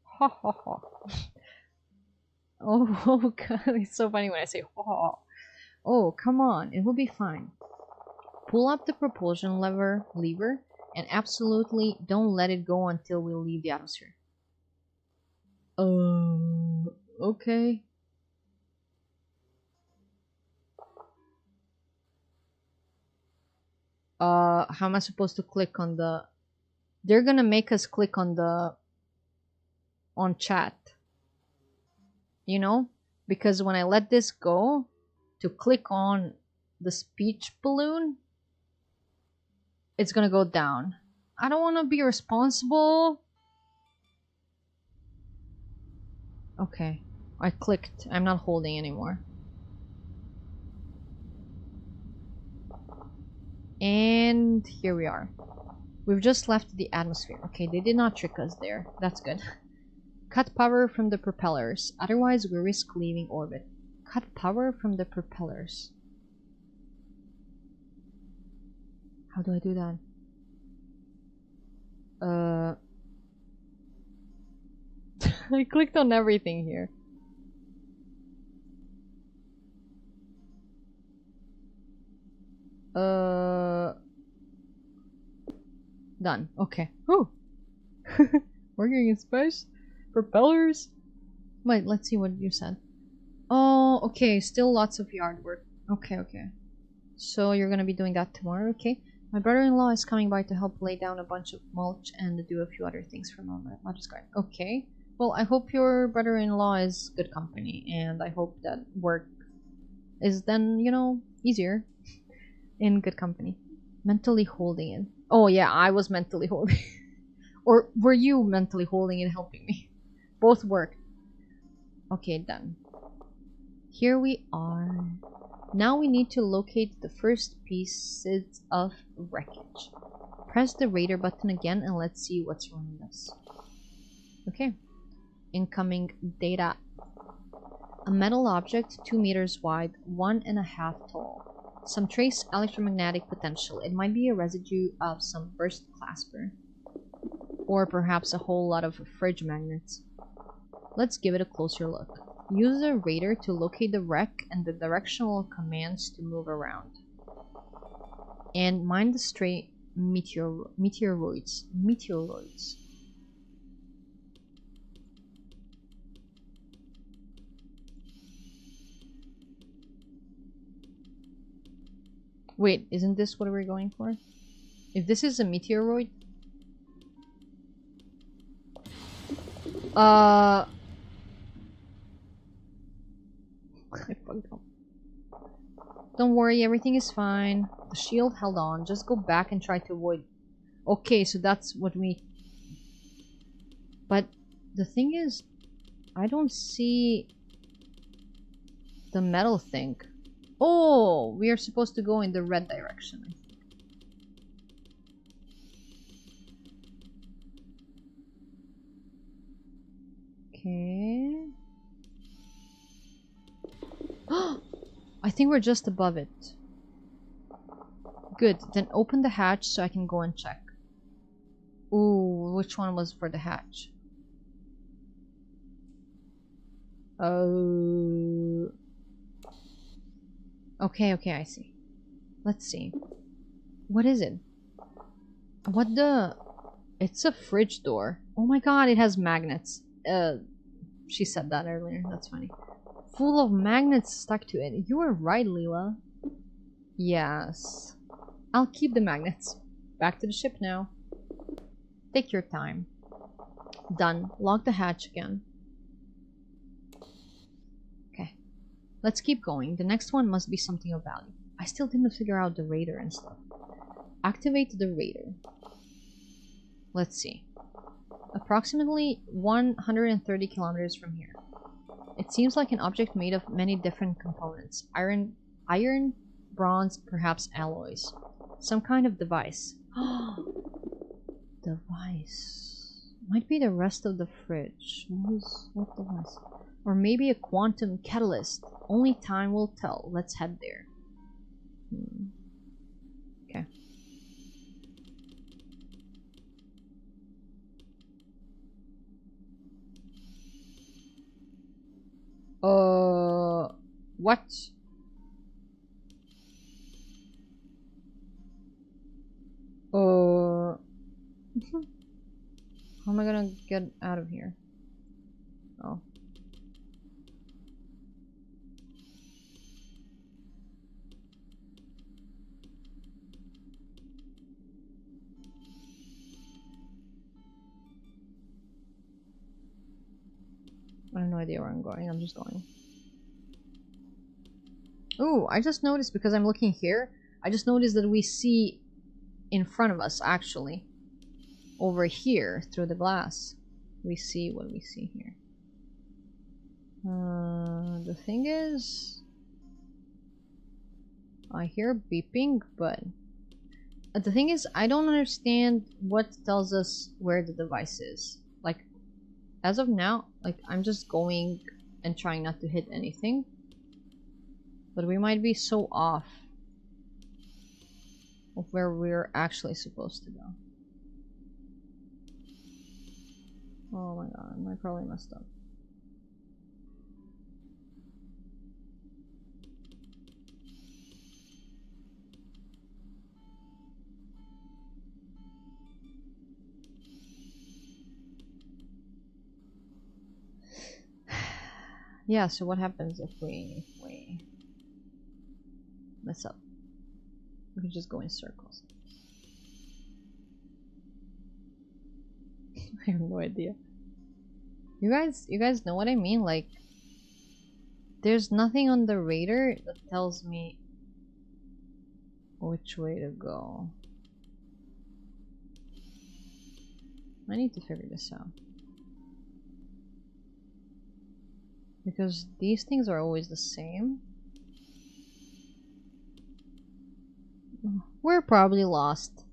Ha ha ha. Oh god, it's so funny when I say ha ha. Oh, come on, it will be fine. Pull up the propulsion lever, and absolutely don't let it go until we leave the atmosphere. Okay. How am I supposed to click on the... They're gonna make us click on the... on chat. You know? Because when I let this go, to click on the speech balloon, it's gonna go down. I don't want to be responsible. Okay. I clicked. I'm not holding anymore. And here we are. We've just left the atmosphere. Okay, they did not trick us there. That's good. Cut power from the propellers. Otherwise, we risk leaving orbit. Cut power from the propellers. How do I do that? I clicked on everything here. Done. Okay. Oh! Working in space? Propellers? Wait, let's see what you said. Oh, okay. Still lots of yard work. Okay, okay. So you're gonna be doing that tomorrow, okay? My brother-in-law is coming by to help lay down a bunch of mulch and do a few other things for Mother's Garden. Okay. Well, I hope your brother-in-law is good company, and I hope that work is then, you know, easier in good company. Mentally holding it. Oh yeah, I was mentally holding. Or were you mentally holding and helping me? Both worked. Okay, done. Here we are. Now we need to locate the first pieces of wreckage. Press the radar button again and let's see what's wrong with us. Okay. Incoming data. A metal object 2 meters wide, 1.5 tall. Some trace electromagnetic potential. It might be a residue of some burst clasper. Or perhaps a whole lot of fridge magnets. Let's give it a closer look. Use the radar to locate the wreck and the directional commands to move around. And mind the stray meteoroids. Wait, isn't this what we're going for? If this is a meteoroid... I fucked up. Don't worry, everything is fine. The shield held on. Just go back and try to avoid. Okay, so that's what we... But the thing is, I don't see the metal thing. Oh, we are supposed to go in the red direction, I think. Okay. I think we're just above it. Good, then open the hatch so I can go and check. Ooh, which one was for the hatch? Oh. Okay, I see. Let's see. What is it? What the... It's a fridge door. Oh my god, it has magnets. She said that earlier. That's funny. Full of magnets stuck to it. You were right, Leela. Yes. I'll keep the magnets. Back to the ship now. Take your time. Done. Lock the hatch again. Okay. Let's keep going. The next one must be something of value. I still didn't figure out the radar and stuff. Activate the radar. Let's see. Approximately 130 kilometers from here. It seems like an object made of many different components. Iron, bronze, perhaps alloys. Some kind of device. Device. Might be the rest of the fridge. What device? Or maybe a quantum catalyst. Only time will tell. Let's head there. Okay. What? How am I gonna get out of here? Oh. I have no idea where I'm going. I'm just going. Ooh, I just noticed because I'm looking here. I just noticed that we see in front of us, actually. Over here, through the glass. We see what we see here. The thing is... I hear beeping, but... the thing is, I don't understand what tells us where the device is. Like, as of now, like, I'm just going and trying not to hit anything. But we might be so off of where we're actually supposed to go. Oh my god, I probably messed up. Yeah, so what happens if we mess up? We can just go in circles. I have no idea. You guys know what I mean? Like, there's nothing on the radar that tells me which way to go. I need to figure this out. Because these things are always the same. We're probably lost.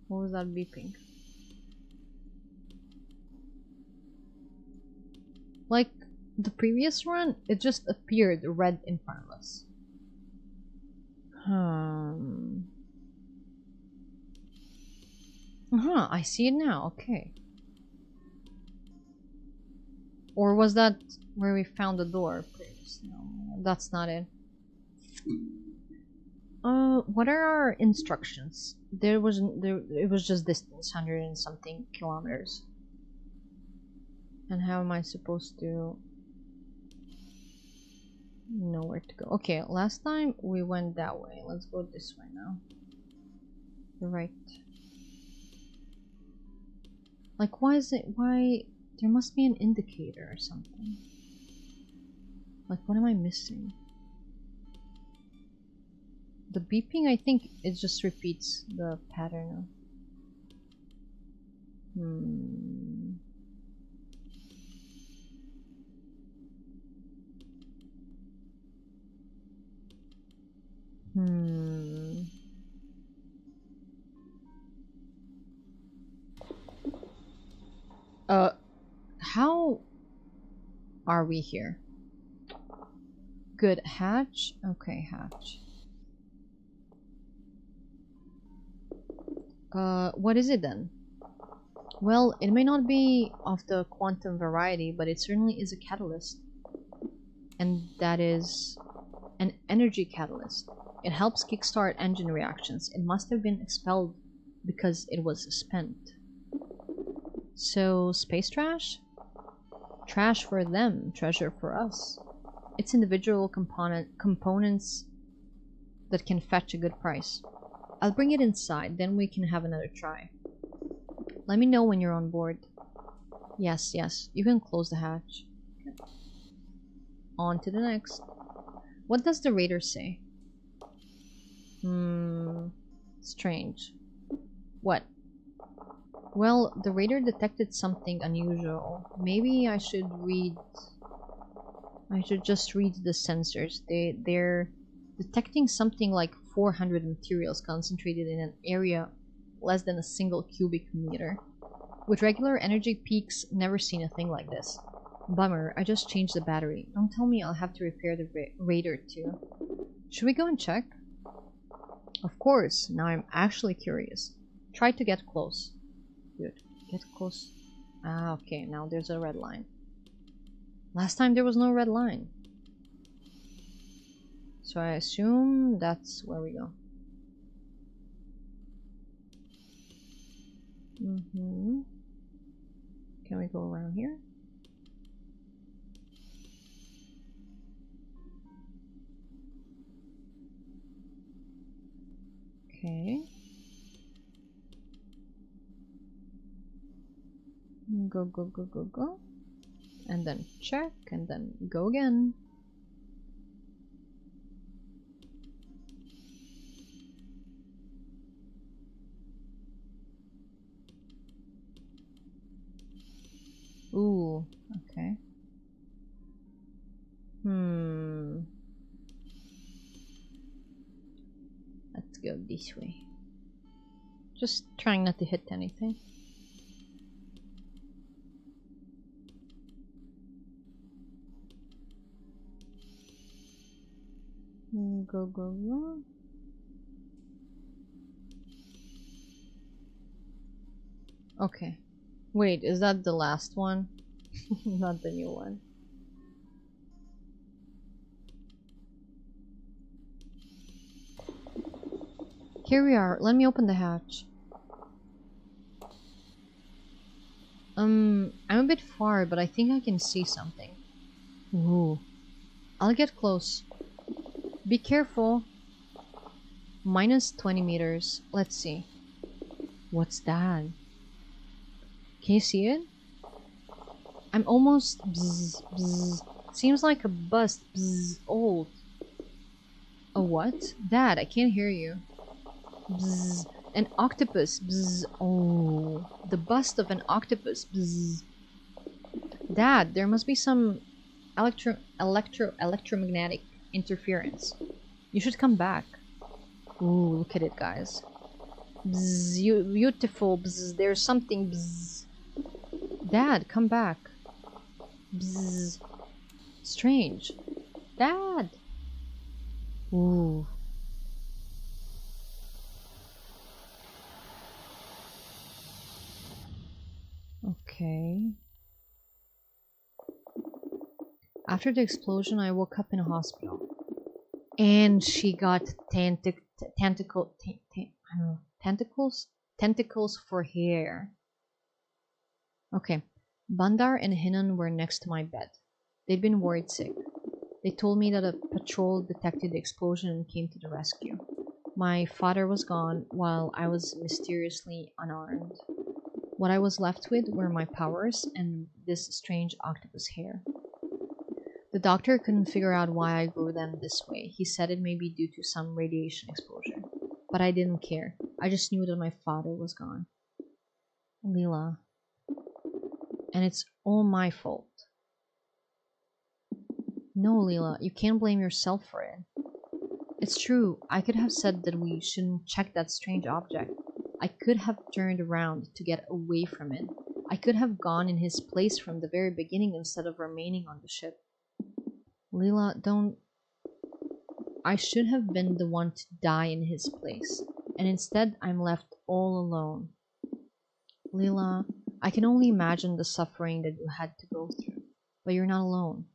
What was that beeping? Like the previous run, it just appeared red in front of us. I see it now, okay. Or was that where we found the door previously? No, that's not it. What are our instructions? It was just distance, 100 and something kilometers. And how am I supposed to... Nowhere to go. Okay, last time we went that way. Let's go this way now. Right. Like, why is it? Why? There must be an indicator or something. Like, what am I missing? The beeping, I think it just repeats the pattern. How are we here? Good. Hatch? Okay, hatch. What is it then? Well, it may not be of the quantum variety, but it certainly is a catalyst. And that is an energy catalyst. It helps kickstart engine reactions. It must have been expelled because it was spent. So, space trash? Trash for them, treasure for us. It's individual components that can fetch a good price. I'll bring it inside, then we can have another try. Let me know when you're on board. Yes, yes, you can close the hatch. Okay. On to the next. What does the radar say? Strange. What? Well, the radar detected something unusual. Maybe I should just read the sensors. They're detecting something like 400 materials concentrated in an area less than a single cubic meter. With regular energy peaks, never seen a thing like this. Bummer, I just changed the battery. Don't tell me I'll have to repair the radar too. Should we go and check? Of course, now I'm actually curious. Try to get close. Good. Get close. Ah, okay, now there's a red line. Last time there was no red line. So I assume that's where we go. Can we go around here? Okay. Go, go, go, go, go. And then check, and then go again. Ooh, okay. Let's go this way. Just trying not to hit anything. Go, go, go. Okay. Wait, is that the last one? Not the new one. Here we are. Let me open the hatch. I'm a bit far, but I think I can see something. Ooh. I'll get close. Be careful. Minus 20 meters. Let's see. What's that? Can you see it? I'm almost bzz, bzz. Seems like a bust. Bzz, old. A what? Dad, I can't hear you. Bzz. An octopus. Bzz. Oh, the bust of an octopus. Bzz. Dad, there must be some electromagnetic interference. You should come back. Ooh, look at it, guys. Bzz, beautiful. Bzz, there's something. Bzz. Dad, come back. Bzz. Strange. Dad. Ooh. Okay. After the explosion, I woke up in a hospital. And she got tentacles for hair. Okay. Bandar and Hinan were next to my bed. They'd been worried sick. They told me that a patrol detected the explosion and came to the rescue. My father was gone while I was mysteriously unarmed. What I was left with were my powers and this strange octopus hair. The doctor couldn't figure out why I grew them this way. He said it may be due to some radiation exposure. But I didn't care. I just knew that my father was gone. Leela. And it's all my fault. No, Leela, you can't blame yourself for it. It's true, I could have said that we shouldn't check that strange object. I could have turned around to get away from it. I could have gone in his place from the very beginning instead of remaining on the ship. Leela, don't... I should have been the one to die in his place, and instead I'm left all alone. Leela, I can only imagine the suffering that you had to go through, but you're not alone.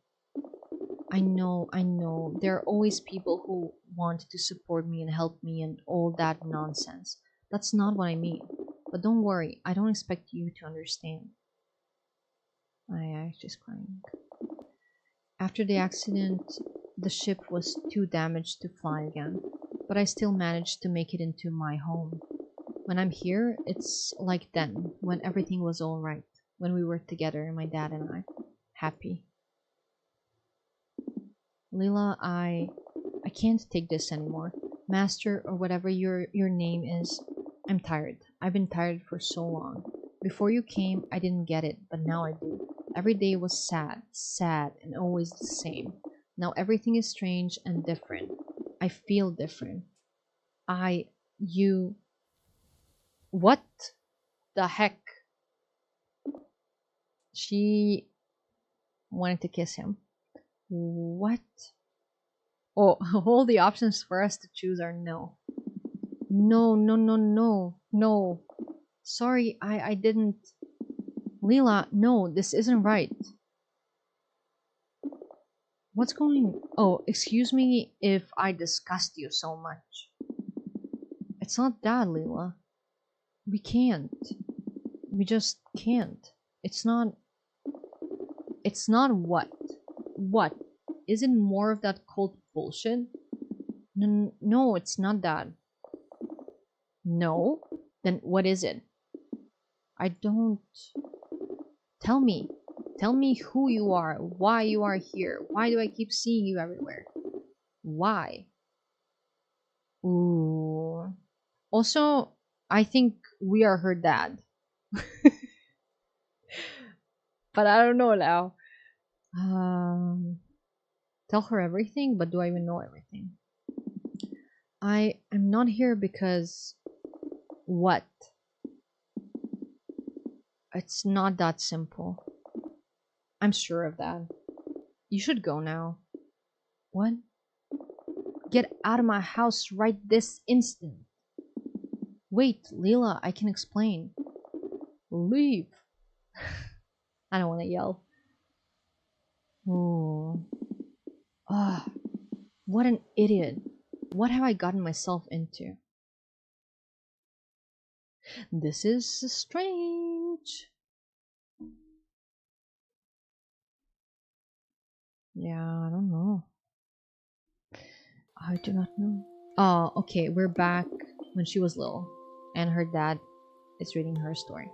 I know, there are always people who want to support me and help me and all that nonsense. That's not what I mean. But don't worry, I don't expect you to understand. She's crying. After the accident, the ship was too damaged to fly again, but I still managed to make it into my home. When I'm here, it's like then, when everything was all right, when we were together, my dad and I, happy. Leela, I can't take this anymore. Master, or whatever your name is, I'm tired. I've been tired for so long. Before you came, I didn't get it, but now I do. Every day was sad, and always the same. Now everything is strange and different. I feel different. You... What the heck? She wanted to kiss him. What? Oh, all the options for us to choose are no. No. Sorry, I didn't. Leela, no, this isn't right. What's going... Oh, excuse me if I disgust you so much. It's not that, Leela. We can't. We just can't. It's not what? What? Is it more of that cult bullshit? No, it's not that. No? Then what is it? I don't... Tell me. Tell me who you are, why you are here, why do I keep seeing you everywhere? Why? Ooh. Also, I think we are her dad. But I don't know now. Tell her everything, but do I even know everything? I'm not here because... What? It's not that simple. I'm sure of that. You should go now. What? Get out of my house right this instant. Wait, Leela, I can explain. Leave. I don't want to yell. Oh. Ah, what an idiot. What have I gotten myself into? This is strange. Yeah, I don't know. I do not know. Oh, okay, we're back when she was little, and her dad is reading her story.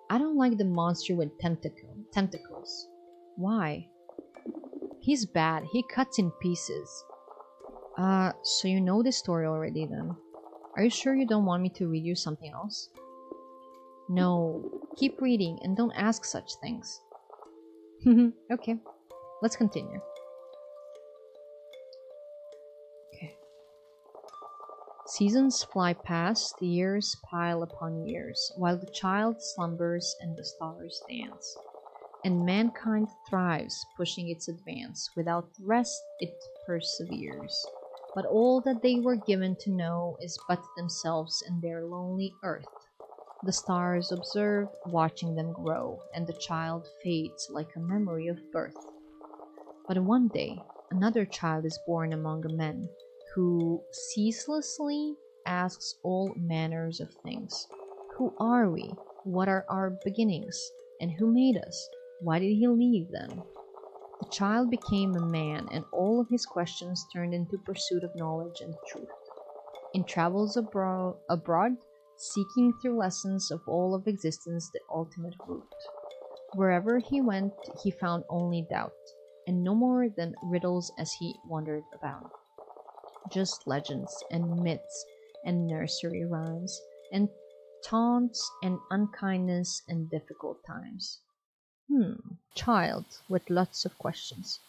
I don't like the monster with tentacles. Why? He's bad. He cuts in pieces. So you know this story already then. Are you sure you don't want me to read you something else? No. Keep reading and don't ask such things. Okay. Let's continue. Okay. Seasons fly past, years pile upon years, while the child slumbers and the stars dance. And mankind thrives, pushing its advance. Without rest, it perseveres. But all that they were given to know is but themselves and their lonely earth. The stars observe, watching them grow, and the child fades like a memory of birth. But one day, another child is born among men, who ceaselessly asks all manners of things. Who are we? What are our beginnings? And who made us? Why did he leave them? The child became a man, and all of his questions turned into pursuit of knowledge and truth. In travels abroad, seeking through lessons of all of existence the ultimate root. Wherever he went, he found only doubt, and no more than riddles as he wandered about. Just legends and myths and nursery rhymes and taunts and unkindness and difficult times. Child with lots of questions.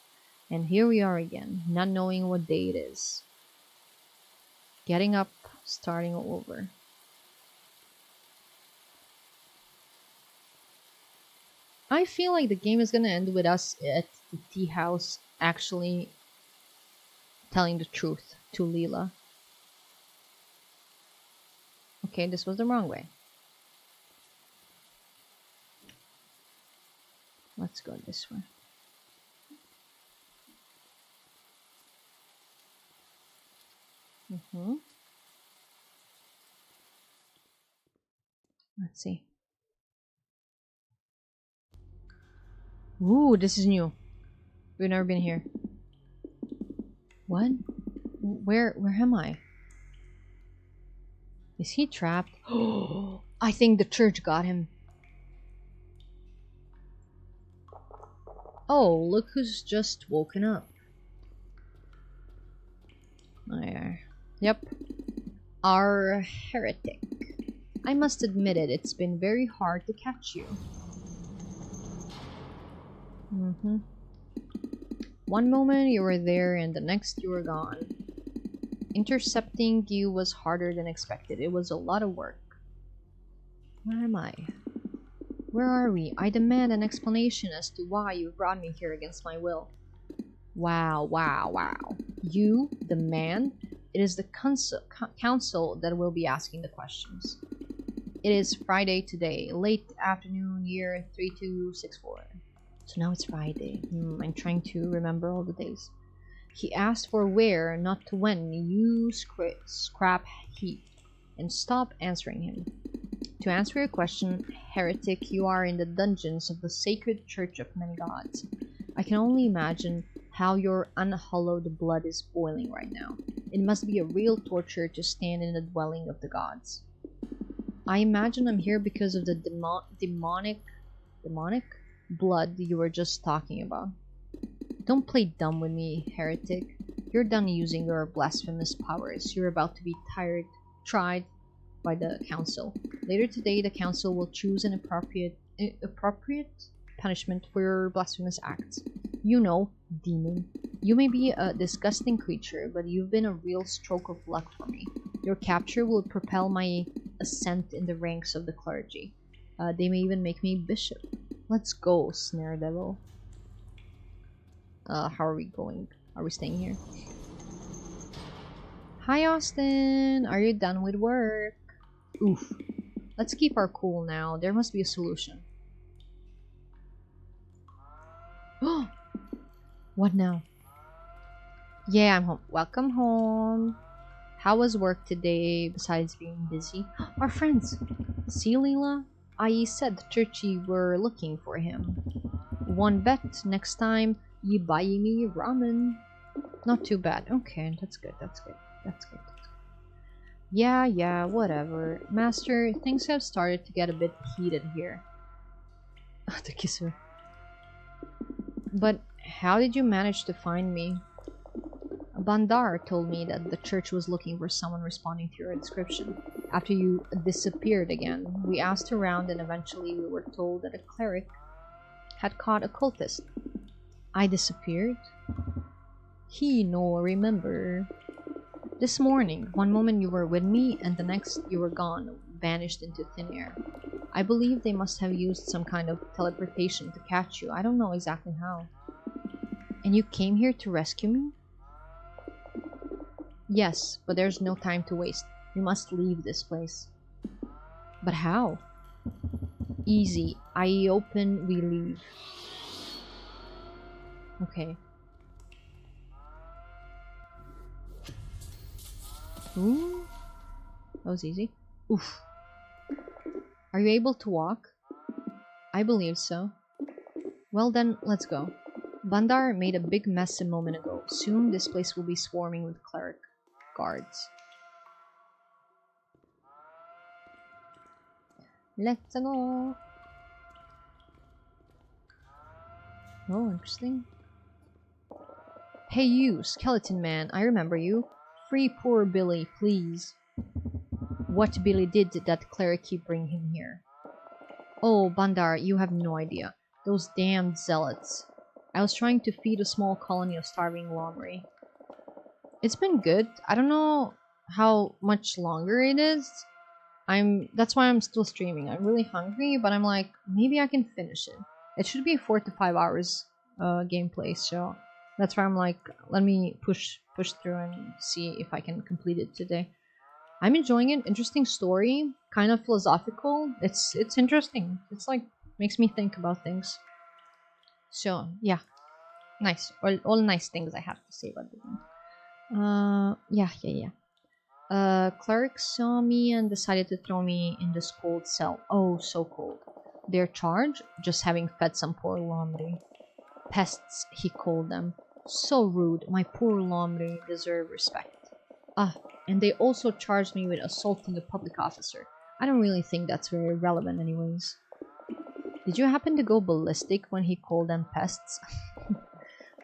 And here we are again, not knowing what day it is. Getting up, starting all over. I feel like the game is gonna end with us at the tea house actually telling the truth to Leela. Okay, this was the wrong way. Let's go this way. Let's see. Ooh, this is new. We've never been here. What? Where am I? Is he trapped? Oh, I think the church got him. Oh, look who's just woken up. There. Yep. Our heretic. I must admit it's been very hard to catch you. One moment you were there and the next you were gone. Intercepting you was harder than expected. It was a lot of work. Where am I? Where are we? I demand an explanation as to why you brought me here against my will. Wow. You, the man, it is the council that will be asking the questions. It is Friday today, late afternoon, year 3264. So now it's Friday. I'm trying to remember all the days. He asked for where, not to when, you scrap heap, and stop answering him. To answer your question, heretic, you are in the dungeons of the sacred church of many gods. I can only imagine how your unhallowed blood is boiling right now. It must be a real torture to stand in the dwelling of the gods. I imagine I'm here because of the demonic blood you were just talking about. Don't play dumb with me, heretic. You're done using your blasphemous powers. You're about to be tried by the council. Later today, the council will choose an appropriate punishment for your blasphemous acts. You know, demon. You may be a disgusting creature, but you've been a real stroke of luck for me. Your capture will propel my ascent in the ranks of the clergy. They may even make me bishop. Let's go, Snare Devil. How are we going? Are we staying here? Hi, Austin. Are you done with work? Oof. Let's keep our cool now. There must be a solution. Oh! What now? Yeah, I'm home. Welcome home. How was work today besides being busy? Our friends. See, Leela? I said the churchy were looking for him. One bet next time you buy me ramen. Not too bad. Okay, that's good. Yeah, whatever. Master, things have started to get a bit heated here. The kisser. But how did you manage to find me? Bandar told me that the church was looking for someone responding to your description. After you disappeared again, we asked around and eventually we were told that a cleric had caught a cultist. I disappeared? He no remember. This morning, one moment you were with me and the next you were gone, vanished into thin air. I believe they must have used some kind of teleportation to catch you. I don't know exactly how. And you came here to rescue me? Yes, but there's no time to waste. We must leave this place. But how? Easy. I open, we leave. Okay. Ooh. That was easy. Oof. Are you able to walk? I believe so. Well then, let's go. Bandar made a big mess a moment ago. Soon this place will be swarming with cleric guards. Let's go! Oh, interesting. Hey you, skeleton man, I remember you. Free poor Billy, please. What Billy did that cleric keep bringing him here? Oh, Bandar, you have no idea. Those damned zealots. I was trying to feed a small colony of starving Lomri. It's been good. I don't know how much longer it is. That's why I'm still streaming. I'm really hungry, but I'm like, maybe I can finish it. It should be 4 to 5 hours gameplay, so that's why I'm like, let me push through and see if I can complete it today. I'm enjoying it. Interesting story, kind of philosophical. It's interesting. It's like makes me think about things. So yeah, nice. All nice things I have to say about the game. Yeah. Cleric saw me and decided to throw me in this cold cell. Oh, so cold. Their charge? Just having fed some poor Lomri. Pests, he called them. So rude. My poor Lomri deserve respect. Ah, and they also charged me with assaulting a public officer. I don't really think that's very relevant anyways. Did you happen to go ballistic when he called them pests?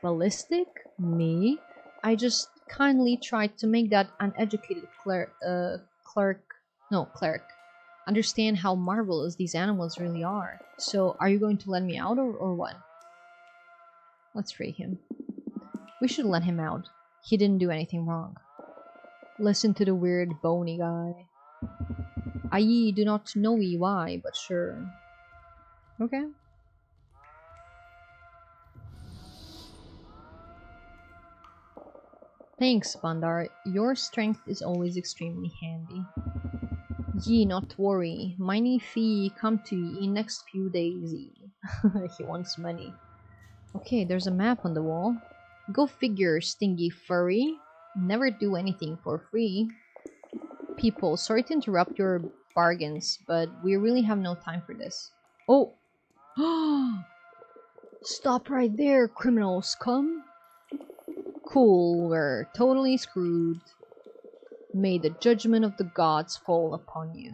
Ballistic? Me? I just kindly tried to make that uneducated cleric understand how marvelous these animals really are. So, are you going to let me out or what? Let's free him. We should let him out. He didn't do anything wrong. Listen to the weird bony guy. I do not know why, but sure. Okay. Thanks, Bandar. Your strength is always extremely handy. Ye not worry. Miny fee come to ye in next few days. He wants money. Okay, there's a map on the wall. Go figure, stingy furry. Never do anything for free. People, sorry to interrupt your bargains, but we really have no time for this. Oh! Stop right there, criminal scum! Cool, we're totally screwed. May the judgment of the gods fall upon you.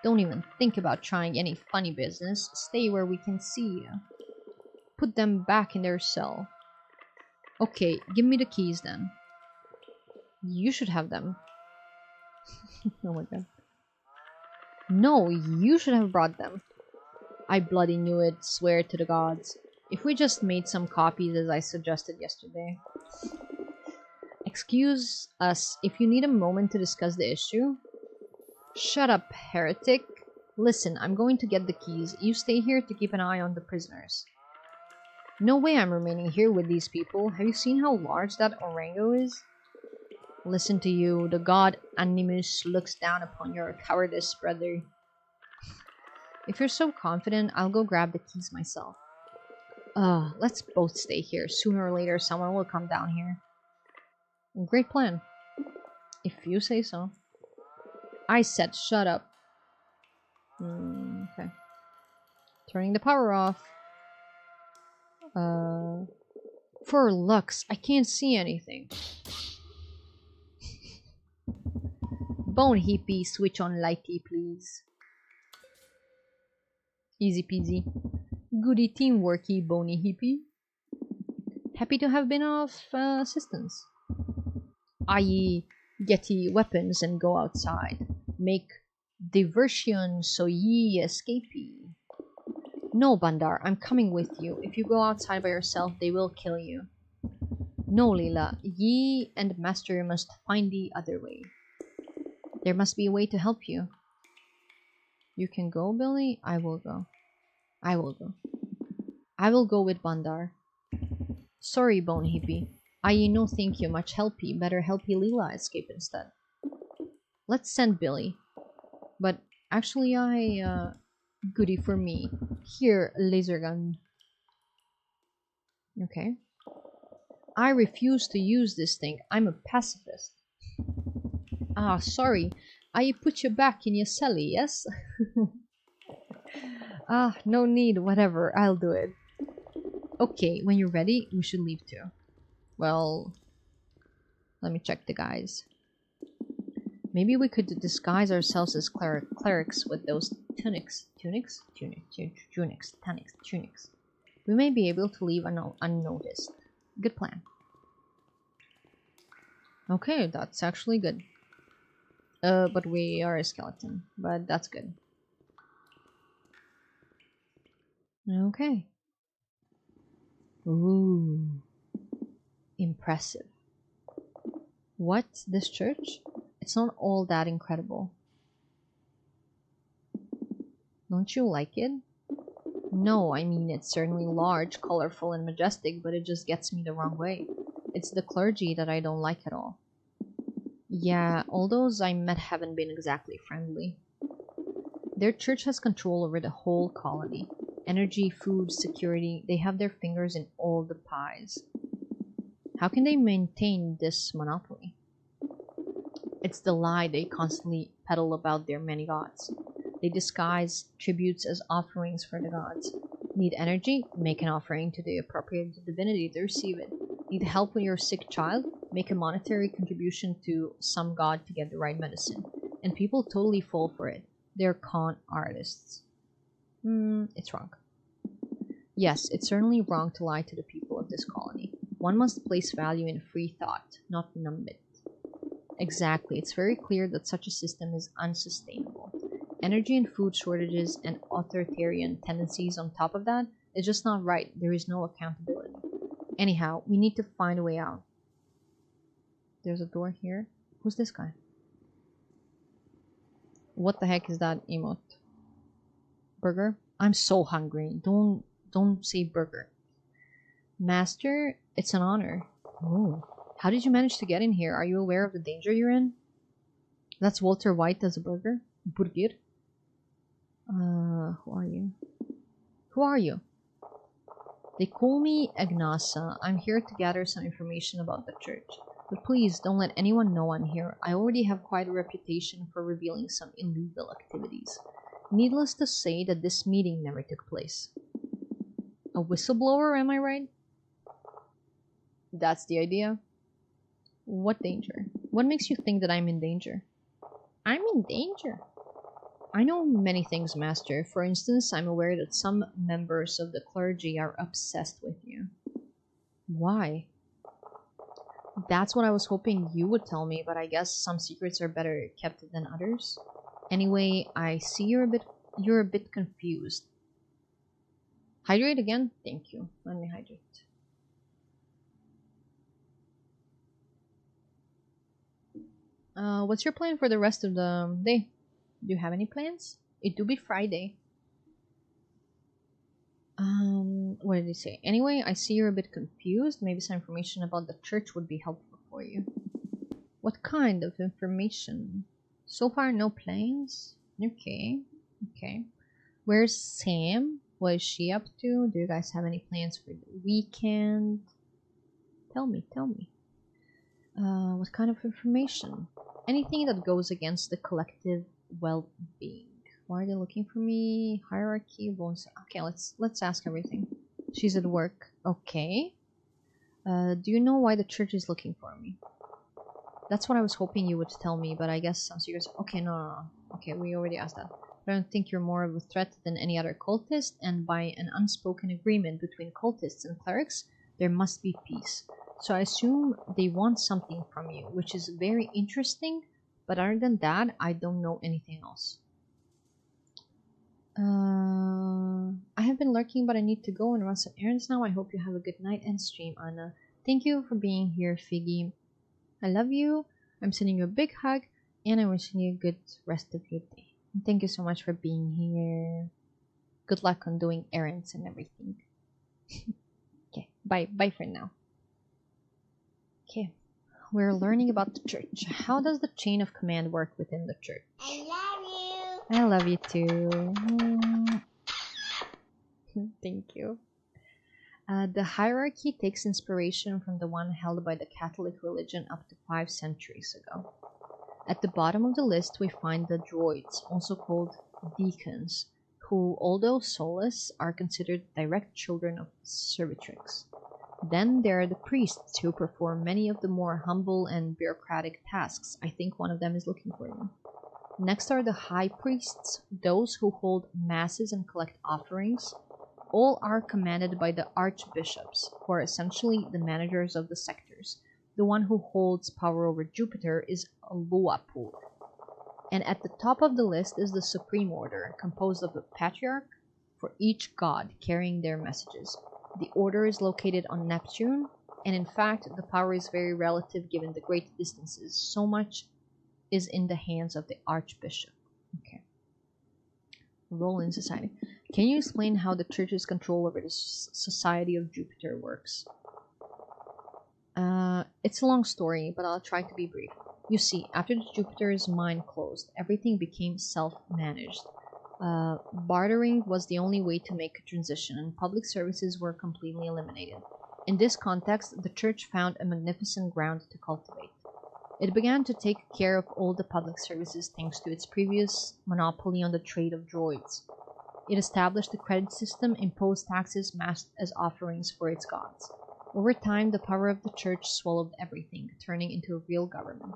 Don't even think about trying any funny business. Stay where we can see you. Put them back in their cell. Okay, give me the keys then. You should have them. Oh my god. No, you should have brought them. I bloody knew it, swear to the gods. If we just made some copies as I suggested yesterday. Excuse us if you need a moment to discuss the issue. Shut up, heretic. Listen, I'm going to get the keys. You stay here to keep an eye on the prisoners. No way I'm remaining here with these people. Have you seen how large that orango is? Listen to you. The god Animus looks down upon your cowardice, brother. If you're so confident, I'll go grab the keys myself. Let's both stay here. Sooner or later, someone will come down here. Great plan. If you say so. I said shut up. Okay. Turning the power off. For Lux, I can't see anything. Bone hippie, switch on lighty, please. Easy peasy. Goody teamworky, bony hippie. Happy to have been of assistance. I.e., get ye weapons and go outside. Make diversion so ye escape ye. No, Bandar, I'm coming with you. If you go outside by yourself, they will kill you. No, Leela, ye and Master must find the other way. There must be a way to help you. You can go, Billy? I will go. I will go. I will go with Bandar. Sorry, Bone Hippie. I no think you much helpy. Better helpy Leela escape instead. Let's send Billy. But actually goody for me. Here, laser gun. Okay. I refuse to use this thing. I'm a pacifist. Ah, sorry. I put you back in your celly, yes? No need, whatever. I'll do it. Okay, when you're ready, we should leave too. Well, let me check the guys. Maybe we could disguise ourselves as clerics with those tunics. Tunics? Tunics. We may be able to leave unnoticed. Good plan. Okay, that's actually good. But we are a skeleton. But that's good. Okay. Ooh. Impressive. What? This church? It's not all that incredible. Don't you like it? No, I mean, it's certainly large, colorful, and majestic, but it just gets me the wrong way. It's the clergy that I don't like at all. Yeah, all those I met haven't been exactly friendly. Their church has control over the whole colony. Energy, food, security, they have their fingers in all the pies. How can they maintain this monopoly? It's the lie they constantly peddle about their many gods. They disguise tributes as offerings for the gods. Need energy? Make an offering to the appropriate divinity to receive it. Need help with your sick child? Make a monetary contribution to some god to get the right medicine. And people totally fall for it. They're con artists. It's wrong. Yes, it's certainly wrong to lie to the people of this colony. One must place value in free thought, not numb it. Exactly, it's very clear that such a system is unsustainable. Energy and food shortages and authoritarian tendencies on top of that is just not right. There is no accountability. Anyhow, we need to find a way out. There's a door here. Who's this guy? What the heck is that emote? Burger? I'm so hungry. Don't say burger. Master, it's an honor. Oh. How did you manage to get in here? Are you aware of the danger you're in? That's Walter White as a burger? Burger? Who are you? Who are you? They call me Agnasa. I'm here to gather some information about the church. But please, don't let anyone know I'm here. I already have quite a reputation for revealing some illegal activities. Needless to say that this meeting never took place. A whistleblower, am I right? That's the idea. What danger? What makes you think that I'm in danger? I'm in danger. I know many things, Master. For instance, I'm aware that some members of the clergy are obsessed with you. Why? That's what I was hoping you would tell me, but I guess some secrets are better kept than others. Anyway, I see you're a bit confused. Hydrate again? Thank you. Let me hydrate. What's your plan for the rest of the day? Do you have any plans? It do be Friday. What did he say? Anyway, I see you're a bit confused. Maybe some information about the church would be helpful for you. What kind of information? So far, no plans? Okay. Where's Sam? What is she up to? Do you guys have any plans for the weekend? Tell me. What kind of information? Anything that goes against the collective well-being. Why are they looking for me? Hierarchy, bones. Okay, let's ask everything. She's at work. Okay. Do you know why the church is looking for me? That's what I was hoping you would tell me, but I guess I'm serious. Okay, no. Okay, we already asked that. But I don't think you're more of a threat than any other cultist, and by an unspoken agreement between cultists and clerics, there must be peace. So I assume they want something from you, which is very interesting, but other than that, I don't know anything else. I have been lurking, but I need to go and run some errands now. I hope you have a good night and stream, Anna. Thank you for being here, Figgy. I love you. I'm sending you a big hug, and I'm wishing you a good rest of your day. And thank you so much for being here. Good luck on doing errands and everything. Okay, bye for now. Okay, we're learning about the church. How does the chain of command work within the church?
I love you.
I love you too. Thank you. The hierarchy takes inspiration from the one held by the Catholic religion up to 5 centuries ago. At the bottom of the list we find the droids, also called deacons, who, although soulless, are considered direct children of servitrix. Then there are the priests who perform many of the more humble and bureaucratic tasks. I think one of them is looking for you. Next are the high priests, those who hold masses and collect offerings. All are commanded by the archbishops, who are essentially the managers of the sectors. The one who holds power over Jupiter is Luapur. And at the top of the list is the Supreme Order, composed of a patriarch for each god carrying their messages. The order is located on Neptune, and in fact, the power is very relative given the great distances. So much is in the hands of the archbishop. Okay. Role in society. Can you explain how the church's control over the society of Jupiter works? It's a long story, but I'll try to be brief. You see, after Jupiter's mine closed, everything became self-managed. Bartering was the only way to make a transition, and public services were completely eliminated. In this context, the church found a magnificent ground to cultivate. It began to take care of all the public services thanks to its previous monopoly on the trade of droids. It established a credit system, imposed taxes masked as offerings for its gods. Over time, the power of the church swallowed everything, turning into a real government.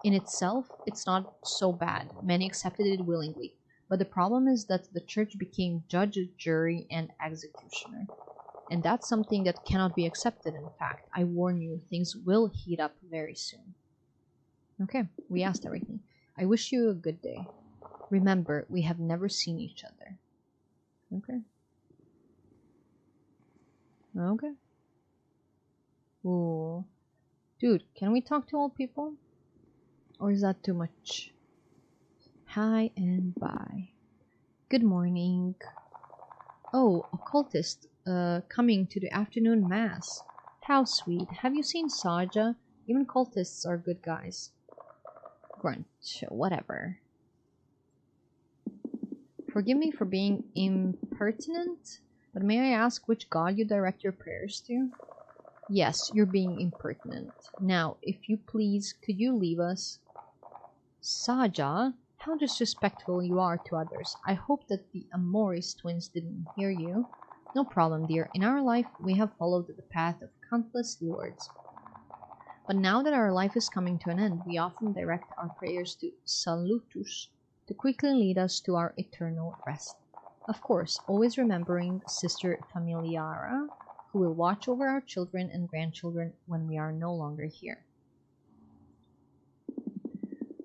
In itself, it's not so bad. Many accepted it willingly. But the problem is that the church became judge, jury, and executioner. And that's something that cannot be accepted, in fact. I warn you, things will heat up very soon. Okay, we asked everything. I wish you a good day. Remember, we have never seen each other. Okay. Okay. Ooh. Dude, can we talk to all people? Or is that too much? Hi and bye. Good morning. Oh, occultist, coming to the afternoon mass. How sweet. Have you seen Saja? Even cultists are good guys. Grunt, whatever. Forgive me for being impertinent, but may I ask which god you direct your prayers to? Yes, you're being impertinent. Now, if you please, could you leave us? Saja, how disrespectful you are to others. I hope that the Amoris twins didn't hear you. No problem, dear. In our life, we have followed the path of countless lords. But now that our life is coming to an end, we often direct our prayers to Salutus to quickly lead us to our eternal rest. Of course, always remembering Sister Familiara, who will watch over our children and grandchildren when we are no longer here.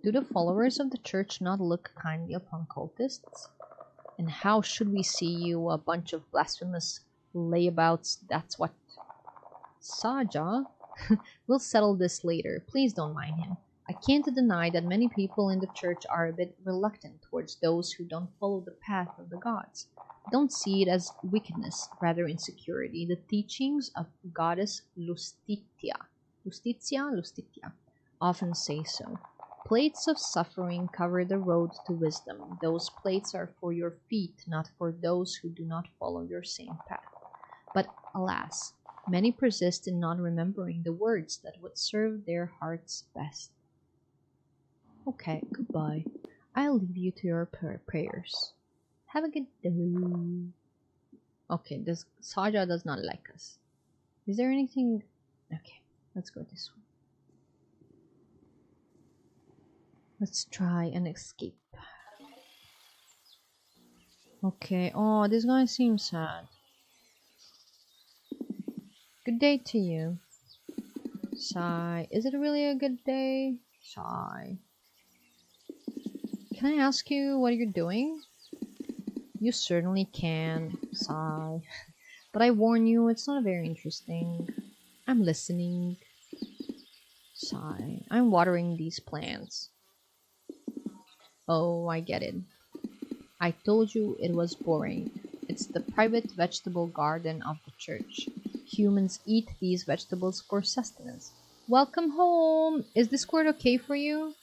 Do the followers of the church not look kindly upon cultists? And how should we see you, a bunch of blasphemous layabouts? That's what... Saja? We'll settle this later. Please don't mind him. I can't deny that many people in the church are a bit reluctant towards those who don't follow the path of the gods. Don't see it as wickedness, rather insecurity. The teachings of goddess Lustitia often say so. Plates of suffering cover the road to wisdom. Those plates are for your feet, not for those who do not follow your same path. But alas, many persist in not remembering the words that would serve their hearts best. Okay, goodbye. I'll leave you to your prayers. Have a good day. Okay, this Saja does not like us. Is there anything... Okay, let's go this way. Let's try and escape. Okay, oh, this guy seems sad. Good day to you. Sigh. Is it really a good day? Sigh. Can I ask you what you're doing? You certainly can. Sigh. But I warn you, it's not very interesting. I'm listening. Sigh. I'm watering these plants. Oh, I get it. I told you it was boring. It's the private vegetable garden of the church. Humans eat these vegetables for sustenance. Welcome home! Is Discord okay for you?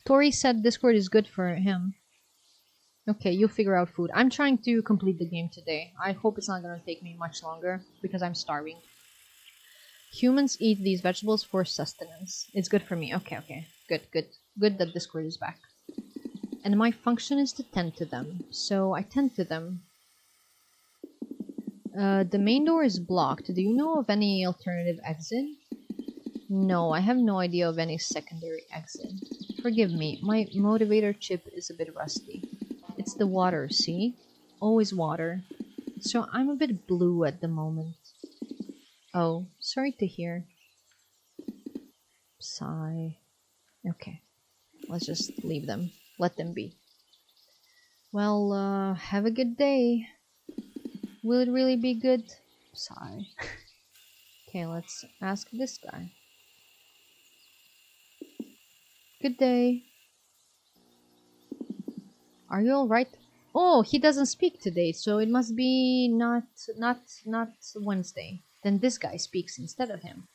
Tori said Discord is good for him. Okay, you figure out food. I'm trying to complete the game today. I hope it's not gonna take me much longer, because I'm starving. Humans eat these vegetables for sustenance. It's good for me. Okay. Good that Discord is back. And my function is to tend to them, so I tend to them. The main door is blocked. Do you know of any alternative exit? No, I have no idea of any secondary exit. Forgive me, my motivator chip is a bit rusty. It's the water, see? Always water. So I'm a bit blue at the moment. Oh, sorry to hear. Sigh. Okay, let's just leave them. Let them be. Well, have a good day. Will it really be good? Sigh. Okay, let's ask this guy. Good day. Are you alright? Oh, he doesn't speak today, so it must be not Wednesday. Then this guy speaks instead of him.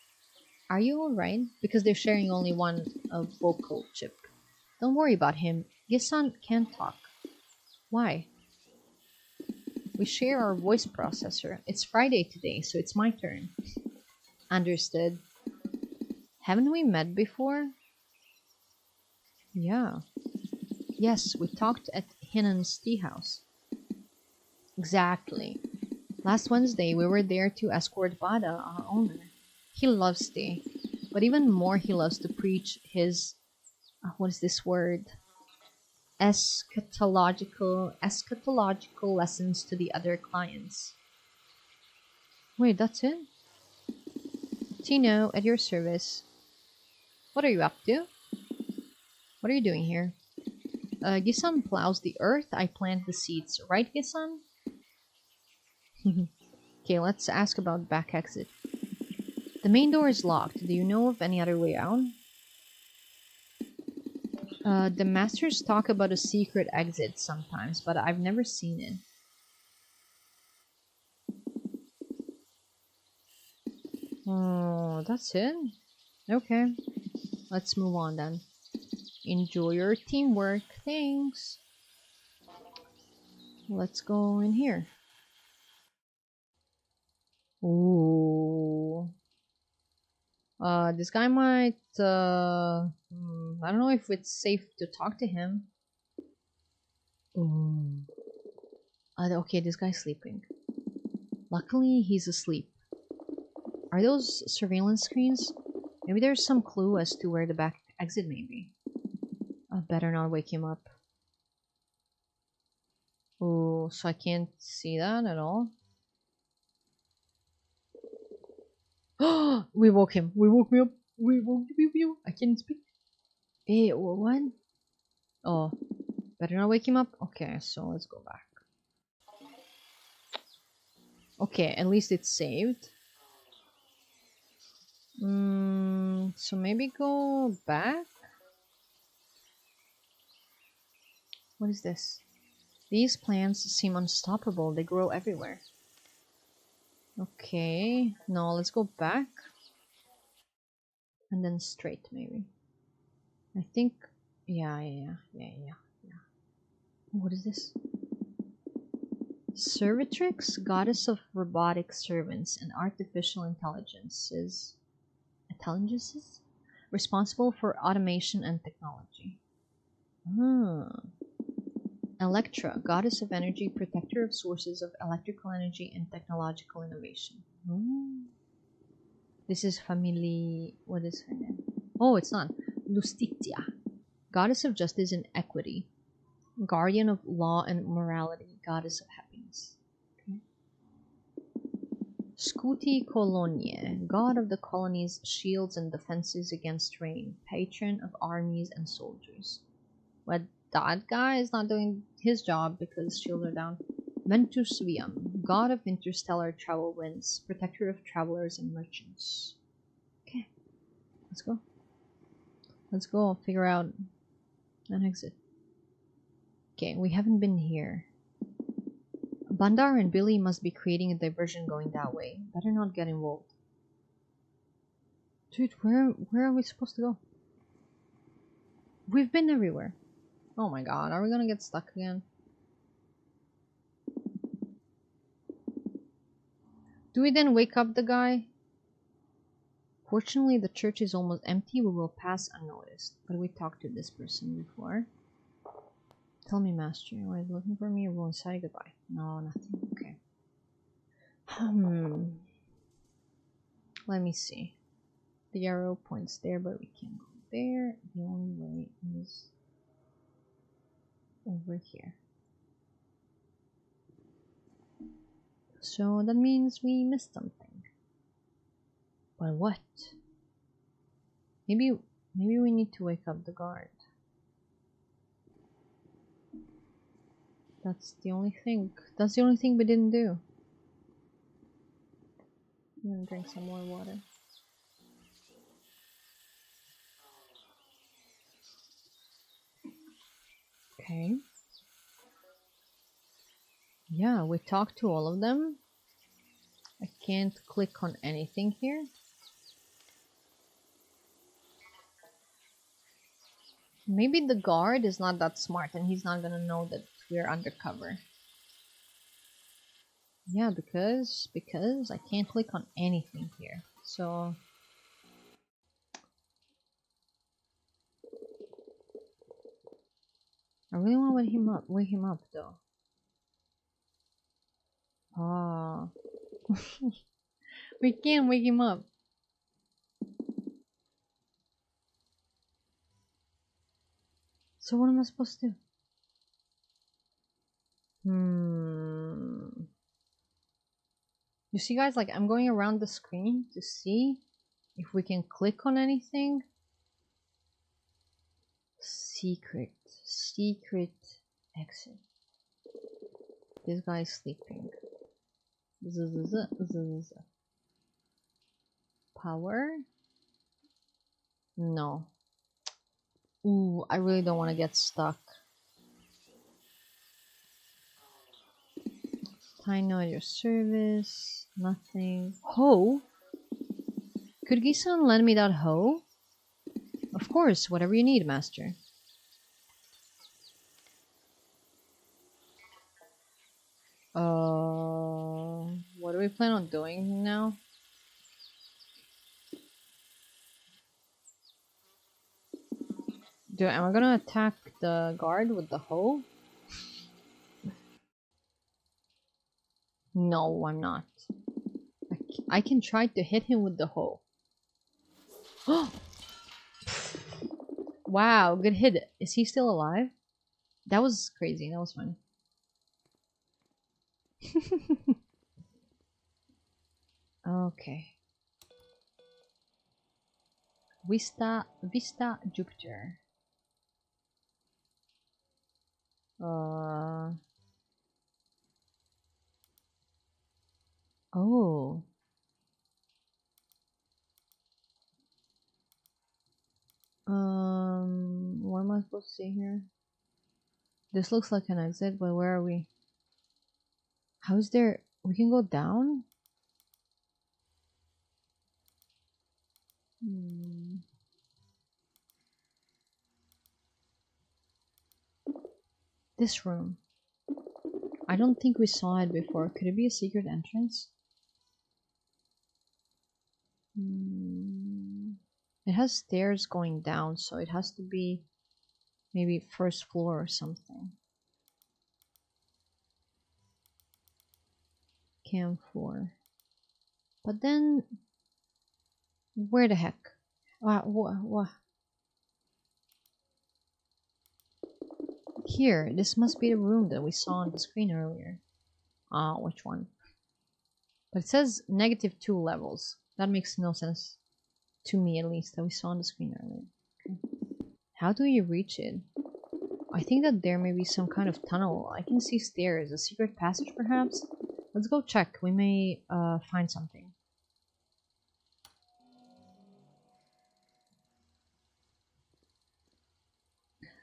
Are you alright? Because they're sharing only one vocal chip. Don't worry about him. Gisan can't talk. Why? We share our voice processor. It's Friday today, so it's my turn. Understood. Haven't we met before? Yeah. Yes, we talked at Hinan's tea house. Exactly. Last Wednesday, we were there to escort Bada, our owner. He loves tea, but even more, he loves to preach his what is this word? Eschatological lessons to the other clients. Wait, that's it? Tino, at your service. What are you up to? What are you doing here? Gisan plows the earth, I plant the seeds, right, Gisan? Okay, let's ask about back exit. The main door is locked. Do you know of any other way out? The masters talk about a secret exit sometimes, but I've never seen it. Oh, that's it? Okay, let's move on then. Enjoy your teamwork. Thanks. Let's go in here. Ooh. This guy might, I don't know if it's safe to talk to him. Ooh. Okay, this guy's sleeping. Luckily, he's asleep. Are those surveillance screens? Maybe there's some clue as to where the back exit may be. I better not wake him up. Oh, so I can't see that at all? We woke him. We woke me up. We woke you. I can't speak. Hey, what? Oh, better not wake him up. Okay, so let's go back. Okay, at least it's saved. So maybe go back? What is this? These plants seem unstoppable. They grow everywhere. Okay, no, let's go back. And then straight, maybe. I think, yeah. What is this? Servitrix, goddess of robotic servants and artificial intelligences, responsible for automation and technology. Electra, goddess of energy, protector of sources of electrical energy and technological innovation. This is family. What is her name? Oh, it's not. Lustitia, goddess of justice and equity, guardian of law and morality, goddess of happiness. Okay. Scuti Colonie, god of the colony's shields and defenses against rain, patron of armies and soldiers. But that guy is not doing his job because shields are down. Ventus Viam, god of interstellar travel winds, protector of travelers and merchants. Okay, let's go. Let's go figure out an exit. Okay, we haven't been here. Bandar and Billy must be creating a diversion going that way. Better not get involved. Dude, where are we supposed to go? We've been everywhere. Oh my god, are we gonna get stuck again? Do we then wake up the guy? Fortunately, the church is almost empty. We will pass unnoticed. But we talked to this person before. Tell me, Master, why are you looking for me? Everyone say goodbye. No, nothing. Okay. Let me see. The arrow points there, but we can't go there. The only way is over here. So that means we missed something. But what? Maybe we need to wake up the guard. That's the only thing. That's the only thing we didn't do. I'm gonna drink some more water. Okay. Yeah, we talked to all of them. I can't click on anything here. Maybe the guard is not that smart and he's not gonna know that we're undercover. Yeah, because I can't click on anything here. So I really want to wake him up though. Ah, we can't wake him up. So what am I supposed to do? You see, guys, like I'm going around the screen to see if we can click on anything. Secret exit. This guy's sleeping. Power? No. Ooh, I really don't want to get stuck. Tino at your service. Nothing. Hoe? Could Gisan lend me that hoe? Of course, whatever you need, master. What do we plan on doing now? Am I gonna attack the guard with the hoe? No, I'm not. I can try to hit him with the hoe. Wow, good hit. Is he still alive? That was crazy. That was fun. Okay. Vista Jupiter. Oh. What am I supposed to see here? This looks like an exit, but where are we? How is there? We can go down? This room. I don't think we saw it before. Could it be a secret entrance? It has stairs going down, so it has to be maybe first floor or something. Cam floor. But then, where the heck? What? Here, this must be the room that we saw on the screen earlier. Which one? But it says -2 levels. That makes no sense. To me, at least, that we saw on the screen earlier. Okay. How do you reach it? I think that there may be some kind of tunnel. I can see stairs. A secret passage, perhaps? Let's go check. We may find something.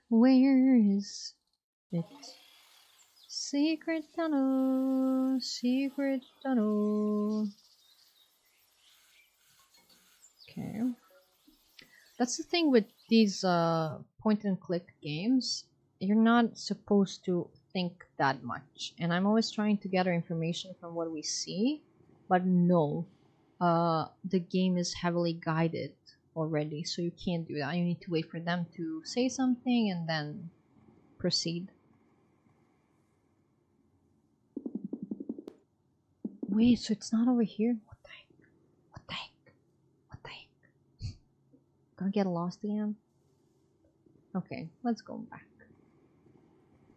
Where is it? Secret tunnel. Secret tunnel. Okay. That's the thing with these point and click games. You're not supposed to think that much. And I'm always trying to gather information from what we see. But no. The game is heavily guided already, so you can't do that. You need to wait for them to say something and then proceed. Wait, so it's not over here? What the heck? What the heck? What the heck? Gonna get lost again? Okay, let's go back.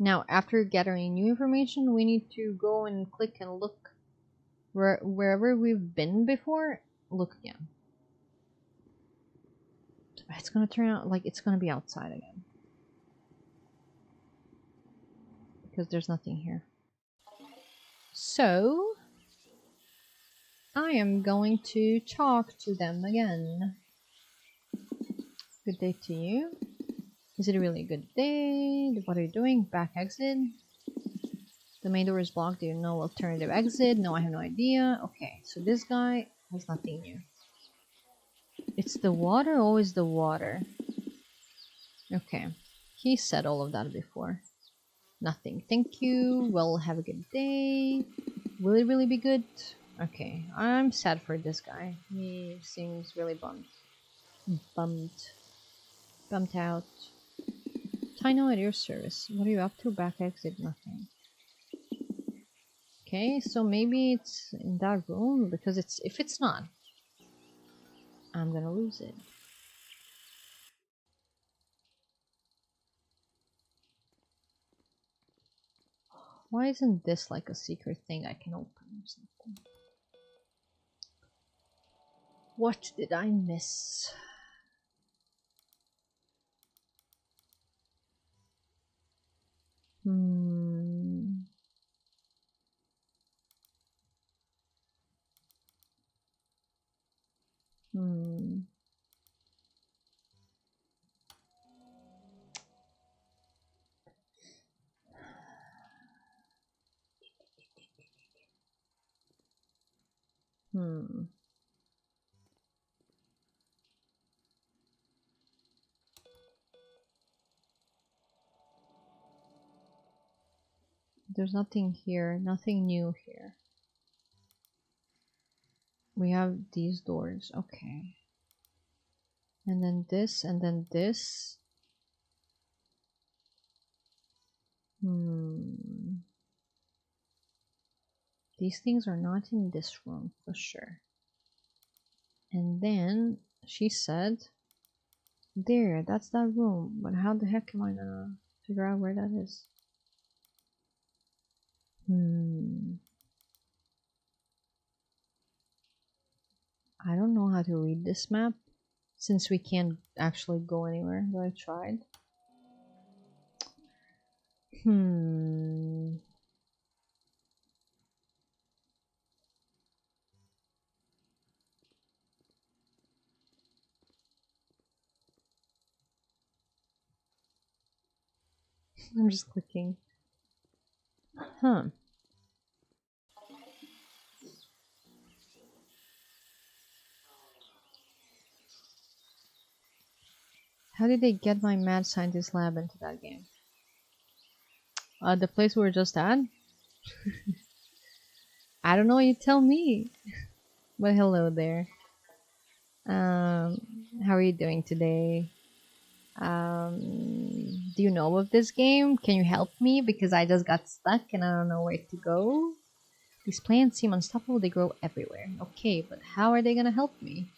Now, after gathering new information, we need to go and click and look wherever we've been before. Look again. It's gonna turn out like it's gonna be outside again. Because there's nothing here. So, I am going to talk to them again. Good day to you. Is it a really good day? What are you doing? Back exit? The main door is blocked. Do you know alternative exit? No, I have no idea. Okay, so this guy has nothing new. It's the water, always the water. Okay, he said all of that before. Nothing. Thank you. Well, have a good day. Will it really be good? Okay, I'm sad for this guy. He seems really bummed. Bummed out. Tino at your service. What are you up to? Back exit, nothing. Okay, so maybe it's in that room, because if it's not, I'm gonna lose it. Why isn't this like a secret thing I can open or something? What did I miss? Hmm. There's nothing here, nothing new here. We have these doors, okay. And then this, and then this. These things are not in this room, for sure. And then she said, there, that's that room. But how the heck am I gonna figure out where that is? I don't know how to read this map, since we can't actually go anywhere, but I tried. I'm just clicking. Huh. How did they get my mad scientist lab into that game? The place we were just at? I don't know, you tell me. But hello there. How are you doing today? Do you know of this game? Can you help me? Because I just got stuck and I don't know where to go. These plants seem unstoppable, they grow everywhere. Okay, but how are they gonna help me?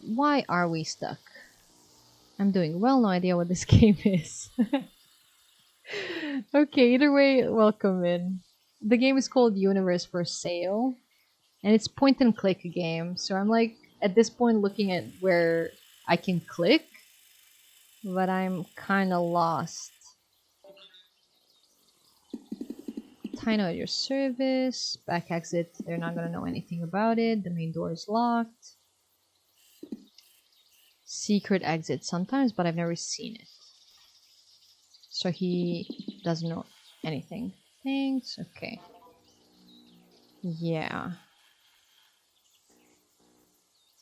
Why are we stuck? I'm doing well, no idea what this game is. Okay, either way, welcome in. The game is called Universe for Sale, and it's point and click game. So I'm like, at this point, looking at where I can click, but I'm kind of lost. Tino at your service. Back exit, they're not gonna know anything about it. The main door is locked. Secret exit sometimes, but I've never seen it. So he doesn't know anything. Thanks, okay. Yeah.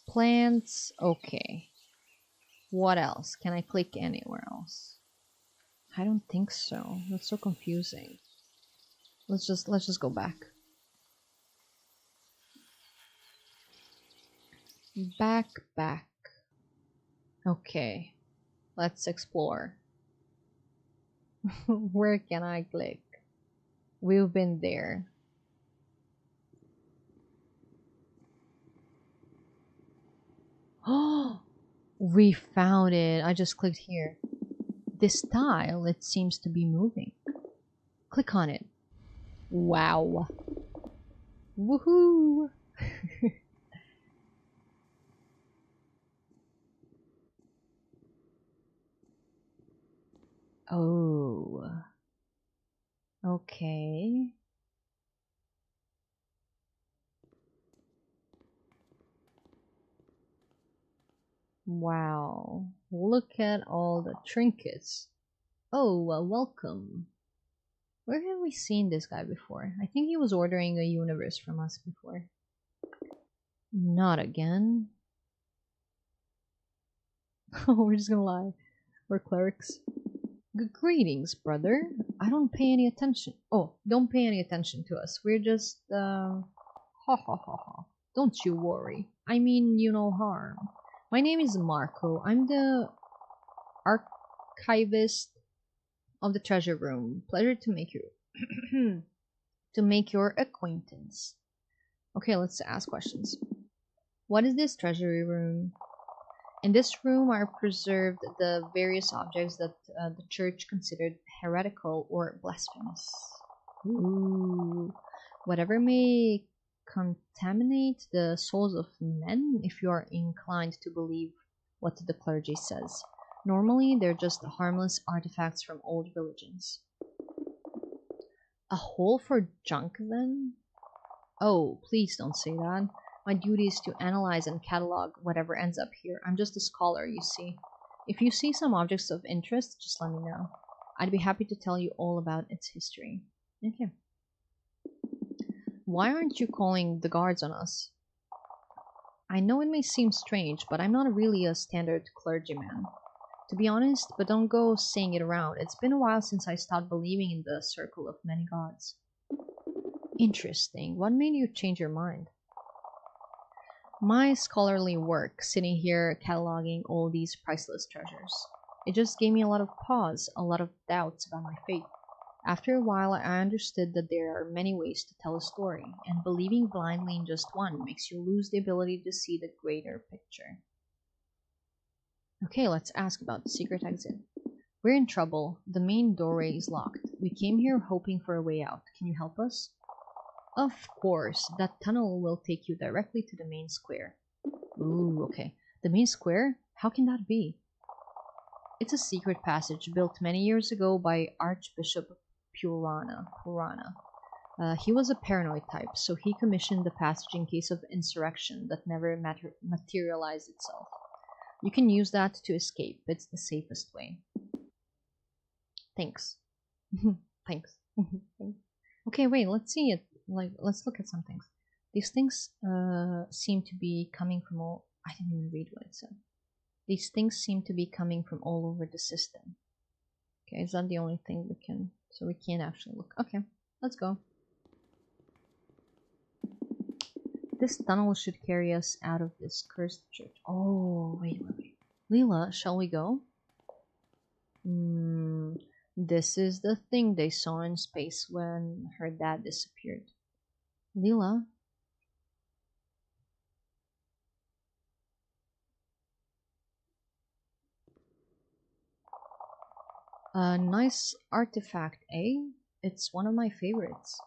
Plants, okay. What else? Can I click anywhere else? I don't think so. That's so confusing. Let's just go back. Back. Okay. Let's explore. Where can I click? We've been there. Oh, we found it. I just clicked here. This tile, it seems to be moving. Click on it. Wow. Woohoo! Oh. Okay. Wow. Look at all the trinkets. Oh, well, welcome. Where have we seen this guy before? I think he was ordering a universe from us before. Not again. Oh, we're just gonna lie. We're clerics. Greetings, brother. I don't pay any attention. Oh, don't pay any attention to us. We're just, ha ha ha ha. Don't you worry. I mean you no harm. My name is Marco. I'm the archivist of the treasure room. Pleasure to make you to make your acquaintance. Okay, let's ask questions. What is this treasury room? In this room are preserved the various objects that the church considered heretical or blasphemous. Ooh. Whatever may contaminate the souls of men, if you are inclined to believe what the clergy says. Normally, they're just harmless artifacts from old religions. A hole for junk, then? Oh, please don't say that. My duty is to analyze and catalog whatever ends up here. I'm just a scholar, you see. If you see some objects of interest, just let me know. I'd be happy to tell you all about its history. Okay. Why aren't you calling the guards on us? I know it may seem strange, but I'm not really a standard clergyman. To be honest, but don't go saying it around. It's been a while since I stopped believing in the circle of many gods. Interesting. What made you change your mind? My scholarly work, sitting here cataloging all these priceless treasures. It just gave me a lot of pause, a lot of doubts about my faith. After a while, I understood that there are many ways to tell a story, and believing blindly in just one makes you lose the ability to see the greater picture. Okay, let's ask about the secret exit. We're in trouble. The main doorway is locked. We came here hoping for a way out. Can you help us? Of course, that tunnel will take you directly to the main square. Ooh, okay. The main square? How can that be? It's a secret passage built many years ago by Archbishop Purana. He was a paranoid type, so he commissioned the passage in case of insurrection that never materialized itself. You can use that to escape. It's the safest way. Thanks. Thanks. Okay, wait, let's see it. Let's look at some things. These things seem to be coming from all... I didn't even read what it said. These things seem to be coming from all over the system. Okay, is that the only thing we can... So we can't actually look. Okay, let's go. This tunnel should carry us out of this cursed church. Oh, wait. Leela, shall we go? This is the thing they saw in space when her dad disappeared. Leela? A nice artifact, eh? It's one of my favorites.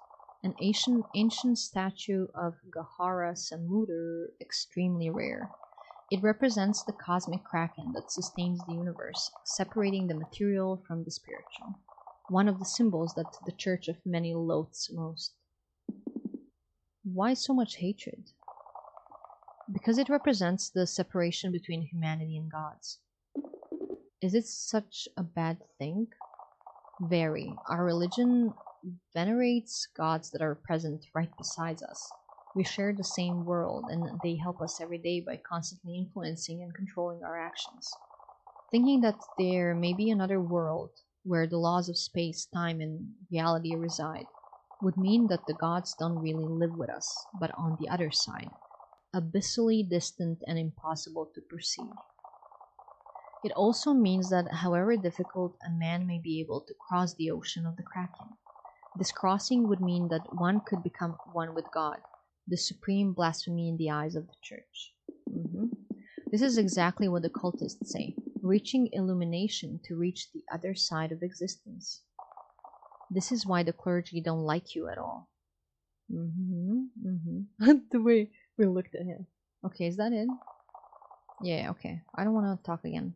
An ancient statue of Gahara Samudra, extremely rare. It represents the cosmic kraken that sustains the universe, separating the material from the spiritual. One of the symbols that the Church of Many loathes most. Why so much hatred? Because it represents the separation between humanity and gods. Is it such a bad thing? Very. Our religion venerates gods that are present right beside us. We share the same world, and they help us every day by constantly influencing and controlling our actions. Thinking that there may be another world where the laws of space, time, and reality reside would mean that the gods don't really live with us, but on the other side, abyssally distant and impossible to perceive. It also means that however difficult a man may be able to cross the ocean of the Kraken, This crossing would mean that one could become one with God, the supreme blasphemy in the eyes of the church. This is exactly what the cultists say, reaching illumination to reach the other side of existence. This is why the clergy don't like you at all. The way we looked at him. Okay, is that it? Yeah, okay. I don't want to talk again.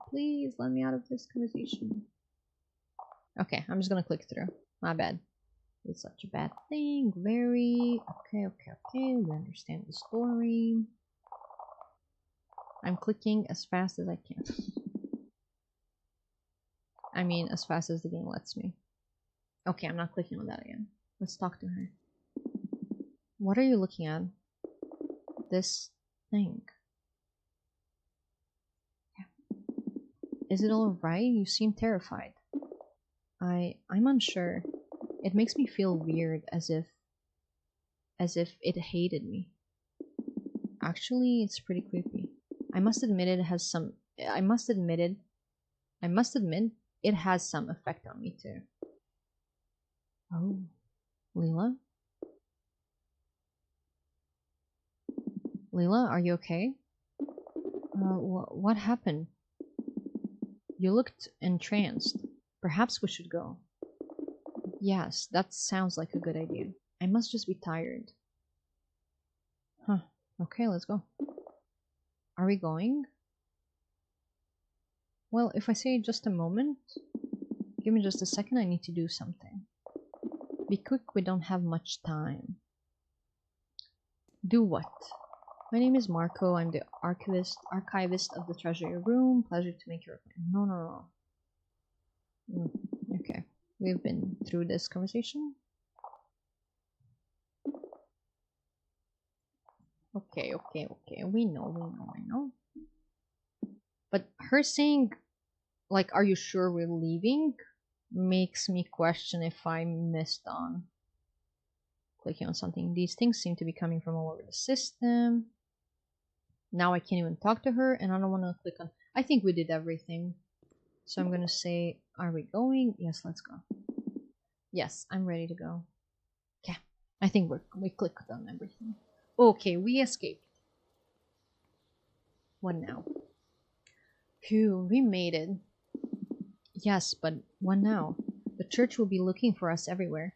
Please let me out of this conversation. Okay, I'm just gonna click through. My bad. It's such a bad thing. Very. Okay. We understand the story. I'm clicking as fast as I can. I mean, as fast as the game lets me. Okay, I'm not clicking on that again. Let's talk to her. What are you looking at? This thing. Yeah. Is it alright? You seem terrified. I'm unsure. It makes me feel weird, as if it hated me. Actually, it's pretty creepy. I must admit it has some effect on me too. Oh, Leela? Leela, are you okay? What happened? You looked entranced. Perhaps we should go. Yes, that sounds like a good idea. I must just be tired. Huh. Okay, let's go. Are we going? Well, if I say just a moment, give me just a second, I need to do something. Be quick, we don't have much time. Do what? My name is Marco, I'm the archivist of the treasury room. Pleasure to make your acquaintance. No. Okay, we've been through this conversation. Okay, we know. But her saying, like, are you sure we're leaving? Makes me question if I missed on clicking on something. These things seem to be coming from all over the system. Now I can't even talk to her, and I don't want to click on. I think we did everything. So I'm gonna say, are we going? Yes, let's go. Yes, I'm ready to go. Okay, I think we clicked on everything. Okay, we escaped. What now? Phew, we made it. Yes, but what now? The church will be looking for us everywhere.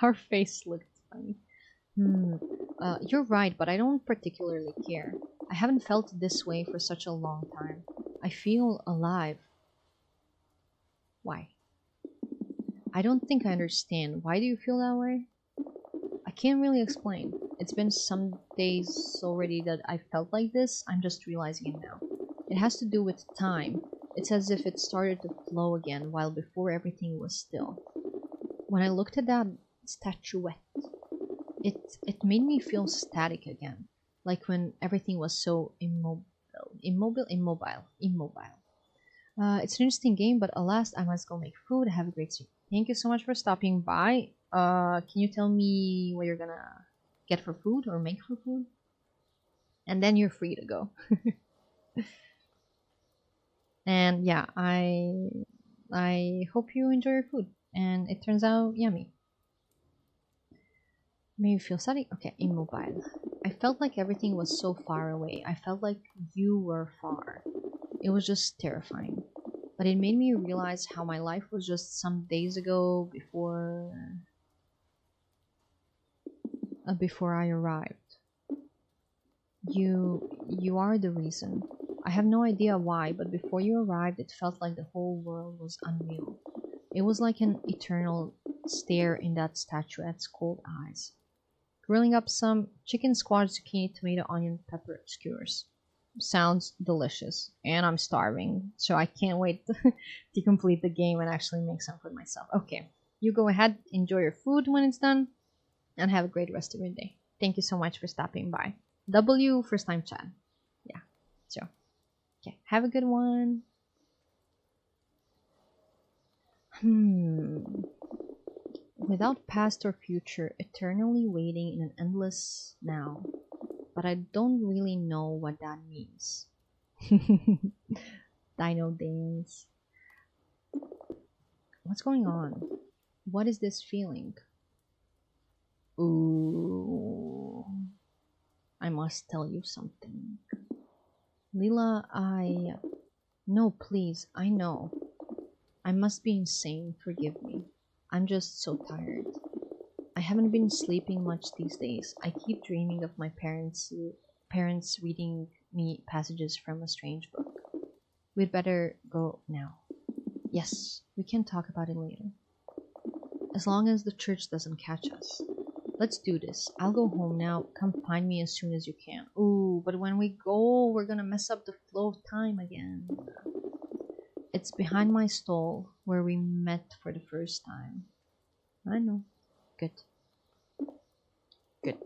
Our face looked funny. You're right, but I don't particularly care. I haven't felt this way for such a long time. I feel alive. Why? I don't think I understand. Why do you feel that way? I can't really explain. It's been some days already that I felt like this. I'm just realizing it now. It has to do with time. It's as if it started to flow again while before everything was still. When I looked at that statuette, it made me feel static again, like when everything was so immobile. It's an interesting game, but alas, I must go make food. Have a great stream. Thank you so much for stopping by. Can you tell me what you're gonna get for food or make for food? And then you're free to go. And yeah, I hope you enjoy your food and it turns out yummy. Made you feel sad? Okay, immobile. I felt like everything was so far away. I felt like you were far. It was just terrifying. But it made me realize how my life was just some days ago before I arrived. You are the reason. I have no idea why, but before you arrived, it felt like the whole world was unreal. It was like an eternal stare in that statuette's cold eyes. Grilling up some chicken, squash, zucchini, tomato, onion, pepper skewers. Sounds delicious, and I'm starving, so I can't wait to complete the game and actually make some for myself. Okay, you go ahead, enjoy your food when it's done, and have a great rest of your day. Thank you so much for stopping by. W, first time chat. Yeah, so, okay, have a good one. Without past or future, eternally waiting in an endless now. But I don't really know what that means. Dino dance. What's going on? What is this feeling? Ooh. I must tell you something. Lila, No, please, I know. I must be insane, forgive me. I'm just so tired. I haven't been sleeping much these days. I keep dreaming of my parents reading me passages from a strange book. We'd better go now. Yes, we can talk about it later. As long as the church doesn't catch us. Let's do this. I'll go home now. Come find me as soon as you can. Ooh, but when we go, we're gonna mess up the flow of time again. It's behind my stall, where we met for the first time. I know. Good. Good.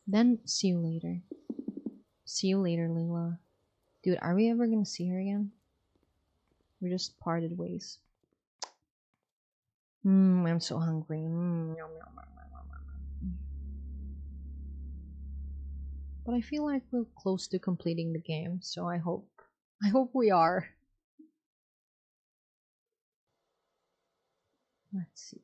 Then, see you later. See you later, Layla. Dude, are we ever gonna see her again? We just parted ways. I'm so hungry. But I feel like we're close to completing the game, so I hope we are. Let's see.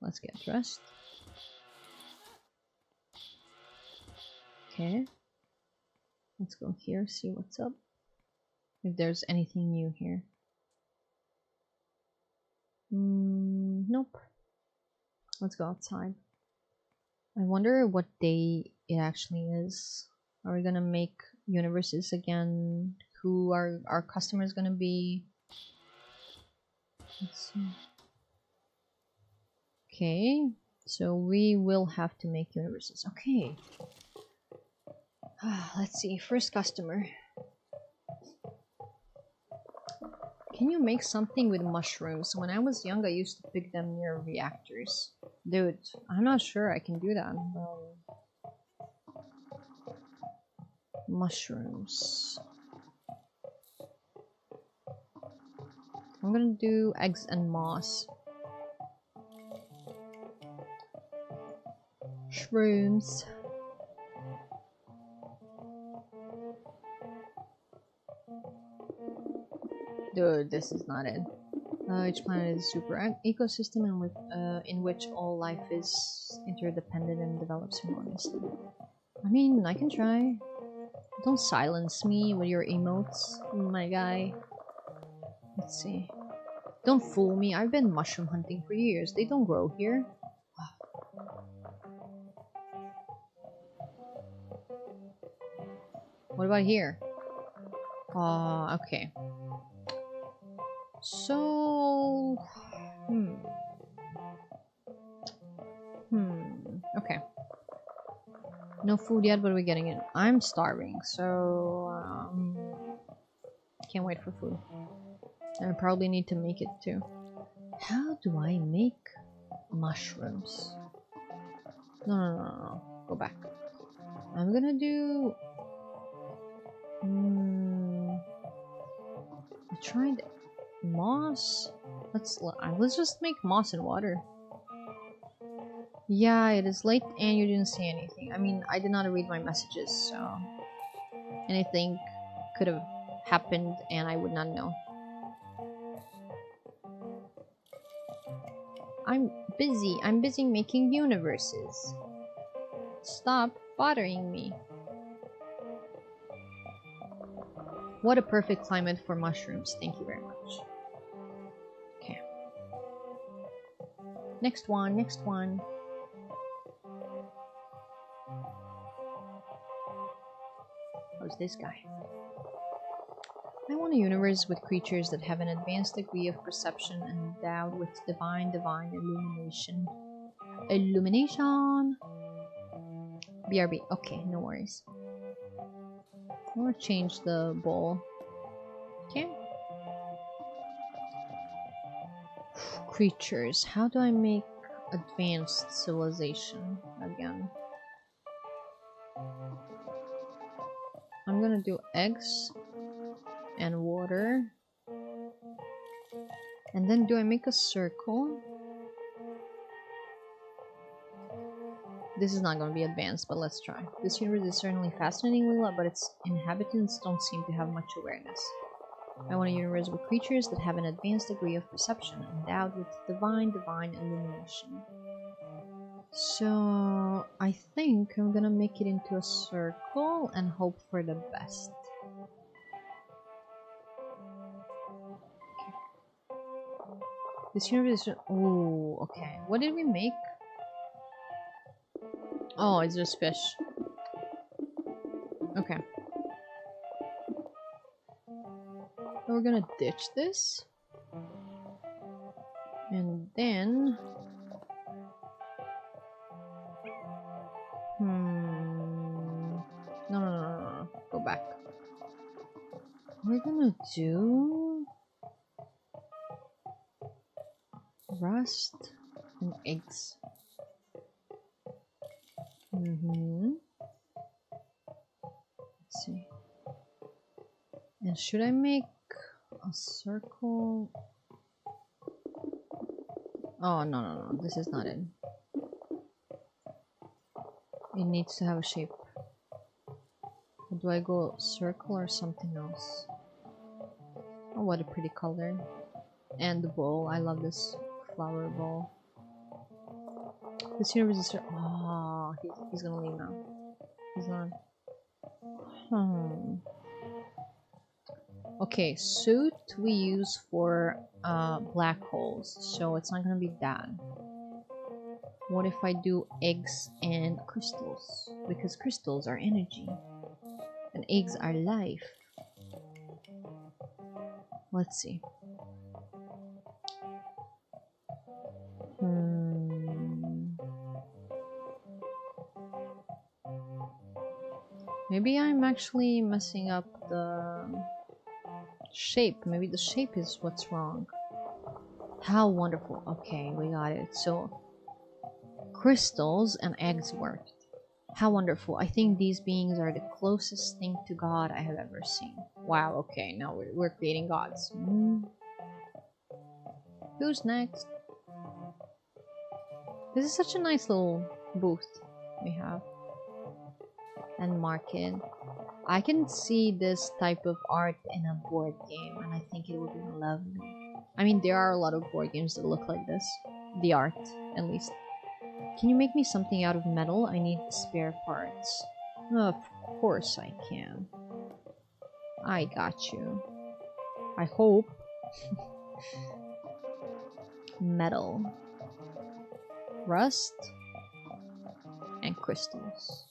Let's get dressed. Okay. Let's go here, see what's up. If there's anything new here. Nope. Let's go outside. I wonder what day it actually is. Are we gonna make universes again? Who are our customers gonna be? Let's see. Okay, so we will have to make universes. Okay. Let's see. First customer. Can you make something with mushrooms? When I was young, I used to pick them near reactors. Dude, I'm not sure I can do that. Mushrooms. I'm gonna do eggs and moss. Shrooms. Dude, this is not it. Each planet is a super ecosystem in which all life is interdependent and develops harmoniously. I mean, I can try. Don't silence me with your emotes, my guy. Let's see. Don't fool me, I've been mushroom hunting for years. They don't grow here. What about here? Okay. So... Okay. No food yet, but we're getting it. I'm starving, so... can't wait for food. And I probably need to make it too. How do I make mushrooms? No. Go back. I'm gonna do... I tried moss. Let's just make moss and water. Yeah, it is late and you didn't say anything. I mean, I did not read my messages, so anything could have happened and I would not know. I'm busy making universes. Stop bothering me. What a perfect climate for mushrooms. Thank you very much. Okay. Next one. Who's this guy? I want a universe with creatures that have an advanced degree of perception and endowed with divine illumination. BRB. Okay, no worries. I want to change the bowl. Okay. Creatures. How do I make advanced civilization again? I'm gonna do eggs and water. And then do I make a circle? this is not going to be advanced, but let's try. This universe is certainly fascinating, Lila, but its inhabitants don't seem to have much awareness. I want a universe with creatures that have an advanced degree of perception, endowed with divine illumination. So, I think I'm gonna make it into a circle and hope for the best. This universe is... Oh, okay. What did we make? Oh, it's just fish. Okay. So we're gonna ditch this. And then... No. Go back. We're gonna do... rust and eggs. Let's see. And should I make a circle? Oh, no. This is not it. It needs to have a shape. Do I go circle or something else? Oh, what a pretty color. And the bowl. I love this flower bowl. This universe is... Oh, he's gonna leave now. He's not. Okay, suit we use for black holes, so it's not gonna be that. What if I do eggs and crystals? Because crystals are energy, and eggs are life. Let's see. Maybe I'm actually messing up the shape. Maybe the shape is what's wrong. How wonderful. Okay, we got it. So, crystals and eggs worked. How wonderful. I think these beings are the closest thing to God I have ever seen. Wow, okay, now we're creating gods. Who's next? This is such a nice little booth we have. And market. I can see this type of art in a board game, and I think it would be lovely. I mean, there are a lot of board games that look like this. The art, at least. Can you make me something out of metal? I need spare parts. Of course I can. I got you. I hope. Metal. Rust. And crystals.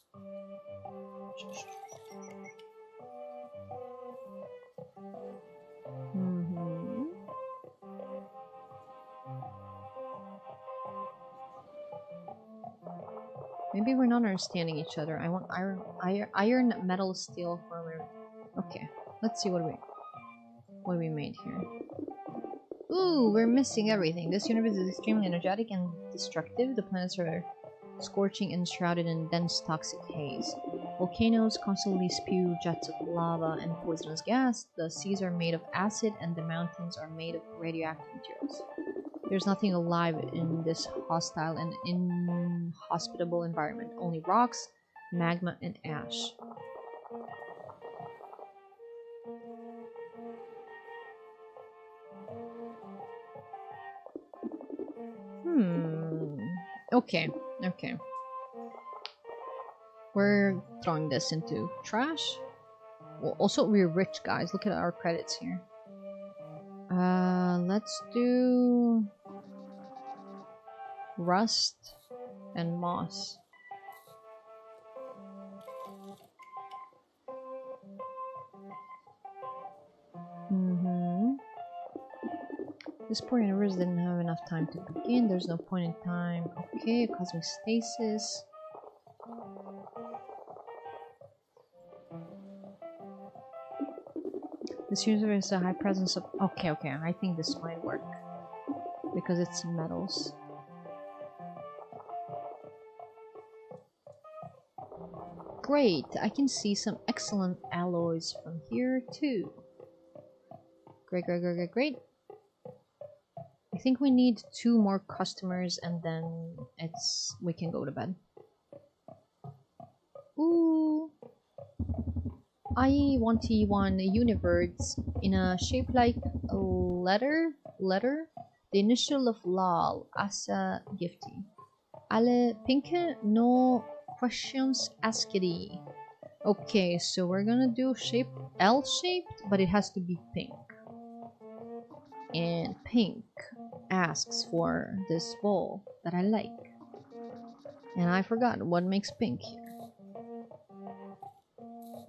Maybe we're not understanding each other. I want iron, metal, steel, farmer. Okay, let's see what we made here. Ooh, we're missing everything. This universe is extremely energetic and destructive. The planets are scorching and shrouded in dense toxic haze. Volcanoes constantly spew jets of lava and poisonous gas. The seas are made of acid and the mountains are made of radioactive materials. There's nothing alive in this hostile and inhospitable environment. Only rocks, magma, and ash. Okay. We're throwing this into trash. Well, also, we're rich, guys. Look at our credits here. Let's do rust and moss. This poor universe didn't have enough time to begin. There's no point in time. Okay, cosmic stasis. This universe has a high presence of... Okay, I think this might work. Because it's metals. Great! I can see some excellent alloys from here too. Great. I think we need 2 more customers and then we can go to bed. Ooh. I want one universe in a shape like a letter. The initial of lol as a gifty. Alle pinke, no questions asked. Okay, so we're gonna do shape L-shaped, but it has to be pink. And pink asks for this ball that I like. And I forgot what makes pink here.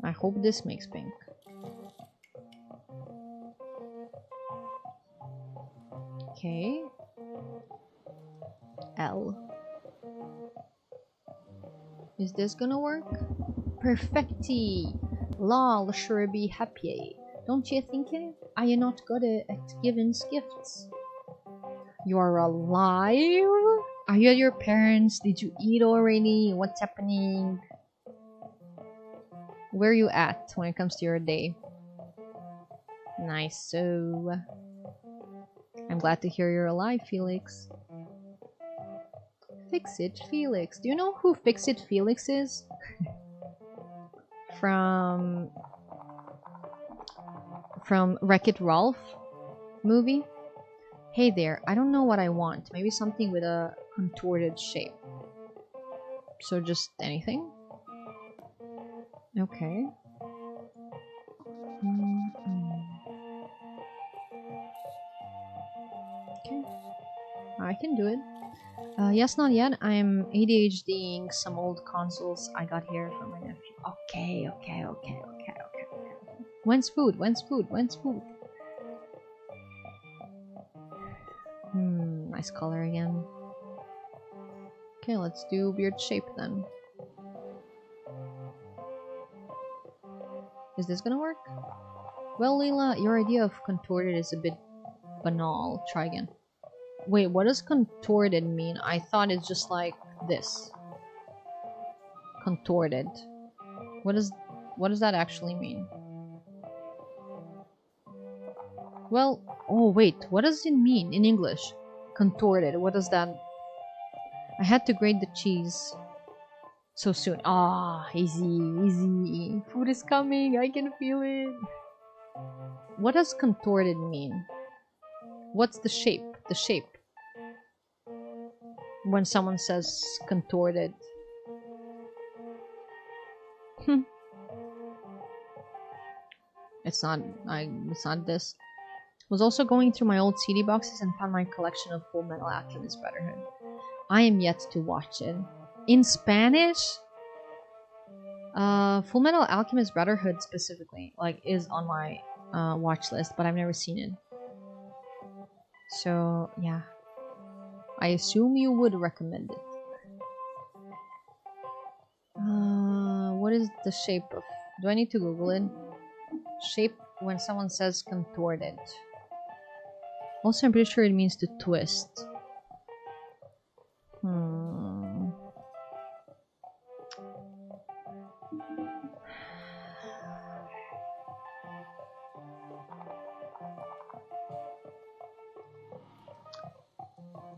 I hope this makes pink. Okay. L. Is this gonna work? Perfecti! Lol, sure be happy. Don't you think it? Are you not good at giving gifts? You are alive? Are you at your parents? Did you eat already? What's happening? Where are you at when it comes to your day? Nice, so... I'm glad to hear you're alive, Felix. Fix-It Felix. Do you know who Fix-It Felix is? From Wreck-It Ralph movie? Hey there, I don't know what I want. Maybe something with a contorted shape. So just anything? Okay. Okay. I can do it. Yes, not yet. I'm ADHDing some old consoles I got here from my nephew. Okay. When's food? Nice color again. Okay, let's do weird shape then. Is this gonna work? Well, Leela, your idea of contorted is a bit banal. Try again. Wait, what does contorted mean? I thought it's just like this. Contorted. What does that actually mean? Well, oh wait, what does it mean in English? Contorted, what does that... I had to grate the cheese so soon. Ah, easy. Food is coming, I can feel it. What does contorted mean? What's the shape? The shape. When someone says contorted. It's not this. Was also going through my old CD boxes and found my collection of Full Metal Alchemist Brotherhood. I am yet to watch it. In Spanish? Full Metal Alchemist Brotherhood specifically, like, is on my watch list, but I've never seen it. So, yeah. I assume you would recommend it. What is the shape of... Do I need to Google it? Shape when someone says contorted. Also, I'm pretty sure it means to twist.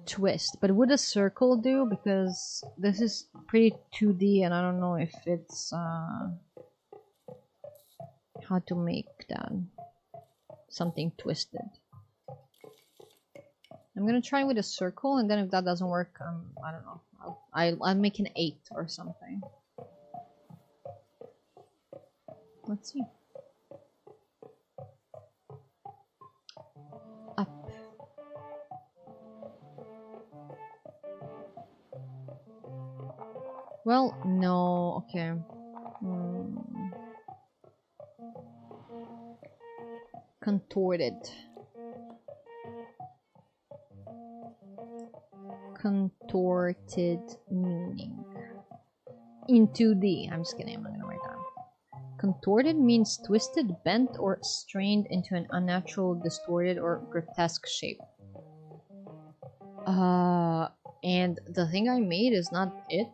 Twist, but would a circle do? Because this is pretty 2D and I don't know if it's how to make that something twisted. I'm gonna try with a circle, and then if that doesn't work, I don't know, I'll make an 8 or something. Let's see. Up. Well, no, okay. Contorted. Contorted meaning. In 2D. I'm just kidding, I'm not gonna write that. Contorted means twisted, bent, or strained into an unnatural, distorted, or grotesque shape. And the thing I made is not it.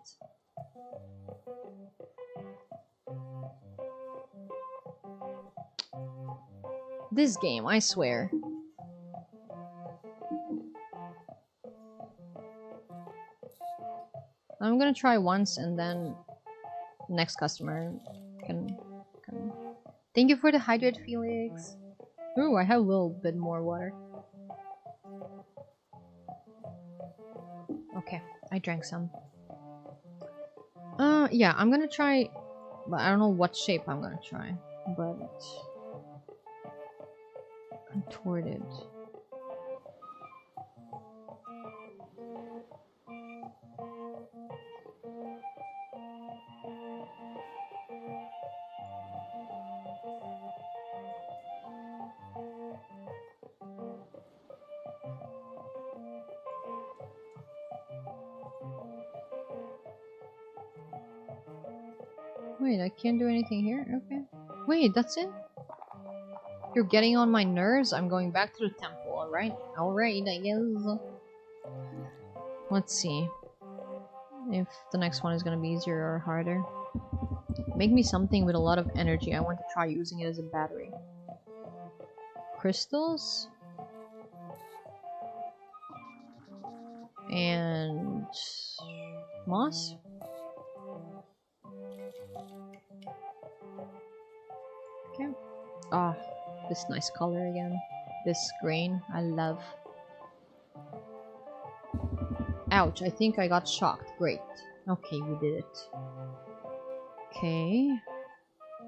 This game, I swear. I'm gonna try once and then next customer can. Thank you for the hydrate, Felix. Ooh, I have a little bit more water. Okay, I drank some. Yeah, I'm gonna try, but I don't know what shape I'm gonna try. But contorted. Wait, I can't do anything here? Okay. Wait, that's it? You're getting on my nerves? I'm going back to the temple, alright? Alright, I guess. Let's see if the next one is gonna be easier or harder. Make me something with a lot of energy. I want to try using it as a battery. Crystals? And moss? Okay. Ah, this nice color again. This grain, I love. Ouch, I think I got shocked. Great. Okay, we did it. Okay.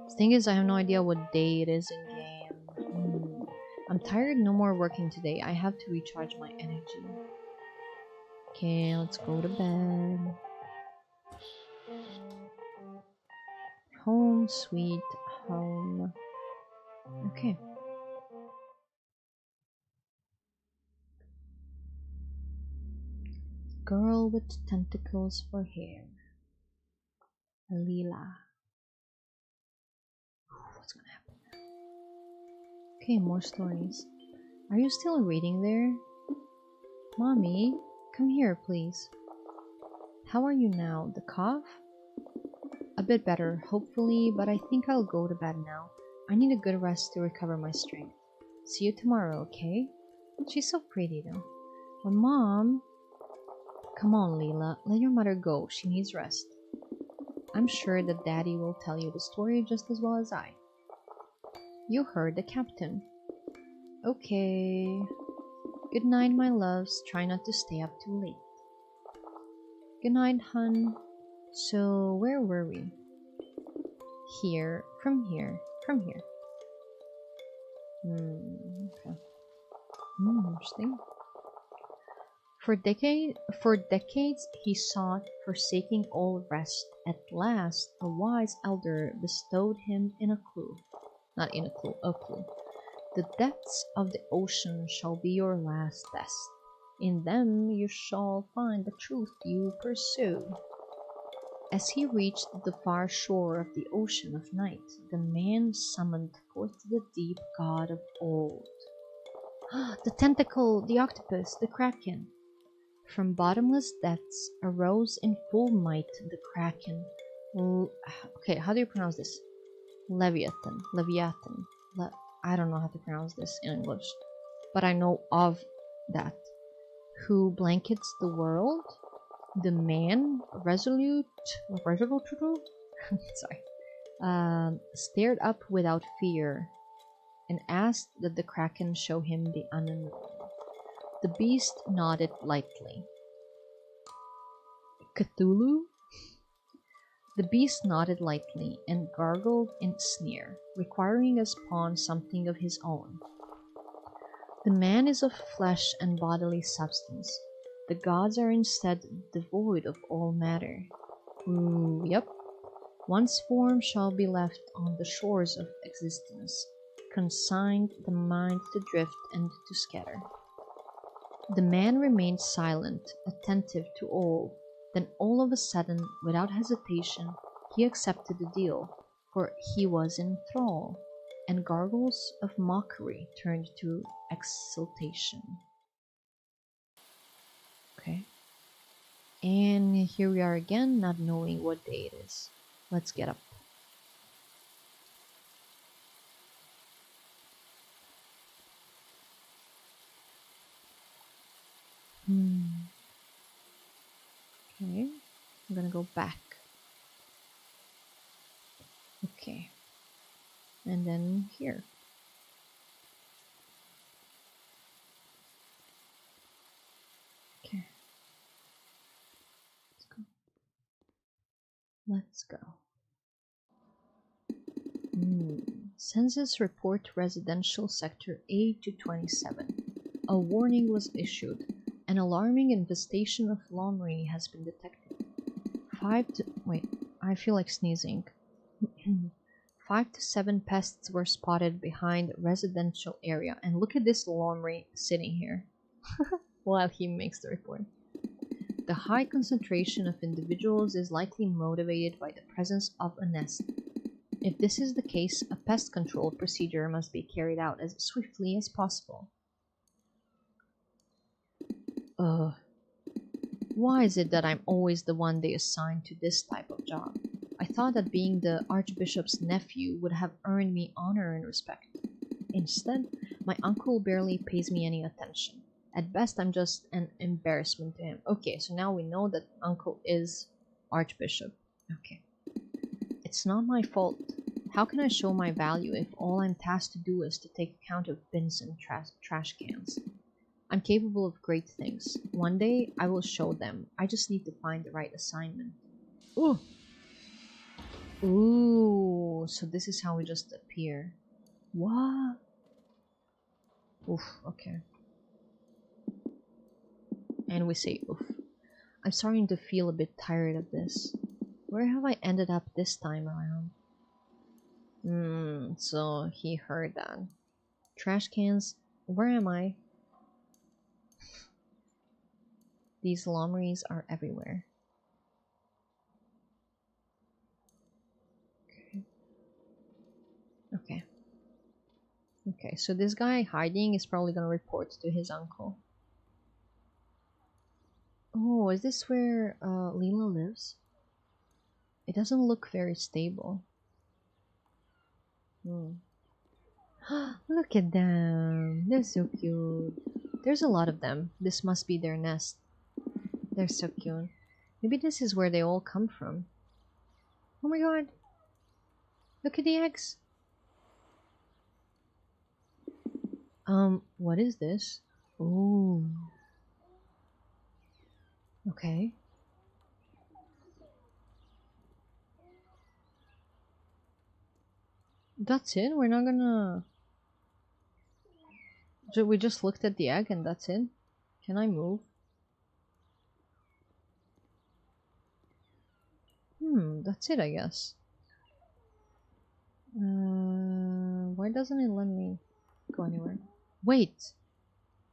The thing is, I have no idea what day it is in game. I'm tired, no more working today. I have to recharge my energy. Okay, let's go to bed. Home, sweet home. Okay. Girl with tentacles for hair. Lila. What's gonna happen now? Okay, more stories. Are you still reading there? Mommy, come here, please. How are you now? The cough? A bit better, hopefully, but I think I'll go to bed now. I need a good rest to recover my strength. See you tomorrow, okay? She's so pretty, though. But Mom... Come on, Leela, let your mother go. She needs rest. I'm sure that Daddy will tell you the story just as well as I. You heard the captain. Okay. Good night, my loves. Try not to stay up too late. Good night, hun. So, where were we? Here, from here, from here. Okay. Interesting. For decades he sought, forsaking all rest. At last, a wise elder bestowed him a clue. The depths of the ocean shall be your last test. In them you shall find the truth you pursue. As he reached the far shore of the ocean of night, the man summoned forth the deep god of old. The tentacle, the octopus, the kraken. From bottomless depths arose in full might the kraken. Okay, how do you pronounce this? Leviathan. I don't know how to pronounce this in English, but I know of that. Who blankets the world? The man, resolute, sorry, stared up without fear and asked that the kraken show him the unknown. The beast nodded lightly. Cthulhu? The beast nodded lightly and gargled in sneer, requiring as pawn something of his own. The man is of flesh and bodily substance. The gods are instead devoid of all matter. Ooh, yep. One's form shall be left on the shores of existence, consigned the mind to drift and to scatter. The man remained silent, attentive to all. Then all of a sudden, without hesitation, he accepted the deal, for he was in thrall, and gargles of mockery turned to exultation. Okay. And here we are again, not knowing what day it is. Let's get up. Okay, I'm gonna go back. Okay. And then here. Okay. Let's go. Census report residential sector A to 27. A warning was issued. An alarming infestation of lamprey has been detected. Wait, I feel like sneezing. 5 to 7 pests were spotted behind residential area. And look at this lamprey sitting here while he makes the report. The high concentration of individuals is likely motivated by the presence of a nest. If this is the case, a pest control procedure must be carried out as swiftly as possible. Why is it that I'm always the one they assign to this type of job? I thought that being the Archbishop's nephew would have earned me honor and respect. Instead, my uncle barely pays me any attention. At best, I'm just an embarrassment to him. Okay, so now we know that uncle is Archbishop. Okay. It's not my fault. How can I show my value if all I'm tasked to do is to take account of bins and trash cans? I'm capable of great things. One day, I will show them. I just need to find the right assignment. Ooh! Ooh, so this is how we just appear. What? Oof, okay. And we say oof. I'm starting to feel a bit tired of this. Where have I ended up this time around? So he heard that. Trash cans, where am I? These lampreys are everywhere. Okay. Okay, so this guy hiding is probably gonna report to his uncle. Oh, is this where Leela lives? It doesn't look very stable. Look at them. They're so cute. There's a lot of them. This must be their nest. They're so cute. Maybe this is where they all come from. Oh my god. Look at the eggs. What is this? Oh. Okay. That's it? We're not gonna... We just looked at the egg and that's it? Can I move? That's it, I guess. Why doesn't it let me go anywhere? Wait!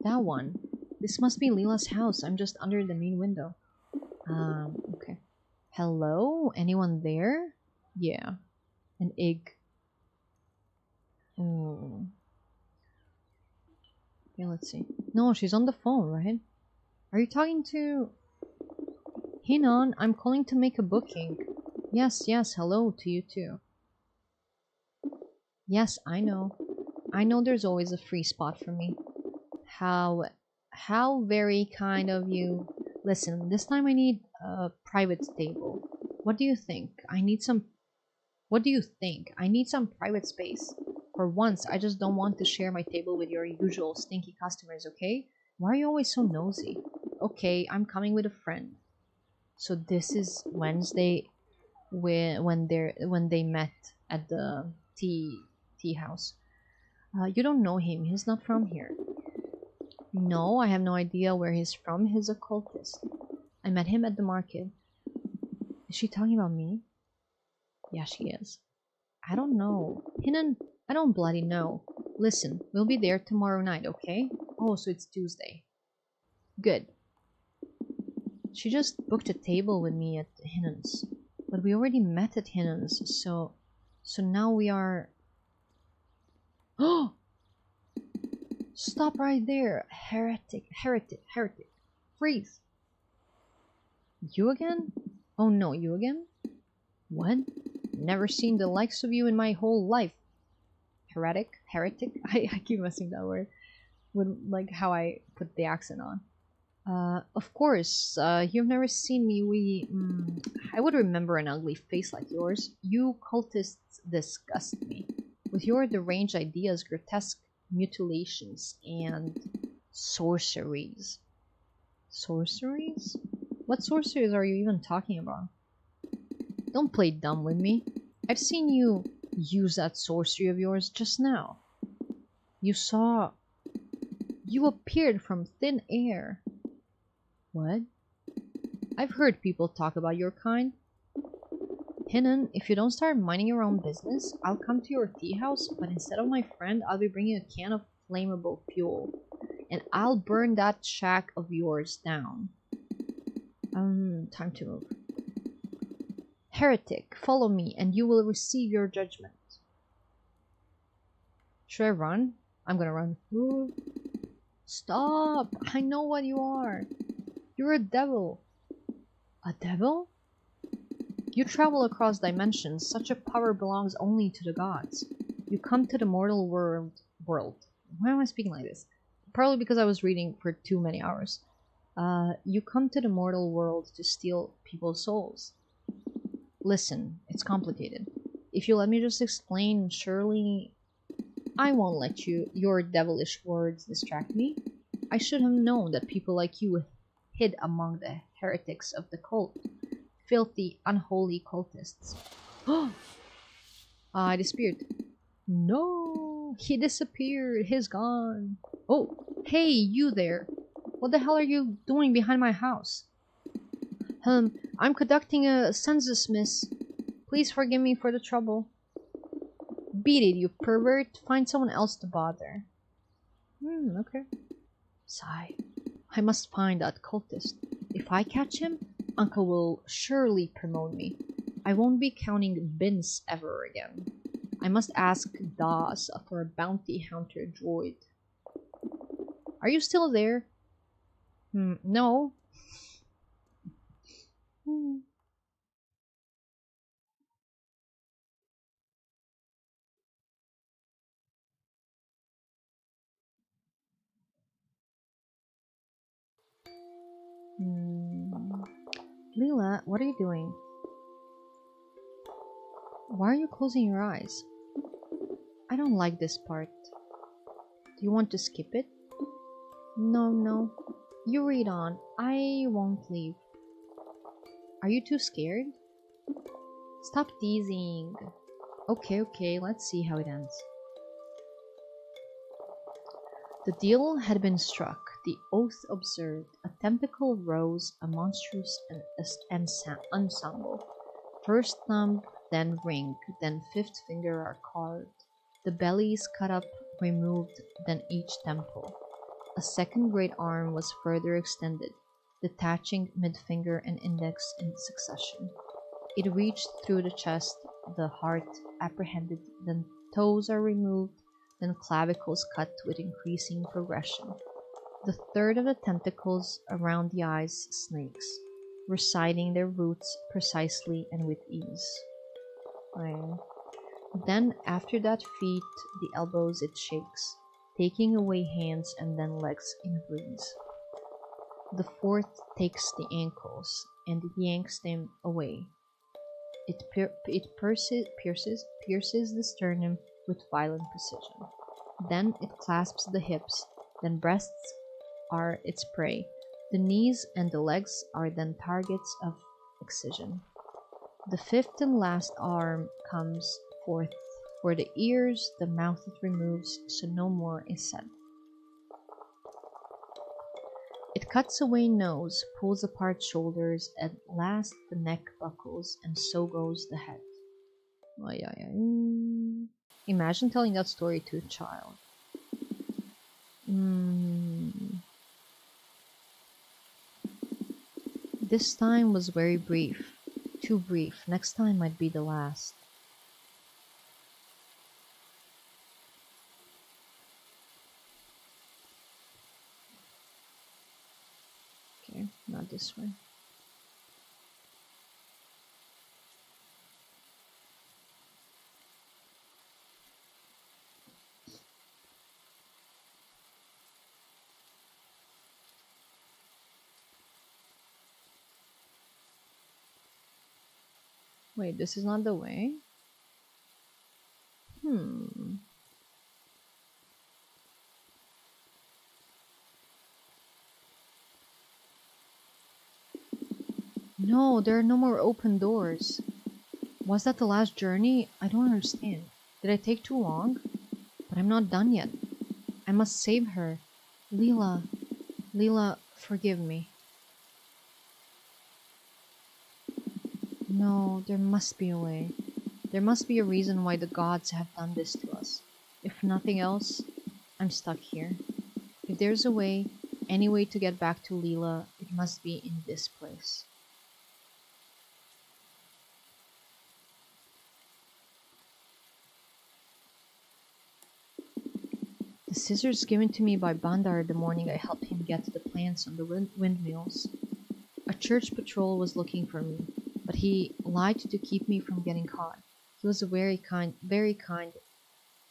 That one. This must be Leela's house. I'm just under the main window. Okay. Hello? Anyone there? Yeah. An egg. Oh. Okay, let's see. No, she's on the phone, right? Are you talking to... Hinon, I'm calling to make a booking. Yes, hello to you too. Yes, I know. I know there's always a free spot for me. How very kind of you. Listen, this time I need a private table. What do you think? What do you think? I need some private space. For once, I just don't want to share my table with your usual stinky customers, okay? Why are you always so nosy? Okay, I'm coming with a friend. So this is Wednesday when they met at the tea house. You don't know him. He's not from here. No, I have no idea where he's from. He's a cultist. I met him at the market. Is she talking about me? Yeah, she is. I don't know. Hinan, I don't bloody know. Listen, we'll be there tomorrow night, okay? Oh, so it's Tuesday. Good. She just booked a table with me at Hinan's. But we already met at Hinan's, so now we are... Oh! Stop right there! Heretic. Freeze! You again? Oh no, you again? What? Never seen the likes of you in my whole life. Heretic? I keep messing that word. With like how I put the accent on. Of course, you've never seen me. I would remember an ugly face like yours. You cultists disgust me. With your deranged ideas, grotesque mutilations, and sorceries. Sorceries? What sorceries are you even talking about? Don't play dumb with me. I've seen you use that sorcery of yours just now. You saw. You appeared from thin air. What? I've heard people talk about your kind. Hinnon, if you don't start minding your own business, I'll come to your tea house, but instead of my friend, I'll be bringing a can of flammable fuel. And I'll burn that shack of yours down. Time to move. Heretic, follow me, and you will receive your judgment. Should I run? I'm gonna run. Ooh. Stop! I know what you are. You're a devil. A devil? You travel across dimensions. Such a power belongs only to the gods. You come to the mortal world. Why am I speaking like this? Probably because I was reading for too many hours. You come to the mortal world to steal people's souls. Listen, it's complicated. If you let me just explain, surely I won't let your devilish words distract me. I should have known that people like you hid among the heretics of the cult. Filthy, unholy cultists. I disappeared. No, he disappeared. He's gone. Oh, hey, you there. What the hell are you doing behind my house? I'm conducting a census, miss. Please forgive me for the trouble. Beat it, you pervert. Find someone else to bother. Okay. Sigh. I must find that cultist. If I catch him, Uncle will surely promote me. I won't be counting bins ever again. I must ask Das for a bounty hunter droid. Are you still there? No. Leela, what are you doing? Why are you closing your eyes? I don't like this part. Do you want to skip it? No. You read on. I won't leave. Are you too scared? Stop teasing. Okay, let's see how it ends. The deal had been struck, the oath observed, a tentacle rose, a monstrous ensemble. First thumb, then ring, then fifth finger are carved. The bellies cut up, removed, then each temple. A second great arm was further extended, detaching midfinger and index in succession. It reached through the chest, the heart apprehended, then toes are removed, then clavicles cut with increasing progression. The third of the tentacles around the eyes snakes, reciting their roots precisely and with ease. Then after that feet, the elbows it shakes, taking away hands and then legs in a breeze. The fourth takes the ankles and yanks them away. It pierces the sternum with violent precision. Then it clasps the hips, then breasts are its prey. The knees and the legs are then targets of excision. The fifth and last arm comes forth. For the ears, the mouth it removes, so no more is said. It cuts away nose, pulls apart shoulders, at last the neck buckles, and so goes the head. Imagine telling that story to a child. This time was very brief. Too brief. Next time might be the last. Okay, not this way. Wait, this is not the way? Hmm. No, there are no more open doors. Was that the last journey? I don't understand. Did I take too long? But I'm not done yet. I must save her. Leela, Leela, forgive me. No, there must be a way. There must be a reason why the gods have done this to us. If nothing else, I'm stuck here. If there's a way, any way to get back to Leela, it must be in this place. The scissors given to me by Bandar the morning I helped him get to the plants on the windmills. A church patrol was looking for me, but he lied to keep me from getting caught. He was very kind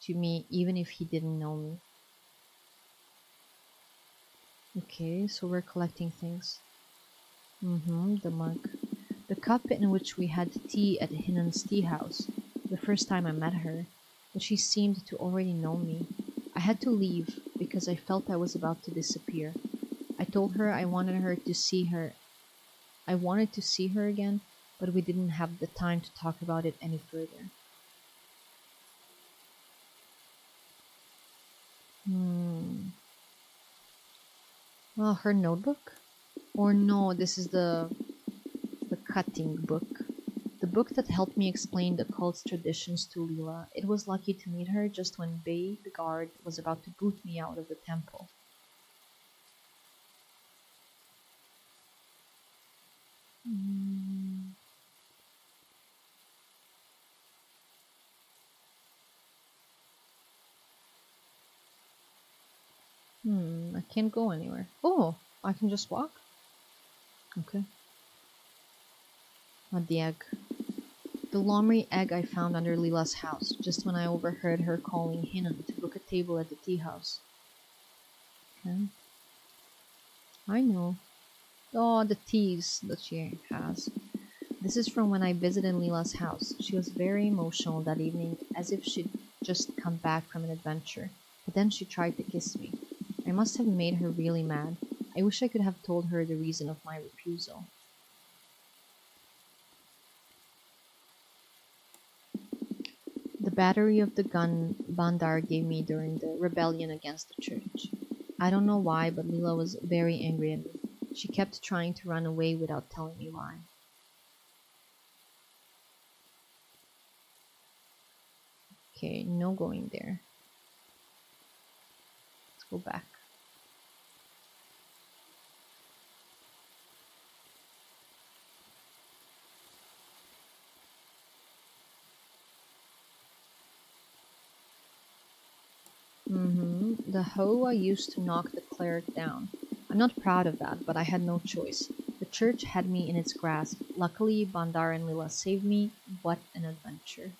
to me, even if he didn't know me. Okay, so we're collecting things. The mug. The cup in which we had tea at Hinan's tea house, the first time I met her, but she seemed to already know me. I had to leave because I felt I was about to disappear. I told her I wanted to see her again, but we didn't have the time to talk about it any further. Hmm. Well, her notebook? Or no, this is the cutting book. The book that helped me explain the cult's traditions to Leela. It was lucky to meet her just when Bay, the guard, was about to boot me out of the temple. Hmm. I can't go anywhere. Oh, I can just walk? Okay. Not the egg. The Lomri egg I found under Leela's house, just when I overheard her calling Hinan to book a table at the tea house. Okay. I know. Oh, the teas that she has. This is from when I visited Leela's house. She was very emotional that evening, as if she'd just come back from an adventure. But then she tried to kiss me. I must have made her really mad. I wish I could have told her the reason of my refusal. The battery of the gun Bandar gave me during the rebellion against the church. I don't know why, but Leela was very angry at me. She kept trying to run away without telling me why. Okay, no going there. Let's go back. The hoe I used to knock the cleric down. I'm not proud of that, but I had no choice. The church had me in its grasp. Luckily, Bandar and Lila saved me. What an adventure.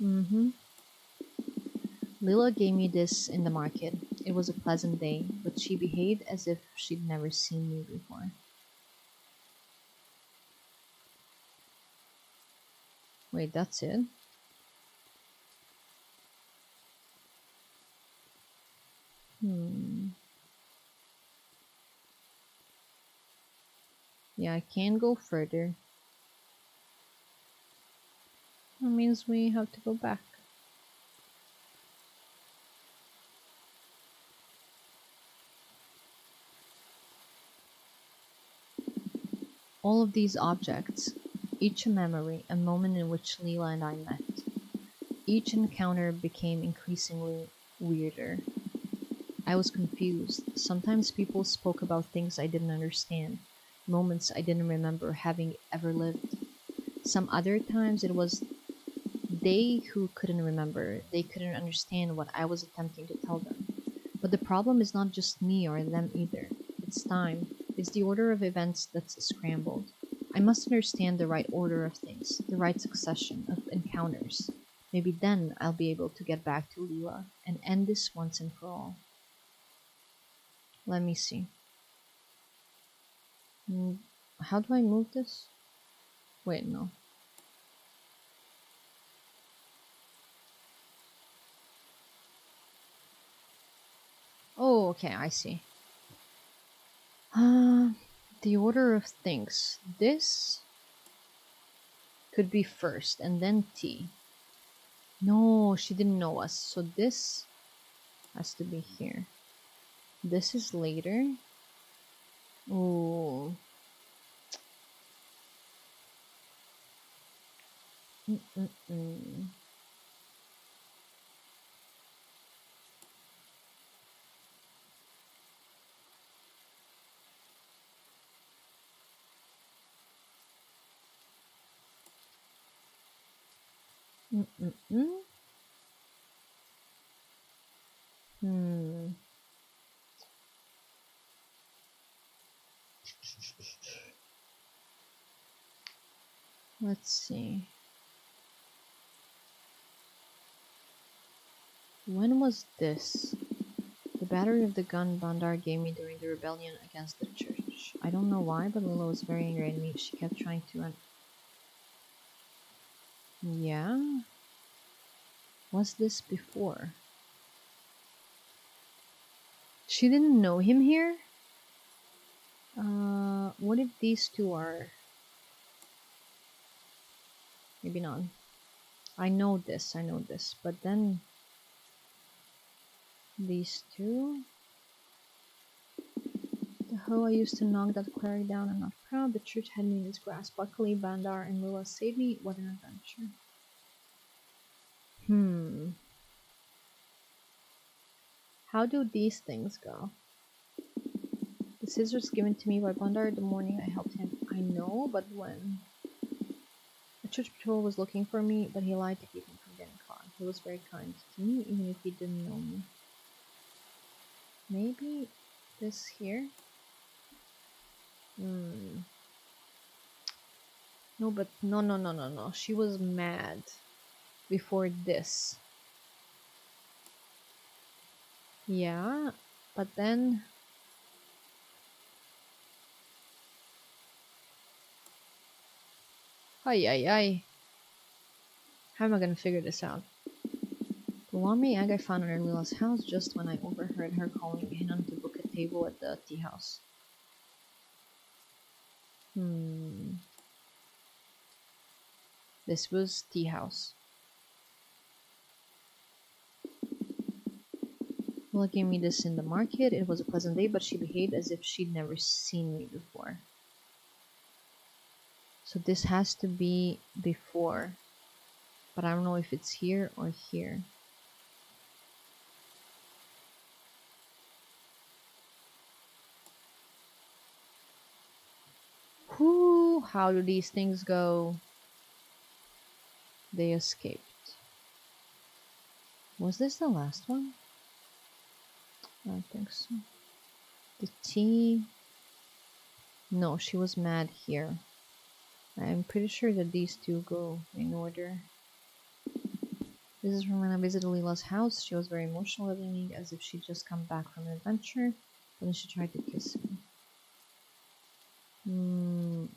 Mm-hmm. Lila gave me this in the market. It was a pleasant day, but she behaved as if she'd never seen me before. Wait, that's it? Hmm. Yeah, I can't go further. That means we have to go back. All of these objects, each a memory, a moment in which Leela and I met. Each encounter became increasingly weirder. I was confused. Sometimes people spoke about things I didn't understand, moments I didn't remember having ever lived. Some other times it was they who couldn't remember, they couldn't understand what I was attempting to tell them. But the problem is not just me or them either. It's time. It's the order of events that's scrambled. I must understand the right order of things, the right succession of encounters. Maybe then I'll be able to get back to Leela and end this once and for all. Let me see. How do I move this? Wait, no. Oh, okay, I see. The order of things. This could be first and then T. No, she didn't know us. So this has to be here. This is later. Oh. Mm-mm-mm. Mm-mm-mm. Hmm. Let's see. When was this? The battery of the gun Bandar gave me during the rebellion against the church. I don't know why, but Lila was very angry at me. She kept trying to run. Yeah? Was this before? She didn't know him here? What if these two are... Maybe not. I know this, but then... These two? The hoe I used to knock that cleric down. I'm not proud. The church had me in its grasp. Luckily, Bandar and Lila saved me. What an adventure. How do these things go? The scissors given to me by Bandar the morning I helped him. I know, but when? The church patrol was looking for me, but he lied to keep me from getting caught. He was very kind to me, even if he didn't know me. Maybe this here? No, but no. She was mad before this. Yeah, but then... Ay. How am I gonna figure this out? The laundry egg I found in Lila's house just when I overheard her calling Hinan to book a table at the tea house. This was tea house. Lila gave me this in the market. It was a pleasant day, but she behaved as if she'd never seen me before. So this has to be before. But I don't know if it's here or here. Whoo! How do these things go? They escaped. Was this the last one? I don't think so. The tea... No, she was mad here. I'm pretty sure that these two go in order. This is from when I visited Lila's house. She was very emotional at me, as if she'd just come back from an adventure. But then she tried to kiss me.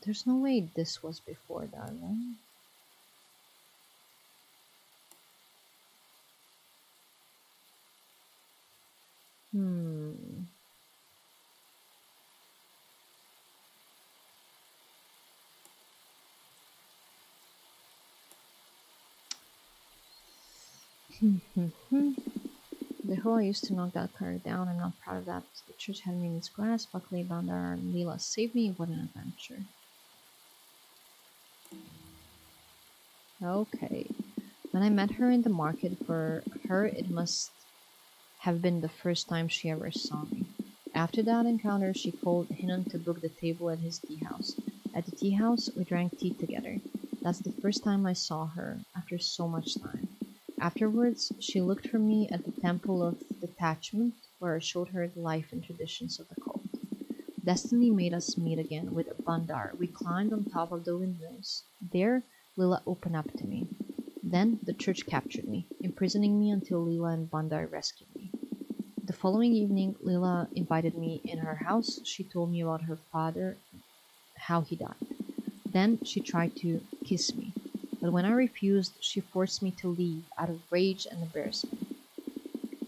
There's no way this was before that, right? The hoe I used to knock that cleric down. I'm not proud of that. The church had me in its grasp. Luckily, Bandar and Lila saved me. What an adventure. Okay. When I met her in the market, for her it must have been the first time she ever saw me. After that encounter, she called Hinan to book the table at his tea house. At the tea house, we drank tea together. That's the first time I saw her, after so much time. Afterwards, she looked for me at the Temple of Detachment, where I showed her the life and traditions of the cult. Destiny made us meet again with Bandar. We climbed on top of the windmills. There, Lila opened up to me. Then, the church captured me, imprisoning me until Lila and Bandar rescued me. The following evening, Lila invited me in her house. She told me about her father. how he died. Then she tried to kiss me, but when I refused, she forced me to leave out of rage and embarrassment.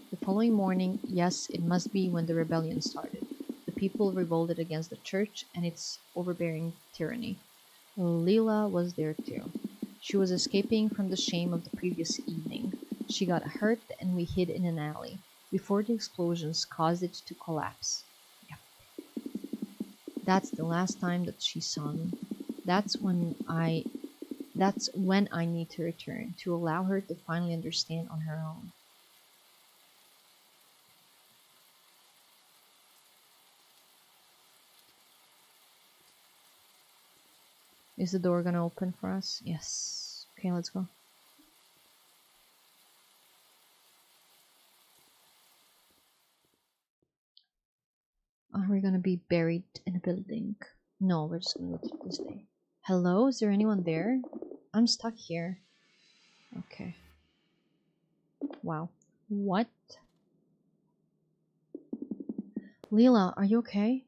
The following morning, yes, it must be when the rebellion started. The people revolted against the church and its overbearing tyranny. Leela was there too. She was escaping from the shame of the previous evening. She got hurt and we hid in an alley before the explosions caused it to collapse. Yep. That's the last time that she saw me. That's when I need to return to allow her to finally understand on her own. Is the door gonna open for us? Yes. Okay, let's go. Are we gonna be buried in a building? No, we're just gonna go through this day. Hello, is there anyone there? I'm stuck here. Okay. Wow. What? Leela, are you okay?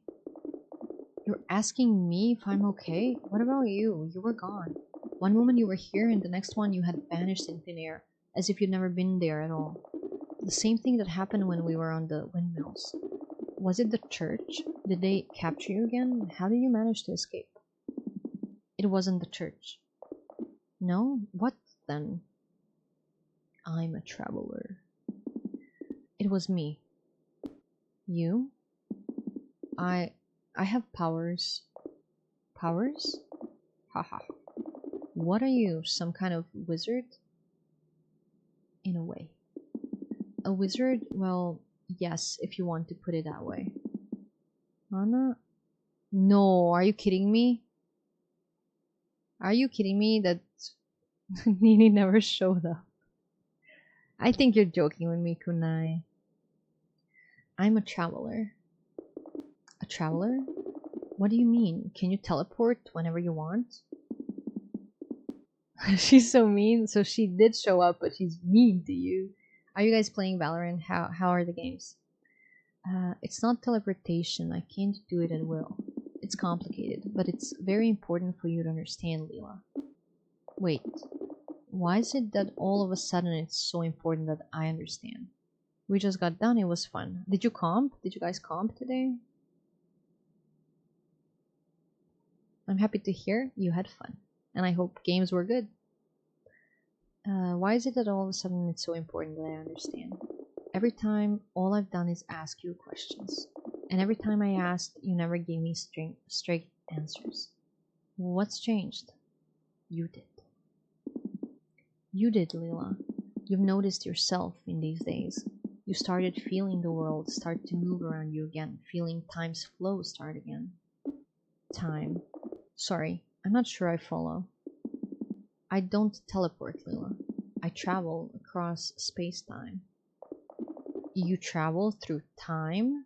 You're asking me if I'm okay? What about you? You were gone. One moment you were here and the next one you had vanished in thin air, as if you'd never been there at all. The same thing that happened when we were on the windmills. Was it the church? Did they capture you again? How did you manage to escape? It wasn't the church. No? What then? I'm a traveler. It was me. You? I have powers. Powers? Haha. What are you, some kind of wizard? In a way. A wizard? Well, yes, if you want to put it that way. Anna? No, are you kidding me? Are you kidding me that Nini never showed up? I think you're joking with me, Kunai. I'm a traveler. A traveler? What do you mean? Can you teleport whenever you want? She's so mean. So she did show up, but she's mean to you. Are you guys playing Valorant? How are the games? It's not teleportation. I can't do it at will. It's complicated, but it's very important for you to understand, Leela. Wait, why is it that all of a sudden it's so important that I understand? We just got done. It was fun. Did you comp? Did you guys comp today? I'm happy to hear you had fun, and I hope games were good. Why is it that all of a sudden it's so important that I understand? Every time, all I've done is ask you questions, and every time I asked, you never gave me straight answers. What's changed? You did. You did, Leela. You've noticed yourself in these days. You started feeling the world start to move around you again, feeling time's flow start again. Time. Sorry, I'm not sure I follow. I don't teleport, Leela. I travel across space-time. You travel through time?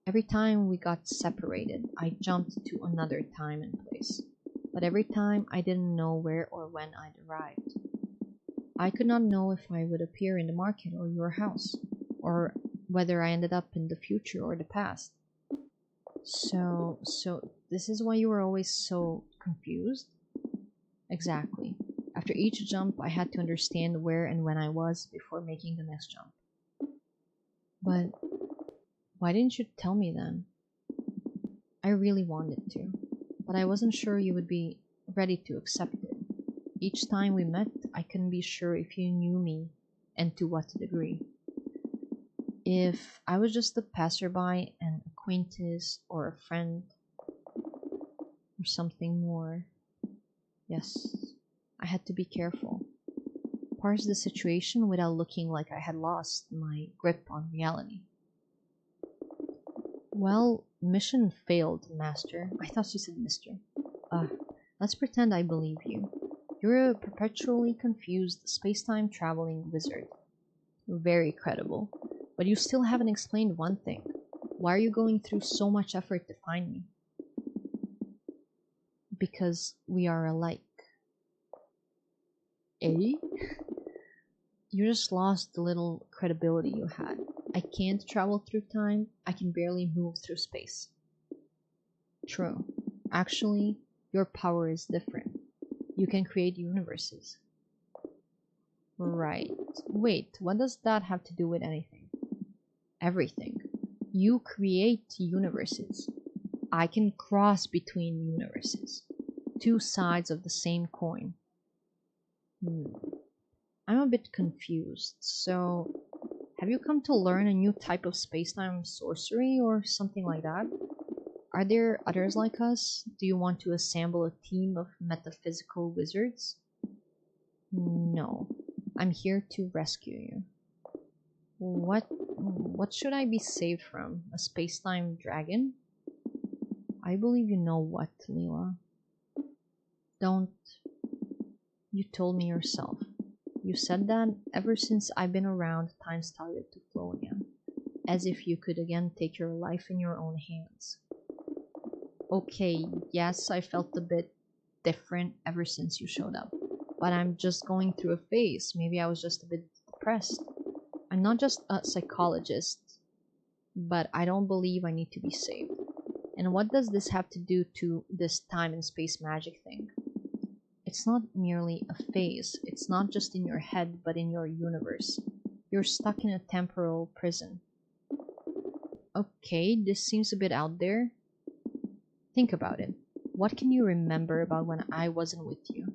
Every time we got separated, I jumped to another time and place. But every time I didn't know where or when I'd arrived. I could not know if I would appear in the market or your house, or whether I ended up in the future or the past. So this is why you were always so confused? Exactly. After each jump, I had to understand where and when I was before making the next jump. But why didn't you tell me then? I really wanted to, but I wasn't sure you would be ready to accept it. Each time we met, I couldn't be sure if you knew me and to what degree. If I was just a passerby, an acquaintance, or a friend, or something more. Yes, I had to be careful. Parse the situation without looking like I had lost my grip on reality. Well, mission failed, Master. I thought you said Mister. Let's pretend I believe you. You're a perpetually confused space-time traveling wizard. Very credible. But you still haven't explained one thing. Why are you going through so much effort to find me? Because we are alike. Eh? You just lost the little credibility you had. I can't travel through time. I can barely move through space. True. Actually, your power is different. You can create universes. Right. Wait, what does that have to do with anything? Everything. You create universes. I can cross between universes. Two sides of the same coin. Hmm. I'm a bit confused. So, have you come to learn a new type of spacetime sorcery or something like that? Are there others like us? Do you want to assemble a team of metaphysical wizards? No. I'm here to rescue you. What should I be saved from? A spacetime dragon? I believe you know what, Leela. Don't. You told me yourself. You said that ever since I've been around, time started to flow again. As if you could again take your life in your own hands. Okay, yes, I felt a bit different ever since you showed up. But I'm just going through a phase. Maybe I was just a bit depressed. I'm not just a psychologist, but I don't believe I need to be saved. And what does this have to do to this time and space magic thing? It's not merely a phase. It's not just in your head, but in your universe. You're stuck in a temporal prison. Okay, this seems a bit out there. Think about it. What can you remember about when I wasn't with you?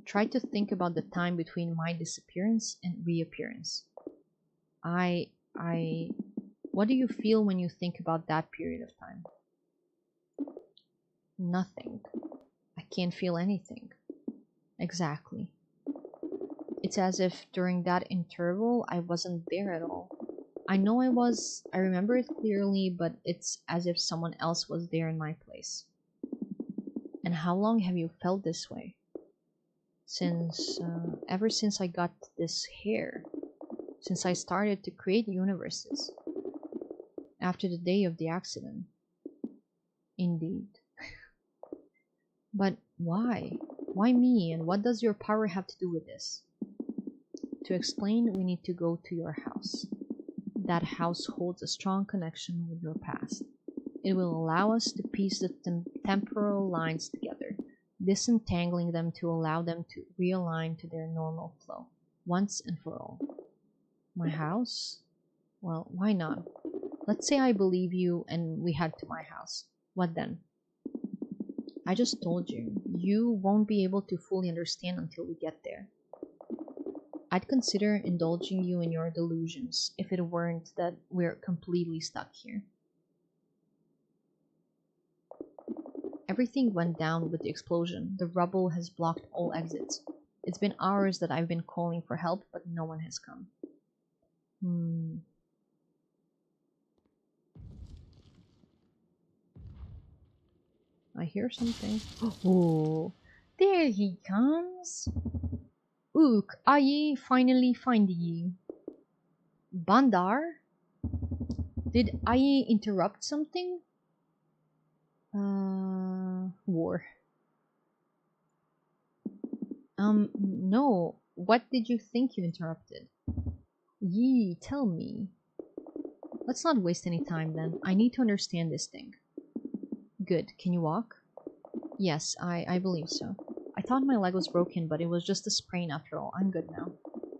Try to think about the time between my disappearance and reappearance. I. What do you feel when you think about that period of time? Nothing. I can't feel anything. Exactly. It's as if during that interval I wasn't there at all. I know I was, I remember it clearly, but it's as if someone else was there in my place. And how long have you felt this way? Ever since I got this hair. Since I started to create universes. After the day of the accident. Indeed. But why? Why me, and what does your power have to do with this? To explain, we need to go to your house. That house holds a strong connection with your past. It will allow us to piece the temporal lines together, disentangling them to allow them to realign to their normal flow, once and for all. My house? Well, why not? Let's say I believe you and we head to my house. What then? I just told you, you won't be able to fully understand until we get there. I'd consider indulging you in your delusions if it weren't that we're completely stuck here. Everything went down with the explosion. The rubble has blocked all exits. It's been hours that I've been calling for help, but no one has come. I hear something. Oh, there he comes. Ook, I finally find you. Bandar? Did I interrupt something? War. No. What did you think you interrupted? Yee, tell me. Let's not waste any time then. I need to understand this thing. Good. Can you walk? Yes, I believe so. I thought my leg was broken, but it was just a sprain after all. I'm good now.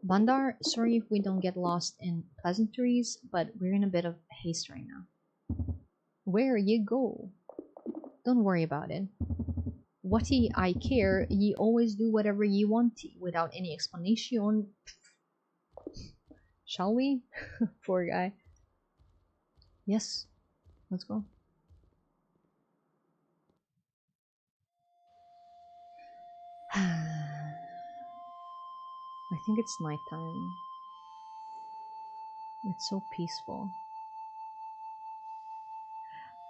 Bandar, sorry if we don't get lost in pleasantries, but we're in a bit of haste right now. Where ye go? Don't worry about it. What I care, ye always do whatever ye want to, without any explanation. Shall we? Poor guy. Yes, let's go. I think it's nighttime. It's so peaceful.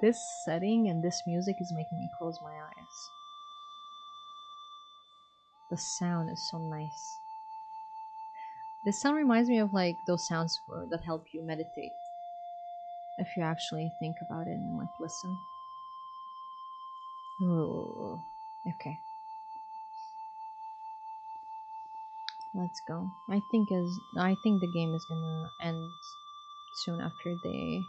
This setting and this music is making me close my eyes. The sound is so nice. This sound reminds me of like those sounds that help you meditate. If you actually think about it and like listen. Ooh. Okay. Let's go. I think the game is gonna end soon after they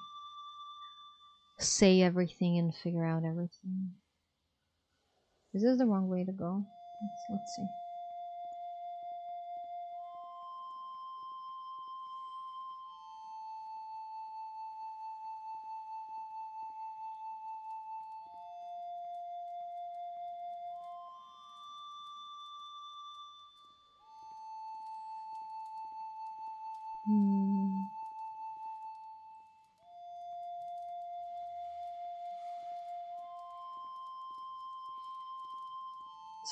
say everything and figure out everything. Is this the wrong way to go? Let's see. Hmm.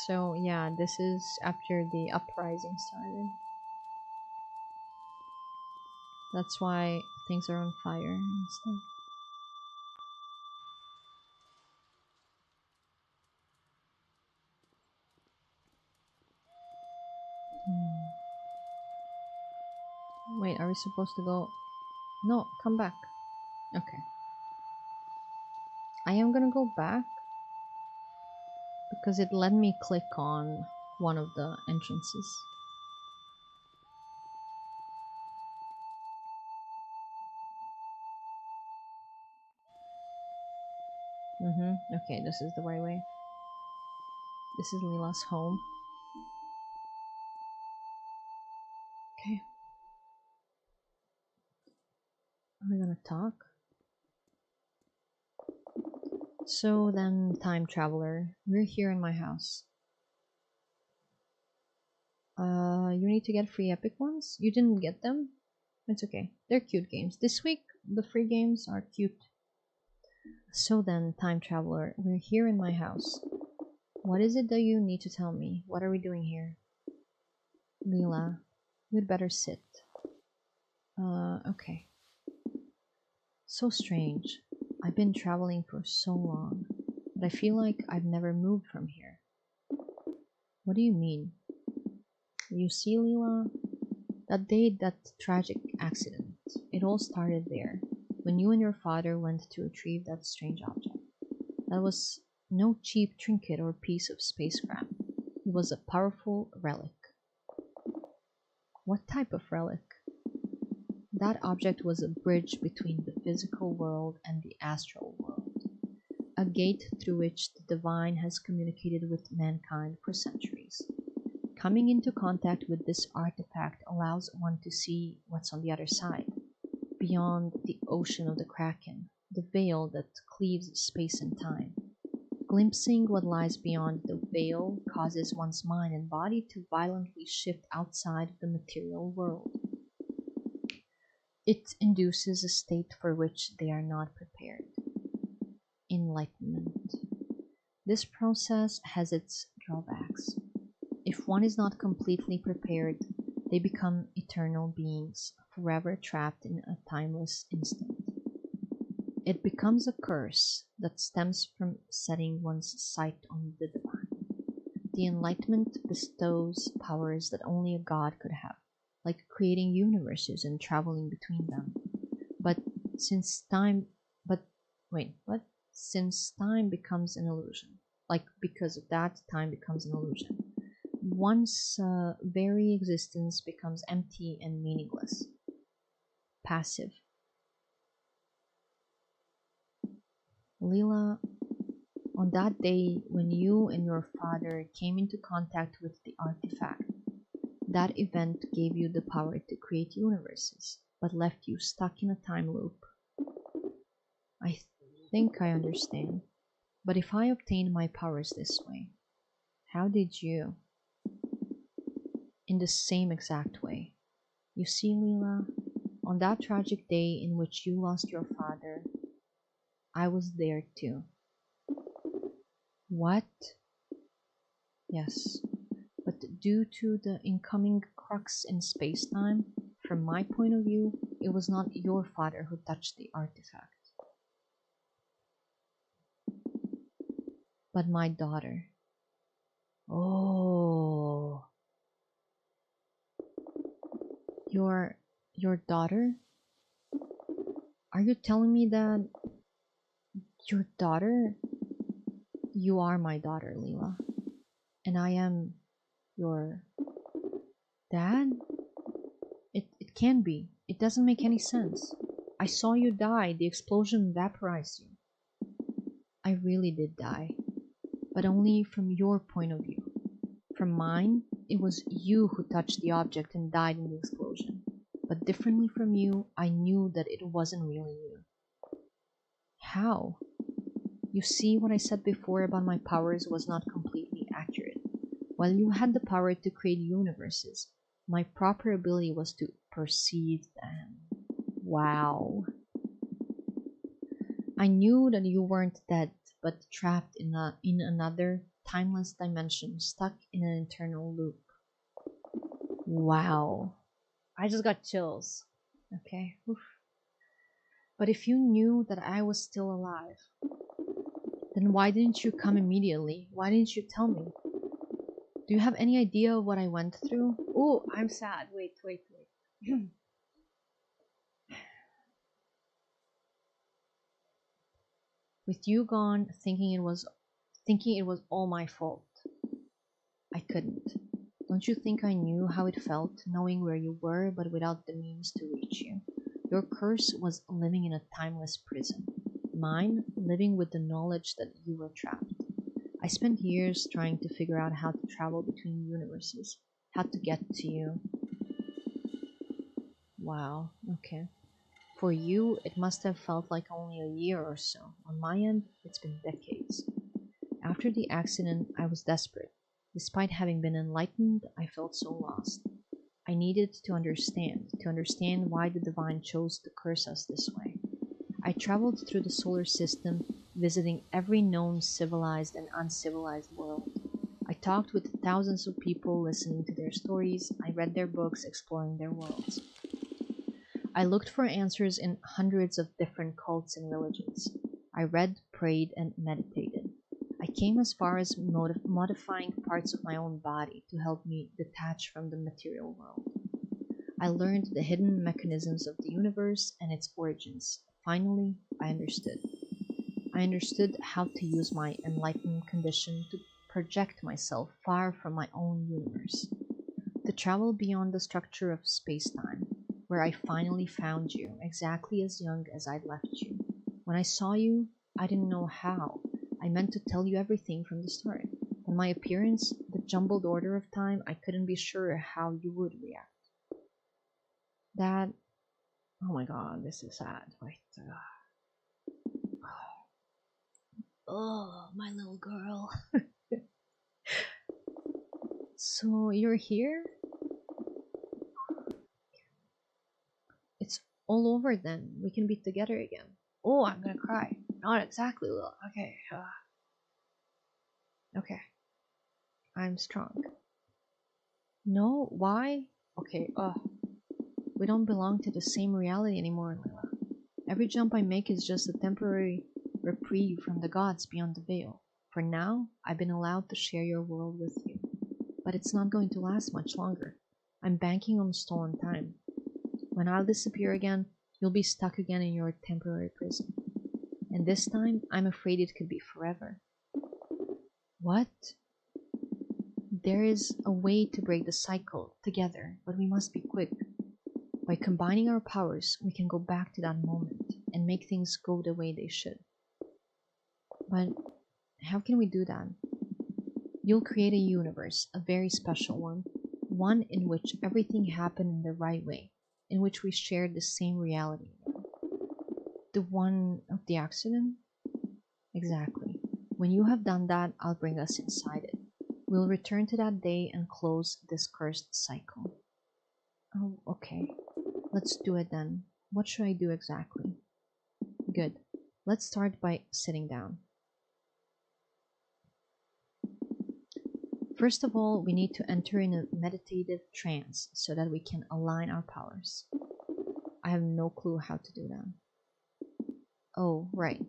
So yeah, this is after the uprising started. That's why things are on fire and stuff. Hmm. Wait, are we supposed to go? No, come back. Okay. I am gonna go back because it let me click on one of the entrances. Okay, this is the right way. This is Leela's home. Okay. Are we gonna talk? So then, time traveler, we're here in my house. You need to get free epic ones? You didn't get them? It's okay. They're cute games. This week, the free games are cute. So then, time traveler, we're here in my house. What is it that you need to tell me? What are we doing here? Leela, we'd better sit. Okay. So strange. I've been traveling for so long, but I feel like I've never moved from here. What do you mean? You see, Leela, that day, that tragic accident, it all started there, when you and your father went to retrieve that strange object. That was no cheap trinket or piece of spacecraft. It was a powerful relic. What type of relic? That object was a bridge between the physical world and the astral world, a gate through which the divine has communicated with mankind for centuries. Coming into contact with this artifact allows one to see what's on the other side, beyond the ocean of the Kraken, the veil that cleaves space and time. Glimpsing what lies beyond the veil causes one's mind and body to violently shift outside of the material world. It induces a state for which they are not prepared. Enlightenment. This process has its drawbacks. If one is not completely prepared, they become eternal beings, forever trapped in a timeless instant. It becomes a curse that stems from setting one's sight on the divine. The enlightenment bestows powers that only a god could have, like creating universes and traveling between them. But since time, but wait, what? Since time becomes an illusion, like because of that, time becomes an illusion. One's very existence becomes empty and meaningless, passive. Leela, on that day when you and your father came into contact with the artifact, that event gave you the power to create universes, but left you stuck in a time loop. I think I understand. But if I obtained my powers this way, how did you? In the same exact way. You see, Leela, on that tragic day in which you lost your father, I was there too. What? Yes, but due to the incoming crux in space-time, from my point of view, it was not your father who touched the artifact, but my daughter. Oh, your daughter? Are you telling me that your daughter? You are my daughter, Leela, and I am your dad? It can't be. It doesn't make any sense. I saw you die. The explosion vaporized you. I really did die. but only from your point of view. From mine, it was you who touched the object and died in the explosion. But differently from you, I knew that it wasn't really you. How? You see, what I said before about my powers was not completely accurate. While you had the power to create universes, my proper ability was to perceive them. Wow. I knew that you weren't dead, but trapped in another timeless dimension, stuck in an eternal loop. Wow. I just got chills. Okay. Oof. But if you knew that I was still alive, then why didn't you come immediately? Why didn't you tell me? Do you have any idea of what I went through? Oh, I'm sad. Wait. With you gone, thinking it was all my fault. I couldn't. Don't you think I knew how it felt, knowing where you were, but without the means to reach you? Your curse was living in a timeless prison. Mine, living with the knowledge that you were trapped. I spent years trying to figure out how to travel between universes, how to get to you. Wow, okay. For you, it must have felt like only a year or so. On my end, it's been decades. After the accident, I was desperate. Despite having been enlightened, I felt so lost. I needed to understand why the divine chose to curse us this way. I traveled through the solar system, visiting every known civilized and uncivilized world. I talked with thousands of people, listening to their stories. I read their books, exploring their worlds. I looked for answers in hundreds of different cults and religions. I read, prayed, and meditated. I came as far as modifying parts of my own body to help me detach from the material world. I learned the hidden mechanisms of the universe and its origins. Finally, I understood. I understood how to use my enlightened condition to project myself far from my own universe, to travel beyond the structure of space-time, where I finally found you, exactly as young as I'd left you. When I saw you, I didn't know how. I meant to tell you everything from the start. On my appearance, the jumbled order of time, I couldn't be sure how you would react. That, oh my god, this is sad. Wait, oh, my little girl. So you're here? It's all over then. We can be together again. Oh, I'm gonna cry. Not exactly, Lil. Okay. Okay. I'm strong. No, why? Okay, we don't belong to the same reality anymore, Lila. Every jump I make is just a temporary reprieve from the gods beyond the veil. For now, I've been allowed to share your world with you. But it's not going to last much longer. I'm banking on stolen time. When I'll disappear again, you'll be stuck again in your temporary prison. And this time, I'm afraid it could be forever. What? There is a way to break the cycle together, but we must be quick. By combining our powers, we can go back to that moment and make things go the way they should. But how can we do that? You'll create a universe, a very special one in which everything happened in the right way, in which we shared the same reality. The one of the accident? Exactly. When you have done that, I'll bring us inside it. We'll return to that day and close this cursed cycle. Oh, okay. Let's do it then. What should I do exactly? Good. Let's start by sitting down. First of all, we need to enter in a meditative trance so that we can align our powers. I have no clue how to do that. Oh, right.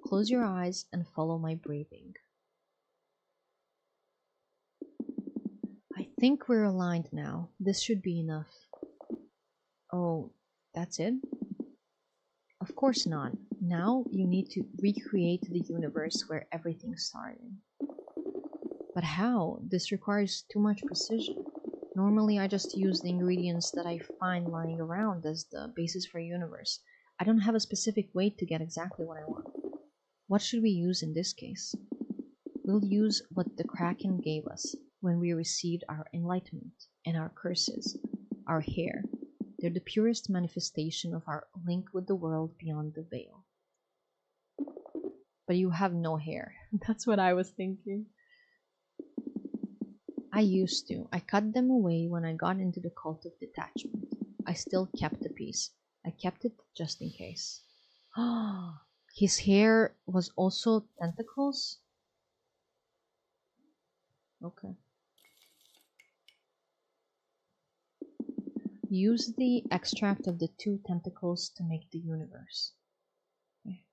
Close your eyes and follow my breathing. I think we're aligned now. This should be enough. Oh, that's it? Of course not. Now you need to recreate the universe where everything started. But how? This requires too much precision. Normally I just use the ingredients that I find lying around as the basis for a universe. I don't have a specific way to get exactly what I want. What should we use in this case? We'll use what the Kraken gave us when we received our enlightenment and our curses, our hair. They're the purest manifestation of our link with the world beyond the veil. But you have no hair. That's what I was thinking. I used to. I cut them away when I got into the cult of detachment. I still kept the piece. I kept it just in case. His hair was also tentacles? Okay. Use the extract of the 2 tentacles to make the universe. Okay.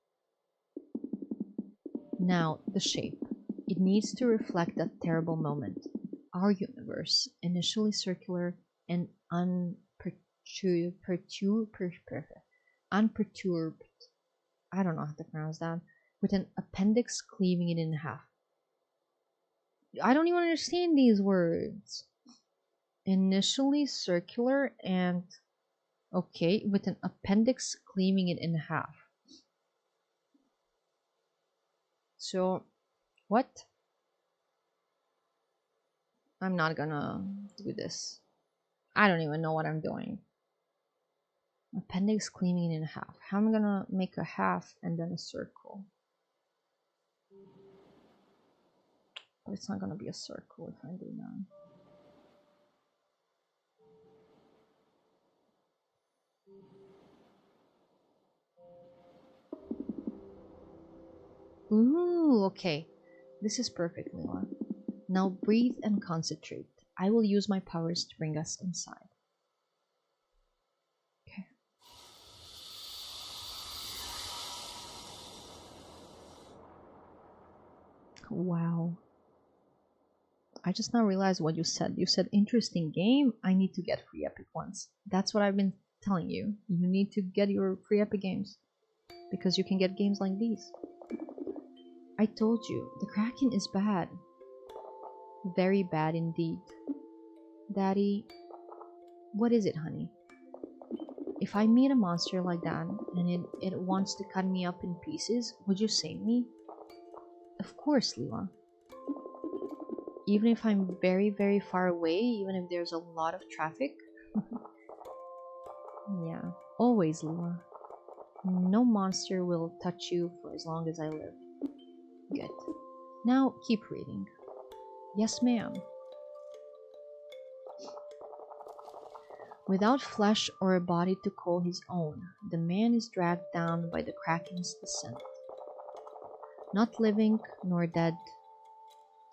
Now, the shape. It needs to reflect that terrible moment. Our universe, initially circular and unperturbed, I don't know how to pronounce that, with an appendix cleaving it in half. I don't even understand these words. Initially circular and okay, with an appendix cleaving it in half. So, what? I'm not gonna do this. I don't even know what I'm doing. Appendix cleaving it in half. How am I gonna make a half and then a circle? But it's not gonna be a circle if I do that. Ooh, okay. This is perfect, Mila. Now breathe and concentrate. I will use my powers to bring us inside. Okay. Wow. I just now realized what you said. You said interesting game. I need to get free epic ones. That's what I've been telling you. You need to get your free epic games. Because you can get games like these. I told you, the Kraken is bad. Very bad indeed. Daddy, what is it, honey? If I meet a monster like that and it wants to cut me up in pieces, would you save me? Of course, Leela. Even if I'm very, very far away, even if there's a lot of traffic? Yeah, always, Leela. No monster will touch you for as long as I live. Good. Now, keep reading. Yes, ma'am. Without flesh or a body to call his own, the man is dragged down by the Kraken's descent. Not living nor dead,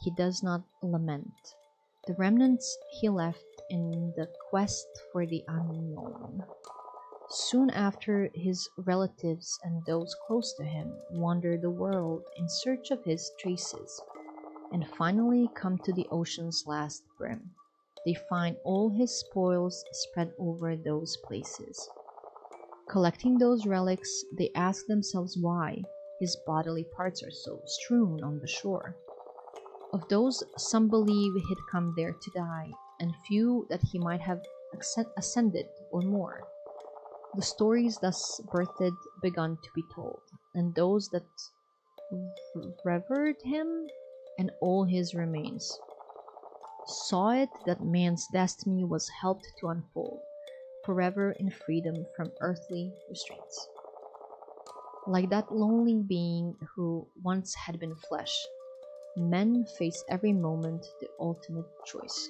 he does not lament. The remnants he left in the quest for the unknown. Soon after, his relatives and those close to him wander the world in search of his traces, and finally come to the ocean's last brim. They find all his spoils spread over those places. Collecting those relics, they ask themselves why his bodily parts are so strewn on the shore. Of those, some believe he'd come there to die, and few that he might have ascended or more. The stories thus birthed begun to be told, and those that revered him and all his remains saw it that man's destiny was helped to unfold forever in freedom from earthly restraints. Like that lonely being who once had been flesh, men face every moment the ultimate choice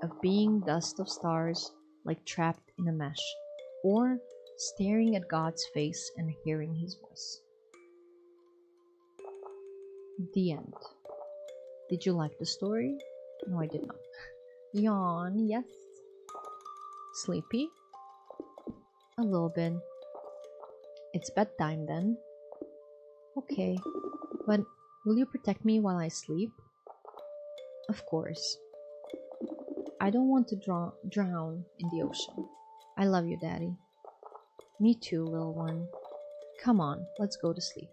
of being dust of stars like trapped in a mesh, or staring at God's face and hearing his voice. The end. Did you like the story? No, I did not. Yawn, yes. Sleepy? A little bit. It's bedtime then. Okay, but will you protect me while I sleep? Of course. I don't want to drown in the ocean. I love you, Daddy. Me too, little one. Come on, let's go to sleep.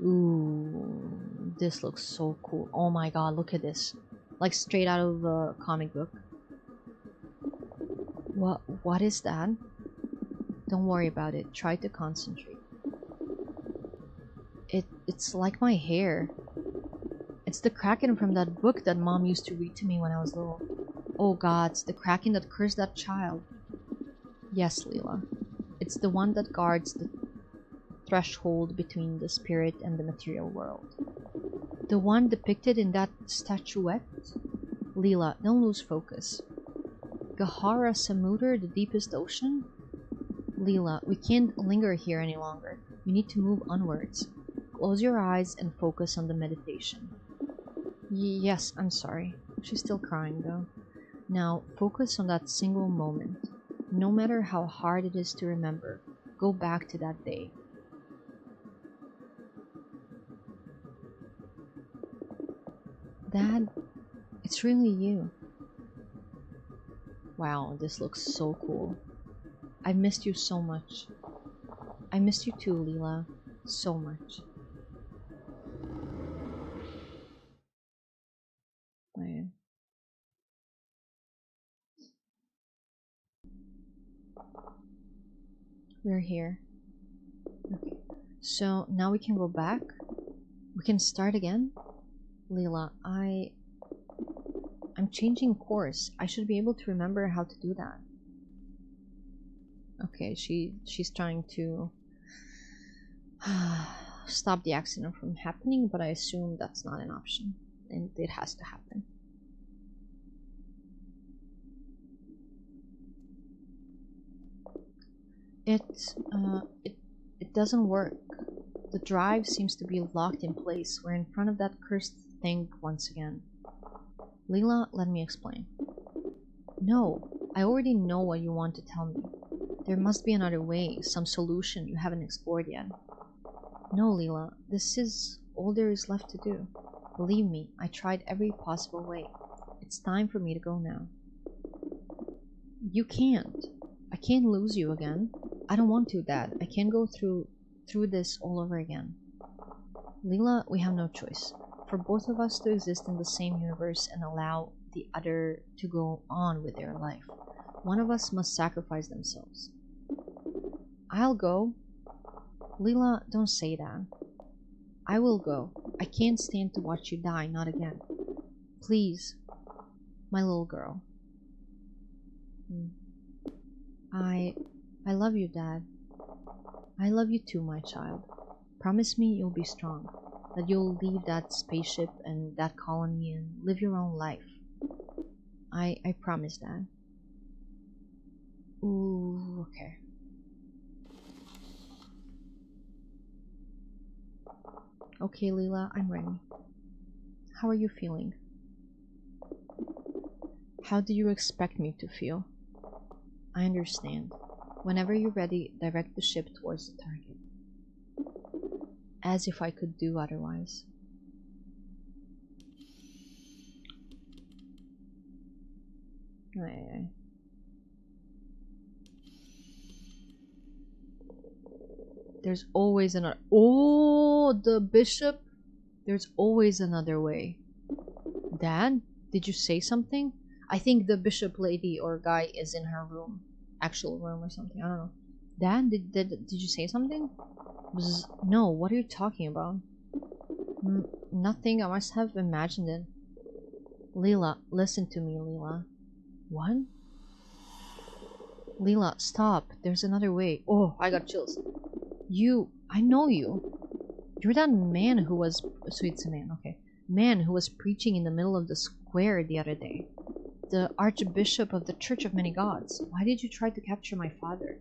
Ooh, this looks so cool. Oh my god, look at this. Like straight out of a comic book. What is that? Don't worry about it. Try to concentrate. It's like my hair. It's the kraken from that book that mom used to read to me when I was little. Oh god, it's the kraken that cursed that child. Yes, Leela. It's the one that guards the threshold between the spirit and the material world. The one depicted in that statuette? Leela, don't lose focus. Gahara Samudra, the deepest ocean? Leela, we can't linger here any longer. You need to move onwards. Close your eyes and focus on the meditation. Yes, I'm sorry. She's still crying though. Now, focus on that single moment. No matter how hard it is to remember, go back to that day. Dad, it's really you. Wow, this looks so cool. I've missed you so much. I missed you too, Leela. So much. Right. We're here. Okay. So now we can go back. We can start again. Leela, I'm changing course. I should be able to remember how to do that. Okay, she's trying to stop the accident from happening, but I assume that's not an option, and it has to happen. It doesn't work. The drive seems to be locked in place. We're in front of that cursed thing once again. Leela, let me explain. No, I already know what you want to tell me. There must be another way, some solution you haven't explored yet. No, Leela, this is all there is left to do. Believe me, I tried every possible way. It's time for me to go now. You can't. I can't lose you again. I don't want to, Dad. I can't go through this all over again. Leela, we have no choice. For both of us to exist in the same universe and allow the other to go on with their life, one of us must sacrifice themselves. I'll go. Leela, don't say that. I will go. I can't stand to watch you die, not again. Please, my little girl. I love you, Dad. I love you too, my child. Promise me you'll be strong, that you'll leave that spaceship and that colony and live your own life. I promise, Dad. Ooh, okay. Okay, Leela, I'm ready. How are you feeling? How do you expect me to feel? I understand. Whenever you're ready, direct the ship towards the target. As if I could do otherwise. Aye. There's always another. Oh, the bishop. There's always another way. Dad, did you say something? I think the bishop lady or guy is in her room, actual room or something. I don't know. Dad, did you say something? No. What are you talking about? Nothing. I must have imagined it. Leela, listen to me, Leela. What? Leela, stop. There's another way. Oh, I got chills. I know you. You're that man who was... So it's a man, okay. Man who was preaching in the middle of the square the other day. The Archbishop of the Church of Many Gods. Why did you try to capture my father?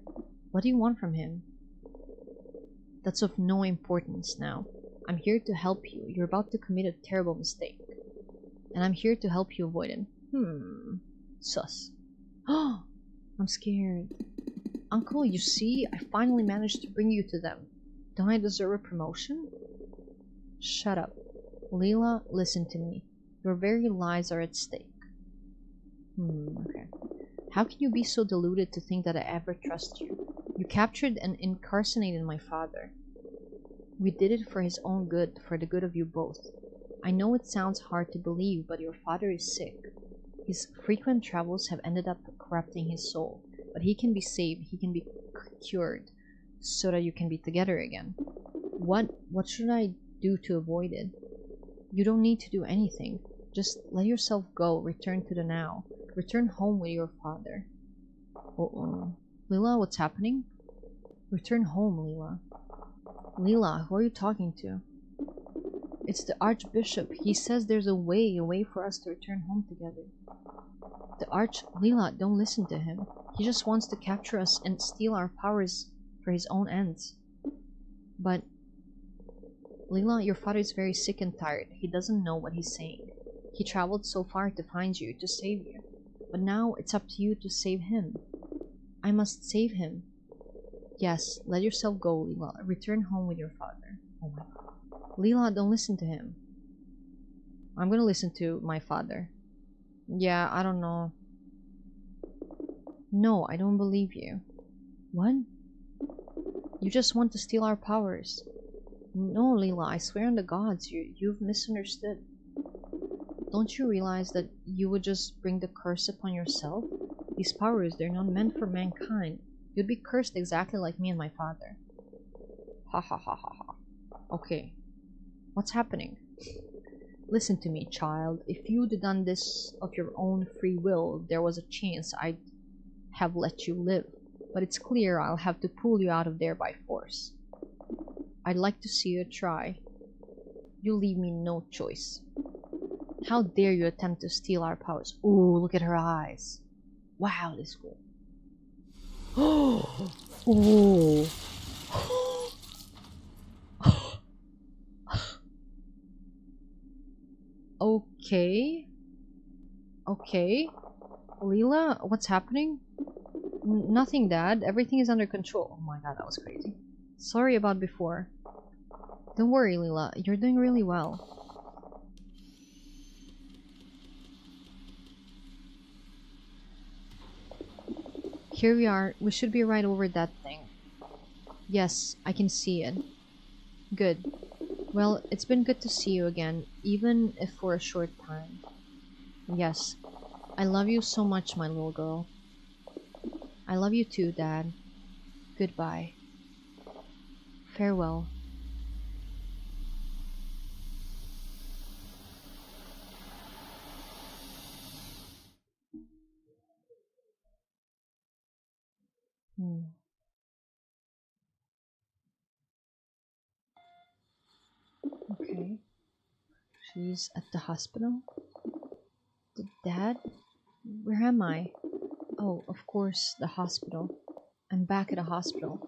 What do you want from him? That's of no importance now. I'm here to help you. You're about to commit a terrible mistake. And I'm here to help you avoid it. Sus. Oh, I'm scared. Uncle, you see, I finally managed to bring you to them. Don't I deserve a promotion? Shut up. Leela, listen to me. Your very lives are at stake. Okay. How can you be so deluded to think that I ever trust you? You captured and incarcerated my father. We did it for his own good, for the good of you both. I know it sounds hard to believe, but your father is sick. His frequent travels have ended up corrupting his soul, but he can be saved, he can be cured, so that you can be together again. What should I do to avoid it? You don't need to do anything. Just let yourself go. Return to the now. Return home with your father. Uh-oh. Lila, what's happening? Return home, Lila. Lila, who are you talking to? It's the Archbishop. He says there's a way for us to return home together. Lila, don't listen to him. He just wants to capture us and steal our powers for his own ends. But, Lila, your father is very sick and tired. He doesn't know what he's saying. He traveled so far to find you, to save you. But now it's up to you to save him. I must save him. Yes, let yourself go, Lila. Return home with your father. Oh my god. Lila, don't listen to him. I'm gonna listen to my father. Yeah, I don't know. No, I don't believe you. What? You just want to steal our powers. No, Lila, I swear on the gods, you've misunderstood. Don't you realize that you would just bring the curse upon yourself? These powers, they're not meant for mankind. You'd be cursed exactly like me and my father. Ha ha ha ha ha. Okay. What's happening? Listen to me, child. If you'd done this of your own free will, there was a chance I'd have let you live. But it's clear I'll have to pull you out of there by force. I'd like to see you try. You leave me no choice. How dare you attempt to steal our powers? Ooh, look at her eyes. Wow, this girl. Ooh. Okay. Okay. Leela, what's happening? Nothing, Dad. Everything is under control. Oh my god, that was crazy. Sorry about before. Don't worry, Leela. You're doing really well. Here we are. We should be right over that thing. Yes, I can see it. Good. Well, it's been good to see you again, even if for a short time. Yes. I love you so much, my little girl. I love you too, Dad. Goodbye. Farewell. Hmm. Okay. She's at the hospital. Dad? Where am I? Oh, of course, the hospital. I'm back at a hospital.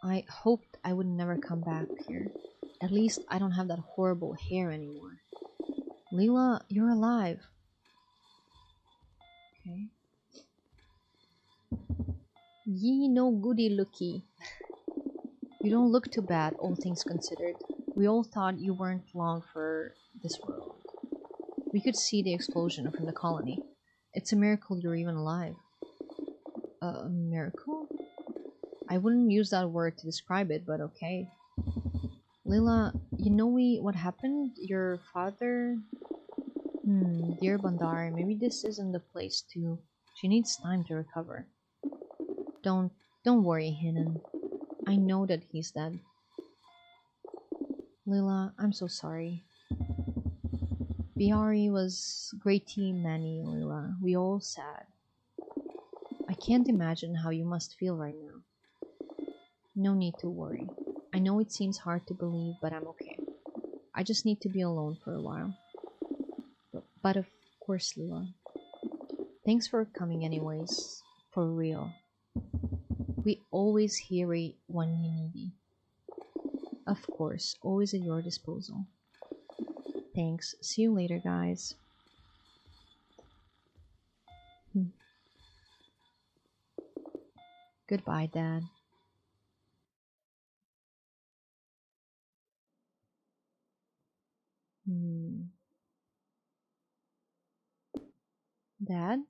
I hoped I would never come back here. At least I don't have that horrible hair anymore. Leela, you're alive. Okay. Ye no goody looky. You don't look too bad, all things considered. We all thought you weren't long for this world. We could see the explosion from the colony. It's a miracle you're even alive. A miracle? I wouldn't use that word to describe it, but okay. Lila, you know what happened? Your father... dear Bandar, maybe this isn't the place to... She needs time to recover. Don't worry, Hinan. I know that he's dead. Lila, I'm so sorry. Biari was great team Manny, Lila. We all sad. I can't imagine how you must feel right now. No need to worry. I know it seems hard to believe, but I'm okay. I just need to be alone for a while. But of course, Lila. Thanks for coming anyways. For real. We always hear it when you need it. Of course, always at your disposal. Thanks. See you later, guys. Goodbye, Dad. Dad?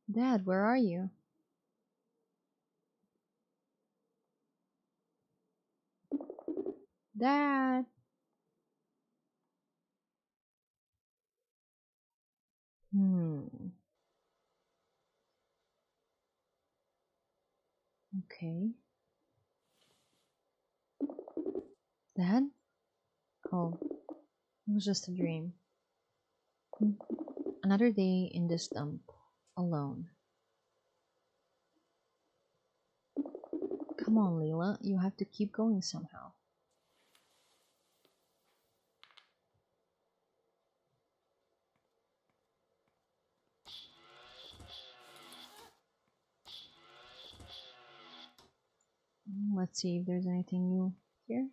Dad, where are you? Dad! Okay. Dad? Oh, it was just a dream. Another day in this dump, alone. Come on, Leela, you have to keep going somehow. Let's see if there's anything new here.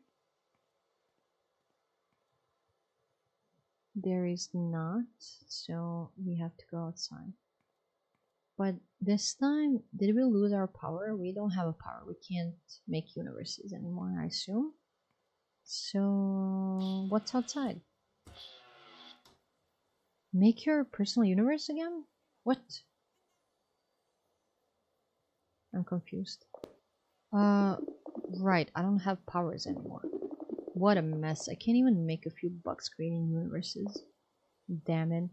There is not, so we have to go outside. But this time, did we lose our power? We don't have a power. We can't make universes anymore, I assume. So, what's outside? Make your personal universe again? What? I'm confused. Right, I don't have powers anymore. What a mess. I can't even make a few bucks creating universes. Damn it.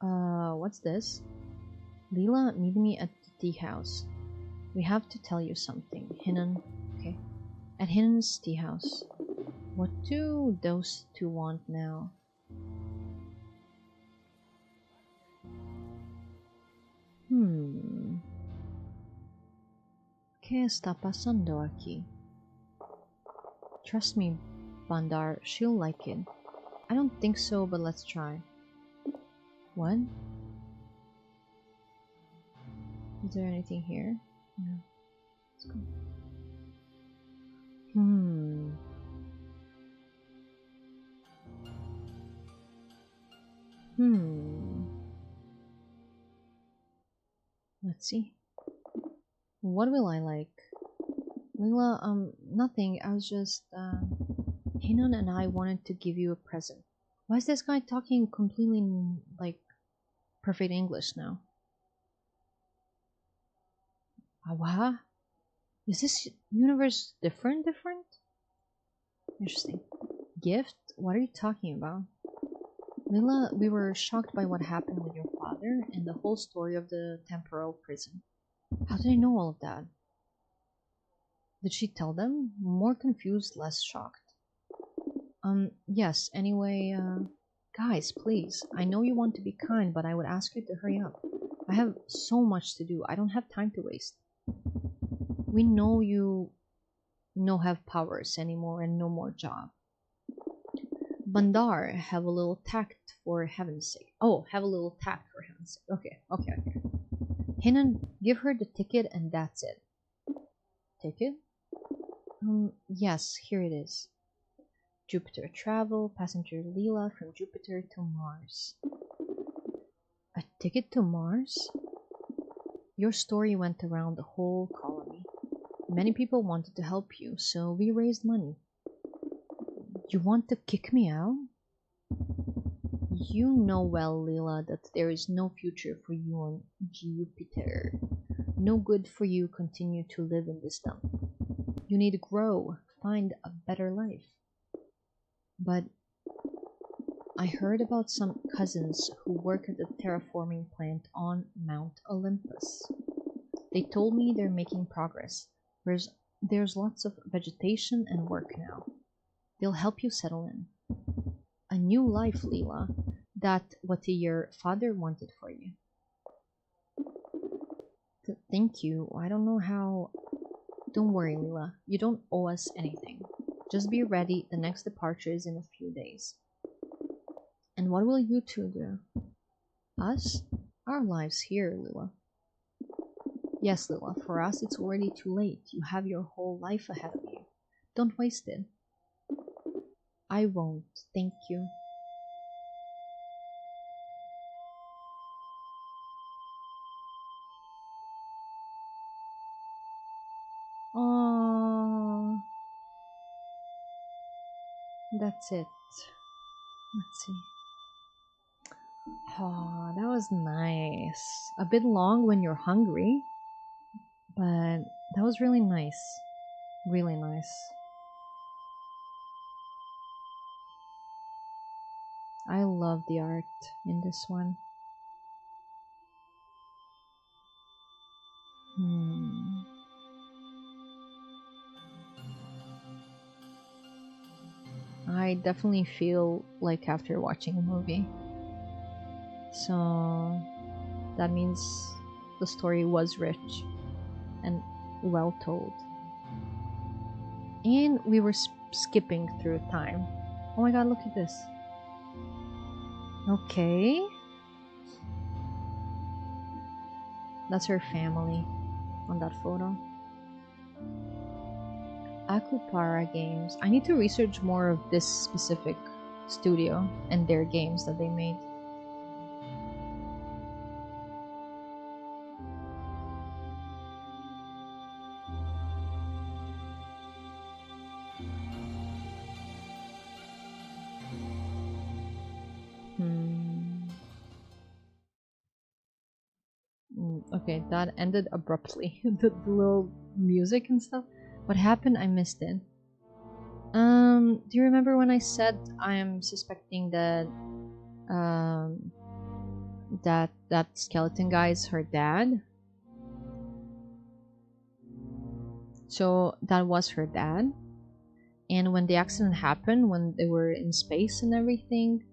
What's this? Leela, meet me at the tea house. We have to tell you something. Hinan, okay. At Hinan's tea house. What do those two want now? ¿Qué está pasando aquí? Trust me, Bandar, she'll like it. I don't think so, but let's try. What? Is there anything here? No. Let's go. Let's see. What will I like? Leela, nothing. I was just, Hinan and I wanted to give you a present. Why is this guy talking completely, like, perfect English now? What? Is this universe different? Interesting. Gift? What are you talking about? Leela, we were shocked by what happened with your father and the whole story of the temporal prison. How did I know all of that? Did she tell them? More confused, less shocked. Yes, anyway, guys, please. I know you want to be kind, but I would ask you to hurry up. I have so much to do. I don't have time to waste. We know you no have powers anymore and no more job. Bandar, have a little tact for heaven's sake. Oh, have a little tact for heaven's sake. Okay. Hinan, give her the ticket and that's it. Ticket? Yes, here it is. Jupiter travel, passenger Leela from Jupiter to Mars. A ticket to Mars? Your story went around the whole colony. Many people wanted to help you, so we raised money. You want to kick me out? You know well, Leela, that there is no future for you on Jupiter. No good for you continue to live in this dump. You need to grow, find a better life. But I heard about some cousins who work at the terraforming plant on Mount Olympus. They told me they're making progress. There's lots of vegetation and work now. They'll help you settle in. A new life, Leela. That's what your father wanted for you. Thank you. I don't know how... Don't worry, Leela. You don't owe us anything. Just be ready. The next departure is in a few days. And what will you two do? Us? Our lives here, Leela. Yes, Leela. For us, it's already too late. You have your whole life ahead of you. Don't waste it. I won't. Thank you. Oh, that's it. Let's see. Oh, that was nice. A bit long when you're hungry, but that was really nice. Really nice. I love the art in this one. I definitely feel like after watching a movie. So that means the story was rich and well told. And we were skipping through time. Oh my god, look at this. Okay. That's her family on that photo. Akupara Games. I need to research more of this specific studio and their games that they made. Okay, that ended abruptly. The little music and stuff. What happened? I missed it. Do you remember when I said I am suspecting that that skeleton guy is her dad? So that was her dad. And when the accident happened, when they were in space and everything,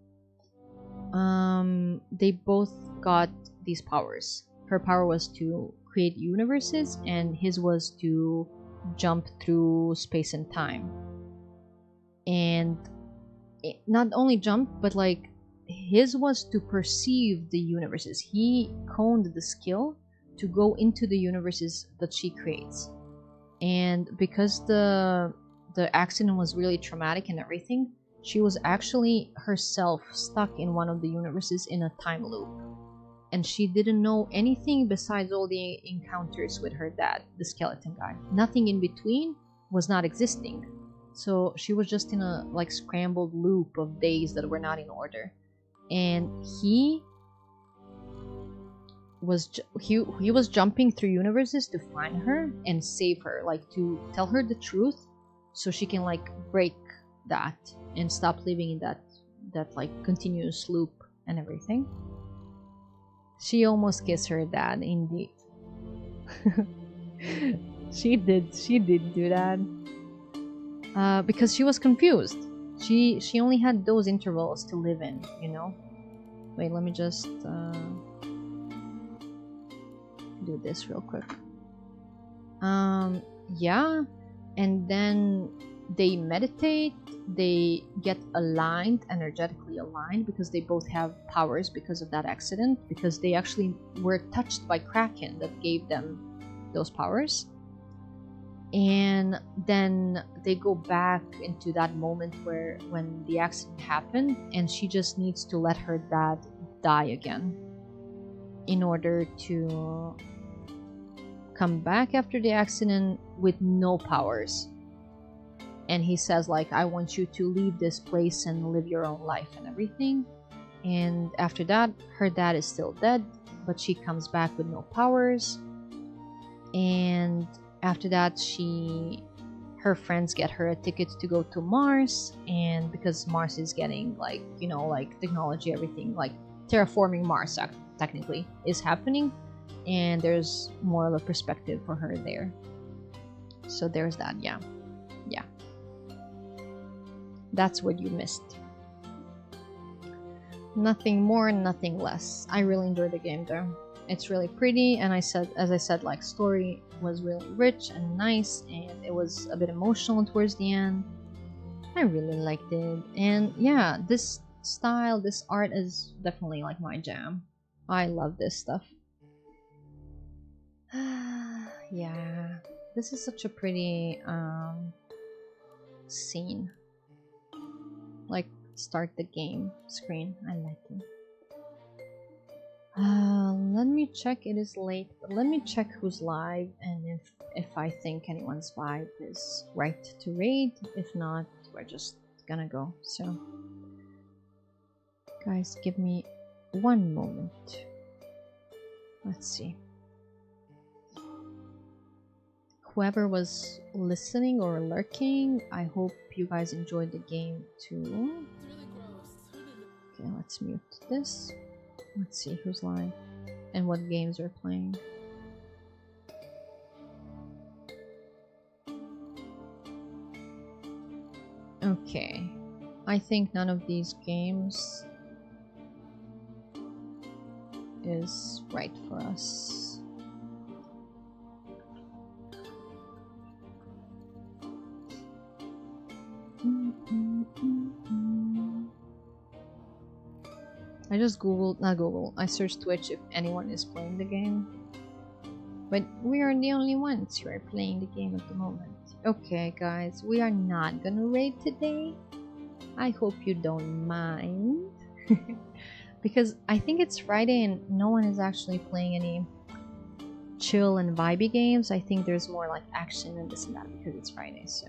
they both got these powers. Her power was to create universes, and his was to jump through space and time. And not only jump, but like his was to perceive the universes. He honed the skill to go into the universes that she creates. And because the accident was really traumatic and everything, she was actually herself stuck in one of the universes in a time loop. And she didn't know anything besides all the encounters with her dad, the skeleton guy. Nothing in between was not existing. So she was just in a like scrambled loop of days that were not in order. And he was jumping through universes to find her and save her, like to tell her the truth so she can like break that and stop living in that like continuous loop and everything. She almost kissed her dad, indeed. she did do that. Because she was confused. She only had those intervals to live in, you know? Wait, let me just do this real quick. Yeah, and then they meditate, they get aligned, energetically aligned, because they both have powers because of that accident, because they actually were touched by Kraken that gave them those powers. And then they go back into that moment when the accident happened, and she just needs to let her dad die again in order to come back after the accident with no powers. And he says like, I want you to leave this place and live your own life and everything. And after that, her dad is still dead, but she comes back with no powers. And after that, her friends get her a ticket to go to Mars, and because Mars is getting like, you know, like technology, everything, like terraforming Mars technically is happening, and there's more of a perspective for her there. So there's that. Yeah. That's what you missed. Nothing more, nothing less. I really enjoyed the game though. It's really pretty, and as I said, like story was really rich and nice, and it was a bit emotional towards the end. I really liked it, and yeah, this style, this art is definitely like my jam. I love this stuff. Yeah, this is such a pretty scene. Like start the game screen. I like it. Let me check. It is late, but let me check who's live, and if I think anyone's vibe is right to raid. If not, we're just gonna go. So, guys, give me one moment. Let's see. Whoever was listening or lurking, I hope you guys enjoyed the game too. Okay, let's mute this. Let's see who's live and what games are playing. Okay. I think none of these games is right for us. I just I searched Twitch if anyone is playing the game. But we are the only ones who are playing the game at the moment. Okay, guys, we are not gonna raid today. I hope you don't mind. Because I think it's Friday and no one is actually playing any chill and vibey games. I think there's more like action and this and that because it's Friday, so.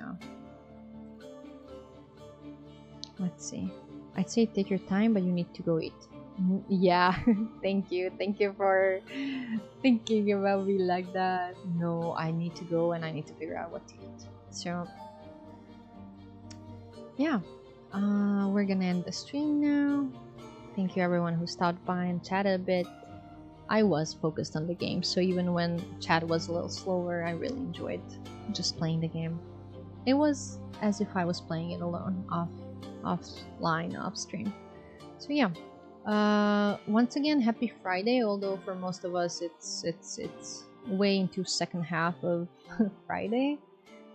Let's see. I'd say take your time, but you need to go eat. Yeah, thank you. Thank you for thinking about me like that. No, I need to go and I need to figure out what to eat. So, yeah, we're gonna end the stream now. Thank you everyone who stopped by and chatted a bit. I was focused on the game, so even when chat was a little slower, I really enjoyed just playing the game. It was as if I was playing it alone, offline, off stream. So yeah. Once again, happy Friday. Although for most of us, it's way into second half of Friday.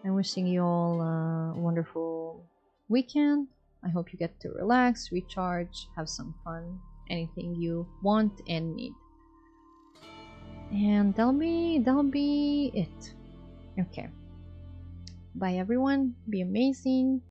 I'm wishing you all a wonderful weekend. I hope you get to relax, recharge, have some fun, anything you want and need. And that'll be it. Okay. Bye everyone. Be amazing.